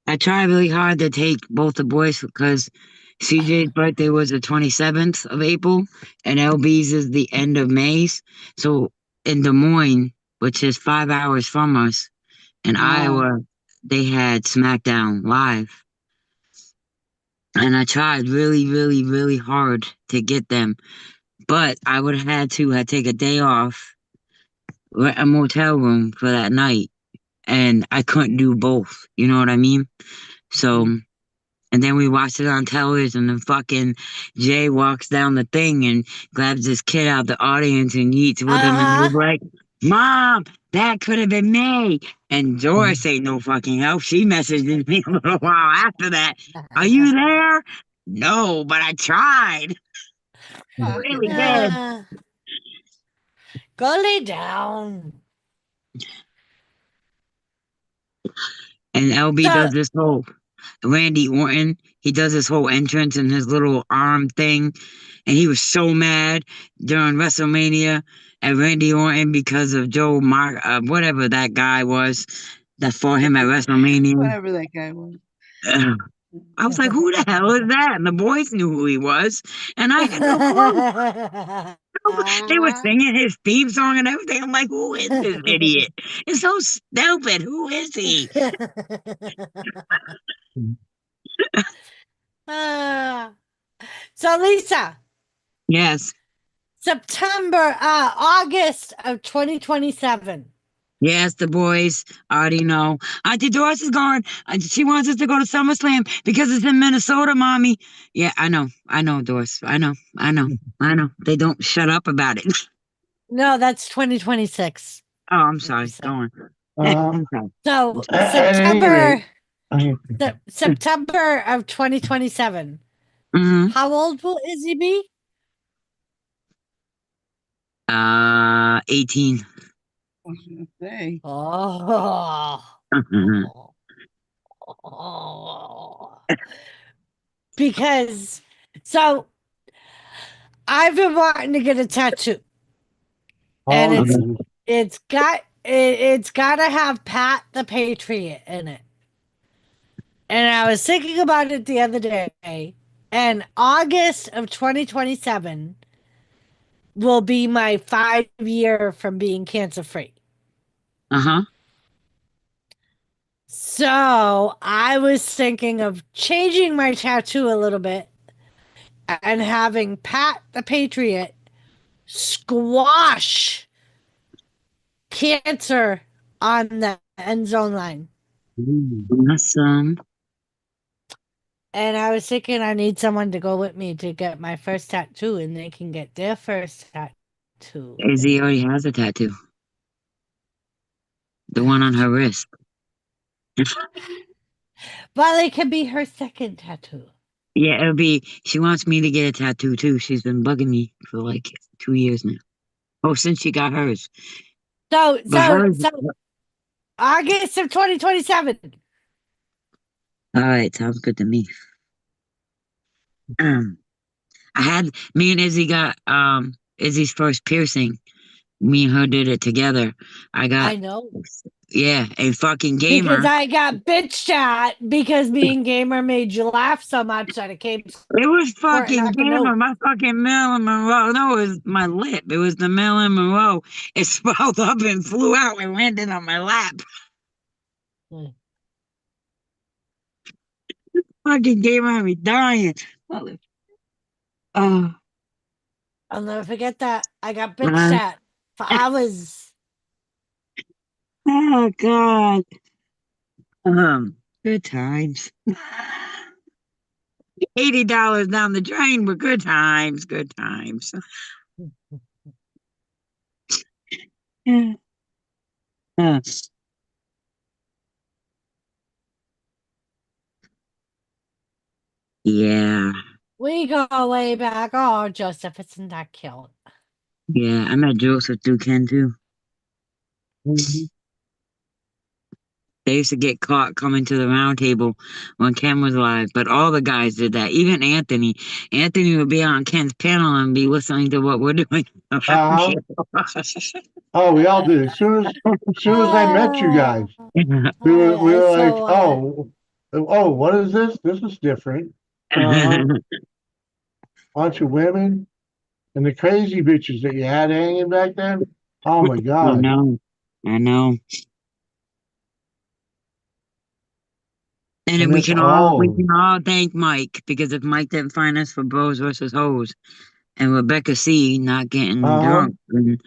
I try really hard to take both the boys because CJ's birthday was the 27th of April and LB's is the end of May. So in Des Moines, which is 5 hours from us, in Iowa, they had SmackDown Live. And I tried really, really, really hard to get them. But I would have had to take a day off, rent a motel room for that night. And I couldn't do both. You know what I mean? So, and then we watched it on television and fucking Jay walks down the thing and grabs this kid out the audience and eats with him and he's like, Mom, that could have been me. And Doris ain't no fucking help. She messaged me a little while after that. Are you there? No, but I tried. I really did. Go lay down. And LB does this whole Randy Orton, he does his whole entrance and his little arm thing. And he was so mad during WrestleMania at Randy Orton because of whatever that guy was that fought him at WrestleMania. Whatever that guy was. I was like, who the hell is that? And the boys knew who he was. And I had no clue. They were singing his theme song and everything. I'm like, who is this idiot? It's so stupid. Who is he? So Lisa. Yes. August of 2027. Yes, the boys already know. Auntie Doris is going. She wants us to go to SummerSlam because it's in Minnesota, Mommy. Yeah, I know, Doris. I know. They don't shut up about it. No, that's 2026. Oh, I'm sorry. Go on. So September of 2027. How old is he be? 18. Because I've been wanting to get a tattoo. And it's got to have Pat the Patriot in it. And I was thinking about it the other day, and August of 2027 will be my 5-year from being cancer free. So I was thinking of changing my tattoo a little bit and having Pat the Patriot squash cancer on the end zone line. Awesome. And I was thinking I need someone to go with me to get my first tattoo, and they can get their first tattoo. Izzy already has a tattoo. The one on her wrist. Well, it could be her second tattoo. Yeah, it'll be. She wants me to get a tattoo too. She's been bugging me for like 2 years now. Oh, since she got hers. So But hers. August of 2027. All right, sounds good to me. Me and Izzy got Izzy's first piercing. Me and her did it together. I know. Yeah, a fucking gamer. Because I got bitched at because being gamer made you laugh so much that it came. It was fucking gamer. My fucking Marilyn Monroe. No, it was my lip. It was the Marilyn Monroe. It swelled up and flew out and landed on my lap. Fucking gamer had me dying. I'll never forget that. I got bitched at for hours. Oh God. Good times. $80 down the drain, but good times. Good times. Yeah. We go way back. Oh, Joseph, isn't that cute? Yeah, I met Joseph through Ken too. They used to get caught coming to the round table when Ken was alive, but all the guys did that. Even Anthony. Anthony would be on Ken's panel and be listening to what we're doing. Oh, we all did. As soon as I met you guys, we were like, oh, what is this? This is different. Bunch of women and the crazy bitches that you had hanging back then. Oh my God. I know. And then we can all thank Mike, because if Mike didn't find us for Bros versus Hoes and Rebecca C not getting drunk and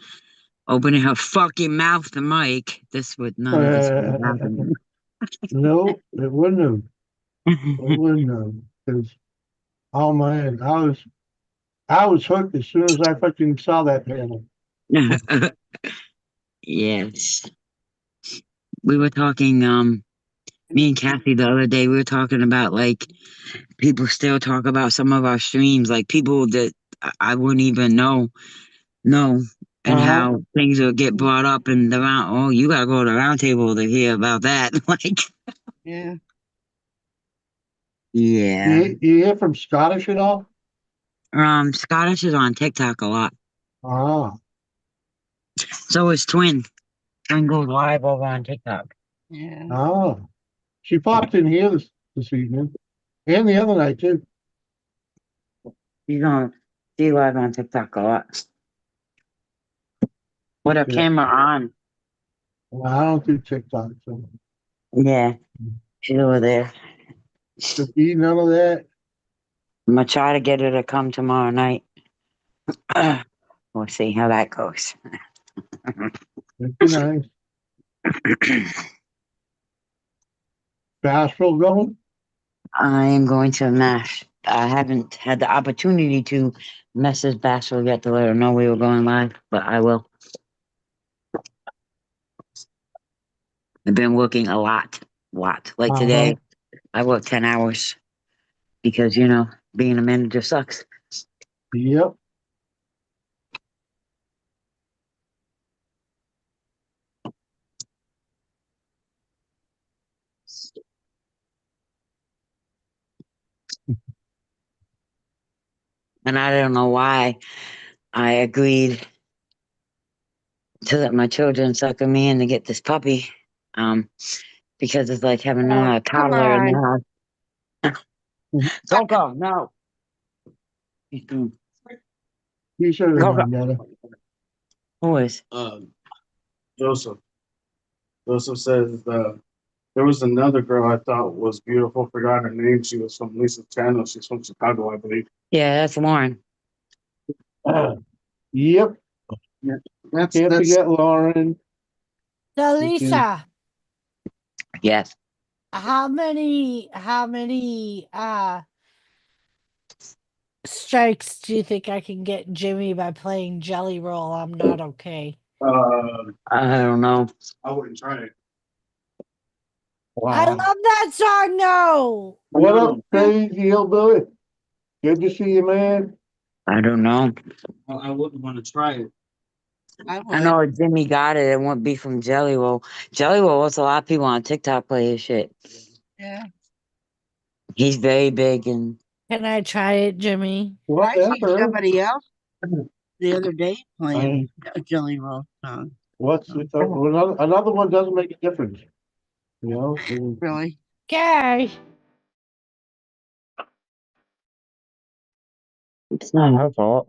opening her fucking mouth to Mike, none of this would have happened. No, it wouldn't have. It wouldn't have. Because, oh man, I was hooked as soon as I fucking saw that panel. Yes. We were talking, me and Kathy the other day, we were talking about like people still talk about some of our streams, like people that I wouldn't even know, and how things will get brought up in the round. Oh, you gotta go to the round table to hear about that. Like, Yeah. yeah. You hear from Scottish at all? Scottish is on TikTok a lot. So is Twin. Twin goes live over on TikTok. Yeah. She popped in here this evening and the other night too. She's on. She live on TikTok a lot. With her camera on. Well, I don't do TikTok, so. Yeah, she's over there. Just eat none of that. I'm gonna try to get her to come tomorrow night. We'll see how that goes. That'd be nice. Bashful going? I am going to MASH. I haven't had the opportunity to message Bashful yet to let her know we were going live, but I will. I've been working a lot. Like today, I worked 10 hours because, being a manager sucks. Yep. And I don't know why I agreed to let my children sucker me in to get this puppy. Because it's like having a toddler in the house. Coco, no. You should have done better. Who is? Joseph. Joseph says there was another girl I thought was beautiful. Forgot her name. She was from Lisa's channel. She's from Chicago, I believe. Yeah, that's Lauren. Yep. Yeah, Can't forget Lauren. So Lisa. Yes. How many strikes do you think I can get Jimmy by playing Jelly Roll? I'm not okay. I don't know. I wouldn't try it. I love that song though. What up, Crazy Hillbilly? Good to see you, man. I don't know. I wouldn't want to try it. I know if Jimmy got it, it won't be from Jelly Roll. Jelly Roll wants a lot of people on TikTok play his shit. Yeah. He's very big and Can I try it, Jimmy? I see somebody else the other day playing a Jelly Roll song. Another one doesn't make a difference. You know? Really? Okay. it's not her fault.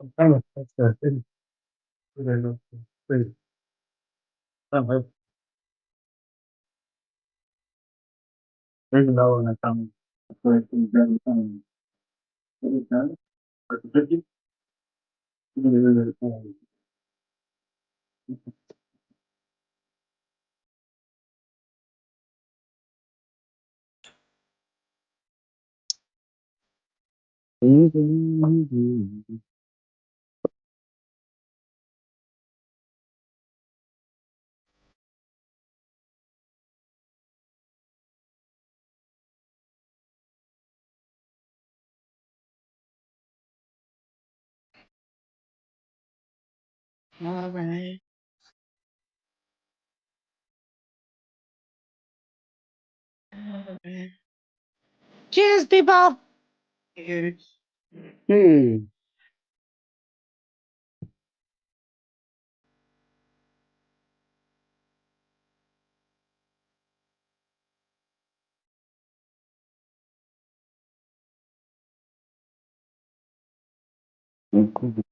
I'm trying to fix that thing. Please. There's another one that's coming. All right. Cheers, people. Cheers. Okay.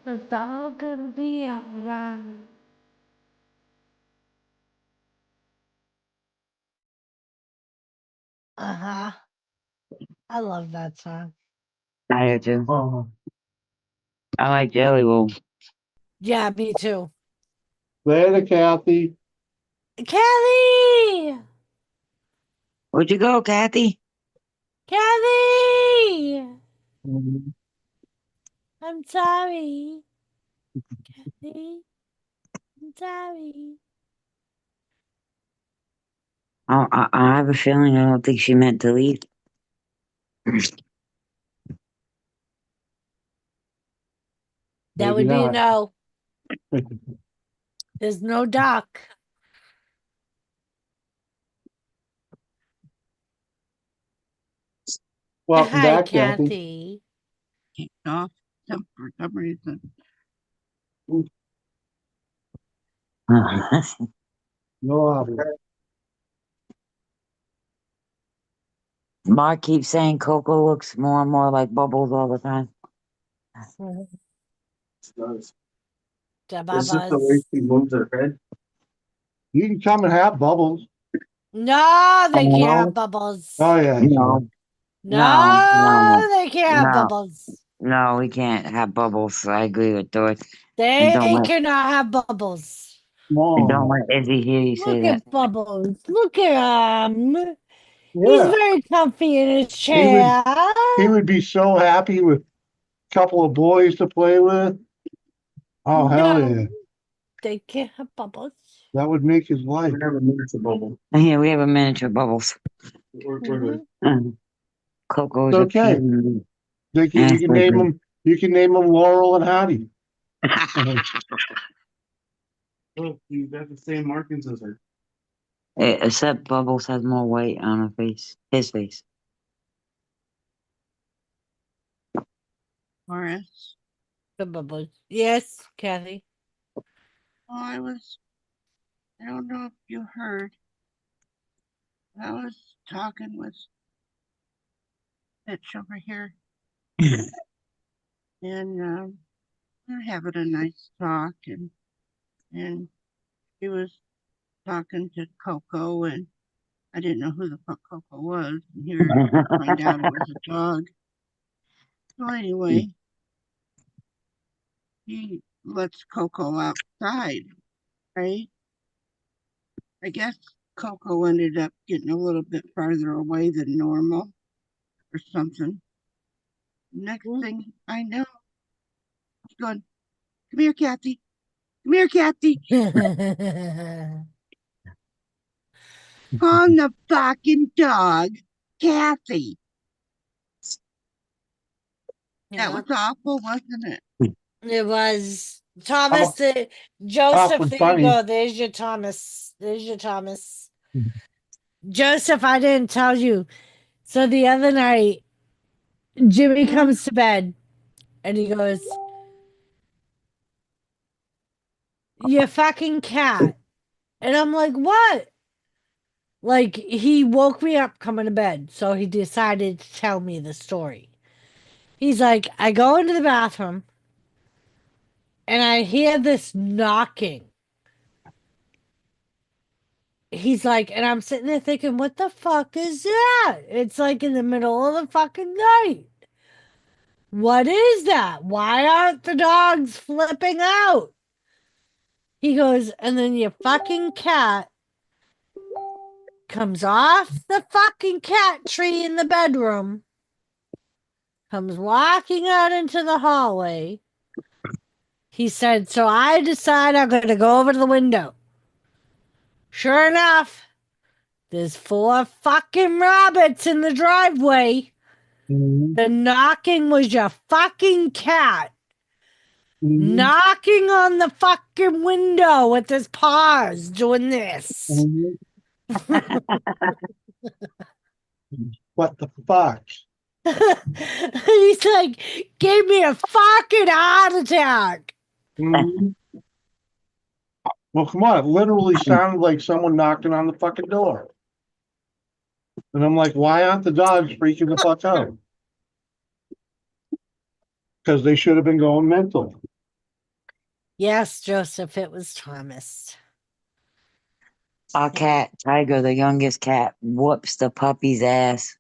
It's all gonna be alright. Uh-huh. I love that song. I do too. I like Jelly Roll. Yeah, me too. Later, Kathy. Kelly! Where'd you go, Kathy? Kelly! I'm sorry. Kathy, I'm sorry. I have a feeling I don't think she meant to leave. That would be a no. There's no doc. Welcome Hi, back, Kathy. Kathy. Kicked off for some reason. No obvious. Mark keeps saying Coco looks more and more like Bubbles all the time. It does. The Is it the way Bubbles. she moves her head? You can come and have Bubbles. No, they can't have No, Bubbles. Oh yeah. no, No, they can't have no, Bubbles. no, we can't have Bubbles. I agree with Doris. And They cannot have Bubbles. don't let Izzy hear you say Look that. at Bubbles. Look at him. He's Yeah. very comfy in his He would chair. he would be so happy with a couple of boys to play with. Oh hell yeah. They can't have Bubbles. That would make his life. We have a miniature bubble. Yeah, we have a miniature Bubbles. Coco's It's a okay. cute. You can name them. You can name them Laurel and Hattie. Look, you got the same markings as her. Except Bubbles has more white on her face. His face. Horace. The Bubbles. Yes, Kathy. Oh, I don't know if you heard. I was talking with Mitch over here. And we're having a nice talk, and he was talking to Coco, and I didn't know who the fuck Coco was, and here I find out it was a dog. So anyway, he lets Coco outside, right? I guess Coco ended up getting a little bit farther away than normal or something. Next thing I know, he's going, "Come here, Kathy. Come here, Kathy." On the fucking dog, Kathy. That was awful, wasn't it? It was Thomas. Joseph, awfully there you funny. go. There's your Thomas. There's your Thomas. Joseph, I didn't tell you. So the other night, Jimmy comes to bed and he goes, "You fucking cat." And I'm like, "What?" Like, he woke me up coming to bed. So he decided to tell me the story. He's like, "I go into the bathroom and I hear this knocking." He's like, and I'm sitting there thinking, what the fuck is that? It's like in the middle of the fucking night. What is that? Why aren't the dogs flipping out? He goes, and then your fucking cat comes off the fucking cat tree in the bedroom, comes walking out into the hallway. He said, so I decide I'm going to go over to the window. Sure enough, there's 4 fucking rabbits in the driveway. The knocking was your fucking cat knocking on the fucking window with his paws doing this. What the fuck? He's like, gave me a fucking heart attack. Well, come on. It literally sounded like someone knocking on the fucking door. And I'm like, why aren't the dogs freaking the fuck out? Because they should have been going mental. Yes, Joseph, it was Thomas. Our cat, Tiger, the youngest cat, whoops the puppy's ass.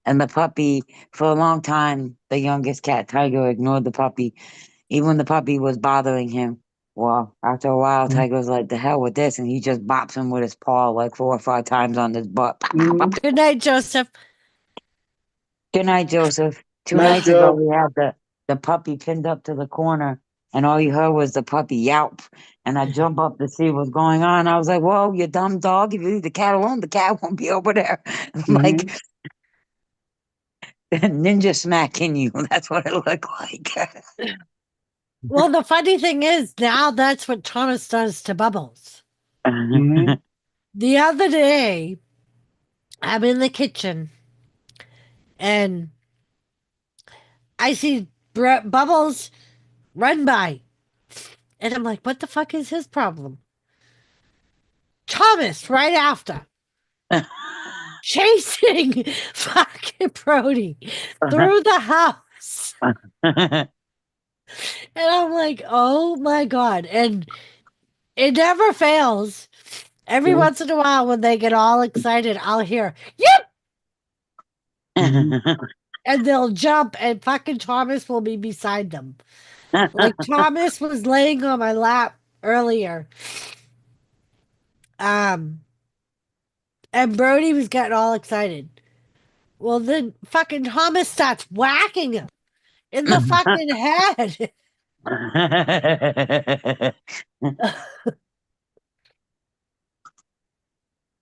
And the puppy, for a long time, the youngest cat, Tiger, ignored the puppy, even when the puppy was bothering him. Well, after a while, Tiger was like, the hell with this, and he just bops him with his paw like 4 or 5 times on his butt. Good night, Joseph. Good night, Joseph. 2 Night, nights ago, Joe. we had the puppy pinned up to the corner, and all you heard was the puppy yelp. And I jump up to see what's going on. I was like, whoa, you dumb dog. If you leave the cat alone, the cat won't be over there. I'm like, ninja smacking you. That's what it looked like. Well, the funny thing is, now that's what Thomas does to Bubbles. The other day, I'm in the kitchen and I see Bubbles run by. And I'm like, what the fuck is his problem? Thomas, right after. chasing fucking Brody through the house. And I'm like, oh my God. And it never fails. Every once in a while, when they get all excited, I'll hear, yep! And they'll jump, and fucking Thomas will be beside them. Like, Thomas was laying on my lap earlier. And Brody was getting all excited. Well, then fucking Thomas starts whacking him in the fucking head.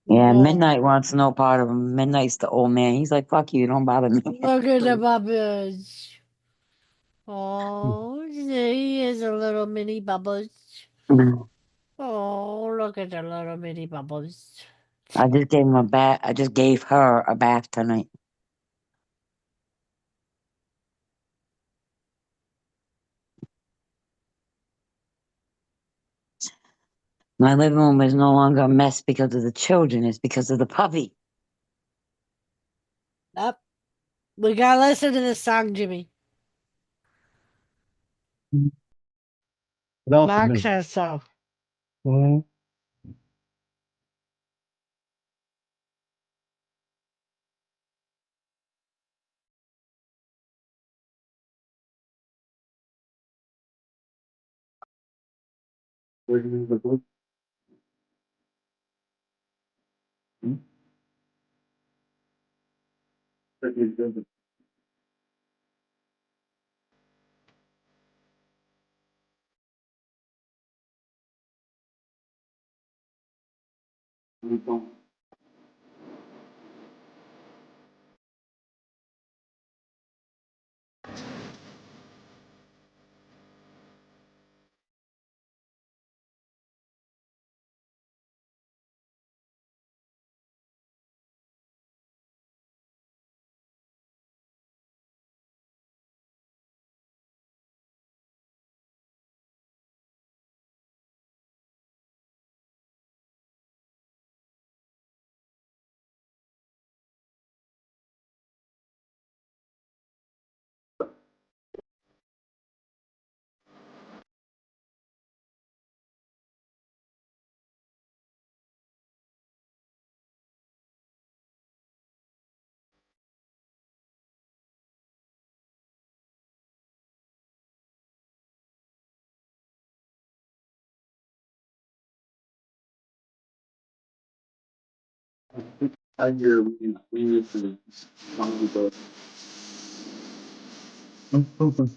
Yeah, Midnight wants no part of him. Midnight's the old man. He's like, fuck you, don't bother me. Look at the bubbles. Oh, he is a little mini bubbles. Oh, look at the little mini bubbles. I just gave him a bath. I just gave her a bath tonight. My living room is no longer a mess because of the children. It's because of the puppy. Up. We gotta listen to this song, Jimmy. Mark says so. I hear we need to but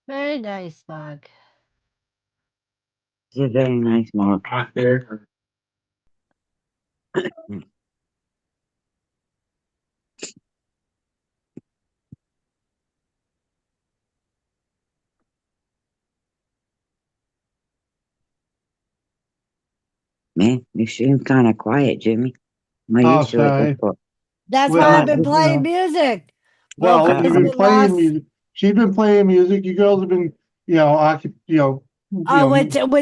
Very nice, Mark. He's a very nice Mark. there. Man, you seem kind of quiet, Jimmy. I'm Oh, used to it. sorry. That's why Well, I've been you playing know, music. well, Focus you've has been been playing lost. music. She's been playing music. You girls have been, Oh,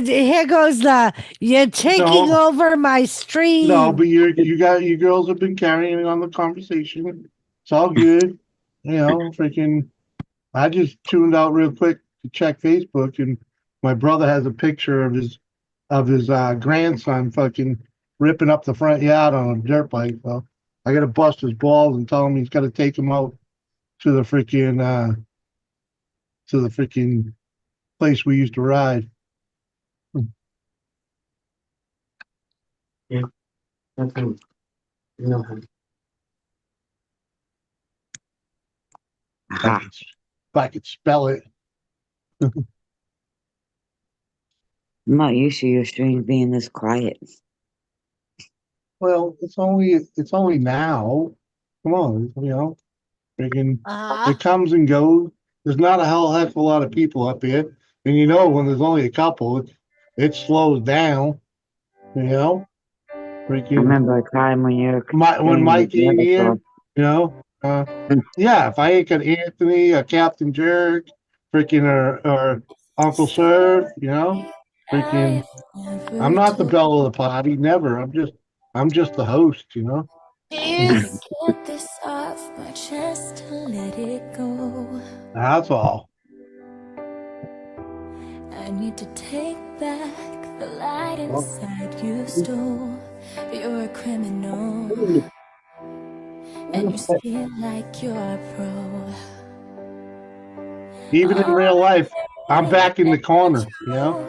here goes you're taking no, over my no, stream. but you girls have been carrying on the conversation. It's all good. Freaking. I just tuned out real quick to check Facebook, and my brother has a picture of his grandson fucking ripping up the front yard on a dirt bike. So I got to bust his balls and tell him he's got to take him out to the freaking place we used to ride. Yeah, that's him. You know him. If I could spell it. I'm not used to your streams being this quiet. Well, it's only now. Come on, freaking it comes and goes. There's not a hell heck of a lot of people up here, and when there's only a couple, it slows down. I Freaking remember a time when you were when staying with Mike the ain't other here, stuff. yeah. If I ain't got Anthony, Captain Jerk, freaking or Uncle Sir, freaking. I'm not the belle of the party, never. I'm just the host. Just get this off my chest to let it go. That's all. I need to take back the light Well, inside you stole. You're a criminal, and you feel like you're a pro. even in real life, I'm back in the corner. We're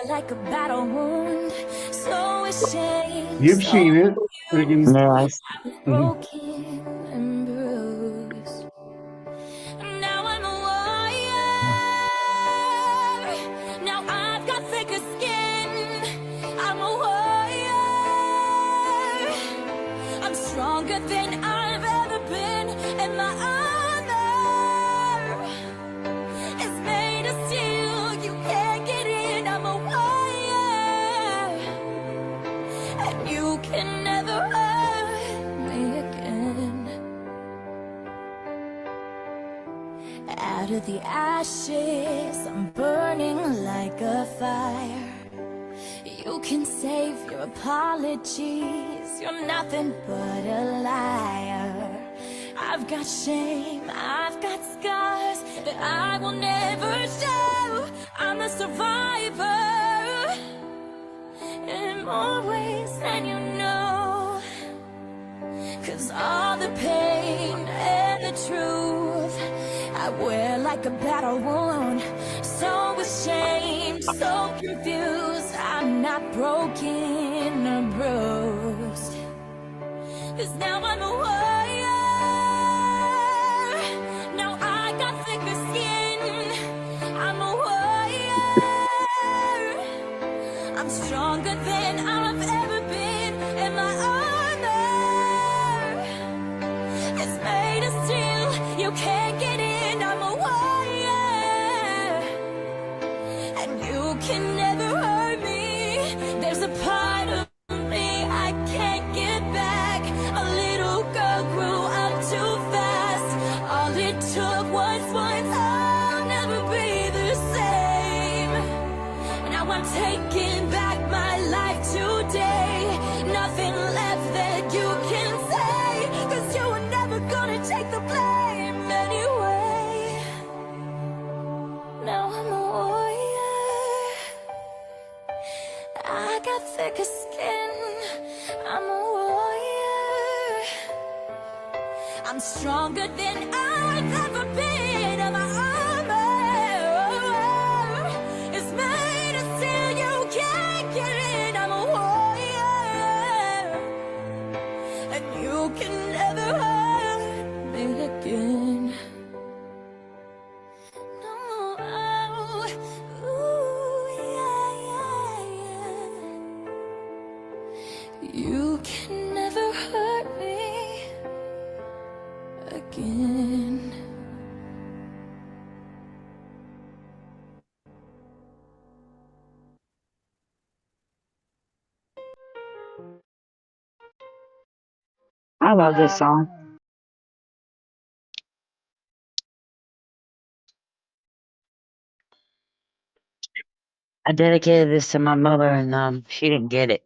like a battle wound, so ashamed, You've so seen it. Freaking. Yes. broken and bruised. Now I'm a warrior. Now I've got thicker skin. I'm a warrior. I'm stronger than I've ever been, and my armor is made of steel. You can't get in. I'm a warrior, and you can never hurt me again. Out of the ashes, I'm burning like a fire. You can save your apologies. You're nothing but a liar. I've got shame, I've got scars that I will never show. I'm a survivor in more ways than you know. 'Cause all the pain and the truth I wear like a battle wound. So ashamed, so confused. I'm not broken or bruised. 'Cause now I'm a warrior. Now I got thicker skin. I'm a warrior. I'm stronger than I've ever been, and my armor is made of steel. You can't get in. I'm a warrior, and you can never hurt me. There's a part of me I can't get back. A little girl grew up too fast. All it took was one. I'll never be the same. Now I'm taking back my life today. Nothing left that you can say, 'cause you were never gonna take the blame anyway. Now I'm a warrior. I got thicker skin. I'm a warrior. I'm stronger than I've ever been. And my armor is made of steel. You can't get in. I'm a warrior, and you can never hurt me again. No, ooh, yeah, yeah, yeah. You can never hurt me again. I love this song. I dedicated this to my mother, and she didn't get it.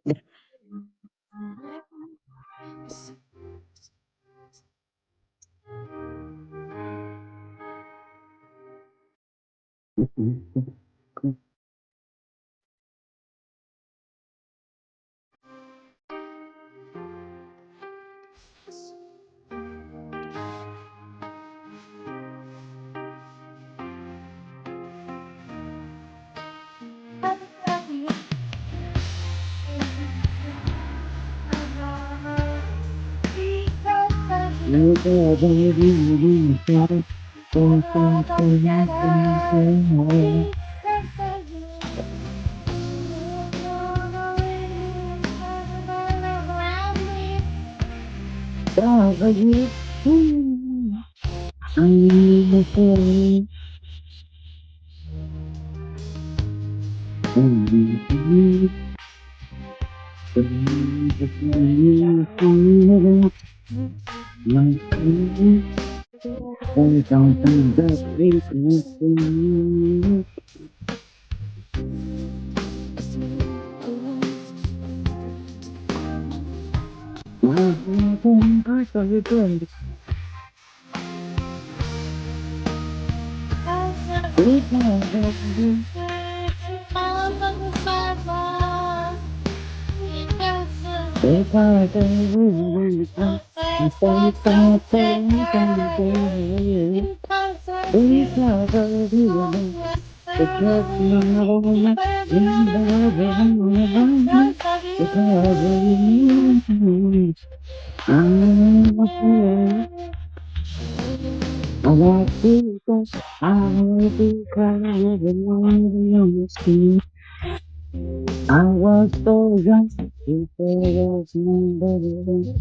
I was so young, you was nobody.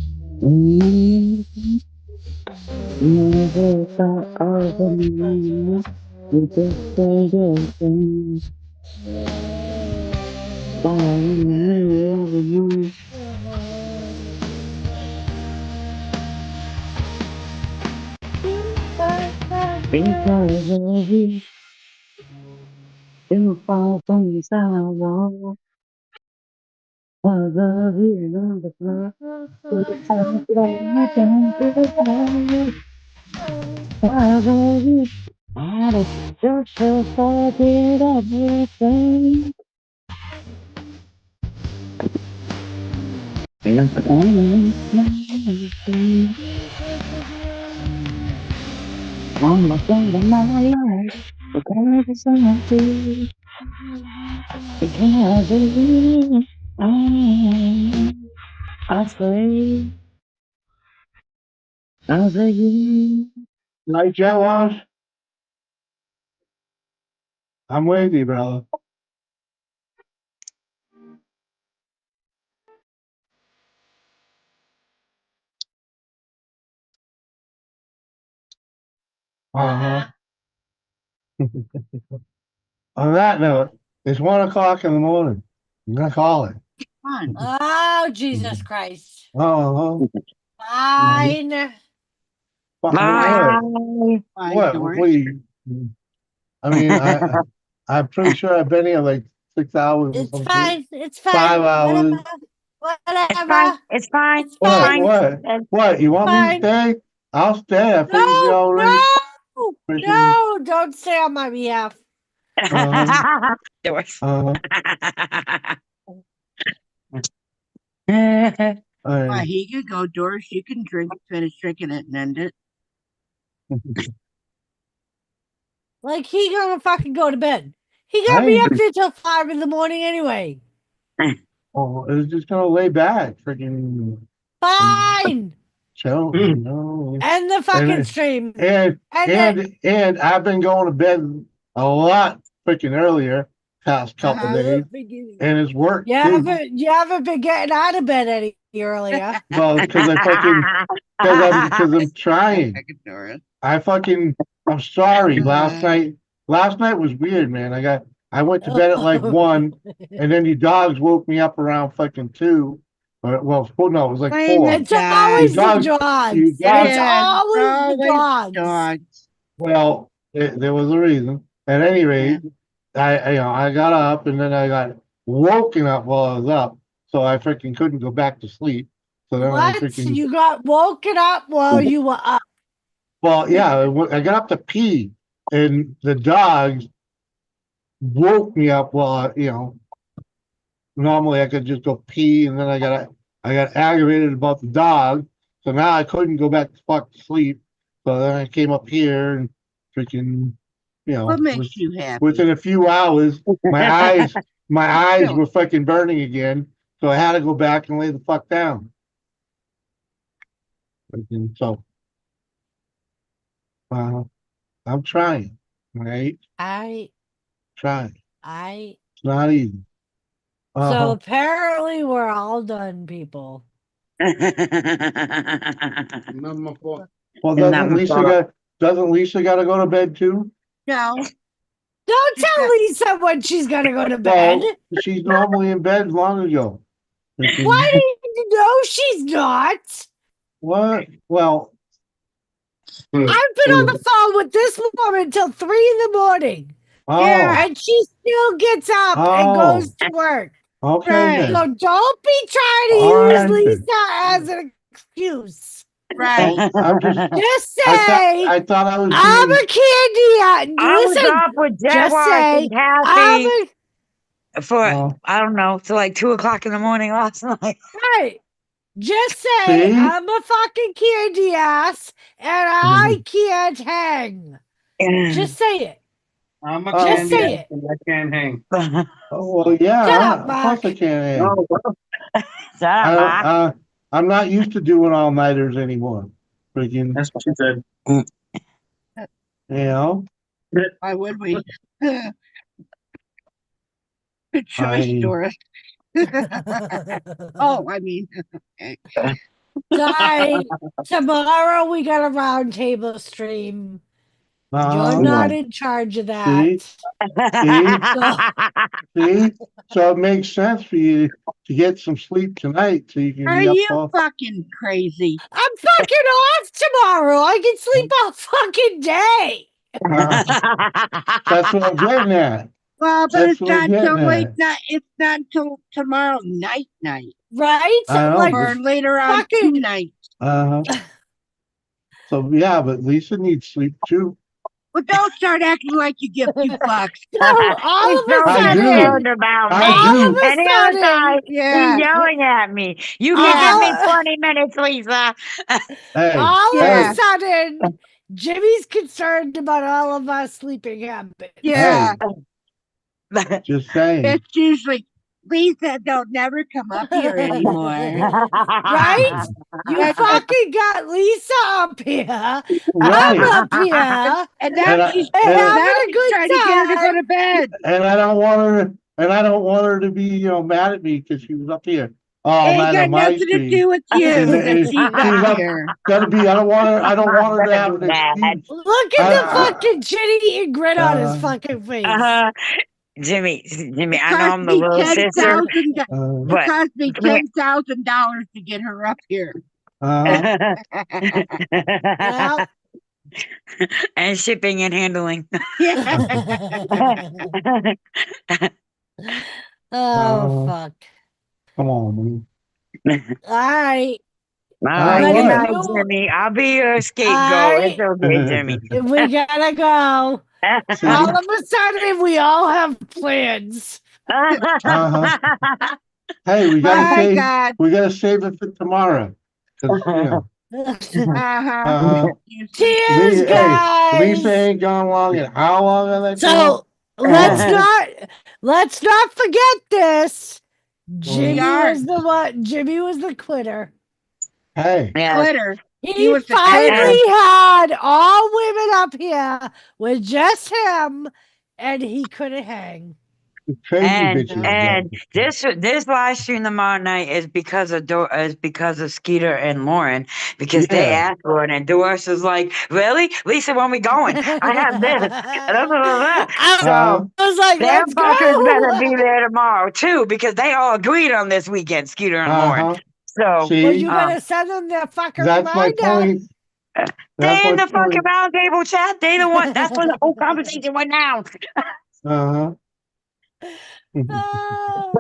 Never thought I was anyone. You just said everything. Because of you, you fall from the sidewalk. Because of you, on the floor. Because of you, I just forget everything. I'm a friend of my life. Because of something. Because of you, I say, because of you. Night, Jellos. I'm with you, brother. Uh-huh. On that note, it's 1 o'clock in the morning. I'm gonna call it. Fun. Oh, Jesus Christ. Uh-huh. Fine. Fucking Bye. what? Doris. What do you, I mean, I'm pretty sure I've been here like 6 hours or It's something. fine. It's fine. 5 hours. It's fine. Whatever. It's fine. It's What? fine. What? What? You want me to Fine. stay? I'll stay. I figured you No, already. no, Freaking. no. Don't say on my behalf. Doris. Why, he could go, Doris. You can finish drinking it and end it. Like he gonna fucking go to bed. He I gonna be ain't. up there till 5 in the morning anyway. Oh, it's just gonna lay back, freaking Fine. chill, you know. End the fucking stream. And End it. I've been going to bed a lot freaking earlier. past couple Uh-huh. days, and it's worked You too. haven't been getting out of bed any earlier. Well, because I'm trying. I'm sorry. Last night was weird, man. I went to bed at like 1, and then the dogs woke me up around fucking 2. Well, no, it was like Blame 4. the It's always the dogs- dogs. you It's dogs- always the dogs. Well, there was a reason. At any rate, I got up, and then I got woken up while I was up, so I freaking couldn't go back to sleep. So then I What? freaking You got woken up while you were up. well, yeah, I got up to pee, and the dogs woke me up while normally I could just go pee, and then I got aggravated about the dog, so now I couldn't go back to fuck sleep. So then I came up here and freaking, What makes you happy? within a few hours, my eyes were fucking burning again, so I had to go back and lay the fuck down. Freaking, so, I'm trying, right? Trying. It's not easy. So apparently we're all done, people. Well, Not my fault. doesn't Lisa got to go to bed too? No. Don't tell Lisa when she's gonna go to bed. Well, she's normally in bed long ago. Why do you know she's not? What? Well, I've been on the phone with this woman until 3 a.m. Yeah. And she still gets up and goes to work. Okay, then. So don't be trying to All use right, Lisa as an excuse. Right. I'm Just say I thought I was I'm being. a candy. I was Listen, up with Jet just say and I'm Kathy a for I don't know till like 2 o'clock in the morning last night. right. Just say See? I'm a fucking candy ass and I can't hang. Just say it. I'm a Just candy say ass and I can't hang. Oh, well, yeah. Shut up, Of Mark. course I can't hang. Shut up, Mark. I'm not used to doing all nighters anymore. Freaking, That's what she said. Why would we? Good choice, I- Doris. Oh, I mean, okay. Guy, tomorrow we got a roundtable stream. You're Yeah. not in charge of that. See? See? So it makes sense for you to get some sleep tonight so you can Are be up you all. fucking crazy? I'm fucking off tomorrow. I can sleep all fucking day. That's what I'm getting at. Well, but That's it's what I'm not till getting late at. night. It's not until tomorrow night. Right? I know, Like Or later on fucking tonight. So yeah, but Lisa needs sleep too. Well, don't start acting like you give 2 fucks. no, all He's of a so I do. concerned about I me. all of do. a And the other sudden, side, Yeah. he's yelling at me. You can Yeah. give me 20 minutes, Lisa. Hey, all of Yeah. a sudden, Jimmy's concerned about all of us sleeping habits. Yeah. just saying. It's usually Lisa don't never come up here anymore. Right? You fucking got Lisa up here. Right. I'm up here. And now she's and having now a she's good trying to get her to go to bed. And I don't want her to be, mad at me because she was up here. Oh, Ain't man, got on my nothing to street. do with you that she's up here. Gotta be. I don't want her to have an excuse. Look at the fucking shitty grin on his fucking face. Jimmy, It I know I'm the little sister, It but cost me $10,000 to get her up here. Well, and shipping and handling. oh, fuck. Come on, All right. All right, But good if night, you- Jimmy. I'll be your scapegoat. I- It's okay, Jimmy. We gotta go. All of a sudden, we all have plans. Hey, we My gotta God. save it for tomorrow. 'Cause, Cheers, guys. Lisa ain't gone long, and how long are they? So let's not forget this. Jimmy was the quitter. Hey, Glitter. He was the finally had all women up here with just him, and he couldn't hang. Crazy And bitches. this live stream tomorrow night is because of Skeeter and Lauren, because they Yeah. asked for it, and Doris was like, "Really, Lisa, when we going? I have this." Blah, blah, blah, blah. Uh-huh. So I was like, them let's fuckers better go. be there tomorrow too, because they all agreed on this weekend, Skeeter and Lauren. Uh-huh. So Well, you See, better send them the fucking that's my reminder. point. That's they in my the fucking point. round table chat. They the one. That's where the whole conversation went down. Uh-huh. Oh.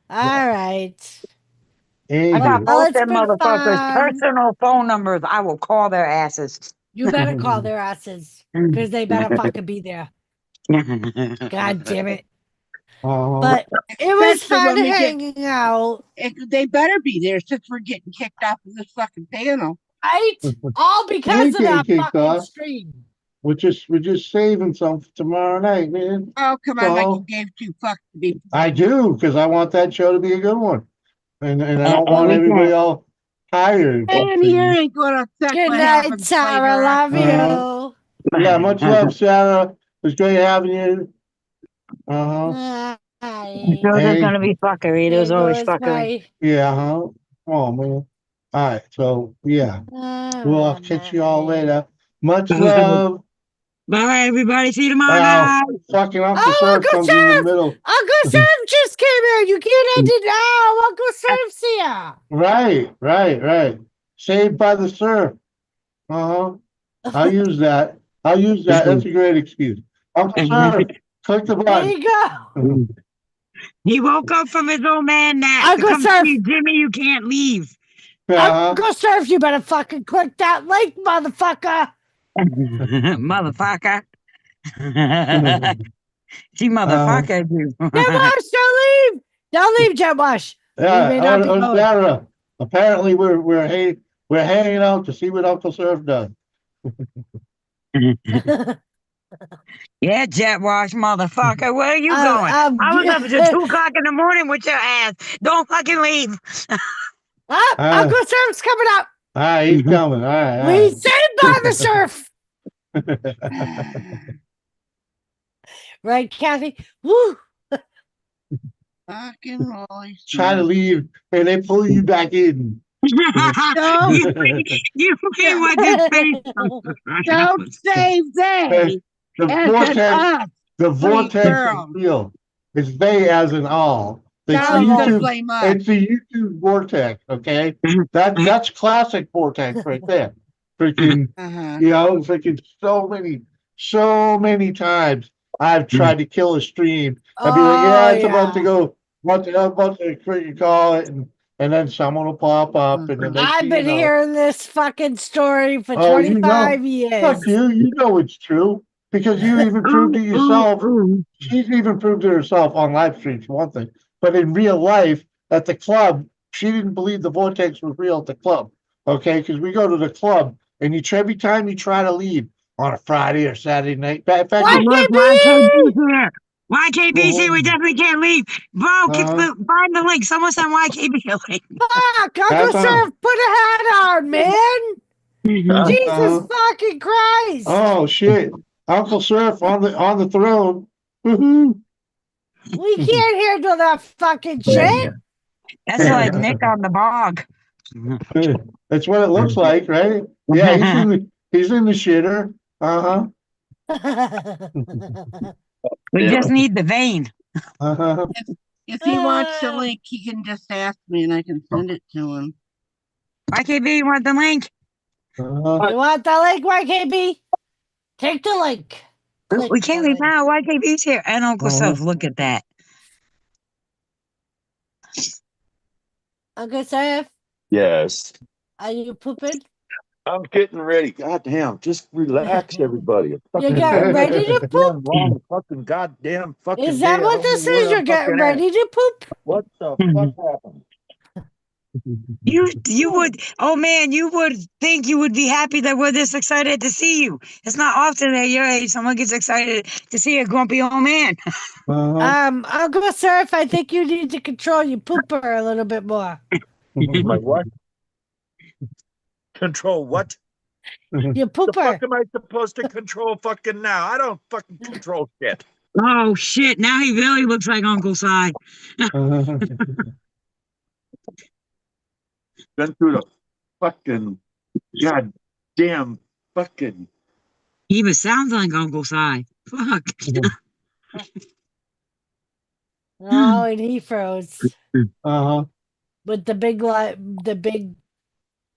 All right. I got Anywho. Well, both it's them been motherfuckers' fun. personal phone numbers. I will call their asses. You better call their asses because they better fucking be there. God damn it. But it was Especially fun when we get- hanging out. They better be there since we're getting kicked off of this fucking panel. Right? All We because ain't of that getting kicked fucking off. stream. We're just saving some for tomorrow night, man. Oh, come on, like So you gave 2 fucks to be. I do, because I want that show to be a good one. And I don't And want we everybody can't. all tired. And you ain't gonna affect Good what night, happens Sarah. later on. Love you. Yeah, much love, Sarah. It was great having you. Uh-huh. Hi. So there's Hey, gonna be fuckery. There There's always goes fuckery. my. yeah, huh? Oh, man. All right, so, yeah. We'll catch you all later. Much love. Bye, everybody. See you tomorrow night. Fucking Uncle Oh, Surf Uncle comes in the Surf! middle. Uncle Surf just came in. You can't end it now. Uncle Surf's here. Right. Saved by the surf. Uh-huh. I'll use that. That's a great excuse. Uncle Surf, click the There button. you go. He woke up from his old man nap to Uncle come Surf. see Jimmy. You can't leave. Uncle Surf, you better fucking click that link, motherfucker. Motherfucker. She motherfucker you. Jet Wash, don't leave. Don't leave, Jet Wash. We may not be going. Sarah, apparently we're hanging out to see what Uncle Surf does. Yeah, jet wash, motherfucker. Where are you going? I was up until 2 o'clock in the morning with your ass. Don't fucking leave. Uncle Surf's coming up. All right, he's coming. All right. We saved by the surf. Right, Kathy? Woo. Fucking Molly. Try to leave and they pull you back in. you ain't what this face. Don't save they. The as in vortex, us, the sweet vortex girl. is real. It's they as in all. It's the Don't YouTube, blame us. it's the YouTube vortex, okay? That's classic vortex right there. Freaking, freaking so many times I've tried to kill a stream. I'd be like, yeah, it's about to go, about to freaking call it, and then someone will pop up, and then I've been hearing this fucking story for 25 years. Fuck you know it's true. Because you even proved it yourself. She's even proved it herself on live streams, one thing. But in real life, at the club, she didn't believe the vortex was real at the club. Okay, because we go to the club, and every time you try to leave on a Friday or Saturday night, YKB's here. YKB's here. We definitely can't leave. Bro, find the link. Someone send YKB a link. Fuck, Uncle Surf, put a hat on, man. Jesus fucking Christ. Oh shit. Uncle Surf on the throne. We can't handle that fucking shit. That's like Nick on the bog. That's what it looks like, right? Yeah, he's in the shitter. We just need the vein. If he wants the link, he can just ask me and I can send it to him. YKB, you want the link? You want the link, YKB? Take the link. We can't leave now. YKB's here. And Uncle Surf, look at that. Uncle Surf, Yes. are you pooping? I'm getting ready. God damn. Just relax, everybody. You're getting ready to poop? Wrong fucking goddamn fucking Is that day. I what don't this know where is? You're I'm getting fucking at. ready to poop? What the fuck happened? You would, oh man, you would think you would be happy that we're this excited to see you. It's not often at your age someone gets excited to see a grumpy old man. Uncle Surf, I think you need to control your pooper a little bit more. My what? Control what? Your The pooper. fuck am I supposed to control fucking now? I don't fucking control shit. Oh shit! Now he really looks like Uncle Si. Been through the fucking goddamn fucking. He even sounds like Uncle Si. Fuck. Oh, and he froze Uh-huh. with the big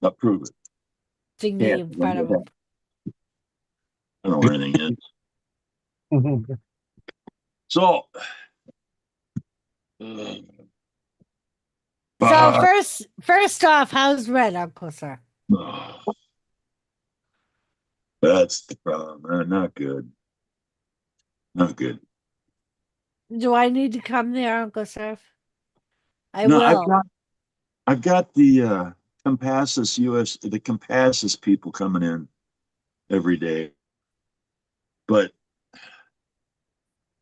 Approve it. thingy Yeah, in front of him. I don't know where anything is. So, So first off, how's Red, Uncle Sir? that's the problem. Not good. Not good. Do I need to come there, Uncle Surf? I No, will. I've got the the Compassus people coming in every day. But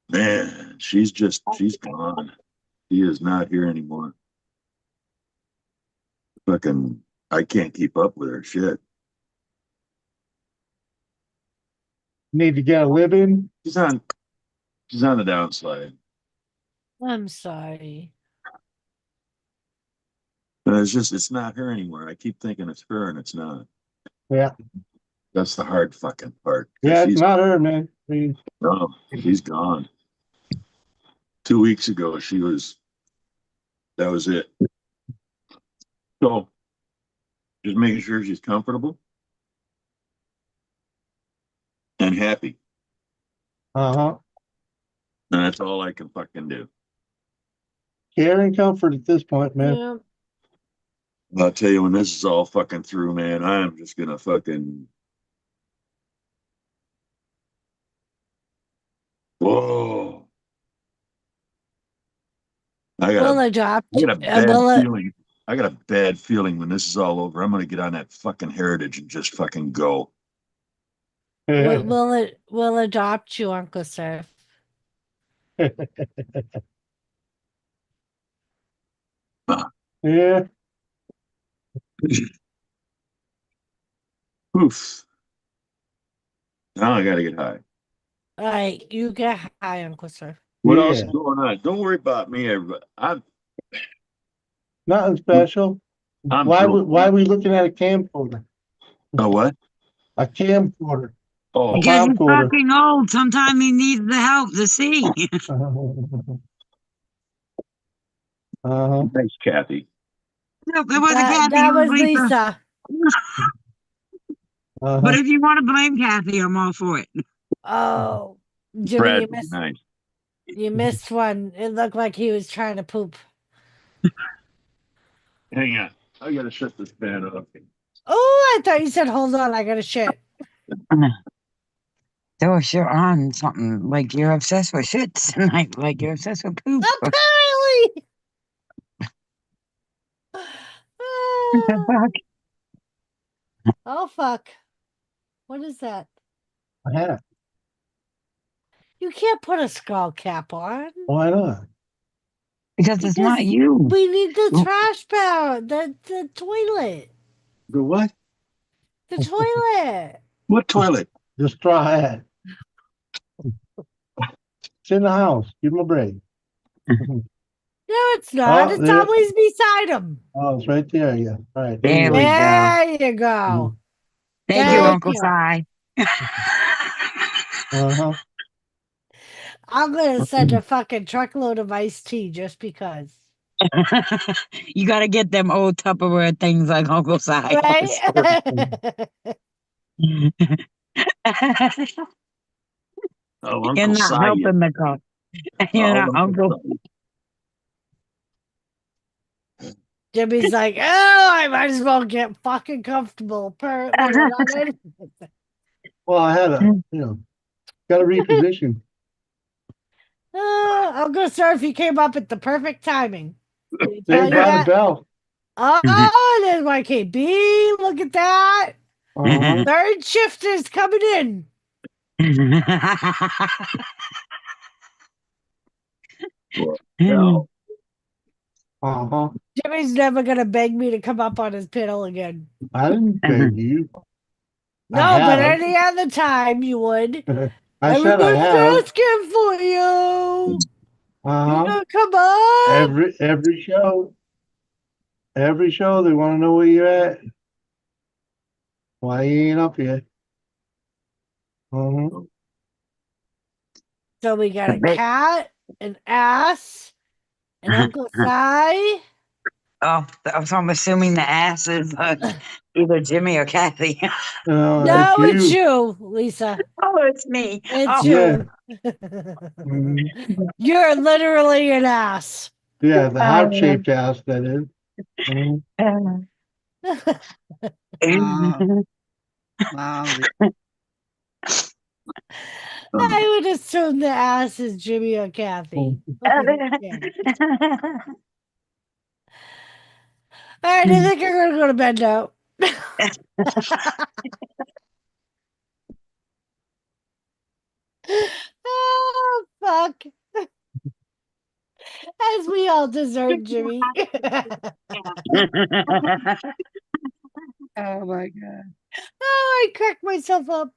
man, she's gone. She is not here anymore. Fucking, I can't keep up with her shit. Need to get a living. She's on the downside. I'm sorry. But it's not her anymore. I keep thinking it's her and it's not. Yeah. That's the hard fucking part. Yeah, it's not her, man. No, she's gone. 2 weeks ago, that was it. So, just making sure she's comfortable and happy. Uh-huh. And that's all I can fucking do. Care and comfort at this point, man. Yeah. I'll tell you, when this is all fucking through, man, I'm just gonna fucking. Whoa. We'll adopt. I got a bad feeling. I got a bad feeling when this is all over. I'm gonna get on that fucking Heritage and just fucking go. We'll adopt you, Uncle Surf. Yeah. Oof. Now I gotta get high. All right, you get high, Uncle Surf. What else is going on? Don't worry about me, everybody. Nothing special. Why are we looking at a camcorder? A what? A camcorder. Oh, Because he's fucking old. Sometimes he needs the help to see. Thanks, Kathy. No, it wasn't Kathy. That it was Lisa. Lisa. But if you want to blame Kathy, I'm all for it. Oh, Jimmy, Brad you was missed. nice. You missed one. It looked like he was trying to poop. Hang on. I gotta shut this fan off. Oh, I thought you said, hold on, I gotta shit. So if you're on something like you're obsessed with shit tonight, like you're obsessed with poop. Apparently. Oh, fuck. What is that? Yeah. You can't put a skull cap on. Why not? Because it's not you. We need the trash barrel, the toilet. The what? The toilet. What toilet? The straw hat. It's in the house. Give him a break. No, it's not. It's always beside him. Oh, it's right there. Yeah. All right. There we go. There you go. Thank you, Uncle Si. Uh-huh. I'm gonna send a fucking truckload of iced tea just because. You got to get them old Tupperware things like Uncle Si. Right? Oh, Uncle You're not Si. helping the cause. You're not Uncle. Jimmy's like, oh, I might as well get fucking comfortable. Apparently, we're not anything. Well, I had got to reposition. Uncle Surfy came up at the perfect timing. Saved by the bell. Oh, there's my KB. Look at that. Third shift is coming in. No. Jimmy's never gonna beg me to come up on his panel again. I didn't beg you. No, but any other time you would. I said I have. asking for you. Uh-huh. You come on. Every show. Every show they want to know where you're at. Why you ain't up yet? Uh-huh. So we got a cat, an ass, an Uncle Si. Oh, so I'm assuming the ass is either Jimmy or Kathy. No, No, that's it's you. you, Lisa. Oh, it's me. It's Oh. you. Mhm. You're literally an ass. Yeah, the heart-shaped ass, that is. Mhm. Wow. I would assume the ass is Jimmy or Kathy. All right, I think I'm gonna go to bed now. Oh, fuck. As we all desert Jimmy. Oh my god. Oh, I cracked myself up.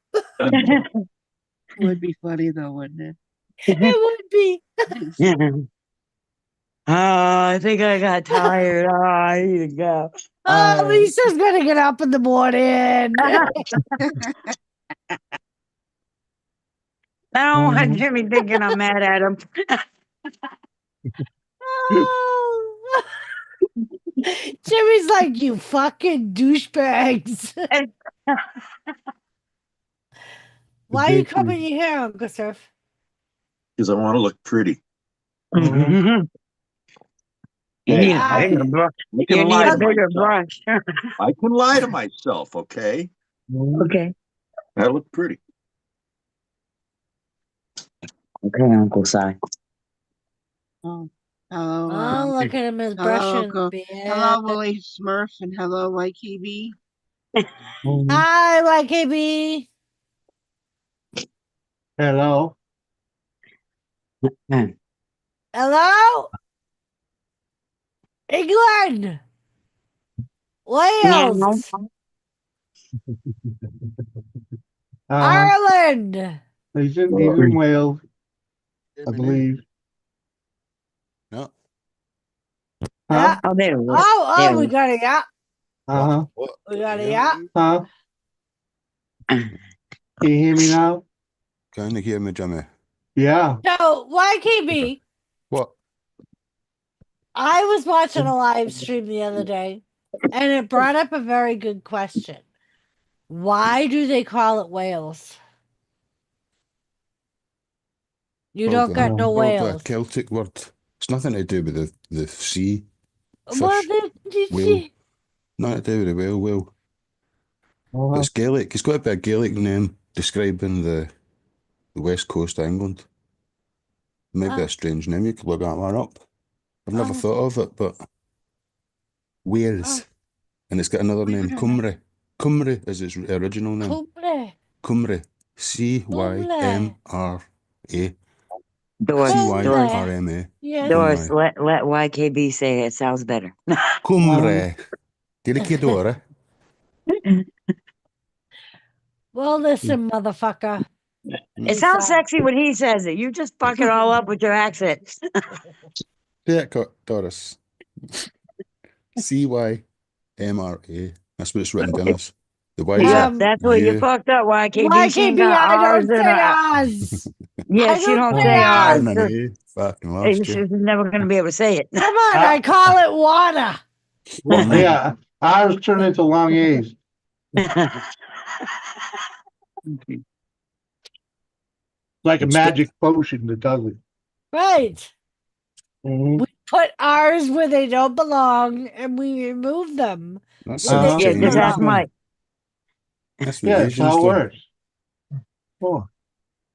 Would be funny though, wouldn't it? It would be. I think I got tired. Oh, I need to go. Oh, Lisa's gonna get up in the morning. I don't want Jimmy thinking I'm mad at him. Oh. Jimmy's like, you fucking douchebags. Why are you coming in here, Uncle Surf? Because I want to look pretty. You need a bigger brush. You need a bigger brush. I can lie to myself, okay? Okay. I look pretty. Okay, Uncle Si. Oh, hello. Oh, look at him as Hello, brushing. Uncle. Hello, Willie Smurf, and hello, YKB. Hi, YKB. Hello. Hello? England. Wales. Ireland. He's in Wales, I believe. No. Huh? Oh, there it is. Oh, we got it, yeah. Uh-huh. We got it, yeah. Huh? Can you hear me now? Can you hear me, Jimmy? Yeah. So, YKB. What? I was watching a live stream the other day, and it brought up a very good question. Why do they call it Wales? You don't got no The Wales. Celtic word. It's nothing to do with the sea. Well, Fish. Whale. Nothing to do with the whale. But it's Gaelic. It's got to be a Gaelic name describing the west coast of England. Maybe a strange name. You could look that one up. I've never thought of it, but Wales. And it's got another name, Cymru. Cymru is its original name. Cymru. Cymru. Cymra. Doris, Cyrma. Yes. Doris, let YKB say it. It sounds better. Cymru. Dora. Well, listen, motherfucker. It sounds sexy when he says it. You just fuck it all up with your accent. Yeah, Doris. Cymra. That's what it's written down as. The Y's that's what you fucked up, YKB. She ain't got I R's don't in say her. Oz. Yes, you don't say Oz. R's. Fucking lost She's you. never going to be able to say it. Come on, I call it water. Well, yeah, ours turn into long A's. Like a magic potion that does it. Right. Mm-hmm. We put ours where they don't belong, and we remove them. That's when they just ask Mike. That's what Yeah, that's Asians how it do. works. Oh.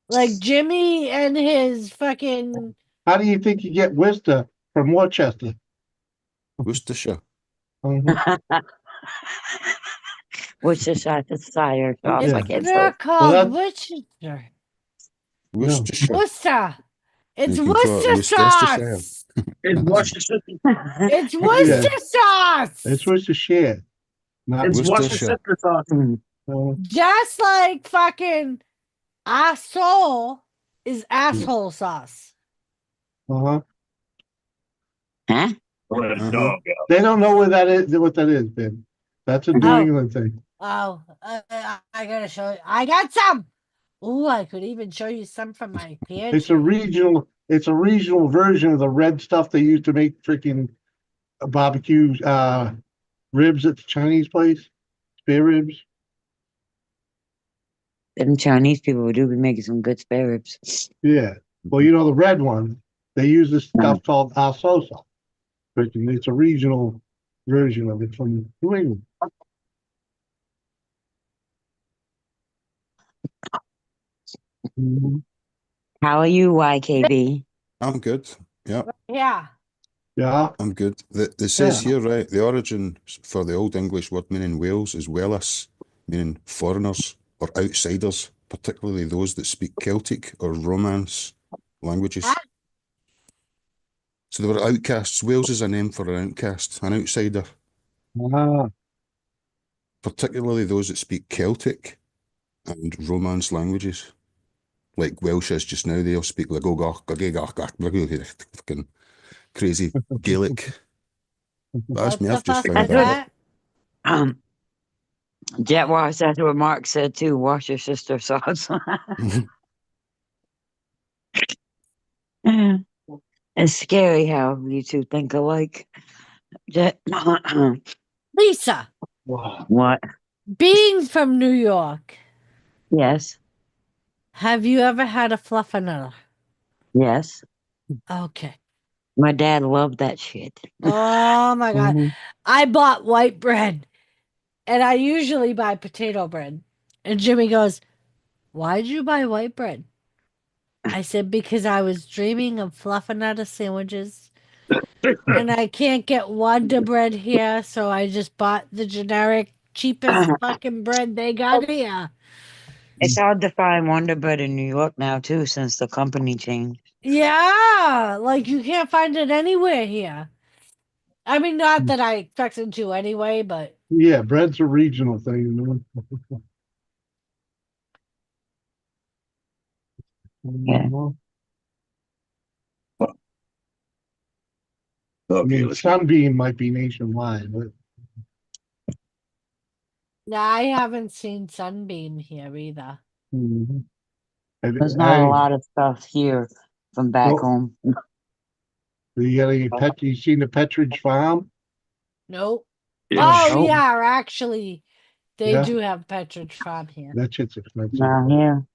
Like Jimmy and his fucking. How do you think you get Worcester from Worcester? Worcestershire. Worcestershire. Sounds like It's it. not called Worcestershire. Worcestershire. Worcester. It's You can call it Worcester Worcestershire. sauce. It's Worcester sauce. It's Worcestershire. Not It's Worcestershire. Worcestershire sauce. Just like fucking Asshole is asshole sauce. Uh-huh. Huh? They don't know what that is, Ben. That's a New England thing. Oh, I gotta show you. I got some. Ooh, I could even show you some from my pantry. It's a regional version of the red stuff they used to make freaking barbecue ribs at the Chinese place. Spare ribs. Them Chinese people do be making some good spare ribs. Yeah. Well, the red one, they use this stuff called asosa. It's a regional version of it from New England. How are you, YKB? I'm good. Yeah. Yeah. Yeah. I'm good. It says here, right, the origin for the Old English word meaning Wales is Wellis, meaning foreigners or outsiders, particularly those that speak Celtic or Romance languages. So they were outcasts. Wales is a name for an outcast, an outsider. Particularly those that speak Celtic and Romance languages. Like Welsh is just now, they'll speak like fucking crazy Gaelic. That's me, I've just found that out. Jet Wash, that's what Mark said too. Wash your sister's socks. It's scary how you two think alike. Jet. Lisa. What? Being from New York, Yes. have you ever had a fluffernutter? Yes. Okay. My dad loved that shit. Oh my God. Mhm. I bought white bread and I usually buy potato bread. And Jimmy goes, "Why'd you buy white bread?" I said, "Because I was dreaming of fluffernutter sandwiches and I can't get Wonder bread here. So I just bought the generic cheapest fucking bread they got here." It's hard to find Wonder Bread in New York now too, since the company changed. Yeah. Like you can't find it anywhere here. I mean, not that I expected to anyway, but Yeah, bread's a regional thing. Yeah. I mean, Sunbeam might be nationwide, but yeah, I haven't seen Sunbeam here either. There's not a lot of stuff here from back home. You got any you seen the Petridge Farm? Nope. Yeah. Oh, Nope. yeah, actually, they Yeah. do have Petridge Farm here. That shit's expensive. Not here.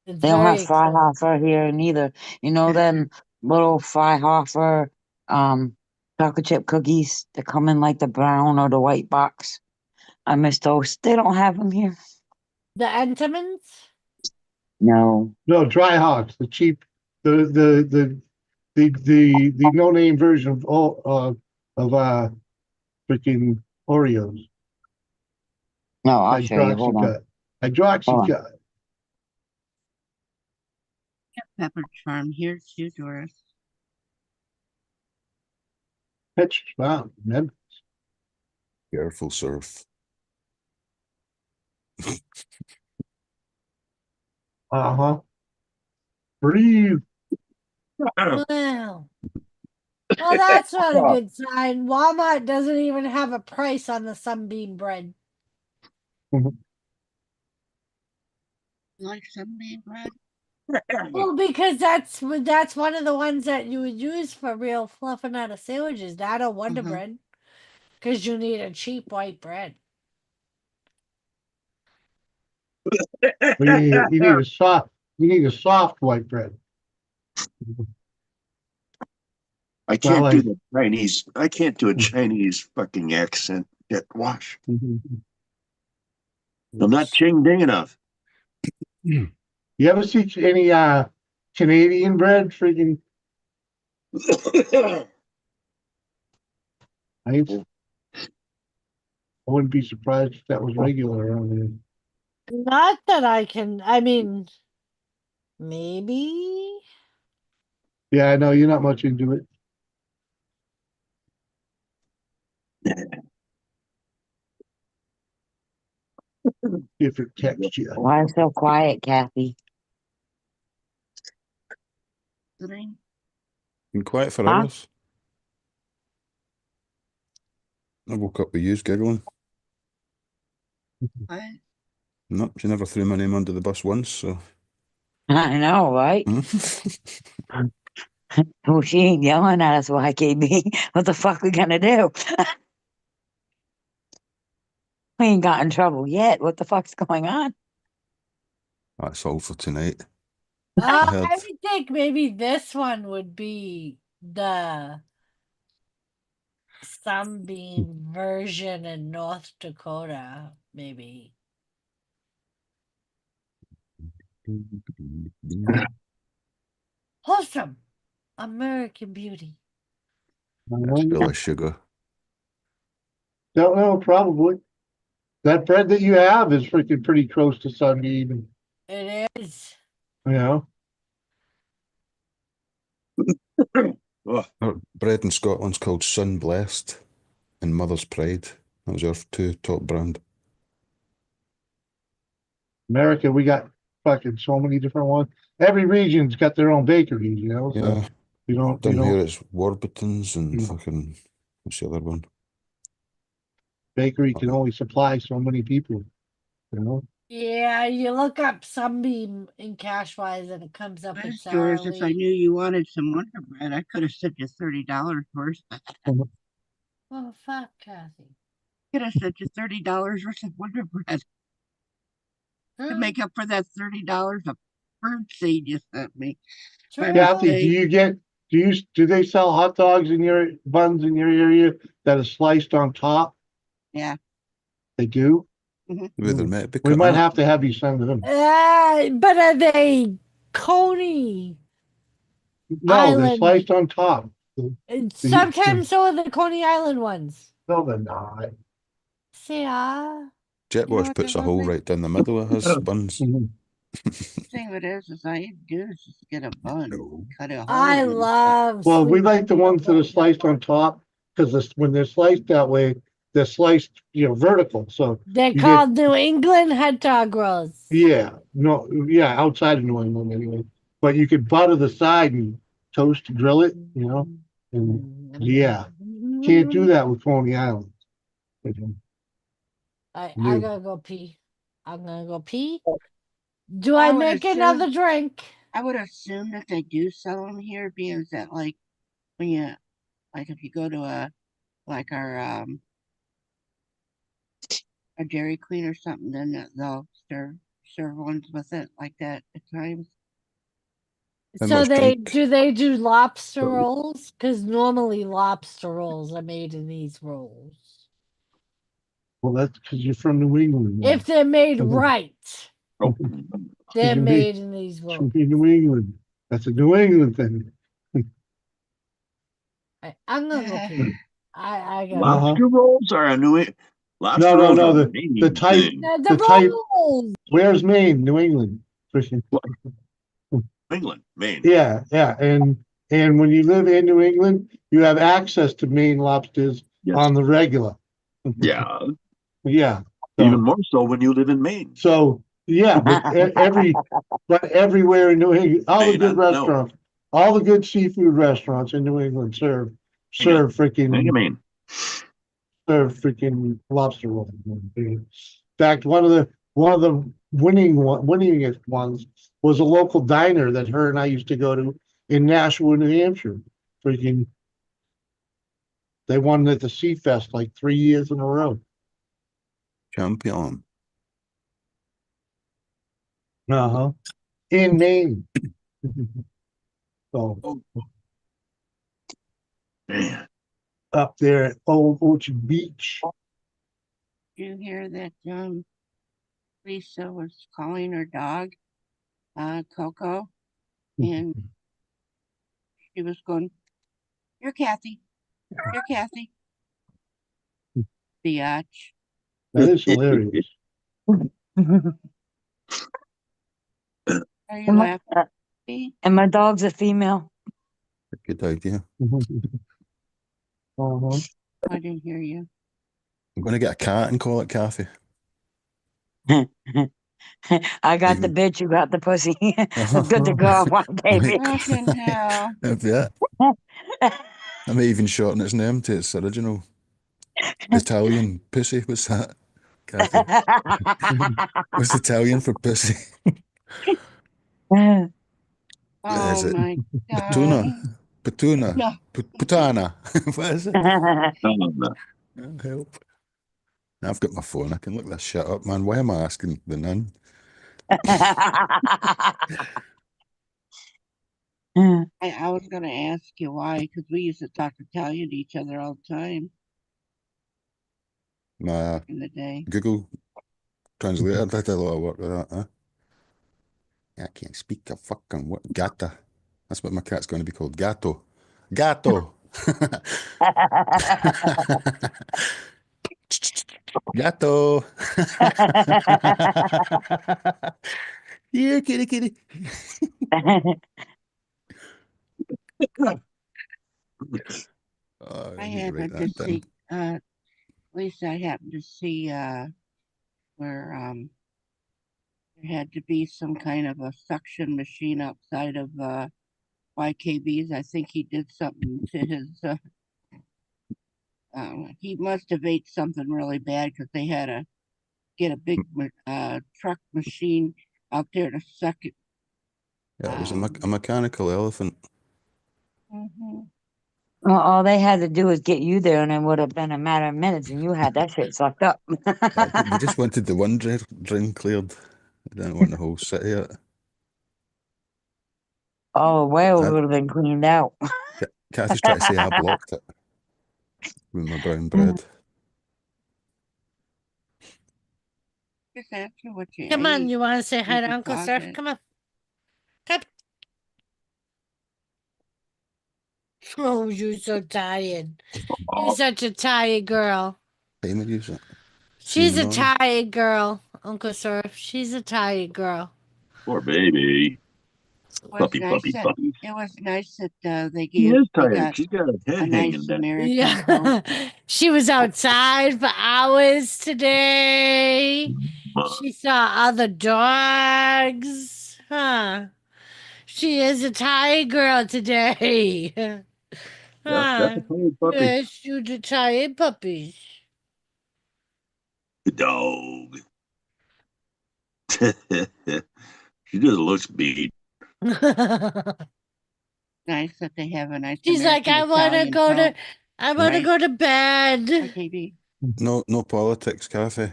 It's They don't very have Freihofer here neither. You know them little Freihofer chocolate chip cookies that come in like the brown or the white box. I miss those. They don't have them here. The Entenmann's? No. No, Dry Hogs, the cheap, the no name version of all freaking Oreos. No, I'll show you. Hold on. Hydroxycut. Pepperidge Farm here too, Doris. Petridge Farm. Memphis. Careful, surf. Uh-huh. Breathe. Well, that's not a good sign. Walmart doesn't even have a price on the Sunbeam bread. Like Sunbeam bread? Well, because that's one of the ones that you would use for real fluffernutter sandwiches, not a Wonder bread, because you need a cheap white bread. You need a soft white bread. I can't do the Chinese. I can't do a Chinese fucking accent. Get wash. I'm not ching ding enough. You ever see any Canadian bread? Freaking. I wouldn't be surprised if that was regular around here. Not that I can. I mean, maybe. Yeah, I know you're not much into it. Different texture. Why so quiet, Kathy? listening. Been quiet for Huh? hours. I woke up with you giggling. What? Nope, she never threw my name under the bus once, so. I know, right? Well, she ain't yelling at us, YKB. What the fuck we gonna do? We ain't got in trouble yet. What the fuck's going on? That's all for tonight. I heard I would think maybe this one would be the Sunbeam version in North Dakota, maybe. Wholesome American Beauty. that's full of sugar. Don't know, probably. That bread that you have is freaking pretty close to Sunbeam. It is. You know? Our bread in Scotland's called Sun Blessed and Mother's Pride. That was our two top brand. America, we got fucking so many different ones. Every region's got their own bakeries, you know? So Yeah. you don't Down here it's Warburton's and fucking, what's the other one? bakery can only supply so many people, you know? Yeah, you look up Sunbeam in Cashwise and it comes up as Sara Stores, if I Lee. knew you wanted some Wonder Bread, I could have sent you $30 worth. Oh, fuck, Kathy. Could have sent you $30 worth of Wonder Bread to make up for that $30 of bird seed you sent me. By Kathy, mistake. do they sell hot dogs in your buns in your area that are sliced on top? Yeah. They do? Where they're meant to be We cutting might it. have to have you send them. But are they Coney No, they're Island? sliced on top. Sometimes so are the Coney Island ones. No, they're not. See, Jet Wash puts a hole right down the middle of his buns. The thing of it is all you do is just get a bun, cut a hole. I love. Well, we sweet like the ones that are potato sliced on top because when they're sliced that way, they're sliced, vertical. So They're you called New England hot dog rolls. outside of New England anyway. But you could butter the side and toast, grill it, and can't do that with Coney Island. I No. gotta go pee. I'm gonna go pee. Do I would make assume- another drink? I would assume that they do sell them here, being that like when you if you go to our Dairy Queen or something, then they'll serve ones with it like that at times. So they do lobster rolls? Because normally lobster rolls are made in these rolls. Well, that's because you're from New England. If they're made right, they're Should be- made in these rolls. Should be New England. That's a New England thing. I'm gonna go pee. I got Lobster rolls are a lobster No, rolls no, are a the Maine type. thing. the type. rolls. Where's Maine? New England. England, Maine. Yeah, and when you live in New England, you have access to Maine lobsters on the regular. Yeah. Yeah. Even more so when you live in Maine. So yeah, but everywhere in New England, all the Maine, good restaurants, all the good seafood restaurants in New England serve freaking lobster rolls. In fact, one of the winningest ones was a local diner that her and I used to go to in Nashua, New Hampshire. They won at the Sea Fest like 3 years in a row. Champion. In Maine. So up there at Old Ocean Beach. Did you hear that Lisa was calling her dog Coco, and she was going, "You're Kathy. You're Kathy." Biatch. That is hilarious. Are you laughing? And my dog's a female. Good idea. I didn't hear you. I'm going to get a cat and call it Kathy. I got the bitch, you got the pussy. It's good to go, baby. No. Yeah. I may even shorten its name to its original Italian pussy. What's that, Kathy? What's Italian for pussy? Is Oh it my Patuna? God. Patuna? No. Putana? What is it? No. Help. I've got my phone. I can look this shit up, man. Why am I asking the nun? I was going to ask you why, because we used to talk Italian to each other all the time My in the day. Google Translator did a lot of work with that, huh? I can't speak a fucking word. Gata. That's what my cat's going to be called. Gato. Gato. Gato. Yeah, kitty, kitty. Oh, I I need to write happened to that down. see, at least I happened to see where there had to be some kind of a suction machine outside of YKB's. I think he did something to his. He must have ate something really bad because they had to get a big truck machine out there to suck it. Yeah, it was a mechanical elephant. Mhm. Well, all they had to do was get you there, and it would have been a matter of minutes, and you had that shit sucked up. They just wanted the one drain cleared. They didn't want the whole city out. Oh, Wales would have been cleaned out. Kathy's trying to say I blocked it with my brown bread. Just ask you what you Come on, ate. you want to say hi in to your Uncle Surf? closet. Come on. Come. Oh, you're so tired. You're such a tired girl. Time use it. She's a Semen oil. tired girl, Uncle Surf. She's a tired girl. Poor baby. Puppy. It was nice that they She gave. is They tired. got She's got her a head nice hanging down. American coat. Yeah. She was outside for hours today. She saw other dogs. Huh. She is a tired girl today. Yeah, that's Huh. a tired puppy. Yes, you the tired puppies. The dog. She just looks beat. Nice that they have a nice She's like, American Italian coat. I want to Right. go to bed. YKB. No politics, Kathy.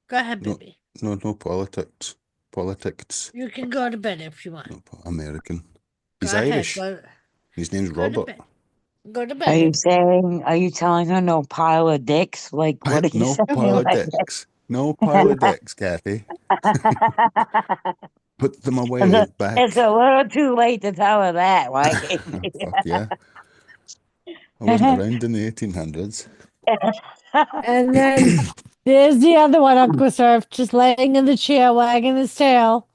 Go ahead, No, baby. no politics. Politics. You can go to bed if you want. No, American. Go He's ahead. Irish. His name's Go to Robert. bed. Go to Are you bed. are you telling her no pile of dicks? Like, what are you No saying? politics. No politics, Kathy. Put them away out back. It's a little too late to tell her that, right? Fuck yeah. I wasn't around in the 1800s. And then there's the other one, Uncle Surf, just laying in the chair, wagging his tail.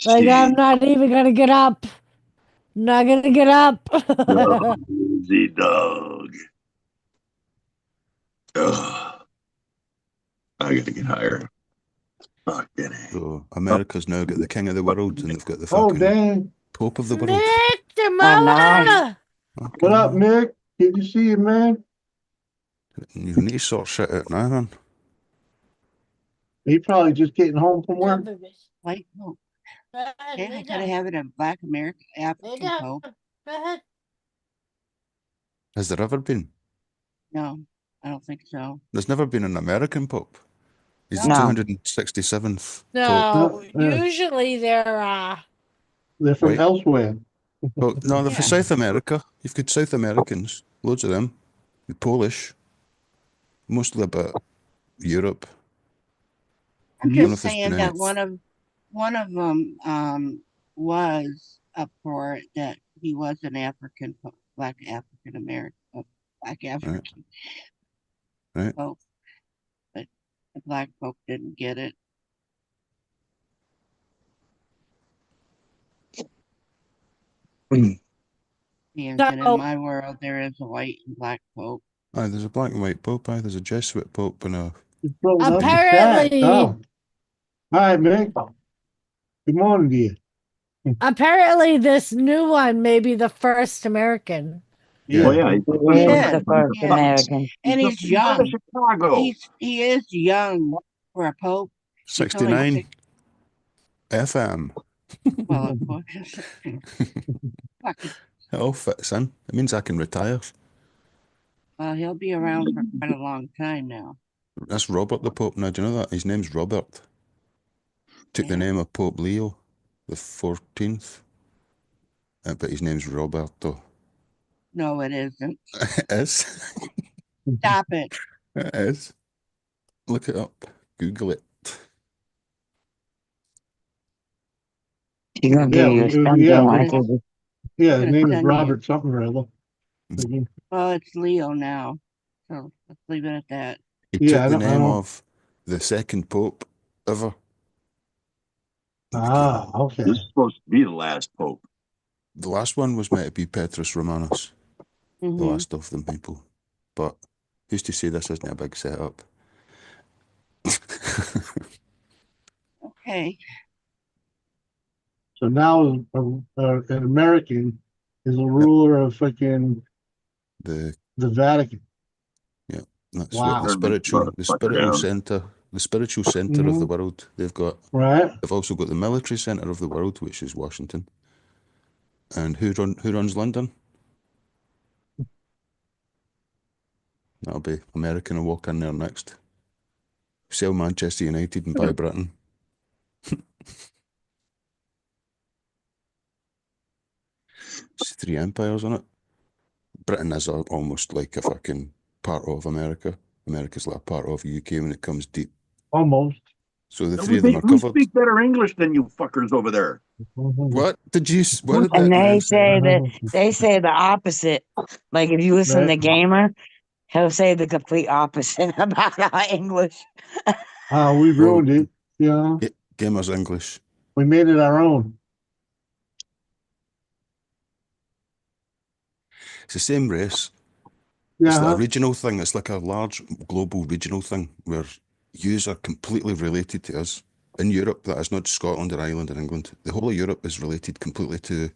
Like, I'm not even going to get up. I'm not going to get up. The dog. Ugh. I gotta get higher. So America's now got the king of the world, and they've got the Oh, fucking dang. Pope of the world. Mick, the I know. mother. What up, Mick? Good to see you, man. You need to sort shit out now, man. He probably just getting home from work. White coat. Go ahead, Yeah, lay I gotta down. have it in black American Lay African down. coat. Go ahead. Has there ever been? No, I don't think so. There's never been an American Pope. He's No. the 267th Pope. No, No, usually they're they're from White. elsewhere. Well, no, they're Yeah. from South America. You've got South Americans, loads of them. The Polish, mostly about Europe. I'm Don't know just if there's saying been that any. one of them was up for it, that he was an African black African American black African Right. Pope, but the black Pope didn't get it. Yeah, and in my world there is a white and black Pope. Aye, there's a black and white Pope. Aye, there's a Jesuit Pope and a Just throwing up the chat. Apparently, Oh. All right, man. Good morning to you. apparently, this new one may be the first American. Yeah. Oh, yeah. He is the first Yeah. American. And he's He's out of young. Chicago. He is young for a pope. He's only 69 six- FM. Well, of course. It all fits in. It means I can retire. Well, he'll be around for quite a long time now. That's Robert the Pope now. Do you know that? His name's Robert. Took the name of Pope Leo the 14th. But his name's Roberto. No, it isn't. It is. Stop it. It is. Look it up. Google it. You're gonna Yeah, do your spending yeah, like it. yeah, his name is send Robert something or other. Well, it's Leo now. So let's leave it at that. He Yeah, took the I name don't- of the second Pope ever. Ah, okay. This is supposed to be the last pope. The last one was meant to be Petrus Romanus. The Mhm. last of them people. But who's to say this isn't a big setup? Okay. So now an American is a ruler of fucking the Vatican. Yeah, that's Wow. what the spiritual down. center, the spiritual center of the world. They've got. Right. They've also got the military center of the world, which is Washington. And who runs London? That'll be American will walk in there next. Sell Manchester United and buy Britain. It's 3 empires on it. Britain is almost like a fucking part of America. America's like a part of UK when it comes deep. Almost. So the three of them are We covered. speak better English than you fuckers over there. What did you? What did And that they man say that they say the opposite. Like if you listen to Gamer, he'll say the complete opposite about our English. We ruined it. Yeah. Gamer's English. We made it our own. It's the same race. Yeah. It's like a regional thing. It's like a large global regional thing where yous are completely related to us. In Europe, that is not Scotland or Ireland or England. The whole of Europe is related completely to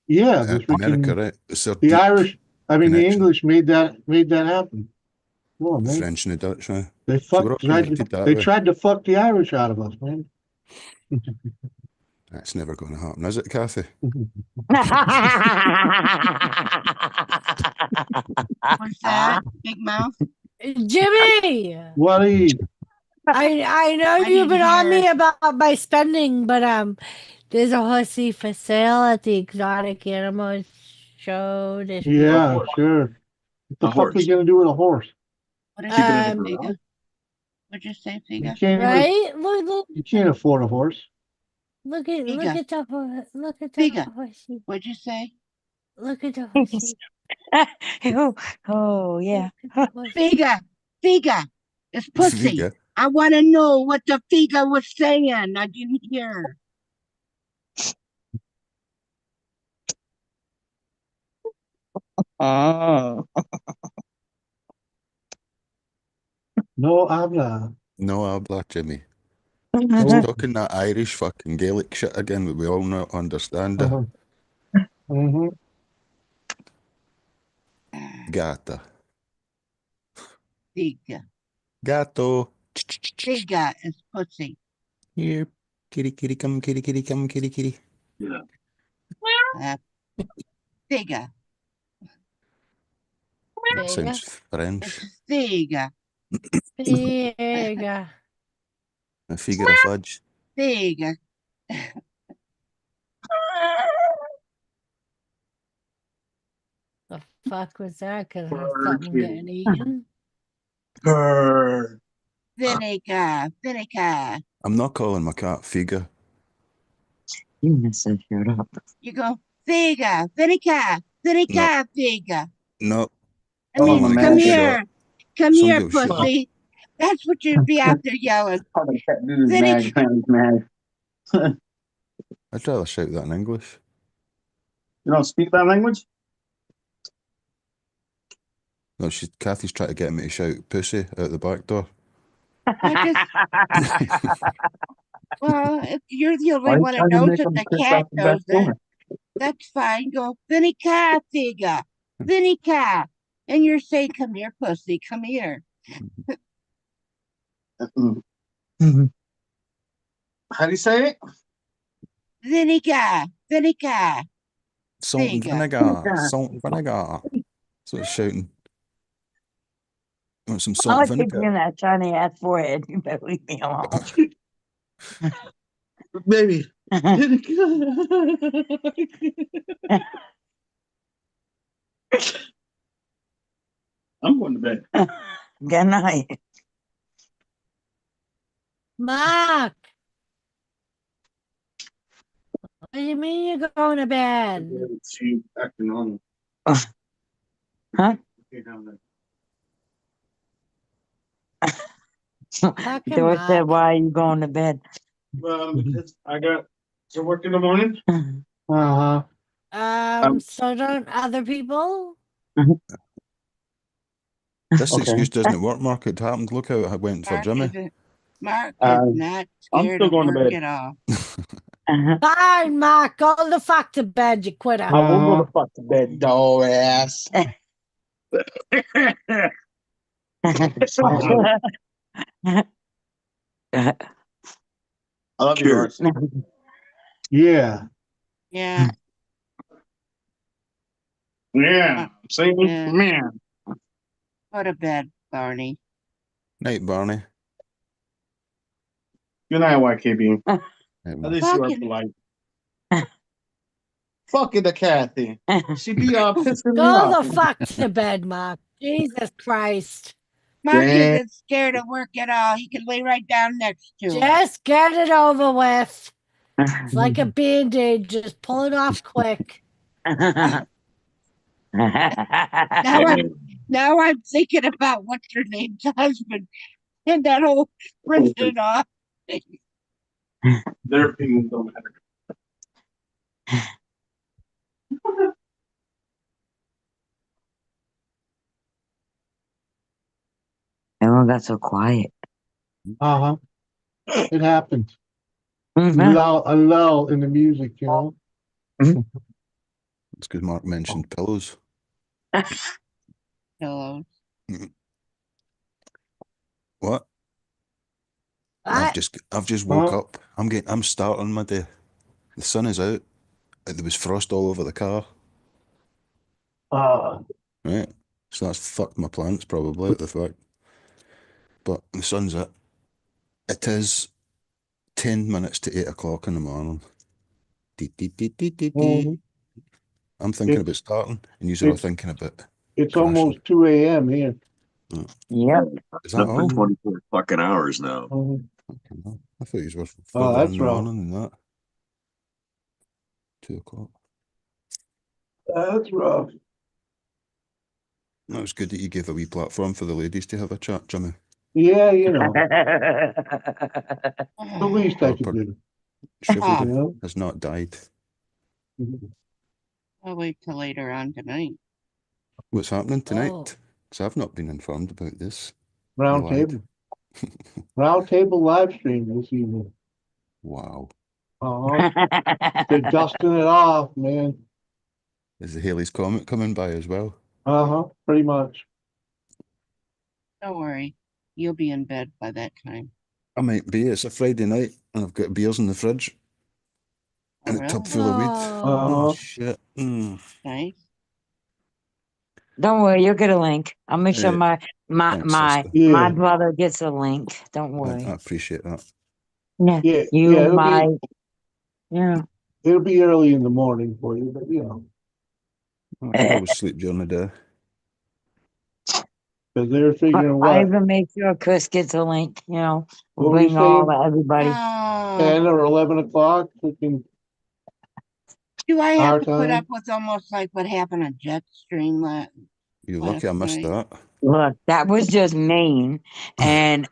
Yeah, this America, freaking- right? It's their The deep Irish, I mean, the connection. English made that happen. Come on, The man. French and the Dutch, right? They So we're all tried connected that they way. tried to fuck the Irish out of us, man. That's never going to happen, is it, Kathy? What's that? Big mouth? Jimmy, What are you? I know you've been on me about my spending, but there's a horsey for sale at the exotic animal show. This Yeah, sure. What the fuck are you gonna do with a horse? What did you say, Figa? What'd you say, You Figa? can't even, Right? Look, you can't afford a horse. look at Figa. look at the Figa. horsey. What'd you say? Look at the horsey. Oh yeah. Figa. Figa. It's pussy. Figa. I want to know what the Figa was saying. I didn't hear. Oh. No habla. No habla, Jimmy. No. He's talking that Irish fucking Gaelic shit again that we all not understand. Mm-hmm. Gata. Figa. Gato. Figa is pussy. Here. Kitty, kitty, come, kitty, kitty, come, kitty, kitty. Yeah. Figa. That sounds French. It's Figa. Figa. A figure of fudge. Figa. The fuck was that? Cause something getting eaten. Bird. Vinegar. I'm not calling my cat Figa. You messed that shit up. You go, Figa. Vinegar. Figa. No. I mean, my come God, here. shut. Come Some here, girl shut. pussy. That's what you'd be out there yelling. Vinegar. I'd rather shout that in English. You don't speak that language? No, Kathy's trying to get me to shout pussy out the back door. Well, if you're the Why only are you one that trying to knows make that him the piss cat out the back knows door? it, that's fine. Go, Vinica, Figa, Vinica. And you're saying, come here, pussy, come here. How do you say it? Vinica, Vinica. Salt and Figa. vinegar. Salt and vinegar. So it's shouting. Want some I salt and like vinegar? thinking that shiny ass forehead. You better leave me alone. Baby. I'm going to bed. Good night. Mark, what do you mean you're going to bed? She acting normal. Huh? Fucking Doris said, Mark. why are you going to bed? Because I got to work in the morning. Uh-huh. So don't other people? This excuse doesn't work, Mark. It happened. Look how it went for Jimmy. Mark is not I'm scared still of going to work bed. at all. Fine, Mark. Go the fuck to bed, you quitter. I will go the fuck to bed, dog ass. I love you, Doris. Yeah. Yeah. Yeah. See? Yeah. Man. Go to bed, Barney. Night, Barney. Good night, YKB. Night, At Mark. least you are Fucking- polite. Fucking the Kathy. She be pissing me Go off. the fuck to bed, Mark. Jesus Christ. Mark Yeah. isn't scared of work at all. He can lay right down next to him. Just get it over with. It's like a band-aid. Just pull it off quick. Now I'm thinking about what's her name's husband and that whole ripping off. Their opinions don't matter. Everyone got so quiet. Uh-huh. It happens. Mhm. A lull in the music, you know? It's because Mark mentioned pillows. Pillows. What? I've just woke up. I'm starting my day. The sun is out. There was frost all over the car. Right. So that's fucked my plants probably at the fact. But the sun's out. It is 10 minutes to 8 o'clock in the morning. I'm thinking about starting, and you're all thinking about It's crashing. almost 2 a.m. here. Yep. Is that all? 24 fucking hours now. I thought you were further that's in the rough. morning than that. 2 o'clock. That's rough. That was good that you gave a wee platform for the ladies to have a chat, Jimmy. Yeah, you know. The least I could Proper do. chivalry has not died. I'll wait till later on tonight. What's happening tonight? Because I've not been informed about this. Round table. Round table live stream this evening. Wow. They're dusting it off, man. Is the Haley's Comet coming by as well? Pretty much. Don't worry. You'll be in bed by that time. I might be. It's a Friday night and I've got beers in the fridge. And a tub full of weed. Oh, shit. Nice. Don't worry, you'll get a link. I'll make sure Thanks, my sister. brother gets a link. Don't worry. I appreciate that. Yeah, yeah. It'll be early in the morning for you, but you know. I always sleep during the day. Because they're figuring I what? even make sure Chris gets a link. You know, What were you bring all saying? everybody. 10 or 11 o'clock. Do I have Our to put time? up with almost like what happened on Jetstream last? You're lucky I missed that. Look, that was just Maine, and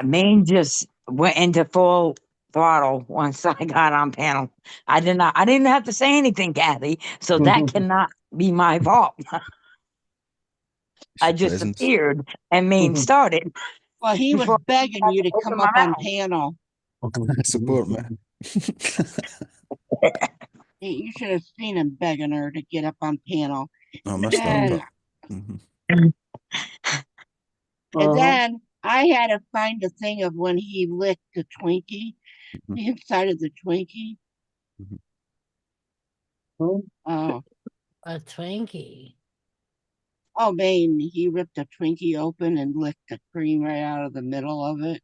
Maine just went into full throttle once I got on panel. I didn't have to say anything, Kathy, so that cannot be my fault. I just Presence. appeared and Maine started. Well, he was Before begging I you to open come my up on mouth. panel. Support me. Hey, you should have seen him begging her to get up on panel. I And missed that then, part. Mhm. and then I had to find a thing of when he licked the Twinkie, the inside of the Twinkie. Oh, A Twinkie. oh, man, he ripped a Twinkie open and licked the cream right out of the middle of it.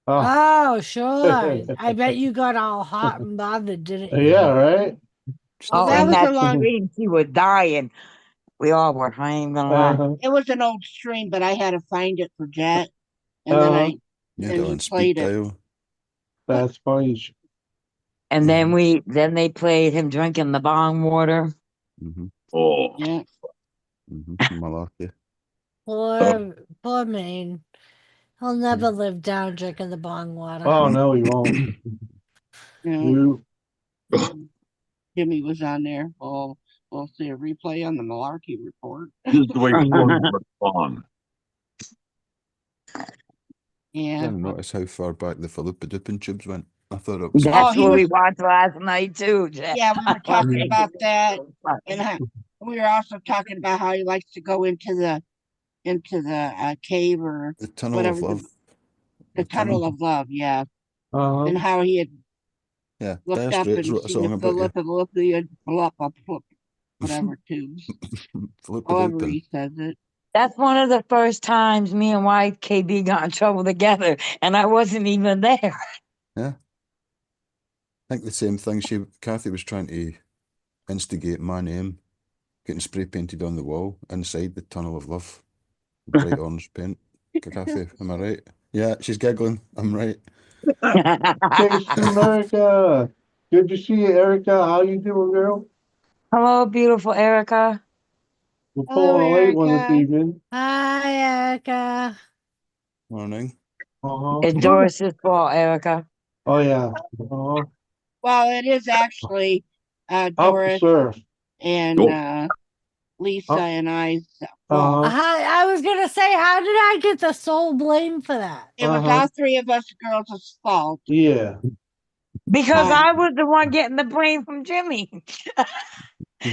Oh, sure. I bet you got all hot and bothered, didn't you? Yeah, right? Oh, That and was a that long. stream, she was dying. We all were. I ain't gonna lie. It was an old stream, but I had to find it for Jet, and then Yeah, then that he on played speed it. dial. That's funny. And then they played him drinking the bong water. Oh. Yeah. Malarkey. Poor Maine. He'll never live down drinking the bong water. Oh, no, he won't. You. Jimmy was on there. We'll see a replay on the Malarkey report. This is the way stories respond. I Yeah. didn't notice how far back the Philippa Dupin tubes went. I thought it was. That's what we watched last night too, Jeff. Yeah, we were talking about that, and we were also talking about how he likes to go into the cave or The Tunnel whatever of Love. the tunnel of love. Yeah, Uh-huh. and how he had Yeah, looked Dire up Straits and wrote a seen song the about you. whatever tubes. Philippa However Dupin. he says it. That's one of the first times me and YKB got in trouble together, and I wasn't even there. Yeah. I think the same thing. Kathy was trying to instigate my name getting spray painted on the wall inside the Tunnel of Love. Bright orange paint. Kathy, am I right? Yeah, she's giggling. I'm right. Jason, America. Good to see you, Erica. How you doing, girl? Hello, beautiful Erica. We're pulling a late one this evening. Hi, Erica. Morning. It's Doris's fault, Erica. Oh, yeah. Well, it is actually Doris surf. and Lisa and I's fault. I was gonna say, how did I get the sole blame for that? It was all three of us girls' fault. Yeah. Because I was the one getting the blame from Jimmy.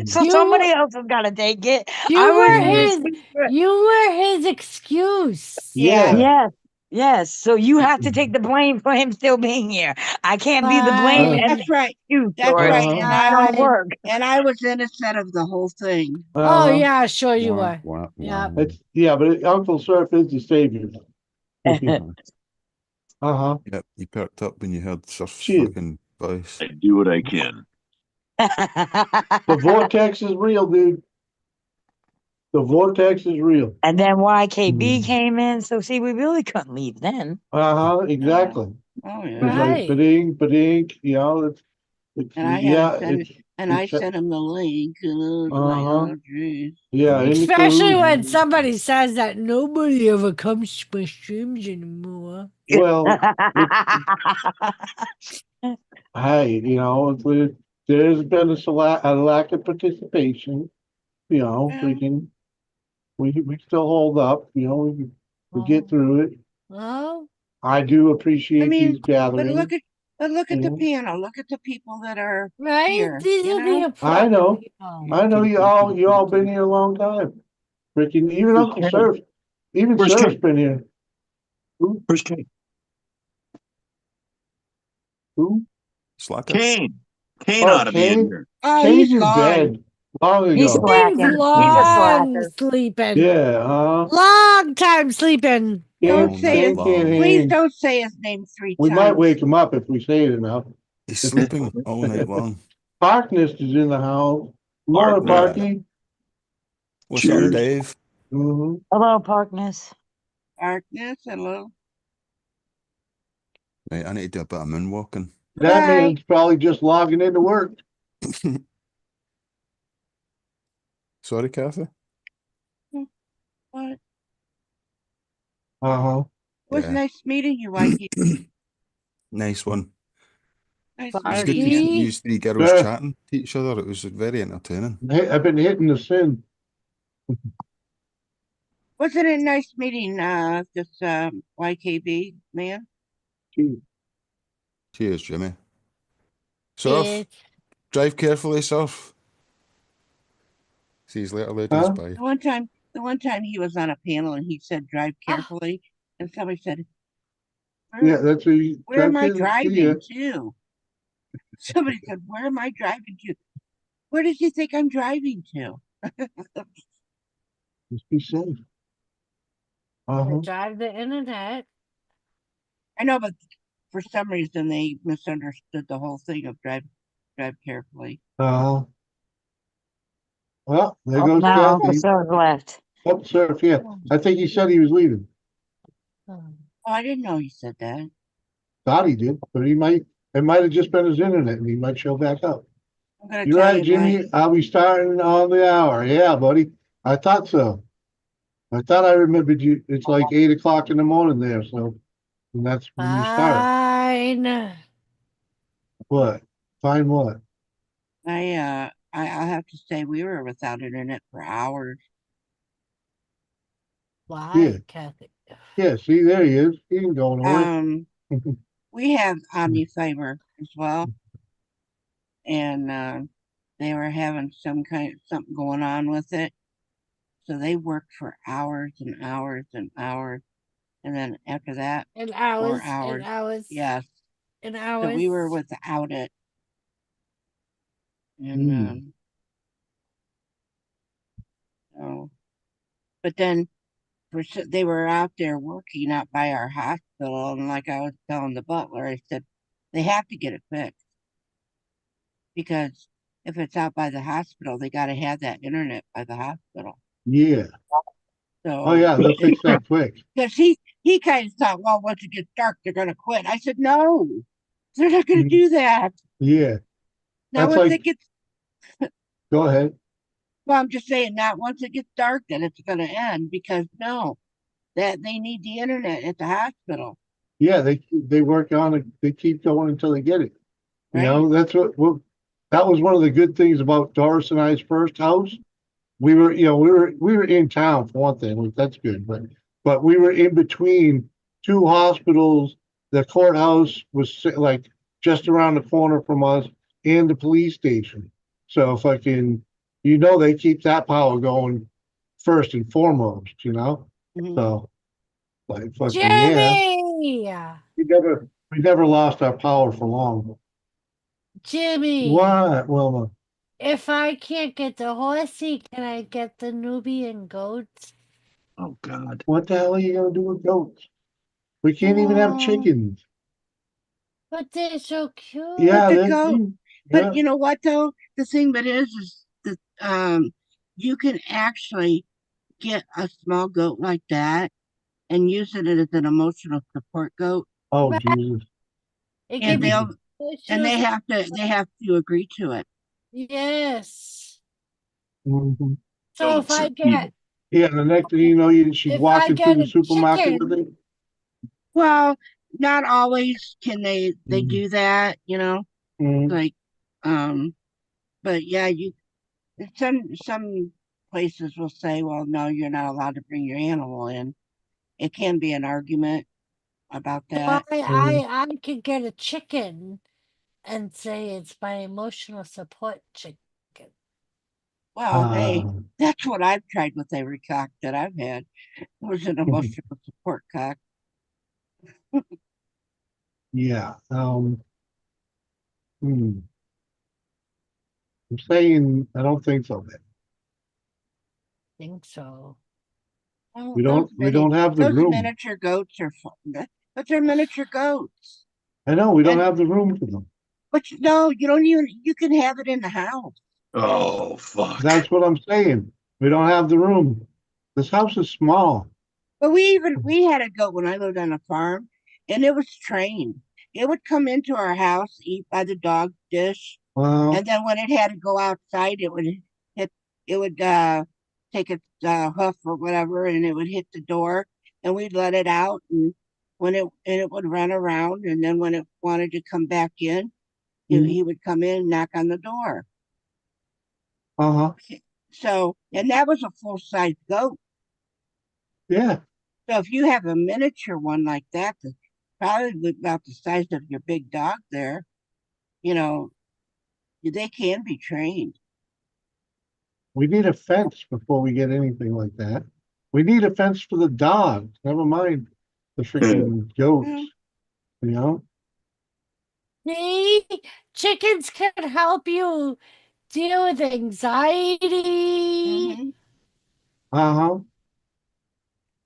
So somebody else has got to take it. You were his excuse. Yes. Yes. So you have to take the blame for him still being here. I can't be the blame. And That's right. You, That's Doris. right. And I don't work. And I was innocent of the whole thing. Oh yeah, sure you were. Yeah. But Uncle Surf is the savior. Yep, you perked up when you heard Surf's fucking voice. I do what I can. The vortex is real, dude. The vortex is real. And then YKB came in. So see, we really couldn't leave then. Exactly. Oh It's like ba-ding, you know, And I had to send, and I sent him the link, and I was like, oh, geez. Yeah, Especially when somebody says that nobody ever comes to my streams anymore. Well, hey, you know, there's been a lack of participation. You know, we still hold up. You know, we get through it. Well, I do appreciate these gatherings. But look at the panel. Look at the people that are right. here. These are the I important know. people. I know you all been here a long time. Freaking even Uncle Surf, Surf's been here. Where's Kane? Who? Slacker. Kane. Kane ought to be in here. Oh, Kane's he's in gone. bed long He's ago. slacking. He's long sleeping. Yeah, Long time sleeping. Don't say Kane his, can't please hang. don't say his name 3 We times. might wake him up if we say it enough. He's sleeping all night long. Parkness is in the house. Morning, Park. Parky. What's Cheers. up, Dave? Hello, Parkness. Darkness, hello. Right, I need to do a bit of moonwalking. That man's probably just logging into work. Sorry, Kathy? What? It Uh-huh. was nice meeting you, Mikey. Nice one. Nice It was good meeting to you. see you three girls Yeah. chatting to each other. It was very entertaining. I've been hitting the sin. Wasn't it nice meeting this YKB man? Cheers, Jimmy. Surf. It's Drive carefully, Surf. See you later, ladies. Huh? Bye. The one time he was on a panel and he said, "Drive carefully," and somebody said, Yeah, that's what you "Where am I drive driving to?" Somebody said, "Where am I driving to? Where does he think I'm driving to?" Just be safe. to drive the internet. I know, but for some reason they misunderstood the whole thing of drive carefully. Well, there Oh, goes now the Kathy. Surf left. Oh, Surf, yeah. I think he said he was leaving. Oh, I didn't know he said that. Thought he did, but it might have just been his internet and he might show back up. I'm gonna You're tell right, you Jimmy. I'll be starting on the hour. Yeah, buddy. I thought so. I thought I remembered you. It's like 8 o'clock in the morning there, so and that's when you start. Fine. What? Find what? I'll have to say we were without internet for hours. Why, Yeah. Kathy? Yeah, see, there he is. He ain't going nowhere. We have OmniFiber as well, and they were having something going on with it, so they worked for hours and hours and hours, and then after that, And 4 hours, hours. and hours, Yes, and so hours. we were without it, and so, but then they were out there working out by our hospital, and like I was telling the butler, I said they have to get it fixed because if it's out by the hospital, they got to have that internet by the hospital. Yeah. So, oh yeah, they'll fix that quick. Because he kind of thought, well, once it gets dark, they're going to quit. I said, no, they're not going to do that. Yeah. Now, That's once like. it gets, Go ahead. well, I'm just saying, not once it gets dark, then it's going to end because no, that they need the internet at the hospital. Yeah, they work on it. They keep going until they get it. You know, that's what that was one of the good things about Doris and I's first house. We were, we were in town for one thing. Like, that's good, but we were in between two hospitals. The courthouse was like just around the corner from us, and the police station. So they keep that power going first and foremost. So like fucking yeah. Jimmy! We never lost our power for long. Jimmy! What, Wilma? If I can't get the horsey, can I get the Nubian goats? Oh God. What the hell are you gonna do with goats? We can't even have chickens. But they're so cute. Yeah, But they're cute. Yeah. But you know what though? The thing that is that you can actually get a small goat like that and use it as an emotional support goat. Oh Jesus. It And can they'll be and they have to agree to it. Yes. Mm-hmm. So if I get Yeah, the next thing you know, she's if I walking through get the a supermarket with chicken, it. Well, not always can they do that, Mhm. like but yeah, some places will say, well, no, you're not allowed to bring your animal in. It can be an argument about so that. I could get a chicken and say it's my emotional support chicken. Well, hey, that's what I've tried with every cock that I've had. It was an emotional support cock. Yeah. I'm saying I don't think so, man. Think so. Oh, We don't have the those room. miniature goats are fun, but they're miniature goats. I know we don't have the room for them. But no, you don't even. You can have it in the house. Oh fuck. That's what I'm saying. We don't have the room. This house is small. But we had a goat when I lived on a farm, and it was trained. It would come into our house, eat by the dog dish, Well, and then when it had to go outside, it would take its hoof or whatever, and it would hit the door, and we'd let it out, and it would run around, and then when it wanted to come back in, he would come in and knock on the door. Uh-huh. So, and that was a full size goat. Yeah. So if you have a miniature one like that, that's probably about the size of your big dog there, you know, they can be trained. We need a fence before we get anything like that. We need a fence for the dogs. Never mind the freaking goats. You know? See, chickens can help you deal with anxiety. Uh-huh.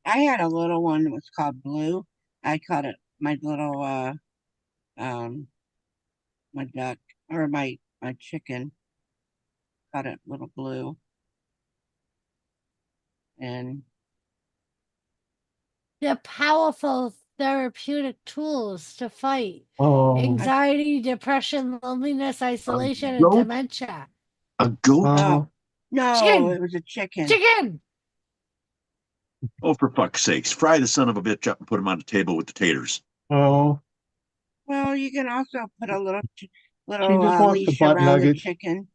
I had a little one that was called Blue. I called it my little my duck or my chicken. Called it Little Blue. And They're powerful therapeutic tools to fight anxiety, anxiety, depression, loneliness, isolation, and goat? dementia. A goat? No, Chicken. it was a chicken. Chicken. Oh, for fuck's sakes. Fry the son of a bitch up and put him on the table with the taters. Oh. Well, you can also put a little She just wants the leash butt around the nuggets. chicken.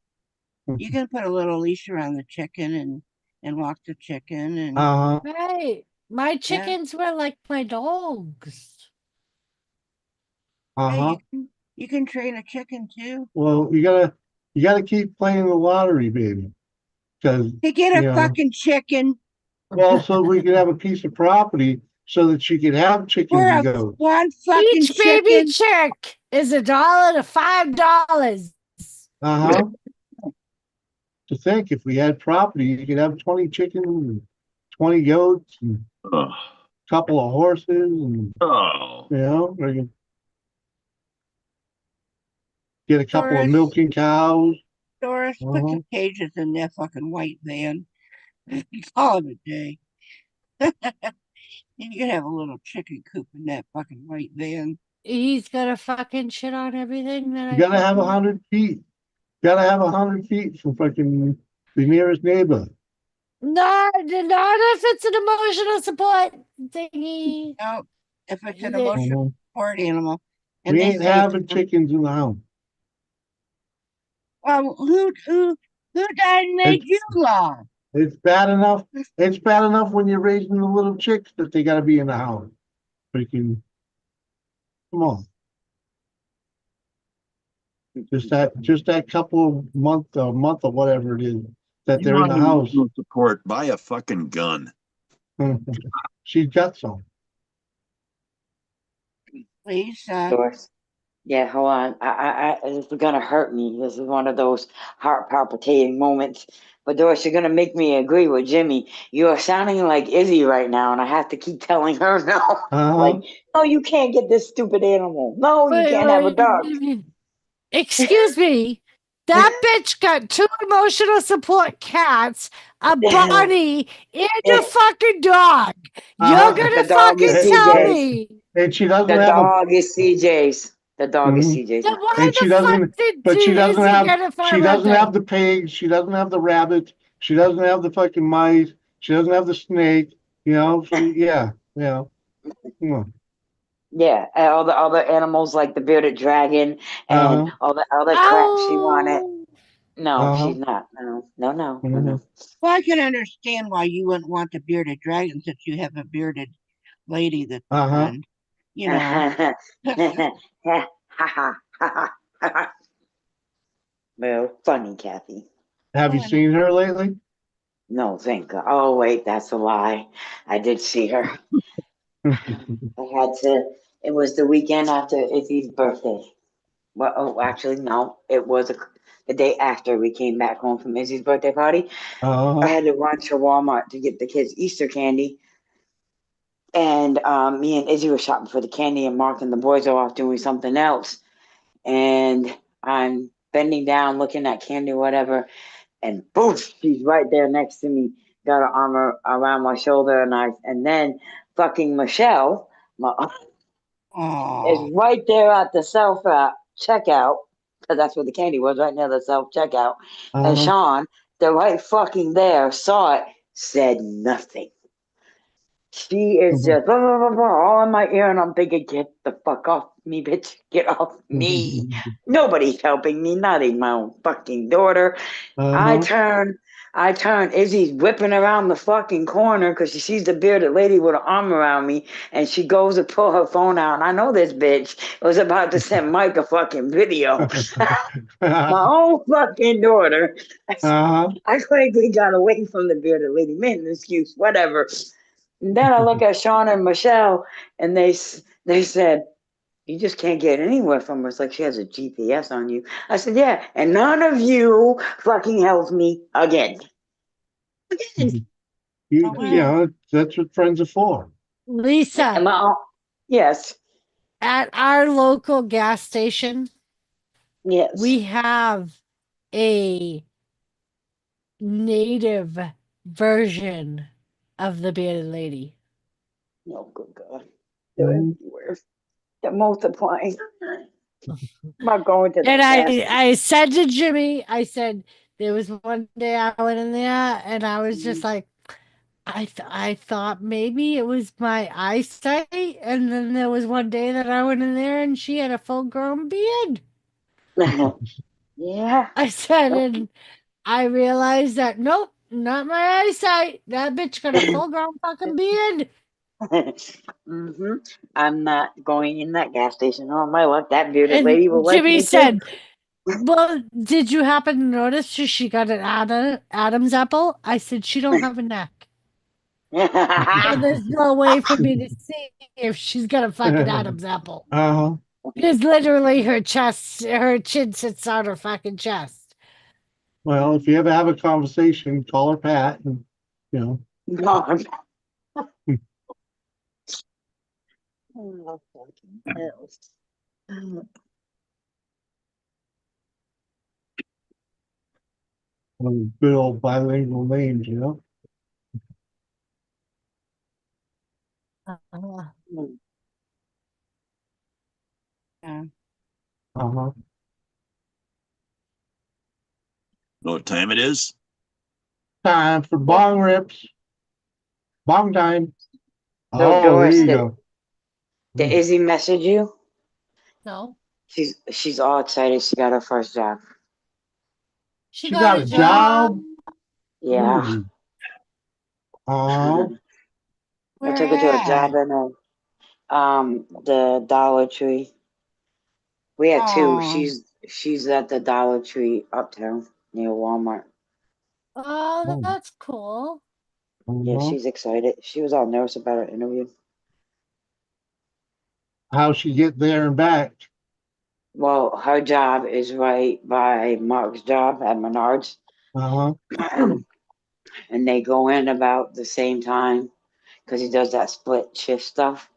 You can put a little leash around the chicken and walk the chicken and Right. My chickens were like my dogs. yeah, you can train a chicken too. Well, you gotta keep playing the lottery, baby. Because To get a fucking chicken. Well, so we could have a piece of property so that she could have chickens For and a goats. one fucking Each baby chick is $1 to $5. Uh-huh. To think if we had property, you could have 20 chickens and 20 goats and a couple of horses and you know, or you get a couple of milking cows. Doris, put some cages in that fucking white van. Call it a day. You can have a little chicken coop in that fucking white van. He's gonna fucking shit on everything that You gotta have 100 feet. Gotta have 100 feet from fucking the nearest neighbor. Not if it's an emotional support thingy. No, if it's an emotional support animal. And We they ain't say, having chickens in the house. well, who died and made you law? It's bad enough. It's bad enough when you're raising the little chicks that they gotta be in the house. Freaking, come on. Just that couple of month or whatever it is that they're in the house. Support. Buy a fucking gun. She's got some. Please, Doris. Yeah, hold on. This is gonna hurt me. This is one of those heart palpitating moments. But Doris, you're gonna make me agree with Jimmy. You are sounding like Izzy right now, and I have to keep telling her no. Like, no, you can't get this stupid animal. No, you can't have a dog. Excuse me. That bitch got 2 emotional support cats, a bunny, and a fucking dog. You're gonna The dog is fucking tell CJ's. me. And she doesn't The have dog is CJ's. The dog is CJ's. Then why And she the doesn't, fuck did but she doesn't Izzy have, get it for she her doesn't birthday? have the pigs, she doesn't have the rabbits, she doesn't have the fucking mice, she doesn't have the snake, you know, come on. Yeah, and all the other animals like the bearded dragon and all the other crap she wanted. No, she's not. No. Well, I can understand why you wouldn't want the bearded dragon since you have a bearded lady that's a friend. You know. Well, funny, Kathy. Have you seen her lately? No, thank God. Oh, wait, that's a lie. I did see her. I had to. It was the weekend after Izzy's birthday. Well, oh, actually, no. It was the day after we came back home from Izzy's birthday party. I had to run to Walmart to get the kids Easter candy. And me and Izzy were shopping for the candy, and Mark and the boys are off doing something else. And I'm bending down, looking at candy, whatever. And boof, she's right there next to me, got her arm around my shoulder, and then fucking Michelle, is right there at the self checkout, because that's where the candy was, right near the self checkout. And Sean, they're right fucking there, saw it, said nothing. She is just blah, blah, blah, blah, all in my ear, and I'm thinking, get the fuck off me, bitch. Get off me. Nobody's helping me, not even my own fucking daughter. I turn, I turn, Izzy's whipping around the fucking corner because she sees the bearded lady with her arm around me, and she goes to pull her phone out. And I know this bitch was about to send Mike a fucking video. My own fucking daughter. I quickly got away from the bearded lady. Made an excuse, whatever. And then I look at Sean and Michelle, and they said, you just can't get anywhere from her. It's like she has a GPS on you. I said, yeah, and none of you fucking helped me again. You know, that's what friends are for. Lisa. Yes. At our local gas station, yes, we have a native version of the bearded lady. Oh, good God. They're everywhere. They're multiplying. I'm not going to And that I said to Jimmy, I said, there was one day I went in there and I was just like, I thought maybe it was my eyesight. And then there was one day that I went in there and she had a full grown beard. Yeah. I said, and I realized that, nope, not my eyesight. That bitch got a full grown fucking beard. I'm not going in that gas station on my luck. That bearded And lady will like Jimmy me said, too. well, did you happen to notice she got an Adam's apple? I said, she don't have a neck. So there's no way for me to see if she's got a fucking Adam's apple. Because literally her chin sits on her fucking chest. Well, if you ever have a conversation, call her Pat, and you know. Oh, fucking hell. Good old bilingual names, you know. Yeah. Uh-huh. Know what time it is? Time for bong rips. Bong time. So, Oh, Doris, there you go. did Izzy message you? No. She's all excited. She got her first job. She got a job. Yeah. Oh. I took her to a job in the Dollar Tree. We had two. Aw. She's at the Dollar Tree uptown near Walmart. Oh, that's cool. Yeah, she's excited. She was all nervous about her interview. How she get there and back? Well, her job is right by Mark's job at Menards. And they go in about the same time because he does that split shift stuff.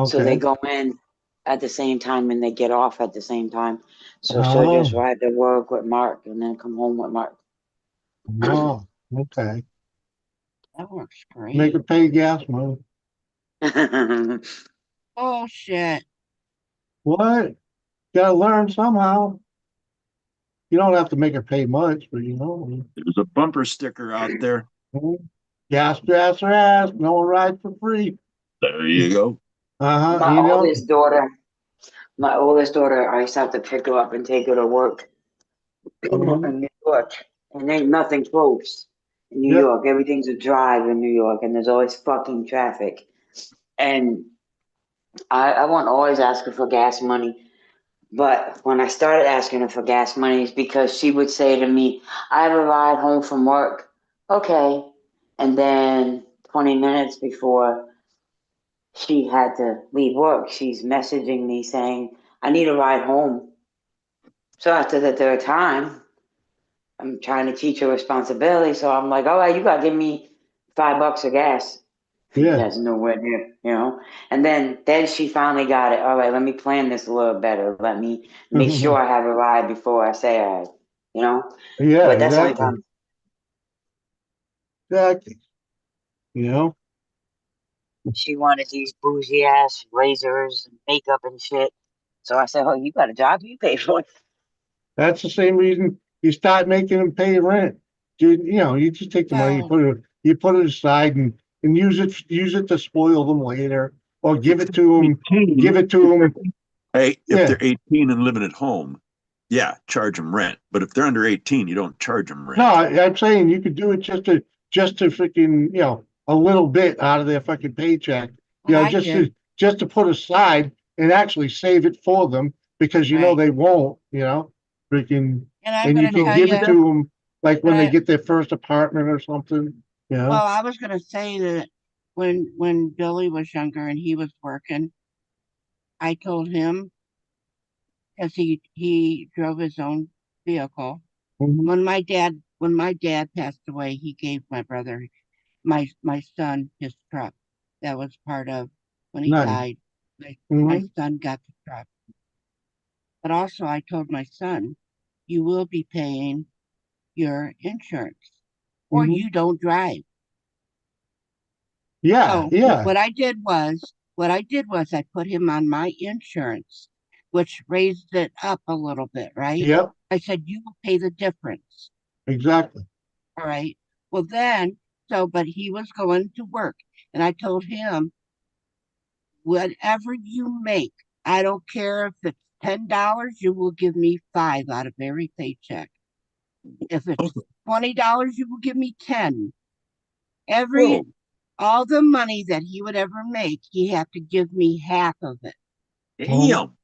So they go in at the same time and they get off at the same time. So she'll just ride to work with Mark and then come home with Mark. Oh, okay. That works great. Make her pay gas money. Oh shit. What? Gotta learn somehow. You don't have to make her pay much, but you know. There's a bumper sticker out there. Gas her ass. No one rides for free. There you go. My oldest daughter, I used to have to pick her up and take her to work in New York. And ain't nothing close in New York. Everything's a drive in New York, and there's always fucking traffic. And I won't always ask her for gas money. But when I started asking her for gas money, it's because she would say to me, I have a ride home from work. Okay. And then 20 minutes before she had to leave work, she's messaging me saying, I need a ride home. So after the third time, I'm trying to teach her responsibility. So I'm like, all right, you got to give me $5 of gas. Yeah. That's nowhere near, you know. And then she finally got it. All right, let me plan this a little better. Let me make sure I have a ride before I say I, you know. Yeah, But that's exactly. only time. Exactly. You know. She wanted these bougie ass razors and makeup and shit. So I said, oh, you got a job, you pay for it. That's the same reason you start making them pay rent. You know, you just take the money, you put it aside and use it to spoil them later, or give it to them. Give it to them. Hey, if they're 18 and living at home. yeah, charge them rent. But if they're under 18, you don't charge them rent. No, I'm saying you could do it just to freaking, a little bit out of their fucking paycheck. I Just to put aside and actually save it for them because Right. they won't, freaking, And I'm and you gonna can tell give you, it to them like when they I- get their first apartment or something, well, I was gonna say that when Billy was younger and he was working, I told him because he drove his own vehicle. Mhm. When my dad passed away, he gave my brother my son his truck. That was part of when he Nice. died. My Mhm. son got the truck. But also I told my son, you will be paying your insurance or Mhm. you don't drive. Yeah, So yeah, what I did was I put him on my insurance, which raised it up a little bit, right? yep, I said, you will pay the difference. exactly. All right. Well, but he was going to work. And I told him, whatever you make, I don't care if it's $10, you will give me 5 out of every paycheck. If it's $20, you will give me 10. Whoa. All the money that he would ever make, he had to give me half of it. Damn.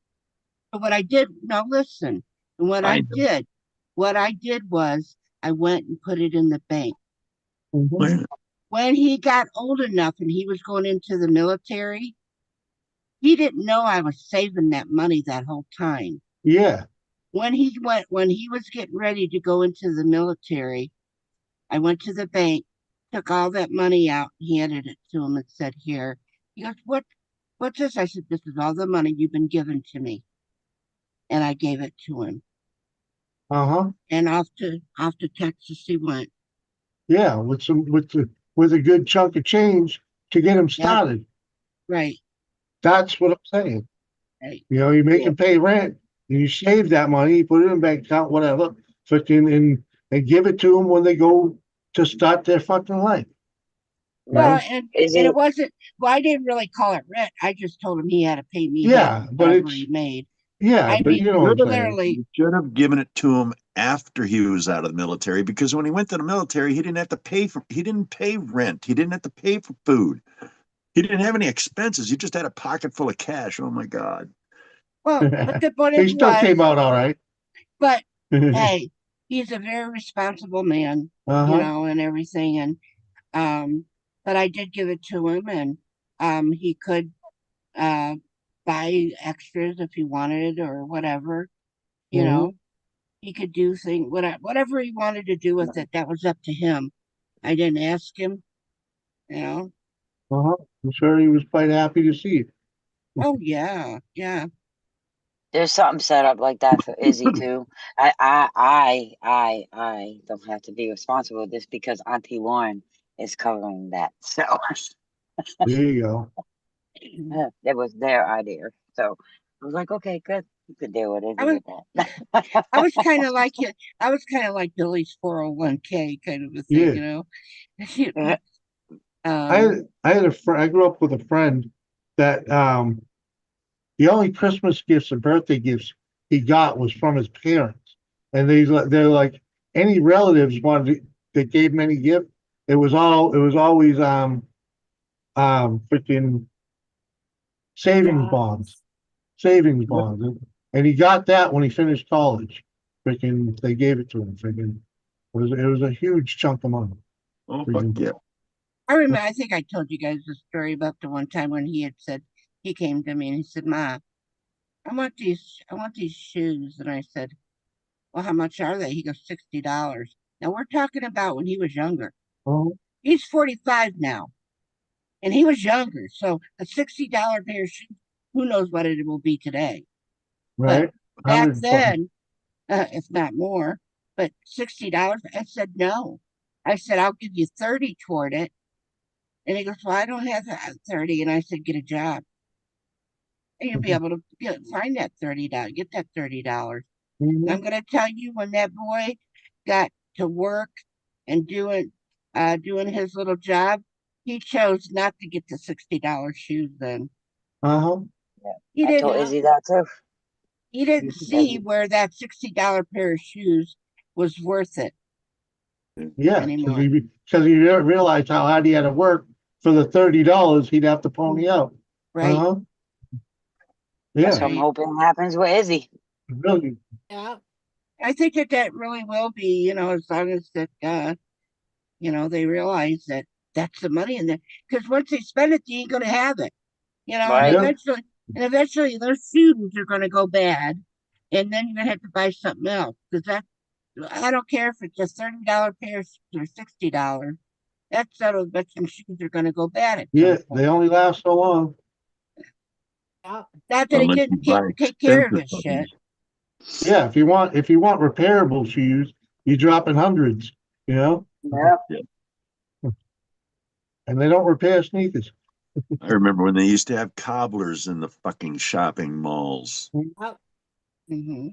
But what I did, now listen, and what I did was I went and put it in the bank. Mhm. When he got old enough and he was going into the military, he didn't know I was saving that money that whole time. Yeah. When he was getting ready to go into the military, I went to the bank, took all that money out, handed it to him and said, here. He goes, what's this? I said, this is all the money you've been giving to me. And I gave it to him. Uh-huh. And off to Texas he went. Yeah, with a good chunk of change to get them Yep. started. Right. That's what I'm saying. Right. You make them pay rent, and you save that money, you put it in a bank account, whatever, freaking, and give it to them when they go to start their fucking life. Well, and it wasn't. Well, I didn't really call it rent. I just told him he had to pay me half Yeah, of but whatever he made. I but mean, you know what I'm saying. literally, You should have given it to him after he was out of the military because when he went to the military, he didn't pay rent. He didn't have to pay for food. He didn't have any expenses. He just had a pocket full of cash. Oh my God. well, but He still came out all right. But hey, he's a very responsible man, Uh-huh. and everything. And but I did give it to him, and he could uh buy extras if he wanted or whatever. You Mhm. know, he could do things whatever he wanted to do with it. That was up to him. I didn't ask him. You know. Uh-huh. I'm sure he was quite happy to see it. Oh yeah, yeah. There's something set up like that for Izzy too. I don't have to be responsible with this because Auntie Lauren is covering that. So There you go. it was their idea. So I was like, okay, good. You could deal with Izzy with that. I was kind of like it. I was kind of like Billy's 401k kind of a thing, Yeah. Um, I grew up with a friend that the only Christmas gifts and birthday gifts he got was from his parents, and they're like any relatives that gave him any gift. It was always freaking savings bonds, and he got that when he finished college. Freaking, they gave it to him. Freaking, it was a huge chunk of money. Oh, fuck yeah. I remember, I think I told you guys the story about the one time when he had said, he came to me and he said, Ma, I want these shoes. And I said, well, how much are they? He goes, $60. Now we're talking about when he was younger. Oh, He's 45 now and he was younger. So a $60 pair of shoes, who knows what it will be today. right. But back 100 then, if not more, but $60, I said, no. I said, I'll give you 30 toward it. And he goes, well, I don't have 30. And I said, get a job. And you'll be able to find that $30, get that $30. Mhm. I'm going to tell you, when that boy got to work and doing his little job, he chose not to get the $60 shoes then. Uh-huh. Yeah, He I didn't. told Izzy that too. he didn't see where that $60 pair of shoes was worth it Yeah, anymore. because he didn't realize how hard he had to work for the $30 he'd have to pony out. Right. Uh-huh. That's Yeah, what I'm hoping happens with Izzy. really. Yeah. I think that really will be, as long as that, they realize that that's the money in there. Because once they spend it, you ain't gonna have it. And Right. eventually those shoes are gonna go bad, and then you're gonna have to buy something else. Because I don't care if it's a $30 pair or $60. That settles, but some shoes are gonna go bad at some Yeah, point. they only last so long. Yeah. Not that he Unless you didn't buy take care of expensive his shit. fucking. Yeah, if you want repairable shoes, you drop in hundreds, Yeah. and they don't repair sneakers. I remember when they used to have cobblers in the fucking shopping malls. Oh, Mm-hmm.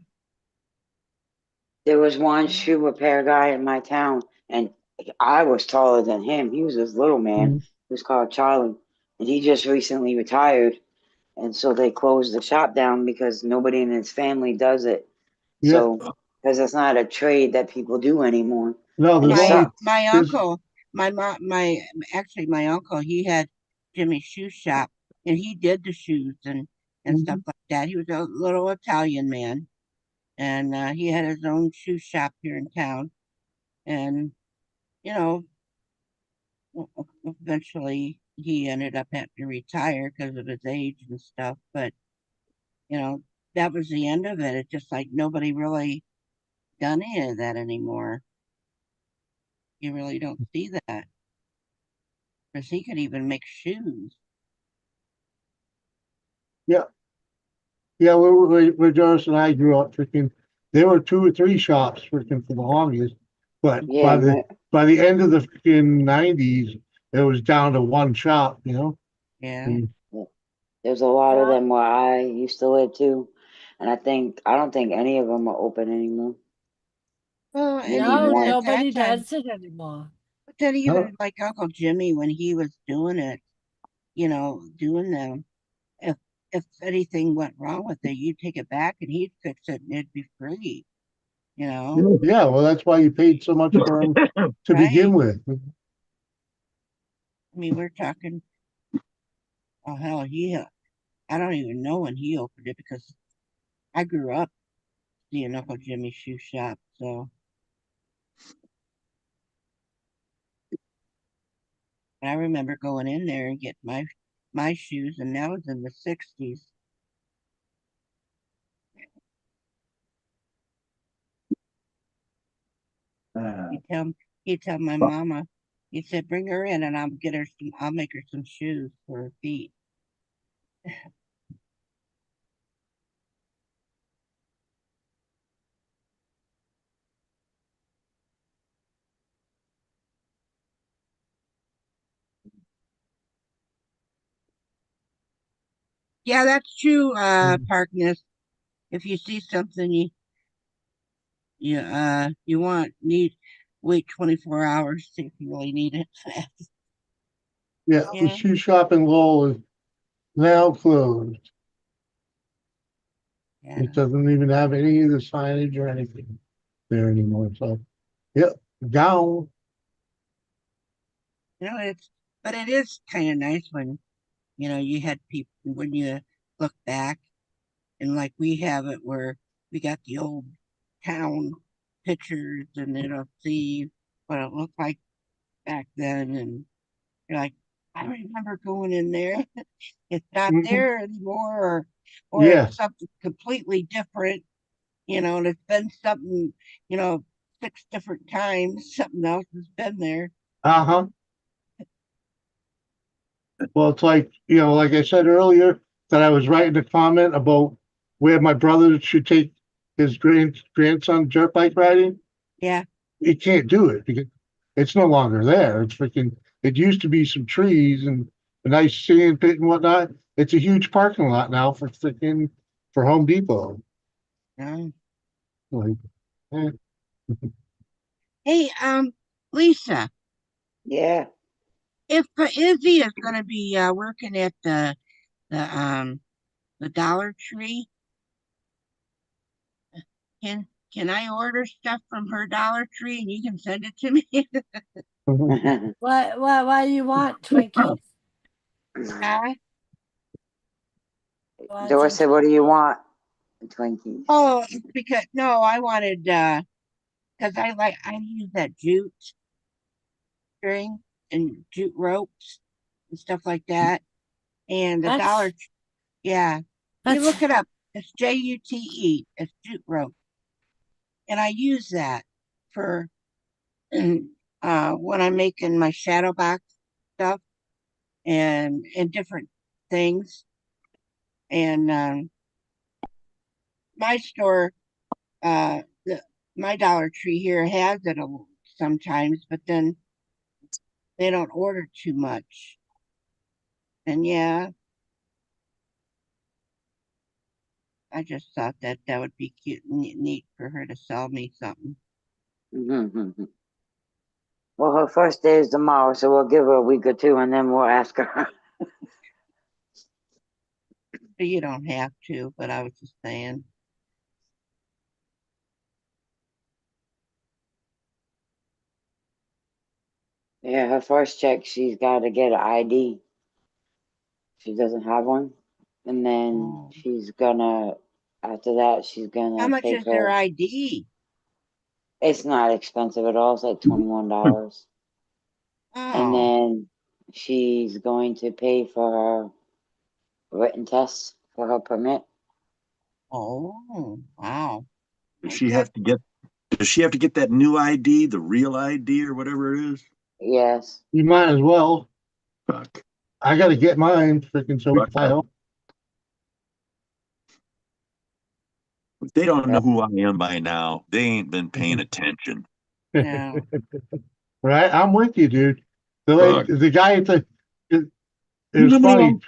There was one shoe repair guy in my town, and I was taller than him. He was this little man. Mhm. He was called Charlie, and he just recently retired. And so they closed the shop down because nobody in his family does it. Yeah. So, because it's not a trade that people do anymore. No, And it there's only sucks. My there's uncle, my uncle, he had Jimmy's shoe shop, and he did the shoes and stuff Mhm. like that. He was a little Italian man, and he had his own shoe shop here in town. And you know, eventually he ended up having to retire because of his age and stuff. But you know, that was the end of it. It's just like nobody really done any of that anymore. You really don't see that because he could even make shoes. yeah. Yeah, where Jonas and I grew up, freaking, there were two or three shops freaking for the longest, but Yeah, by the end of the freaking '90s, it was down to one shop. Yeah. there's a lot of them where I used to live too. And I don't think any of them are open anymore. Well, and Maybe no, even one. at that nobody time, does it anymore. but then Huh? even like Uncle Jimmy when he was doing it, doing them, if anything went wrong with it, you'd take it back and he'd fix it and it'd be free. Yeah, well, that's why you paid so much for them to begin Right? with. I mean, we're talking. Oh hell, I don't even know when he opened it because I grew up seeing Uncle Jimmy's shoe shop. So I remember going in there and get my shoes, and that was in the '60s. He tell he tell my mama, he said, bring her in and I'll make her some shoes for her feet. Yeah, that's true, Parkness. If you see something you need, wait 24 hours to see if you really need it. Yeah, the Yeah. shoe shop in Lowell is now closed. Yeah. It doesn't even have any of the signage or anything there anymore. So, yep, down. But it is kind of nice when, you had people, when you look back and like we have it where we got the old town pictures and see what it looked like back then. And you're like, I remember going in there. It's not Mhm. there anymore, or Yeah. it's something completely different, and it's been something, 6 different times, something else has been there. Uh-huh. Well, it's like, like I said earlier, that I was writing a comment about where my brother should take his grandson dirt bike riding. Yeah. He can't do it because it's no longer there. It used to be some trees and a nice sand pit and whatnot. It's a huge parking lot now for Home Depot. Yeah. Like, eh. Hey, Lisa. Yeah. If Izzy is going to be working at the Dollar Tree, Can I order stuff from her Dollar Tree and you can send it to me? Why do you want Twinkies? Huh? Dora said, what do you want? Twinkies. Oh, because no, I wanted because I use that jute string and jute ropes and stuff like that. And the Dollar, yeah, you look it up. It's JUTE. It's jute rope, and I use that for when I'm making my shadow box stuff and different things. And my store, my Dollar Tree here has it sometimes, but then they don't order too much. And yeah, I just thought that that would be cute and neat for her to sell me something. Well, her first day is tomorrow, so we'll give her a week or two and then we'll ask her. You don't have to, but I was just saying. Yeah, her first check, she's got to get an ID. She doesn't have one. And then she's gonna, after that, she's gonna How much take is their her. ID? It's not expensive at all. It's like $21. And Oh, then she's going to pay for her written test for her permit. oh, wow. Does she have to get? Does she have to get that new ID, the real ID, or whatever it is? Yes. You might as well. Fuck. I got to get mine freaking so we can file. They don't know who I am by now. They ain't been paying attention. No. Right? I'm with you, dude. Fuck. The guy at the it was funny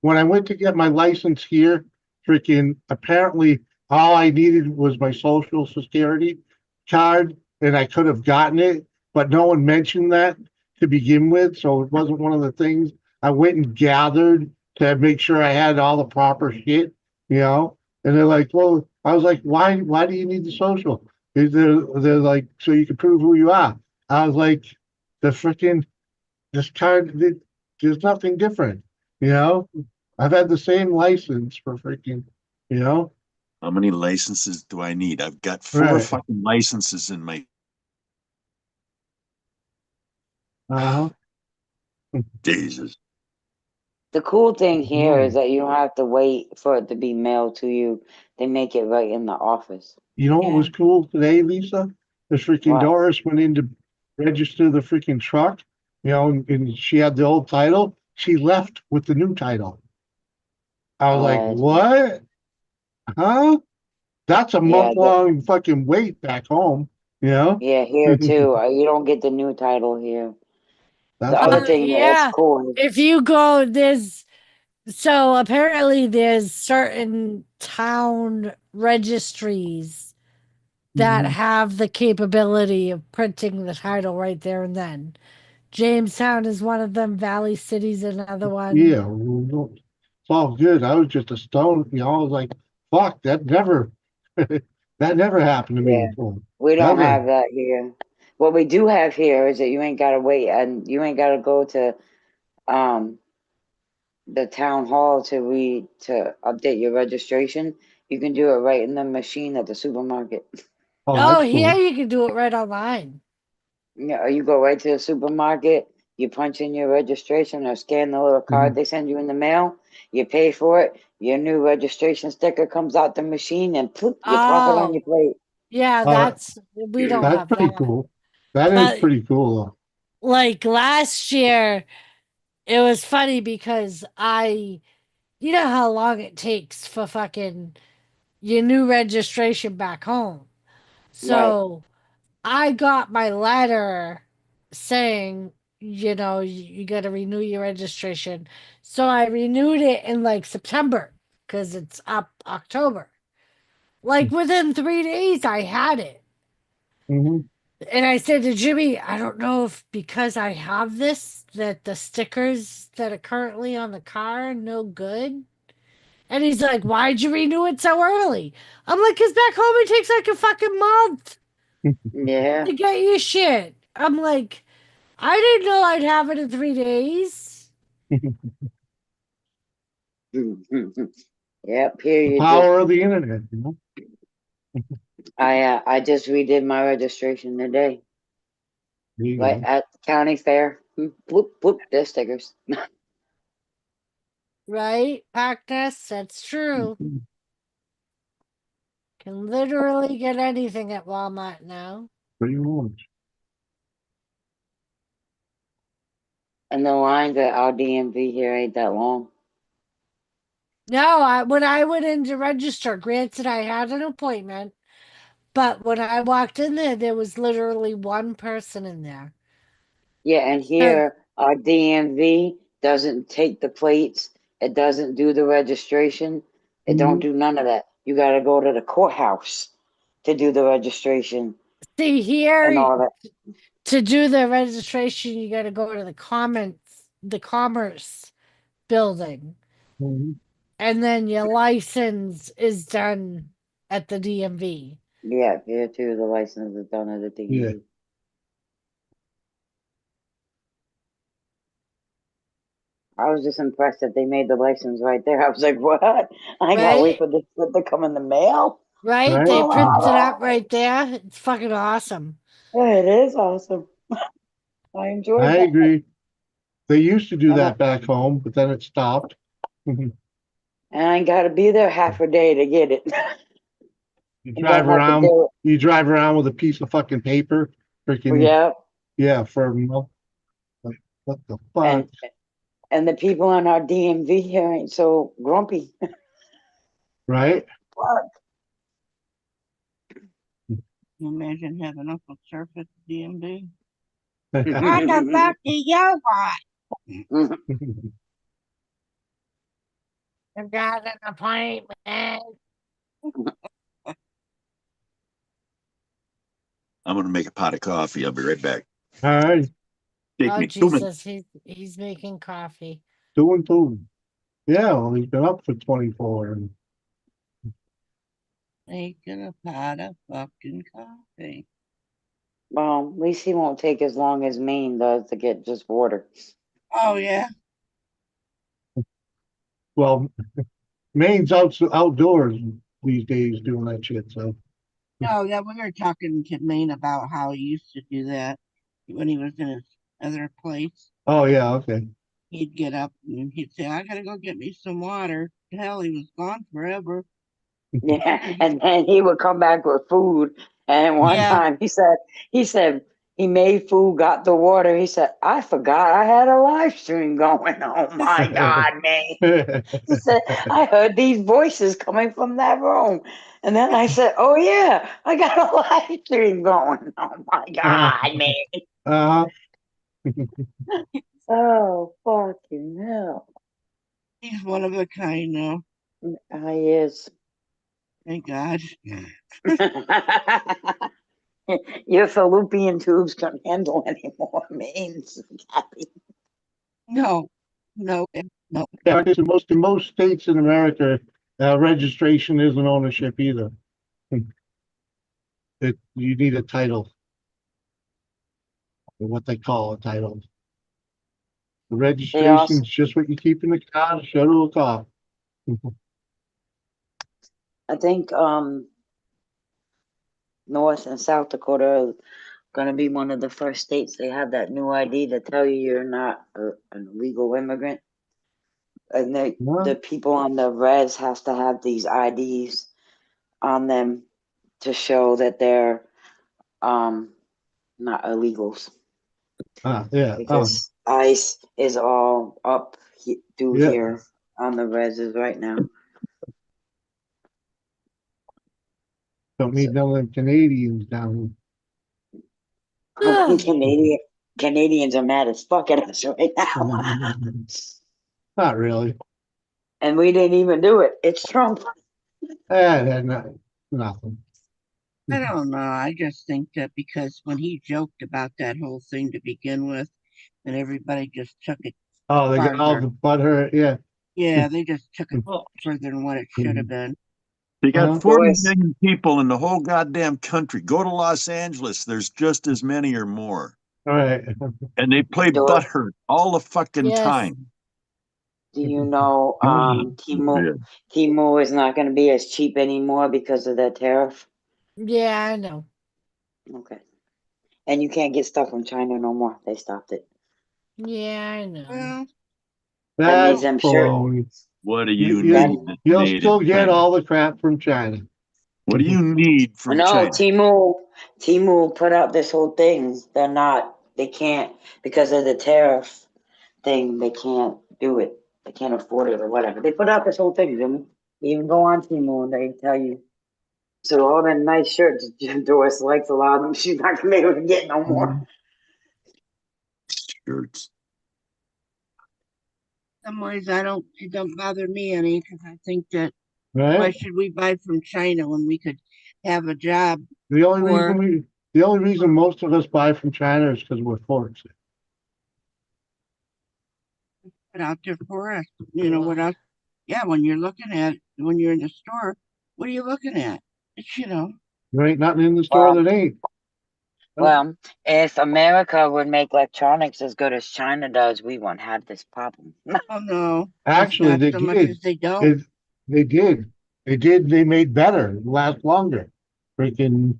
when I went to get my license here. Freaking apparently, all I needed was my social security card, and I could have gotten it, but no one mentioned that to begin with, so it wasn't one of the things I went and gathered to make sure I had all the proper shit, you know. And they're like, "Well," I was like, "Why? Why do you need the social?" They're like, "So you can prove who you are." I was like, "The freaking this card, there's nothing different, you know. I've had the same license for freaking, you know." How many licenses do I need? I've got 4 Right. fucking licenses in my Uh-huh. Jesus. The cool thing here is that you don't have to wait for it to be mailed to you. They make it right in the office. You know what was cool today, Lisa? The freaking What? Doris went in to register the freaking truck, you know, and she had the old title. She left with the new title. I was like, That's what? Huh? That's a Yeah, month-long fucking wait back home, you know? yeah, here too. You don't get the new title here. The That's other right. thing that's Yeah. cool. If you go, so apparently there's certain town registries that Mhm. have the capability of printing the title right there and then. Jamestown is one of them. Valley City's another one. Yeah, well, it's all good. I was just astounded, you know. I was like, fuck, that never that never happened to me Yeah, before. we don't Ever. have that here. What we do have here is that you ain't gotta wait and you ain't gotta go to um the town hall to update your registration. You can do it right in the machine at the supermarket. Oh, here you can do it right online. Yeah, you go right to the supermarket, you punch in your registration or scan the little card Mhm. they send you in the mail, you pay for it, your new registration sticker comes out the machine and poof, you plop it on your Oh, plate. yeah, we don't That's have pretty that. cool. That is But pretty cool. like last year, it was funny because you know how long it takes for fucking your new registration back home. Right. So I got my letter saying, you got to renew your registration. So I renewed it in like September because it's up October. Like within 3 days, I had it. Mhm. And I said to Jimmy, I don't know if because I have this, that the stickers that are currently on the car are no good. And he's like, why'd you renew it so early? I'm like, because back home it takes like a fucking month Yeah. to get your shit. I'm like, I didn't know I'd have it in 3 days. Yep, here The you power of the internet, you know? I just redid my registration today. There you Right go. at the county fair. Whoop whoop, there's stickers. Right, Agnes? That's true. Can literally get anything at Walmart now. Pretty much. And the lines at our DMV here ain't that long. No, when I went in to register, granted I had an appointment, but when I walked in there, there was literally one person in there. Yeah, and here our DMV doesn't take the plates. It doesn't do the registration. It don't do none of that. You got to go to the courthouse to do the registration See, here, and all that. to do the registration, you got to go to the commerce building. And then your license is done at the DMV. Yeah, here too. The license is done at the DMV. Yeah. I was just impressed that they made the license right there. I was like, what? I ain't gotta wait for this to come in the mail. Right? They print it up right there. It's fucking awesome. Yeah, it is awesome. I enjoyed I that. agree. They used to do that back home, but then it stopped. And I ain't gotta be there half a day to get it. You You drive don't have to around. do You drive around with a piece of fucking paper, freaking Yeah. yeah, for a month. Like, what the fuck? And the people on our DMV here ain't so grumpy. Right? Fuck. Can you imagine having Uncle Surf at the DMV? What the fuck do you want? I've got an appointment. I'm gonna make a pot of coffee. I'll be right back. All right. Take Oh me 2 minutes. Jesus, he's making coffee. Doing two. Yeah, well, he's been up for 24. And Making a pot of fucking coffee. Well, at least he won't take as long as Maine does to get just water. Oh yeah. well, Maine's outdoors these days doing that shit. So No, yeah, we were talking to Maine about how he used to do that when he was in his other place. oh yeah, okay. He'd get up and he'd say, I gotta go get me some water. Hell, he was gone forever. Yeah, and then he would come back with food. And one Yeah. time he said he made food, got the water. He said, I forgot I had a live stream going. Oh my God, man. He said, I heard these voices coming from that room. And then I said, oh yeah, I got a live stream going. Oh my God, man. Oh, fucking hell. He's one of a kind now. He is. Thank God. Your fallopian tubes can't handle anymore, means Kathy. No. Yeah, I guess in most states in America, registration isn't ownership either. You need a title, or what they call a title. The registration's just what you keep in the car to show to a cop. I think North and South Dakota are going to be one of the first states they have that new ID to tell you you're not an illegal immigrant. And the people on the res has to have these IDs on them to show that they're not illegals. Yeah. Because ICE is all up through here on the reses right now. Don't need none of them Canadians down Canadians are mad as fuck at us right now. here. Not really. And we didn't even do it. It's Trump. Nothing. I don't know. I just think that because when he joked about that whole thing to begin with, and everybody just took it. Oh, they got all the butthurt. Yeah. Yeah, they just took it further than what it should have been. They got Uh-huh. 40 million people in the whole goddamn country. Go to Los Angeles. There's just as many or more. All right. And they play butthurt all the fucking Yes. time. Do you know Timu is not going to be as cheap anymore because of that tariff? Yeah, I know. Okay. And you can't get stuff from China no more. They stopped it. Yeah, I know. Well, That means That's I'm sure. baloney. What do you You, need that's you'll made still in get China? all the crap from China. What do you need from No, China? Timu put out this whole thing. They can't, because of the tariff thing, they can't do it. They can't afford it or whatever. They put out this whole thing, Jimmy. You can go on Timu and they tell you. So all that nice shirts Doris likes, a lot of them she's not gonna be able to get no more. Shirts. some ways it don't bother me any because I think that Right? why should we buy from China when we could have a job? The only reason most of us buy from China is because we're forks. Put out there for us. You know what else? Yeah, when you're in the store, what are you looking at? It's, There ain't nothing in the store that ain't. Well, if America would make electronics as good as China does, we won't have this problem. Oh no. Actually, they so much as did. they don't. They did. They did. They made better, last longer. Freaking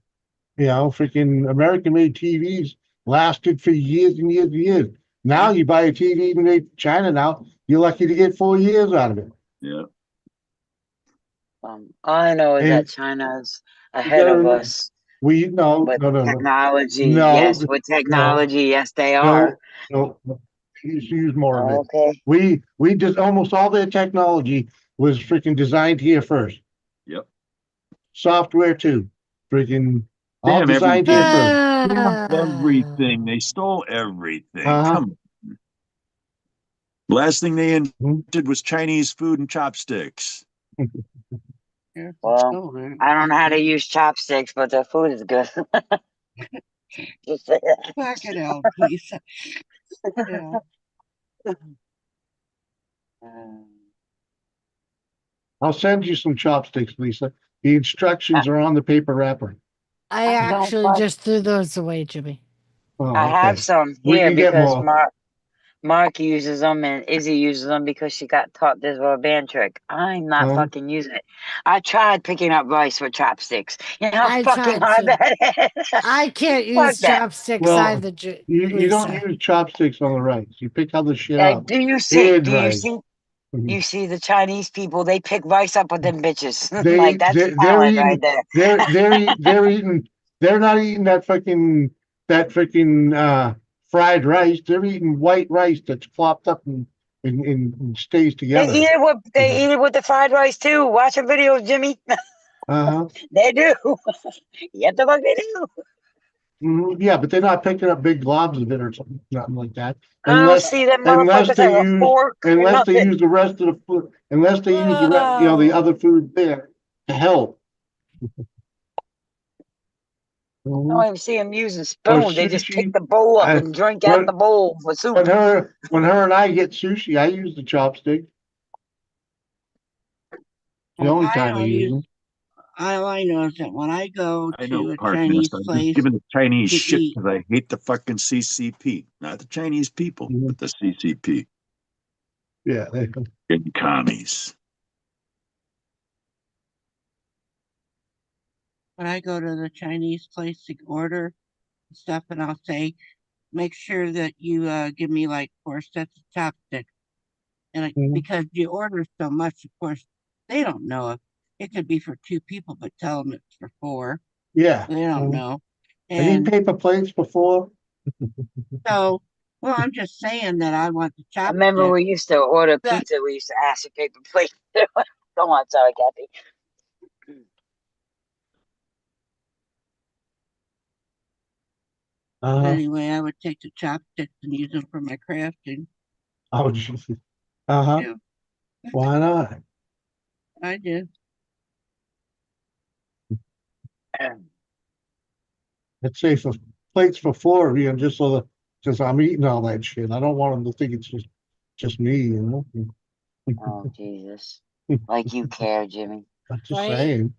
American made TVs lasted for years and years and years. Now you buy a TV made in China now, you're lucky to get 4 years out of it. Yeah. All I know is that China's ahead of us. No. Technology. No, Yes, with technology, yes, they are. No. Use more of it. Okay. We just almost all their technology was freaking designed here first. Yep. Software too. Freaking all Damn, designed here first. everything. They stole everything. Uh-huh. Come on. Last thing they invented was Chinese food and chopsticks. Well, I don't know how to use chopsticks, but the food is good. Just say that. Back it out, please. Yeah. I'll send you some chopsticks, Lisa. The instructions are on the paper wrapper. I actually just threw those away, Jimmy. Oh, I have some We here can get because more. Mark uses them and Izzy uses them because she got taught this rubber band trick. I'm not fucking using it. I tried picking up rice with chopsticks. You know how fucking hard that is? I can't use chopsticks either. You don't use chopsticks on the rice. You pick other shit up. Do you see the Chinese people? They pick rice up with them bitches. Like that's talent right there. They're eating. They're not eating that freaking fried rice. They're eating white rice that's flopped up and stays together. They eat it with the fried rice too. Watch the videos, Jimmy. Uh-huh. They do. Yes, the fuck they do. Yeah, but they're not picking up big globs of it or something, nothing like that. I don't see them motherfuckers have a fork or Unless they nothing. use the rest of the food, unless they use the other food there to help. I don't even see them using spoons. They just pick the bowl up and drink out of the bowl for soup. When her and I get sushi, I use the chopstick. The only time I use them. All I know is that when I go to a Park Chinese Nest. I'm place, just giving the Chinese to shit eat. because I hate the fucking CCP. Not the Chinese people, but the CCP. Yeah, they Fucking commies. when I go to the Chinese place to order stuff, and I'll say, make sure that you give me like 4 sets of chopsticks. And because you order so much, of course, they don't know if it could be for 2 people, but tell them it's for 4. Yeah. They don't know. I need paper plates before. So, well, I'm just saying that I want the chopsticks. I remember we used to order pizza. We used to ask for paper plate. Go on, sorry, Kathy. Anyway, I would take the chopsticks and use them for my crafting. Oh, Jesus. Uh-huh. Yeah. Why not? I did. I'd say for plates for 4 of you, and just so that, because I'm eating all that shit. I don't want them to think it's just me, Oh, Jesus. Like you care, Jimmy. I'm just Right? saying.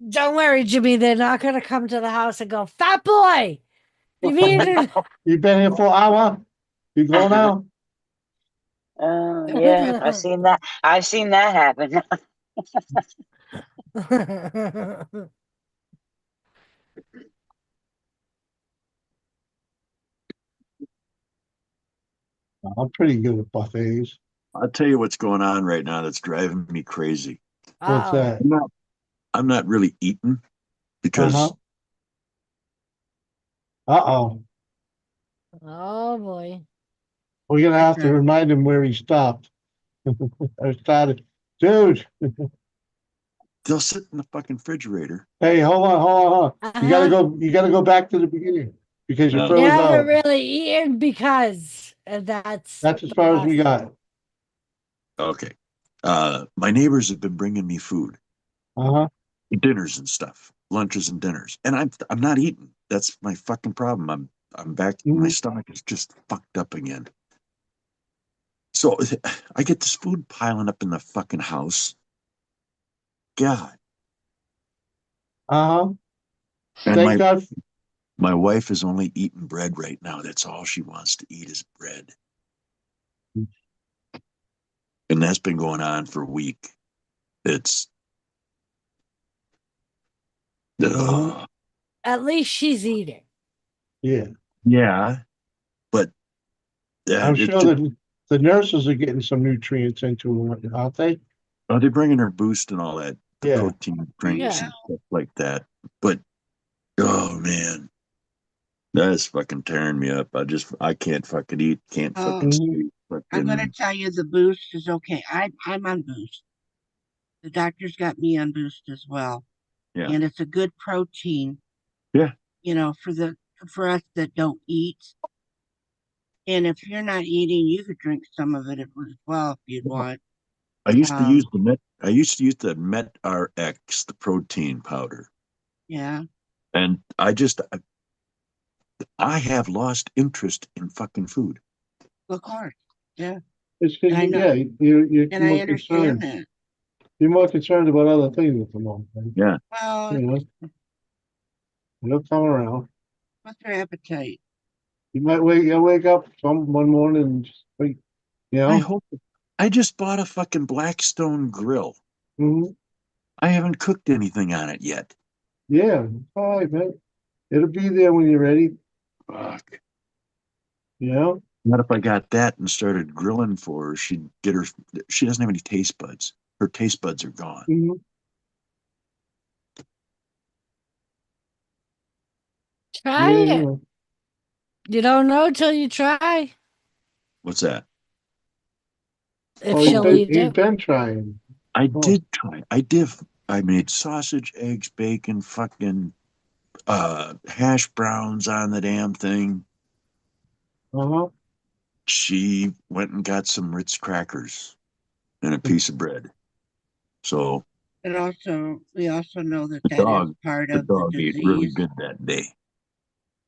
Don't worry, Jimmy. They're not going to come to the house and go, "Fat boy, you've eaten." You been here for an hour? You go now? Oh, yeah. I've seen that. I've seen that happen. I'm pretty good at buffets. I'll tell you what's going on right now that's driving me crazy. What's Uh-oh. that? I'm not really eating Uh-huh. because Uh-oh. Oh boy. We're gonna have to remind him where he stopped. I started, dude. they'll sit in the fucking refrigerator. Hey, hold on. You gotta Uh-huh. go back to the beginning because you No. You froze haven't out. really eaten because that's That's as the far as we last. got. Okay. My neighbors have been bringing me food, Uh-huh. dinners and stuff, lunches and dinners, and I'm not eating. That's my fucking problem. I'm back. My Mhm. stomach is just fucked up again. So I get this food piling up in the fucking house. God. Uh-huh. And Thank God. my wife is only eating bread right now. That's all she wants to eat is bread. And that's been going on for a week. It's ugh. At least she's eating. Yeah. Yeah, but I'm it's sure just that the nurses are getting some nutrients into them, aren't they? they're bringing her boost and all that, the Yeah. protein drinks Yeah. and stuff like that. But oh man, that's fucking tearing me up. I can't fucking eat, can't Oh, fucking sleep. I'm gonna Fucking tell you the boost is okay. I'm on boost. The doctor's got me on boost as well. yeah, And it's a good protein, yeah. for us that don't eat. And if you're not eating, you could drink some of it as well if you'd want. I used to use Um, the Met. I used to use the Met RX, the protein powder, yeah, and I have lost interest in fucking food. of course. Yeah. It's because And I know, you're and I more understand concerned. that. You're more concerned about other things at the moment. Right? Yeah, Well, You know, they'll come around. what's your appetite? You'll wake up one morning and just wait, you I know? hope. I just bought a fucking Blackstone grill. Hmm. I haven't cooked anything on it yet. Yeah. All right, man. It'll be there when you're ready, Fuck. you know? What if I got that and started grilling for her? She'd get her. She doesn't have any taste buds. Her taste buds are gone. Hmm. Try Yeah, it. You don't know till you try What's that? if Oh, she'll eat he's it. been trying. I Oh, did try. I did. I made sausage, eggs, bacon, fucking hash browns on the damn thing. uh-huh. She went and got some Ritz crackers and a piece of bread. So We also know that the that is dog, part the of the dog ate really disease, good that day.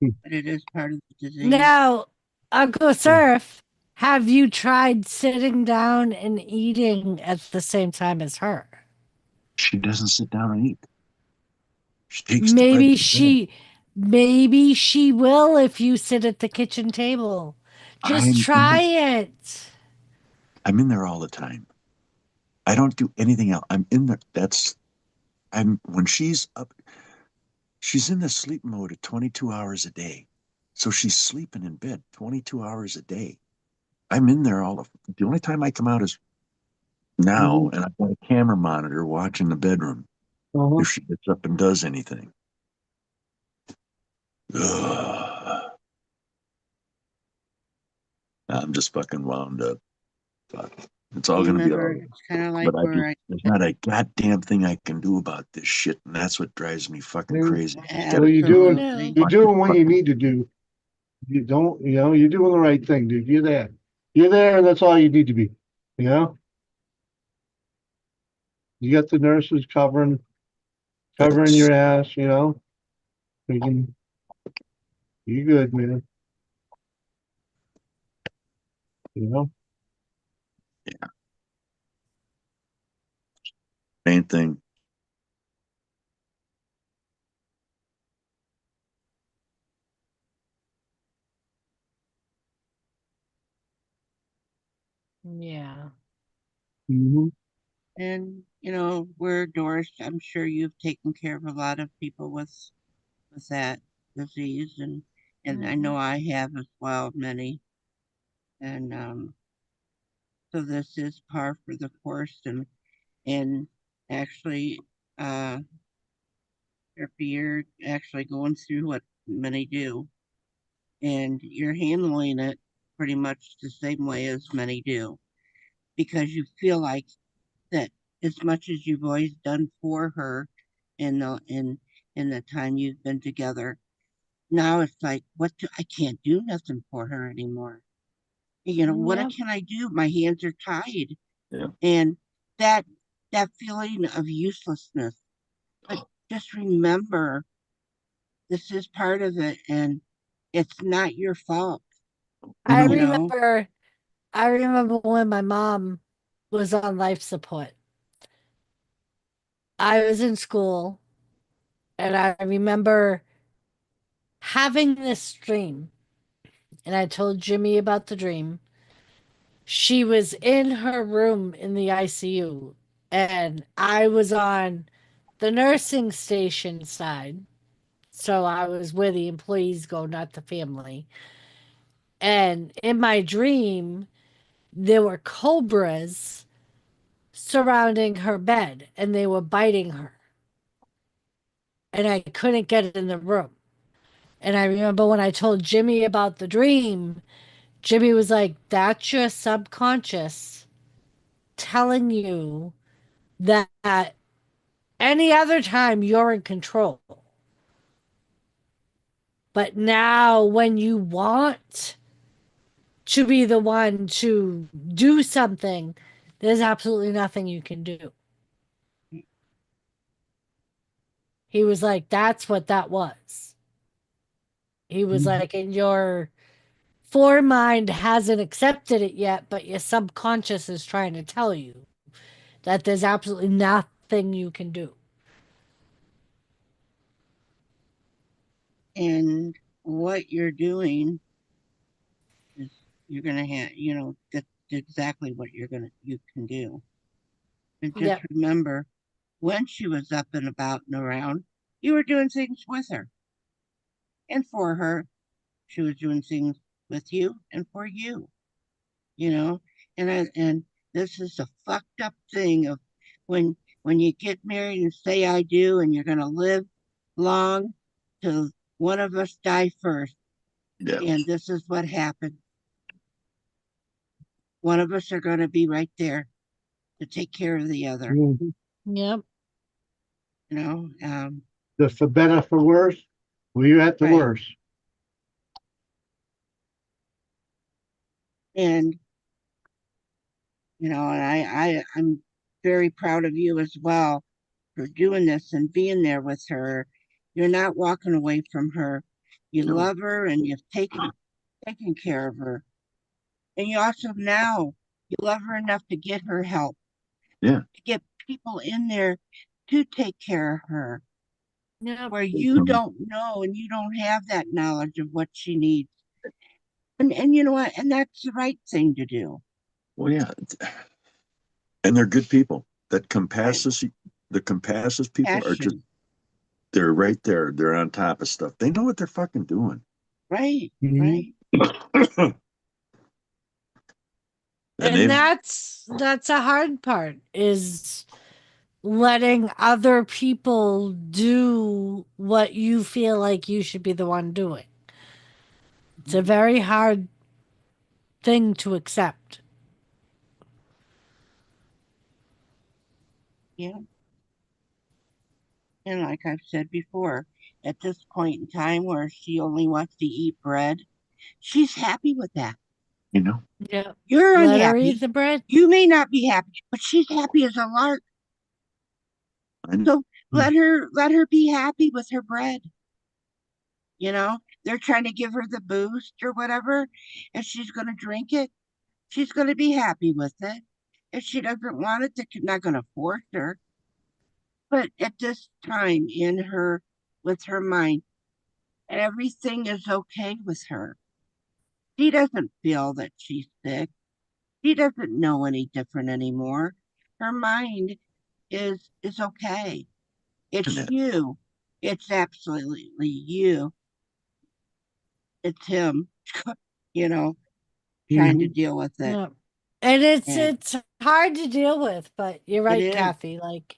but it is part of the disease. Now, Uncle Surf, have you tried sitting down and eating at the same time as her? She doesn't sit down and eat. She takes the bread Maybe to bed. maybe she will if you sit at the kitchen table. Just I'm in try it. I'm in there all the time. I don't do anything else. I'm in there. I'm when she's up, she's in the sleep mode at 22 hours a day. So she's sleeping in bed 22 hours a day. I'm in there the only time I come out is now, Hmm. and I've got a camera monitor watching the bedroom Uh-huh. if she gets up and does anything. Ugh. I'm just fucking wound up. Fuck. It's all gonna be all Remember, right. it's kind of like But there's not a goddamn thing I can do about this shit, and that's what drives me fucking crazy. You Well, gotta absolutely. you're watch your doing what you fucking. need to do. You don't, you're doing the right thing, dude. You're there. You're there, and that's all you need to be. You know, you got the nurses covering That's your ass, thinking you good, man. You know, Yeah. Main thing. Yeah. Mhm. And, you know, we're Doris. I'm sure you've taken care of a lot of people with that disease, and I know I have as well, many. And so this is par for the course, and actually, uh, if you're actually going through what many do, and you're handling it pretty much the same way as many do, because you feel like that as much as you've always done for her in the time you've been together, now it's like I can't do nothing for her anymore. You know, what Yep. can I do? My hands are tied. Yeah. And that that feeling of uselessness. But just remember, this is part of it, and it's not your fault. I You know, remember when my mom was on life support. I was in school and I remember having this dream, and I told Jimmy about the dream. She was in her room in the ICU, and I was on the nursing station side. So I was where the employees go, not the family. And in my dream, there were cobras surrounding her bed and they were biting her. And I couldn't get in the room. And I remember when I told Jimmy about the dream, Jimmy was like, that's your subconscious telling you that any other time you're in control. But now, when you want to be the one to do something, there's absolutely nothing you can do. He was like, that's what that was. He was like, and your foremind hasn't accepted it yet, but your subconscious is trying to tell you that there's absolutely nothing you can do. and what you're doing is you're gonna have, that's exactly what you can do. And just Yep. remember, when she was up and about and around, you were doing things with her and for her. She was doing things with you and for you, you know. And this is a fucked up thing of when you get married and say I do, and you're gonna live long till one of us die first. Yeah. And this is what happened. One of us are gonna be right there to take care of the other. Mhm. Yep. You know, Just for better for worse, well, you're at the right. worst. And and I'm very proud of you as well for doing this and being there with her. You're not walking away from her. You No. love her and you've taken care of her. And you also now you love her enough to get her help, Yeah. to get people in there to take care of her. Yep. Where you don't know and you don't have that knowledge of what she needs. And you know what? And that's the right thing to do. Well, yeah. And they're good people. That Right. compasses, the compasses people are just, Passion. they're right there. They're on top of stuff. They know what they're fucking doing. Right. Mhm. Right. And that's a hard part, is letting other people do what you feel like you should be the one doing. It's a very hard thing to accept. Yeah. And like I've said before, at this point in time where she only wants to eat bread, she's happy with that. You know? Yeah. You're Let her eat unhappy. the bread. You may not be happy, but she's happy as a lark. So let her be happy with her bread. You know, they're trying to give her the boost or whatever, and she's going to drink it. She's going to be happy with it. if she doesn't want it, they're not going to force her. But at this time in her, with her mind, everything is okay with her. She doesn't feel that she's sick. She doesn't know any different anymore. Her mind is okay. It's you. It's absolutely you. It's him, you know, trying to deal with it. Yeah. And And it's hard to deal with, but you're it right, is, Kathy. Like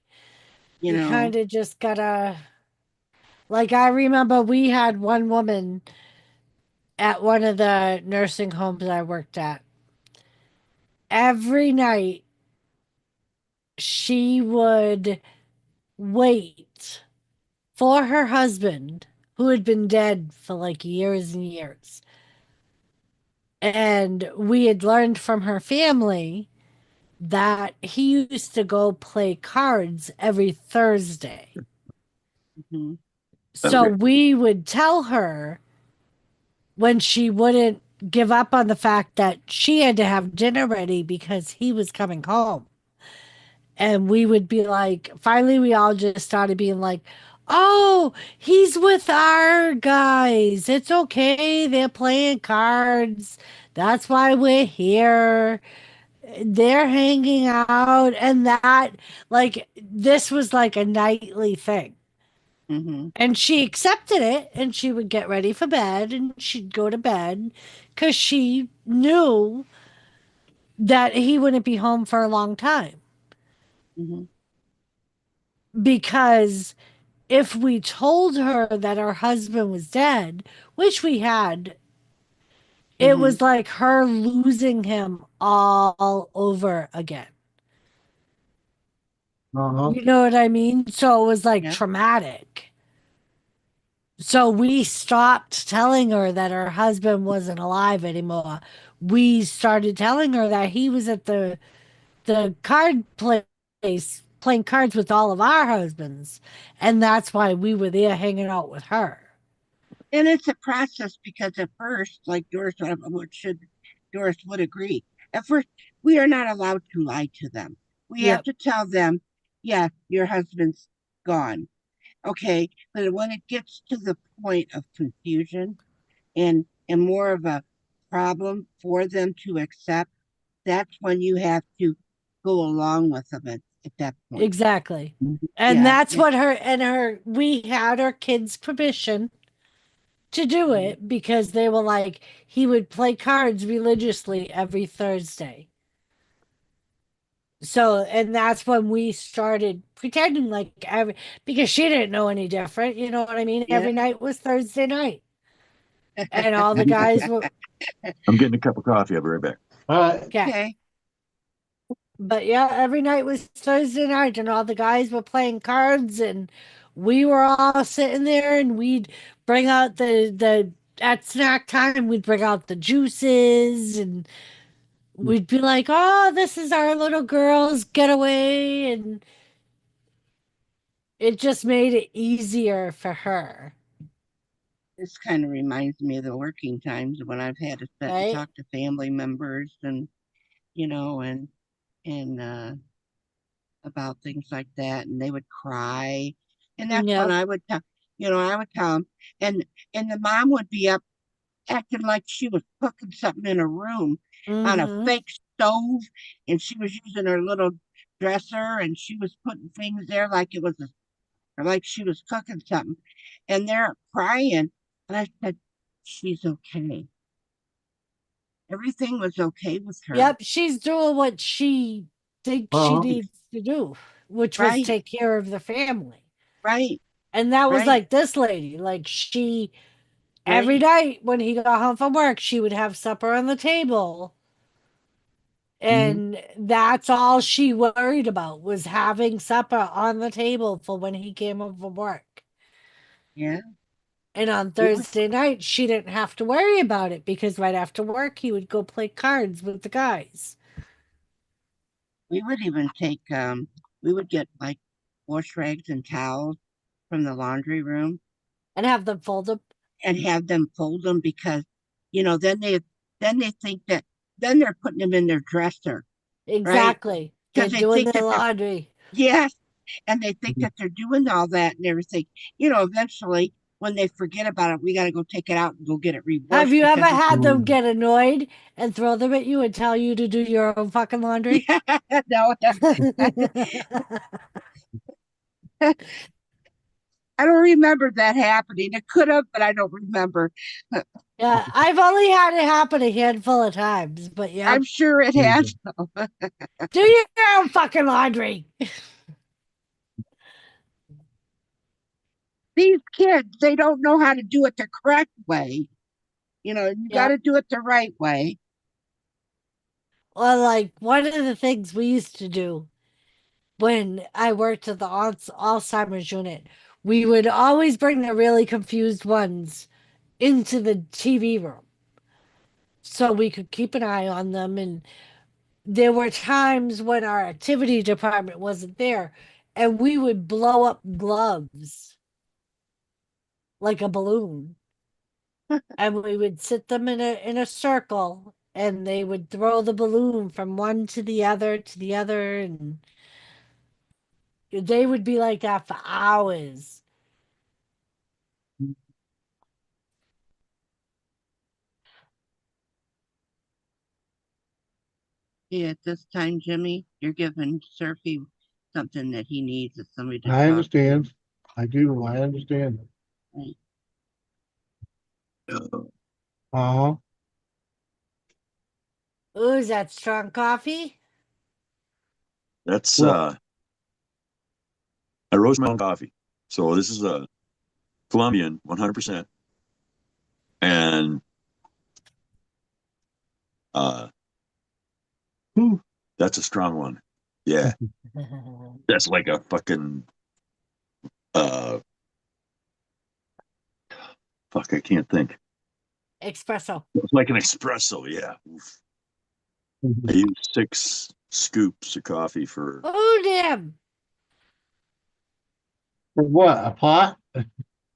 you you know. kind of just gotta. Like I remember we had one woman at one of the nursing homes I worked at. Every night she would wait for her husband, who had been dead for like years and years. And we had learned from her family that he used to go play cards every Thursday. Mm-hmm. So we would tell her when she wouldn't give up on the fact that she had to have dinner ready because he was coming home. And we would be like, finally, we all just started being like, oh, he's with our guys. It's okay. They're playing cards. That's why we're here. They're hanging out. And that, like, this was like a nightly thing. Mm-hmm. And she accepted it and she would get ready for bed and she'd go to bed because she knew that he wouldn't be home for a long time. Mm-hmm. Because if we told her that her husband was dead, which we had, it Mm-hmm. was like her losing him all over again. You know what I mean? So it was like traumatic. So we stopped telling her that her husband wasn't alive anymore. We started telling her that he was at the card place playing cards with all of our husbands, and that's why we were there hanging out with her. And it's a process because at first, like Doris would agree. At first, we are not allowed to lie to them. We have to tell them, yeah, your husband's gone. Okay. But when it gets to the point of confusion and more of a problem for them to accept, that's when you have to go along with them at that point. Exactly. And Yeah. that's what we had our kids' permission to do it because they were like, he would play cards religiously every Thursday. So, and that's when we started pretending like because she didn't know any different. You know what I mean? Yeah. Every night was Thursday night. And all the guys were. I'm getting a cup of coffee. I'll be right back. All right. Okay. But yeah, every night was Thursday night, and all the guys were playing cards, and we were all sitting there, and we'd bring out the at snack time, we'd bring out the juices, and we'd be like, "Oh, this is our little girl's getaway," and it just made it easier for her. This kind of reminds me of the working times when I've had to sit and talk to family members and, you know, and about things like that, and they would cry, and that's when I would tell, I would tell them, and the mom would be up acting like she was cooking something in a room on a fake stove, and she was using her little dresser, and she was putting things there like it was or like she was cooking something, and they're crying, and I said, she's okay. Everything was okay with her. Yep, she's doing what she thinks she needs to do, which was take care of the family. Right. And that was like this lady. Like she every night when he got home from work, she would have supper on the table. And that's all she worried about was having supper on the table for when he came home from work. Yeah. And on Thursday night, she didn't have to worry about it because right after work, he would go play cards with the guys. We would even take, we would get like wash rags and towels from the laundry room and have them fold them. And have them fold them because, then they think that then they're putting them in their dresser Exactly. They're Because they doing think their that laundry. yes, and they think that they're doing all that and everything. Eventually, when they forget about it, we got to go take it out and go get it Have rewashed you ever because had them get annoyed and throw them at you and tell you to do your own fucking laundry? no, I don't remember that happening. It could have, but I don't remember. Yeah, I've only had it happen a handful of times, but yeah. I'm sure it has. Do your own fucking laundry. These kids, they don't know how to do it the correct way. You got to do it the right way. Well, like one of the things we used to do when I worked at the Alzheimer's unit, we would always bring the really confused ones into the TV room so we could keep an eye on them. And there were times when our activity department wasn't there and we would blow up gloves like a balloon. And we would sit them in a circle and they would throw the balloon from one to the other, and they would be like that for hours. Yeah, at this time, Jimmy, you're giving Surfy something that he needs as somebody to I talk to. understand. I do. I understand. Right. Uh-huh. Ooh, is that strong coffee? That's Well, I roast my own coffee. So this is a Colombian 100%. And whew, that's a strong one. Yeah. That's like a fucking uh fuck, I can't think. Espresso. It's like an espresso, yeah. Oof. I use 6 scoops of coffee for Oh, damn. for what? A pot?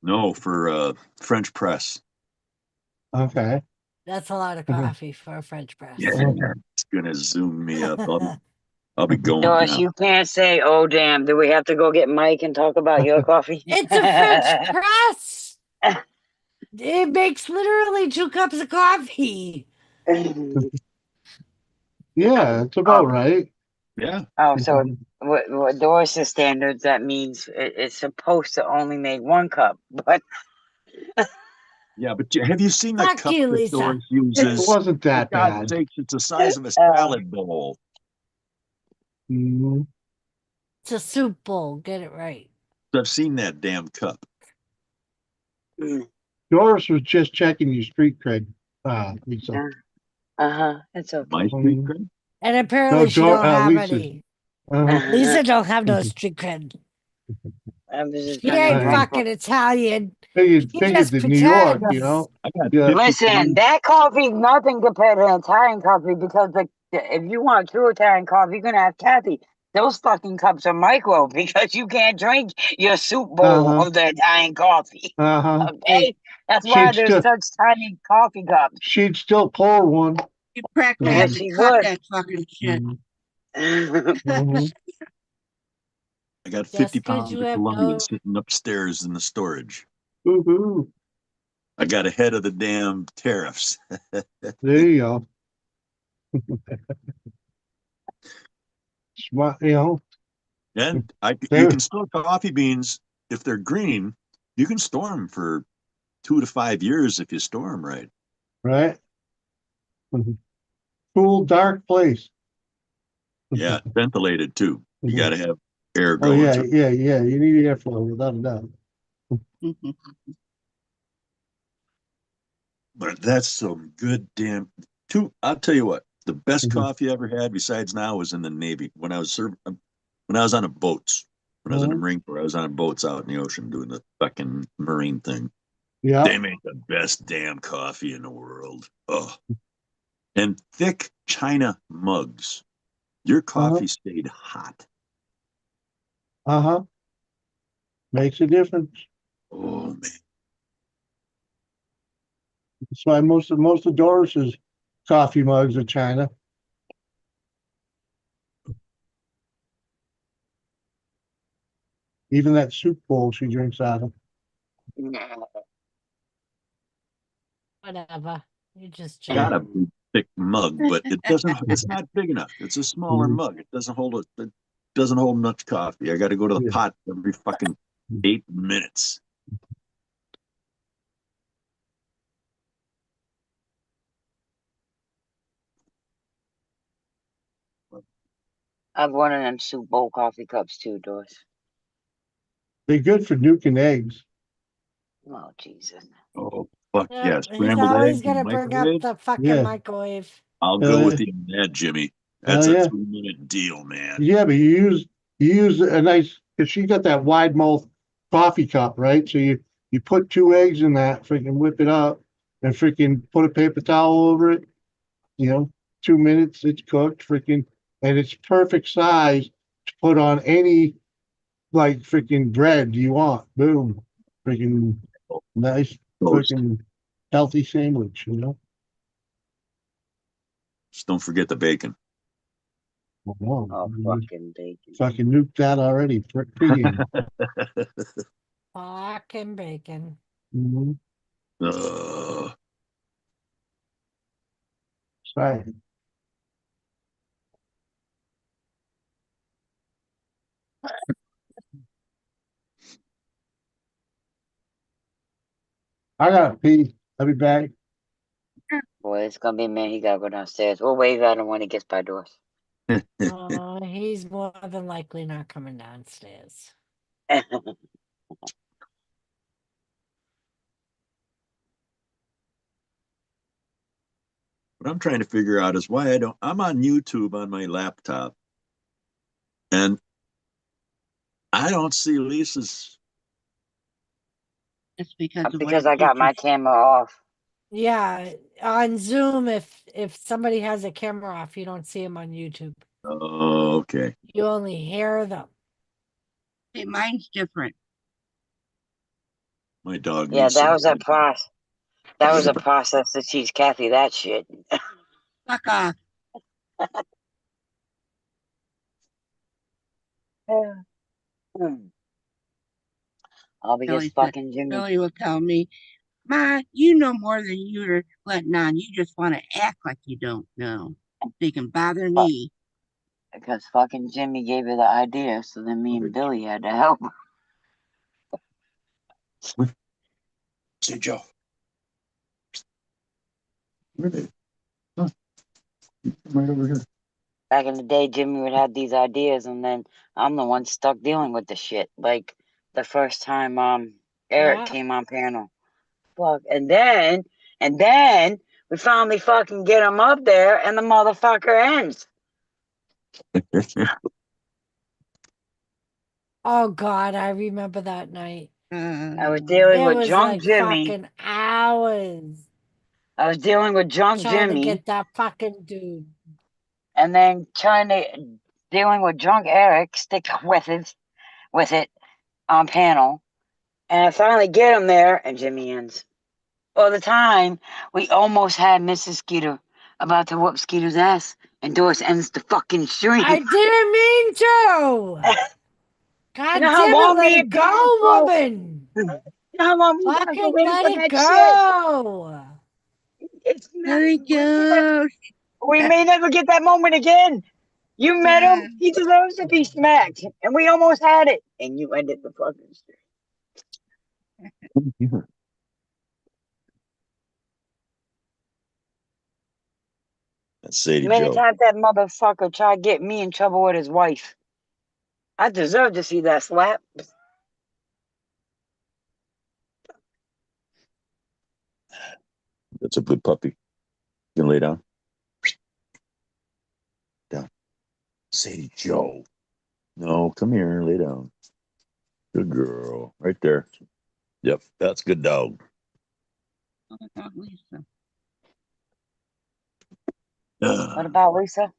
no for French press. Okay. That's a lot of coffee for a French press. Yeah, it's gonna zoom me up. I'll be going Doris, now. you can't say, oh, damn. Do we have to go get Mike and talk about your coffee? It's a French press. It makes literally 2 cups of coffee. Yeah, it's about right. Yeah. Oh, so what Doris's standards, that means it's supposed to only make 1 cup, but Yeah, but have you seen the Fuck cup you, that Lisa. Doris It uses? wasn't For that God's bad. sakes, it's the size of a salad bowl. Mhm. It's a soup bowl. Get it right. I've seen that damn cup. Doris was just checking your street cred, Lisa. it's okay. My street cred? And apparently No, she don't have Lisa's. any. Uh-huh. Lisa don't have no street cred. I was just She trying to ain't drink. fucking Italian. Figured She just in New York, pretends. I got Yeah. Listen, that coffee's nothing compared to Italian coffee because if you want true Italian coffee, you're gonna have Kathy. Those fucking cups are micro because you can't drink your soup bowl Uh-huh. of the Italian coffee. Uh-huh. Okay, that's why there's such tiny coffee cups. She'd still pour one. You practically Yeah, have to she cut would. that fucking shit. Mhm. I got Just 50 'cause pounds you of have Colombian no. sitting upstairs in the storage. Woo-hoo. I got ahead of the damn tariffs. There you go. Smart, And you There. can store coffee beans if they're green. You can store them for 2 to 5 years if you store them right. Right? Mhm. Cool, dark place. Yeah, ventilated too. You got to have air Oh, going yeah, through. yeah, yeah. You need airflow without a doubt. But that's some good damn. I'll tell you what. The best coffee I ever had, besides now, was in the Navy when I was when I was on a boats. When I was in the Marine Corps, I was on boats out in the ocean doing the fucking marine thing. Yeah. They make the best damn coffee in the world. Oh, and thick china mugs. Your coffee stayed hot. Uh-huh. Makes a difference. Oh man. That's why most of Doris's coffee mugs are China. Even that soup bowl she drinks out of. Whatever. You just Got a joke. big, thick mug, but it doesn't. It's not big enough. It's a smaller mug. It doesn't hold a. It doesn't hold much coffee. I got to go to the pot every fucking 8 minutes. I have one of them soup bowl coffee cups too, Doris. They're good for nuking eggs. Oh Jesus. Oh fuck Yep, yeah! he's Scrambled always eggs in the gonna bring up microwave. the fucking Yeah. microwave. I'll go with you on that, Jimmy. That's a 3-minute deal, man. Yeah, but you use a nice because she got that wide mouth coffee cup, right? So you put 2 eggs in that, freaking whip it up, and freaking put a paper towel over it. 2 minutes, it's cooked, freaking, and it's perfect size to put on any like freaking bread you want. Boom, freaking nice, freaking healthy sandwich. Just don't forget the bacon. Oh, fucking bacon. Fucking nuked that already. Pregame. Fucking bacon. Mm-hmm. Sorry. I gotta pee. I'll be back. Boy, it's gonna be me. He gotta go downstairs. We'll wave at him when he gets by Doris. He's more than likely not coming downstairs. What I'm trying to figure out is why I'm on YouTube on my laptop and I don't see Lisa's. It's because because I got my camera off. Yeah, on Zoom, if somebody has a camera off, you don't see them on YouTube. Oh, okay. You only hear them. Hey, mine's different. My dog. Yeah, that was a process. That was a process to teach Kathy that shit. Fuck off. I'll be just fucking Jimmy. Billy will tell me, Ma, you know more than you're letting on. You just want to act like you don't know. They can bother me. Because fucking Jimmy gave her the idea, so then me and Billy had to help. Say, Joe. Where are they? Huh. Right over here. Back in the day, Jimmy would have these ideas, and then I'm the one stuck dealing with the shit. Like the first time Eric came on panel. Fuck. And then we finally fucking get him up there, and the motherfucker ends. Oh God, I remember that night. I was dealing with drunk like Jimmy. fucking hours. I was dealing with drunk trying Jimmy. to get that fucking dude. And then dealing with drunk Eric, stick with it on panel. And I finally get him there, and Jimmy ends. All the time, we almost had Mrs. Skeeter about to whoop Skeeter's ass, and Doris ends the fucking stream. I didn't mean to. God You know how damn it, long let me it and Pam go, woman. You know how long we guys were Fucking waiting let for it that go. shit? It's not. There he goes. We may never get that moment again. You met him. He deserves to be smacked. And we almost had it. And you ended the fucking stream. That's Sadie Many Joe. times that motherfucker tried to get me in trouble with his wife. I deserve to see that slap. That's a good puppy. You can lay down. Down. Sadie Joe. No, come here. Lay down. Good girl. Right there. Yep, that's a good dog. Dog Lisa. What about Lisa?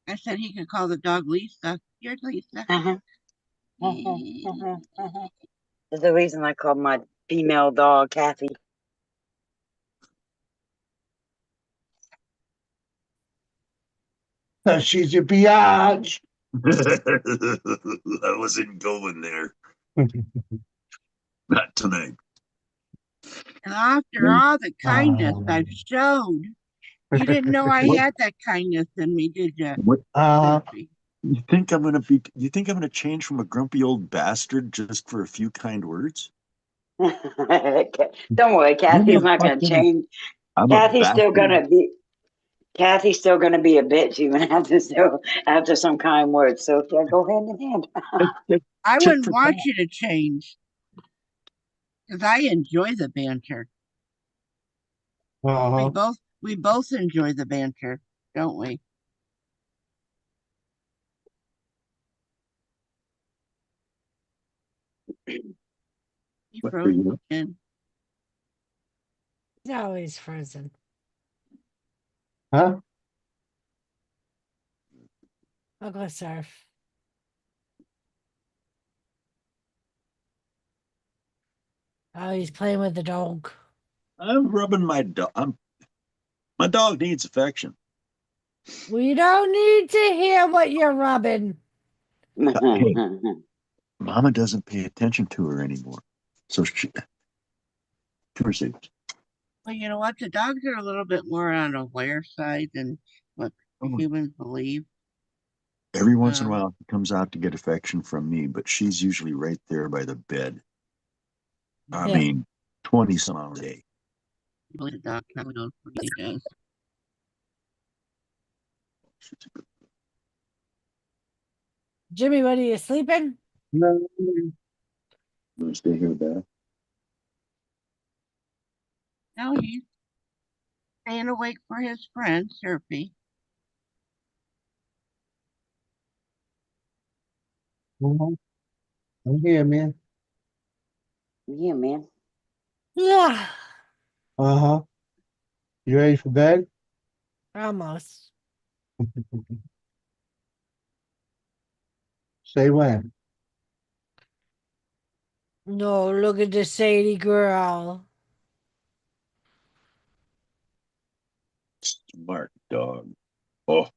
I said he could call the dog Lisa. You're Lisa. There's a reason I called my female dog Kathy. She's a biatch. I wasn't going there. Not tonight. And after all the kindness I've Um, showed, you didn't know I had that kindness in me, did you? What? Sophie? You think I'm gonna be? You think I'm gonna change from a grumpy old bastard just for a few kind words? Don't worry, I'm Kathy's a not going to fucking. change. I'm a Kathy's still bastard. going to be. Kathy's still going to be a bitch even after some kind words. So yeah, go hand in hand. I Tit wouldn't for want tat. you to change because I enjoy the banter. uh-huh. We both enjoy the banter, don't we? He What are froze you? again. He's always frozen. Huh? I'll go surf. Oh, he's playing with the dog. I'm rubbing my dog. My dog needs affection. We don't need to hear what you're rubbing. Hey, Mama doesn't pay attention to her anymore. So she. Proceed. Well, you know what? The dogs are a little bit more on the aware side than what humans believe. Every once in a while, she comes out to get affection from me, but she's usually right there by the bed. I Yeah. mean, 20 some hours a day. The dog probably knows what he does. Jimmy, what are you sleeping? No. You want to stay here, Beth? No, he's staying awake for his friend, Surfy. Mhm. I'm here, man. Yeah, man. Yeah. Uh-huh. You ready for bed? Almost. Say when. No, look at the Sadie girl. Smart dog. Oh.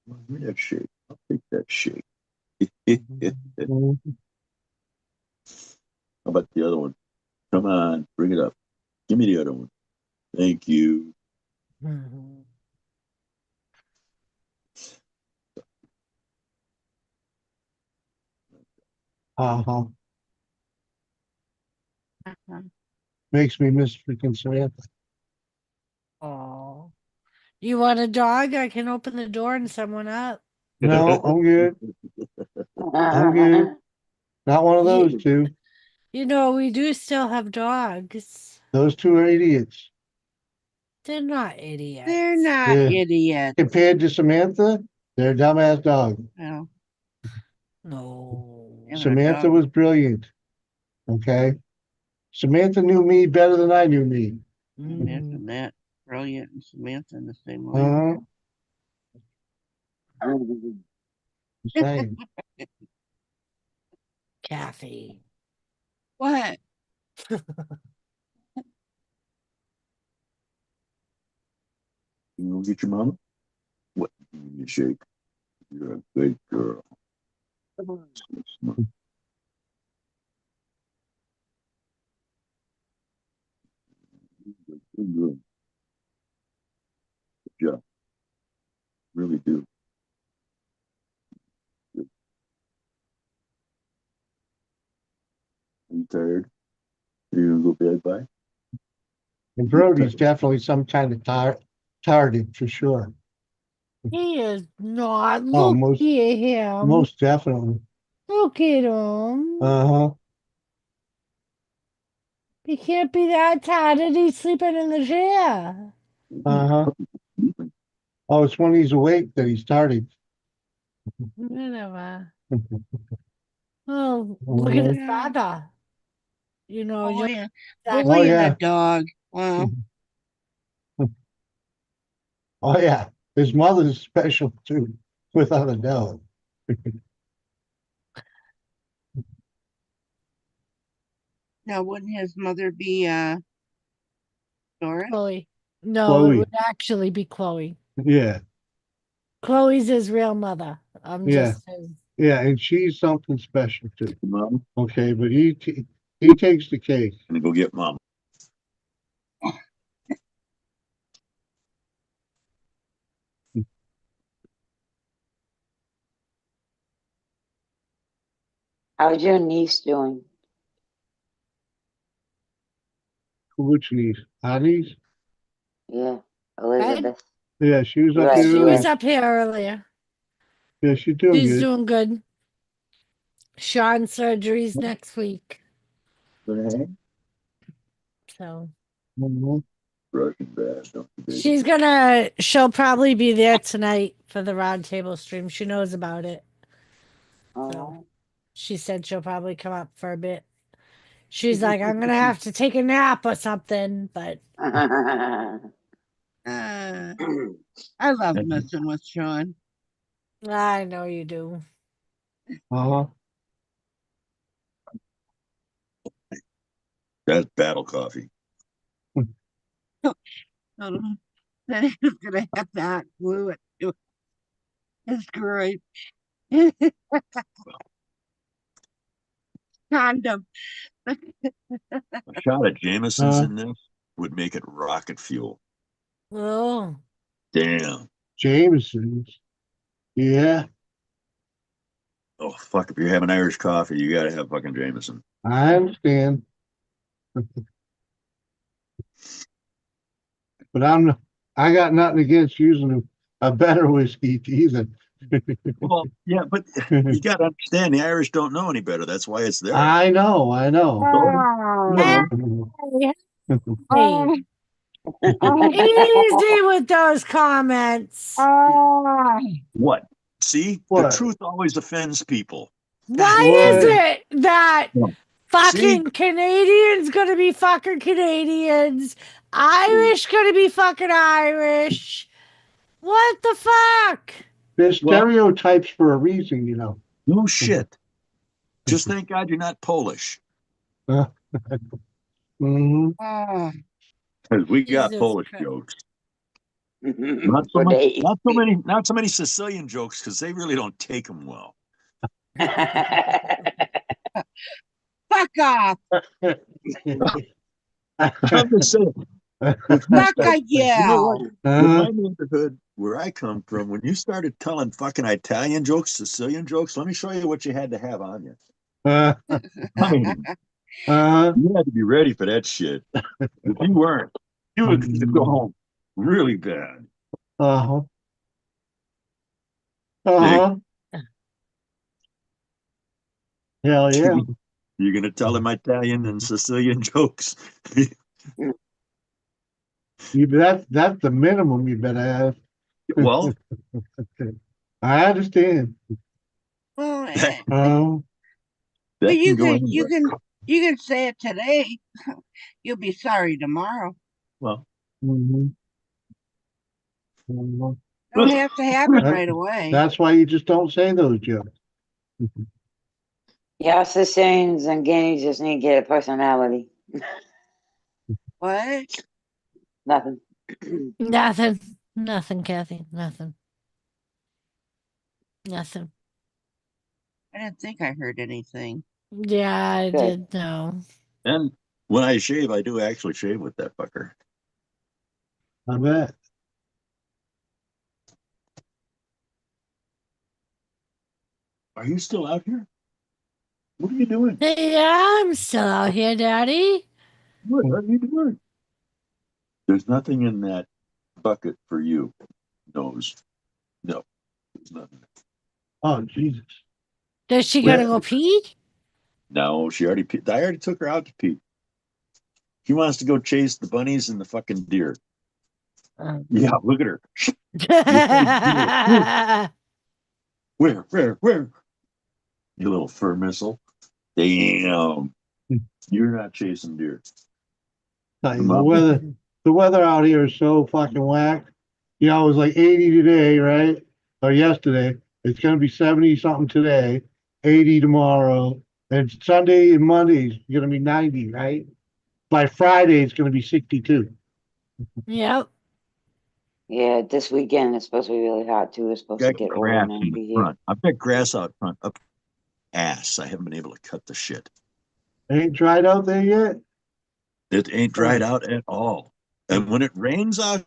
Give me that shake. I'll take that shake. How about the other one? Come on, bring it up. Give me the other one. Thank you. Uh-huh. Uh-huh. Makes me miss freaking Samantha. Oh. You want a dog? I can open the door and someone up. No, I'm good. I'm good. Not one of those two. You know, we do still have dogs. Those two are idiots. They're not idiots. They're not Yeah. idiots. Compared to Samantha, they're a dumbass dog. Well, no. Samantha was brilliant. Okay. Samantha knew me better than I knew me. Imagine that. Brilliant and Samantha in the same way. Uh-huh. Same. Kathy. What? You gonna get your mama? What? You shake. You're a good girl. Good girl. Good job. Really do. Good. Are you tired? Are you gonna go to bed by? And Brody's definitely some kind of retarded for sure. He is not. Oh, Look at him. most definitely. Look at him. Uh-huh. He can't be that tired. He's sleeping in the chair. Uh-huh. Oh, it's when he's awake that he's starting. Whatever. Oh, look at his father. You know, Oh, you're yeah. that Bullying yeah. a dog. Wow. Oh, yeah. His mother's special too, without a doubt. Now, wouldn't his mother be Doris? Chloe. No, it Chloe. would actually be Chloe. Yeah, Chloe's his real mother. I'm yeah, just his. yeah, and she's something special too. Mom, Okay, but he takes the cake. gonna go get mom. How's your niece doing? Which niece? Our niece? Yeah, Elizabeth. Yeah, she was up Right, here. She was right. up here earlier. Yeah, she's doing She's good. doing good. Sean surgery's next week. So Mhm. Broken bad, don't you, baby? she'll probably be there tonight for the roundtable stream. She knows about it. So she said she'll probably come up for a bit. She's like, I'm gonna have to take a nap or something, but I love messing with Sean. I know you do. Uh-huh. That's battle coffee. Then he's gonna have that glue it to his great condom. A shot of Jameson's in this would make it rocket fuel. Oh, Damn. Jameson's. Yeah, Oh fuck! If you're having Irish coffee, you gotta have fucking Jameson. I understand. But I got nothing against using a better whiskey either. Well, yeah, but you gotta understand the Irish don't know any better. That's why it's there. I know. hey. Easy with those comments. What? See, What? the truth always offends people. Why is it that See? fucking Canadians gonna be fucking Canadians? Irish gonna be fucking Irish? What the fuck? There's stereotypes for a reason, you know. No shit. Just thank God you're not Polish. Mm-hmm. Because we got Jesus Polish Christ. jokes. Not so much, not so many Sicilian jokes because they really don't take them well. Fuck off. I'm just saying. Fuck You know what? yeah. In my neighborhood, where I come from, when you started telling fucking Italian jokes, Sicilian jokes, let me show you what you had to have on you. I mean, you had to be ready for that shit. If you weren't, you would go home really bad. Uh-huh. Uh-huh. Hell yeah. You're gonna tell them Italian and Sicilian jokes. That's the minimum you better have. Well, I understand. Well, that but you can go can you anywhere. can say it today. You'll be sorry tomorrow. Well, Mhm. Don't have to have it right away. That's why you just don't say those jokes. Yeah, Sicilians and Guineas just need to get a personality. What? Nothing. Nothing, Kathy. Nothing. I didn't think I heard anything. Yeah, I did know. and when I shave, I do actually shave with that fucker. I bet. Are you still out here? What are you doing? Yeah, I'm still out here, Daddy. What are you doing? There's nothing in that bucket for you, nose. No, there's nothing. Oh, Jesus. Is she gonna go pee? No, she already peed. I already took her out to pee. She wants to go chase the bunnies and the fucking deer. Yeah, look at her. Where? You little fur missile. Damn. You're not chasing deer. The weather out here is so fucking whack. You know, it was like 80 today, right? Or yesterday. It's gonna be 70 something today, 80 tomorrow, and Sunday and Monday is gonna be 90, right? By Friday it's gonna be 62. Yep. Yeah, this weekend it's supposed to be really hot too. It's supposed to Got get over grass in the 90 here. front. I've got grass out front up ass. I haven't been able to cut the shit. Ain't dried out there yet? It ain't dried out at all. And when it rains out,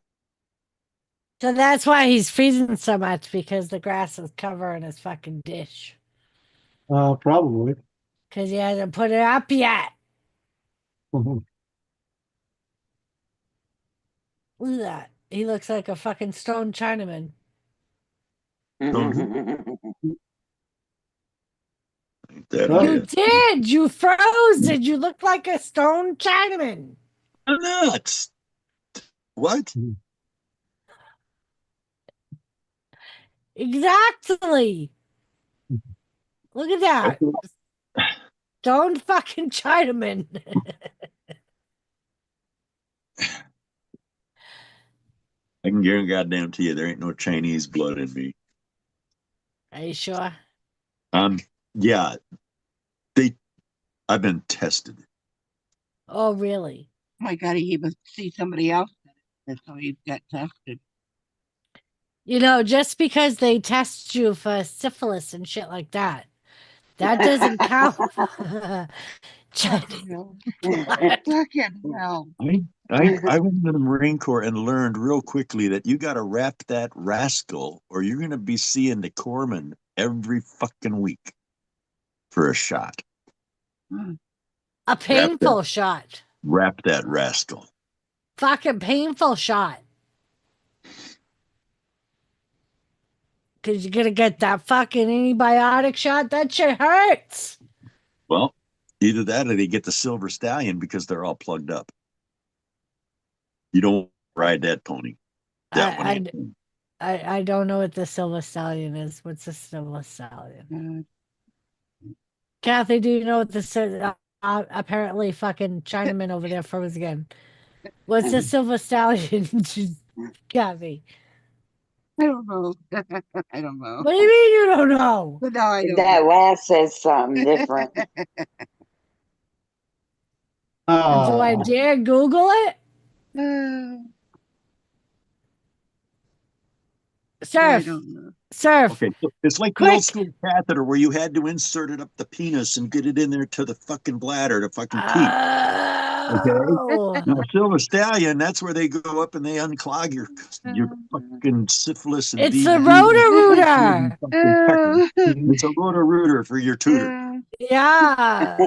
So that's why he's freezing so much, because the grass is covering his fucking dish. Probably. Because he hasn't put it up yet. Mhm. Look at that. He looks like a fucking stone Chinaman. You did. You froze. Did you look like a stone Chinaman? Nuts. What? Exactly. Look at that. Stone fucking Chinaman. I can goddamn to you, there ain't no Chinese blood in me. Are you sure? Yeah, I've been tested. Oh, really? Oh my God, he even see somebody else, and so he got tested. You know, just because they test you for syphilis and shit like that, that doesn't count. Chinese blood. Fucking hell. I went into the Marine Corps and learned real quickly that you got to wrap that rascal, or you're going to be seeing the corpsman every fucking week for a shot. A painful shot. Wrap that rascal. Fucking painful shot. Because you're going to get that fucking antibiotic shot. That shit hurts. Well, either that or they get the silver stallion because they're all plugged up. You don't ride that pony. That one ain't. I don't know what the silver stallion is. What's the silver stallion? Kathy, do you know what the apparently fucking Chinaman over there froze again? What's the silver stallion? Kathy. I don't know. I don't know. What do you mean you don't know? No, I don't That know. last says something different. Do I dare Google it? Surf. I don't know. Surf. Okay, so it's like the old school catheter where you had to insert it up the penis and get it in there to the fucking bladder to fucking pee. Okay. Now, silver stallion, that's where they go up and they unclog your fucking syphilis and It's the DVT. Roto-Rooter. It's a Roto-Rooter for your tutor. Yeah.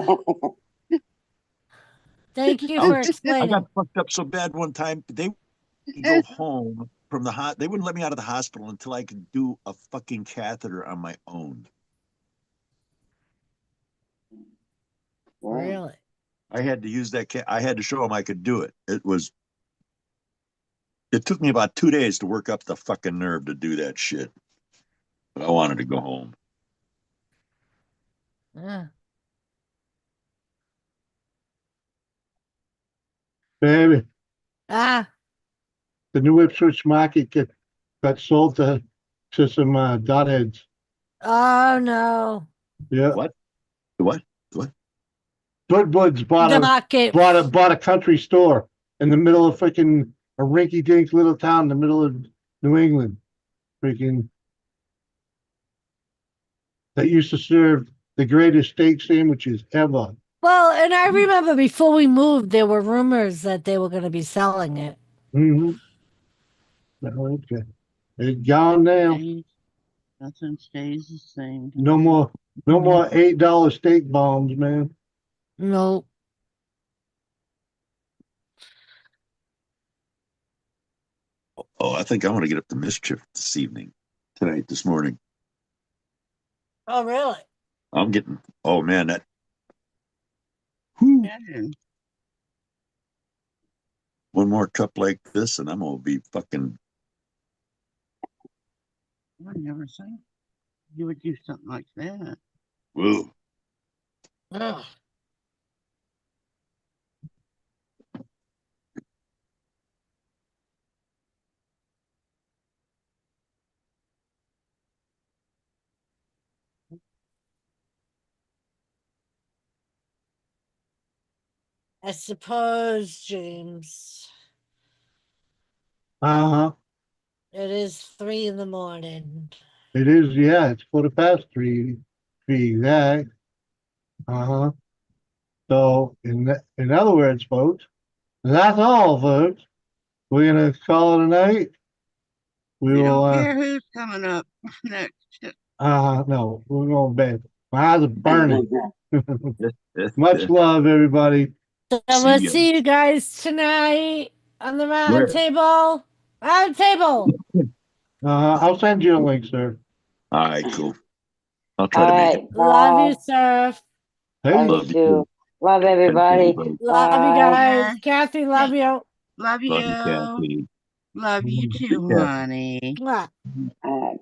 Thank you for I explaining. got fucked up so bad one time. They would go home from the they wouldn't let me out of the hospital until I could do a fucking catheter on my own. Really? I had to use that. I had to show them I could do it. It took me about 2 days to work up the fucking nerve to do that shit. But I wanted to go home. Yeah. Baby, the new Ipswich market got sold to some dotheads. Oh no. Yeah. What? What? Woodward's bought a country store in the middle of freaking a rinky-dink little town in the middle of New England. Freaking that used to serve the greatest steak sandwiches ever. Well, and I remember before we moved, there were rumors that they were going to be selling it. Mm-hmm. Okay. It's gone now. Nothing stays the same. No more $8 steak bombs, man. No. Oh, I think I want to get up to mischief this morning. Oh, really? I'm getting. Oh man, that. One more cup like this, and I'm gonna be fucking. I never think you would do something like that. Whoa. Ugh. I suppose, James. Uh-huh. It is 3 in the morning. It is, yeah, it's 3:15 to be exact. Uh-huh. So, in other words, folks, that's all, folks. We're gonna call it a night. We We will, don't care who's coming up next. no, we're going to bed. My eyes are burning. Much love, everybody. So See we'll ya. see you guys tonight on the round Where? table. Round table. I'll send you a link, sir. All right, cool. I'll try to make it. Love you, sir. Hey. Love you too. Love everybody. Love you guys. Kathy, love you. Love you. Love you, Kathy. Love you too, honey. Mwah. Bye.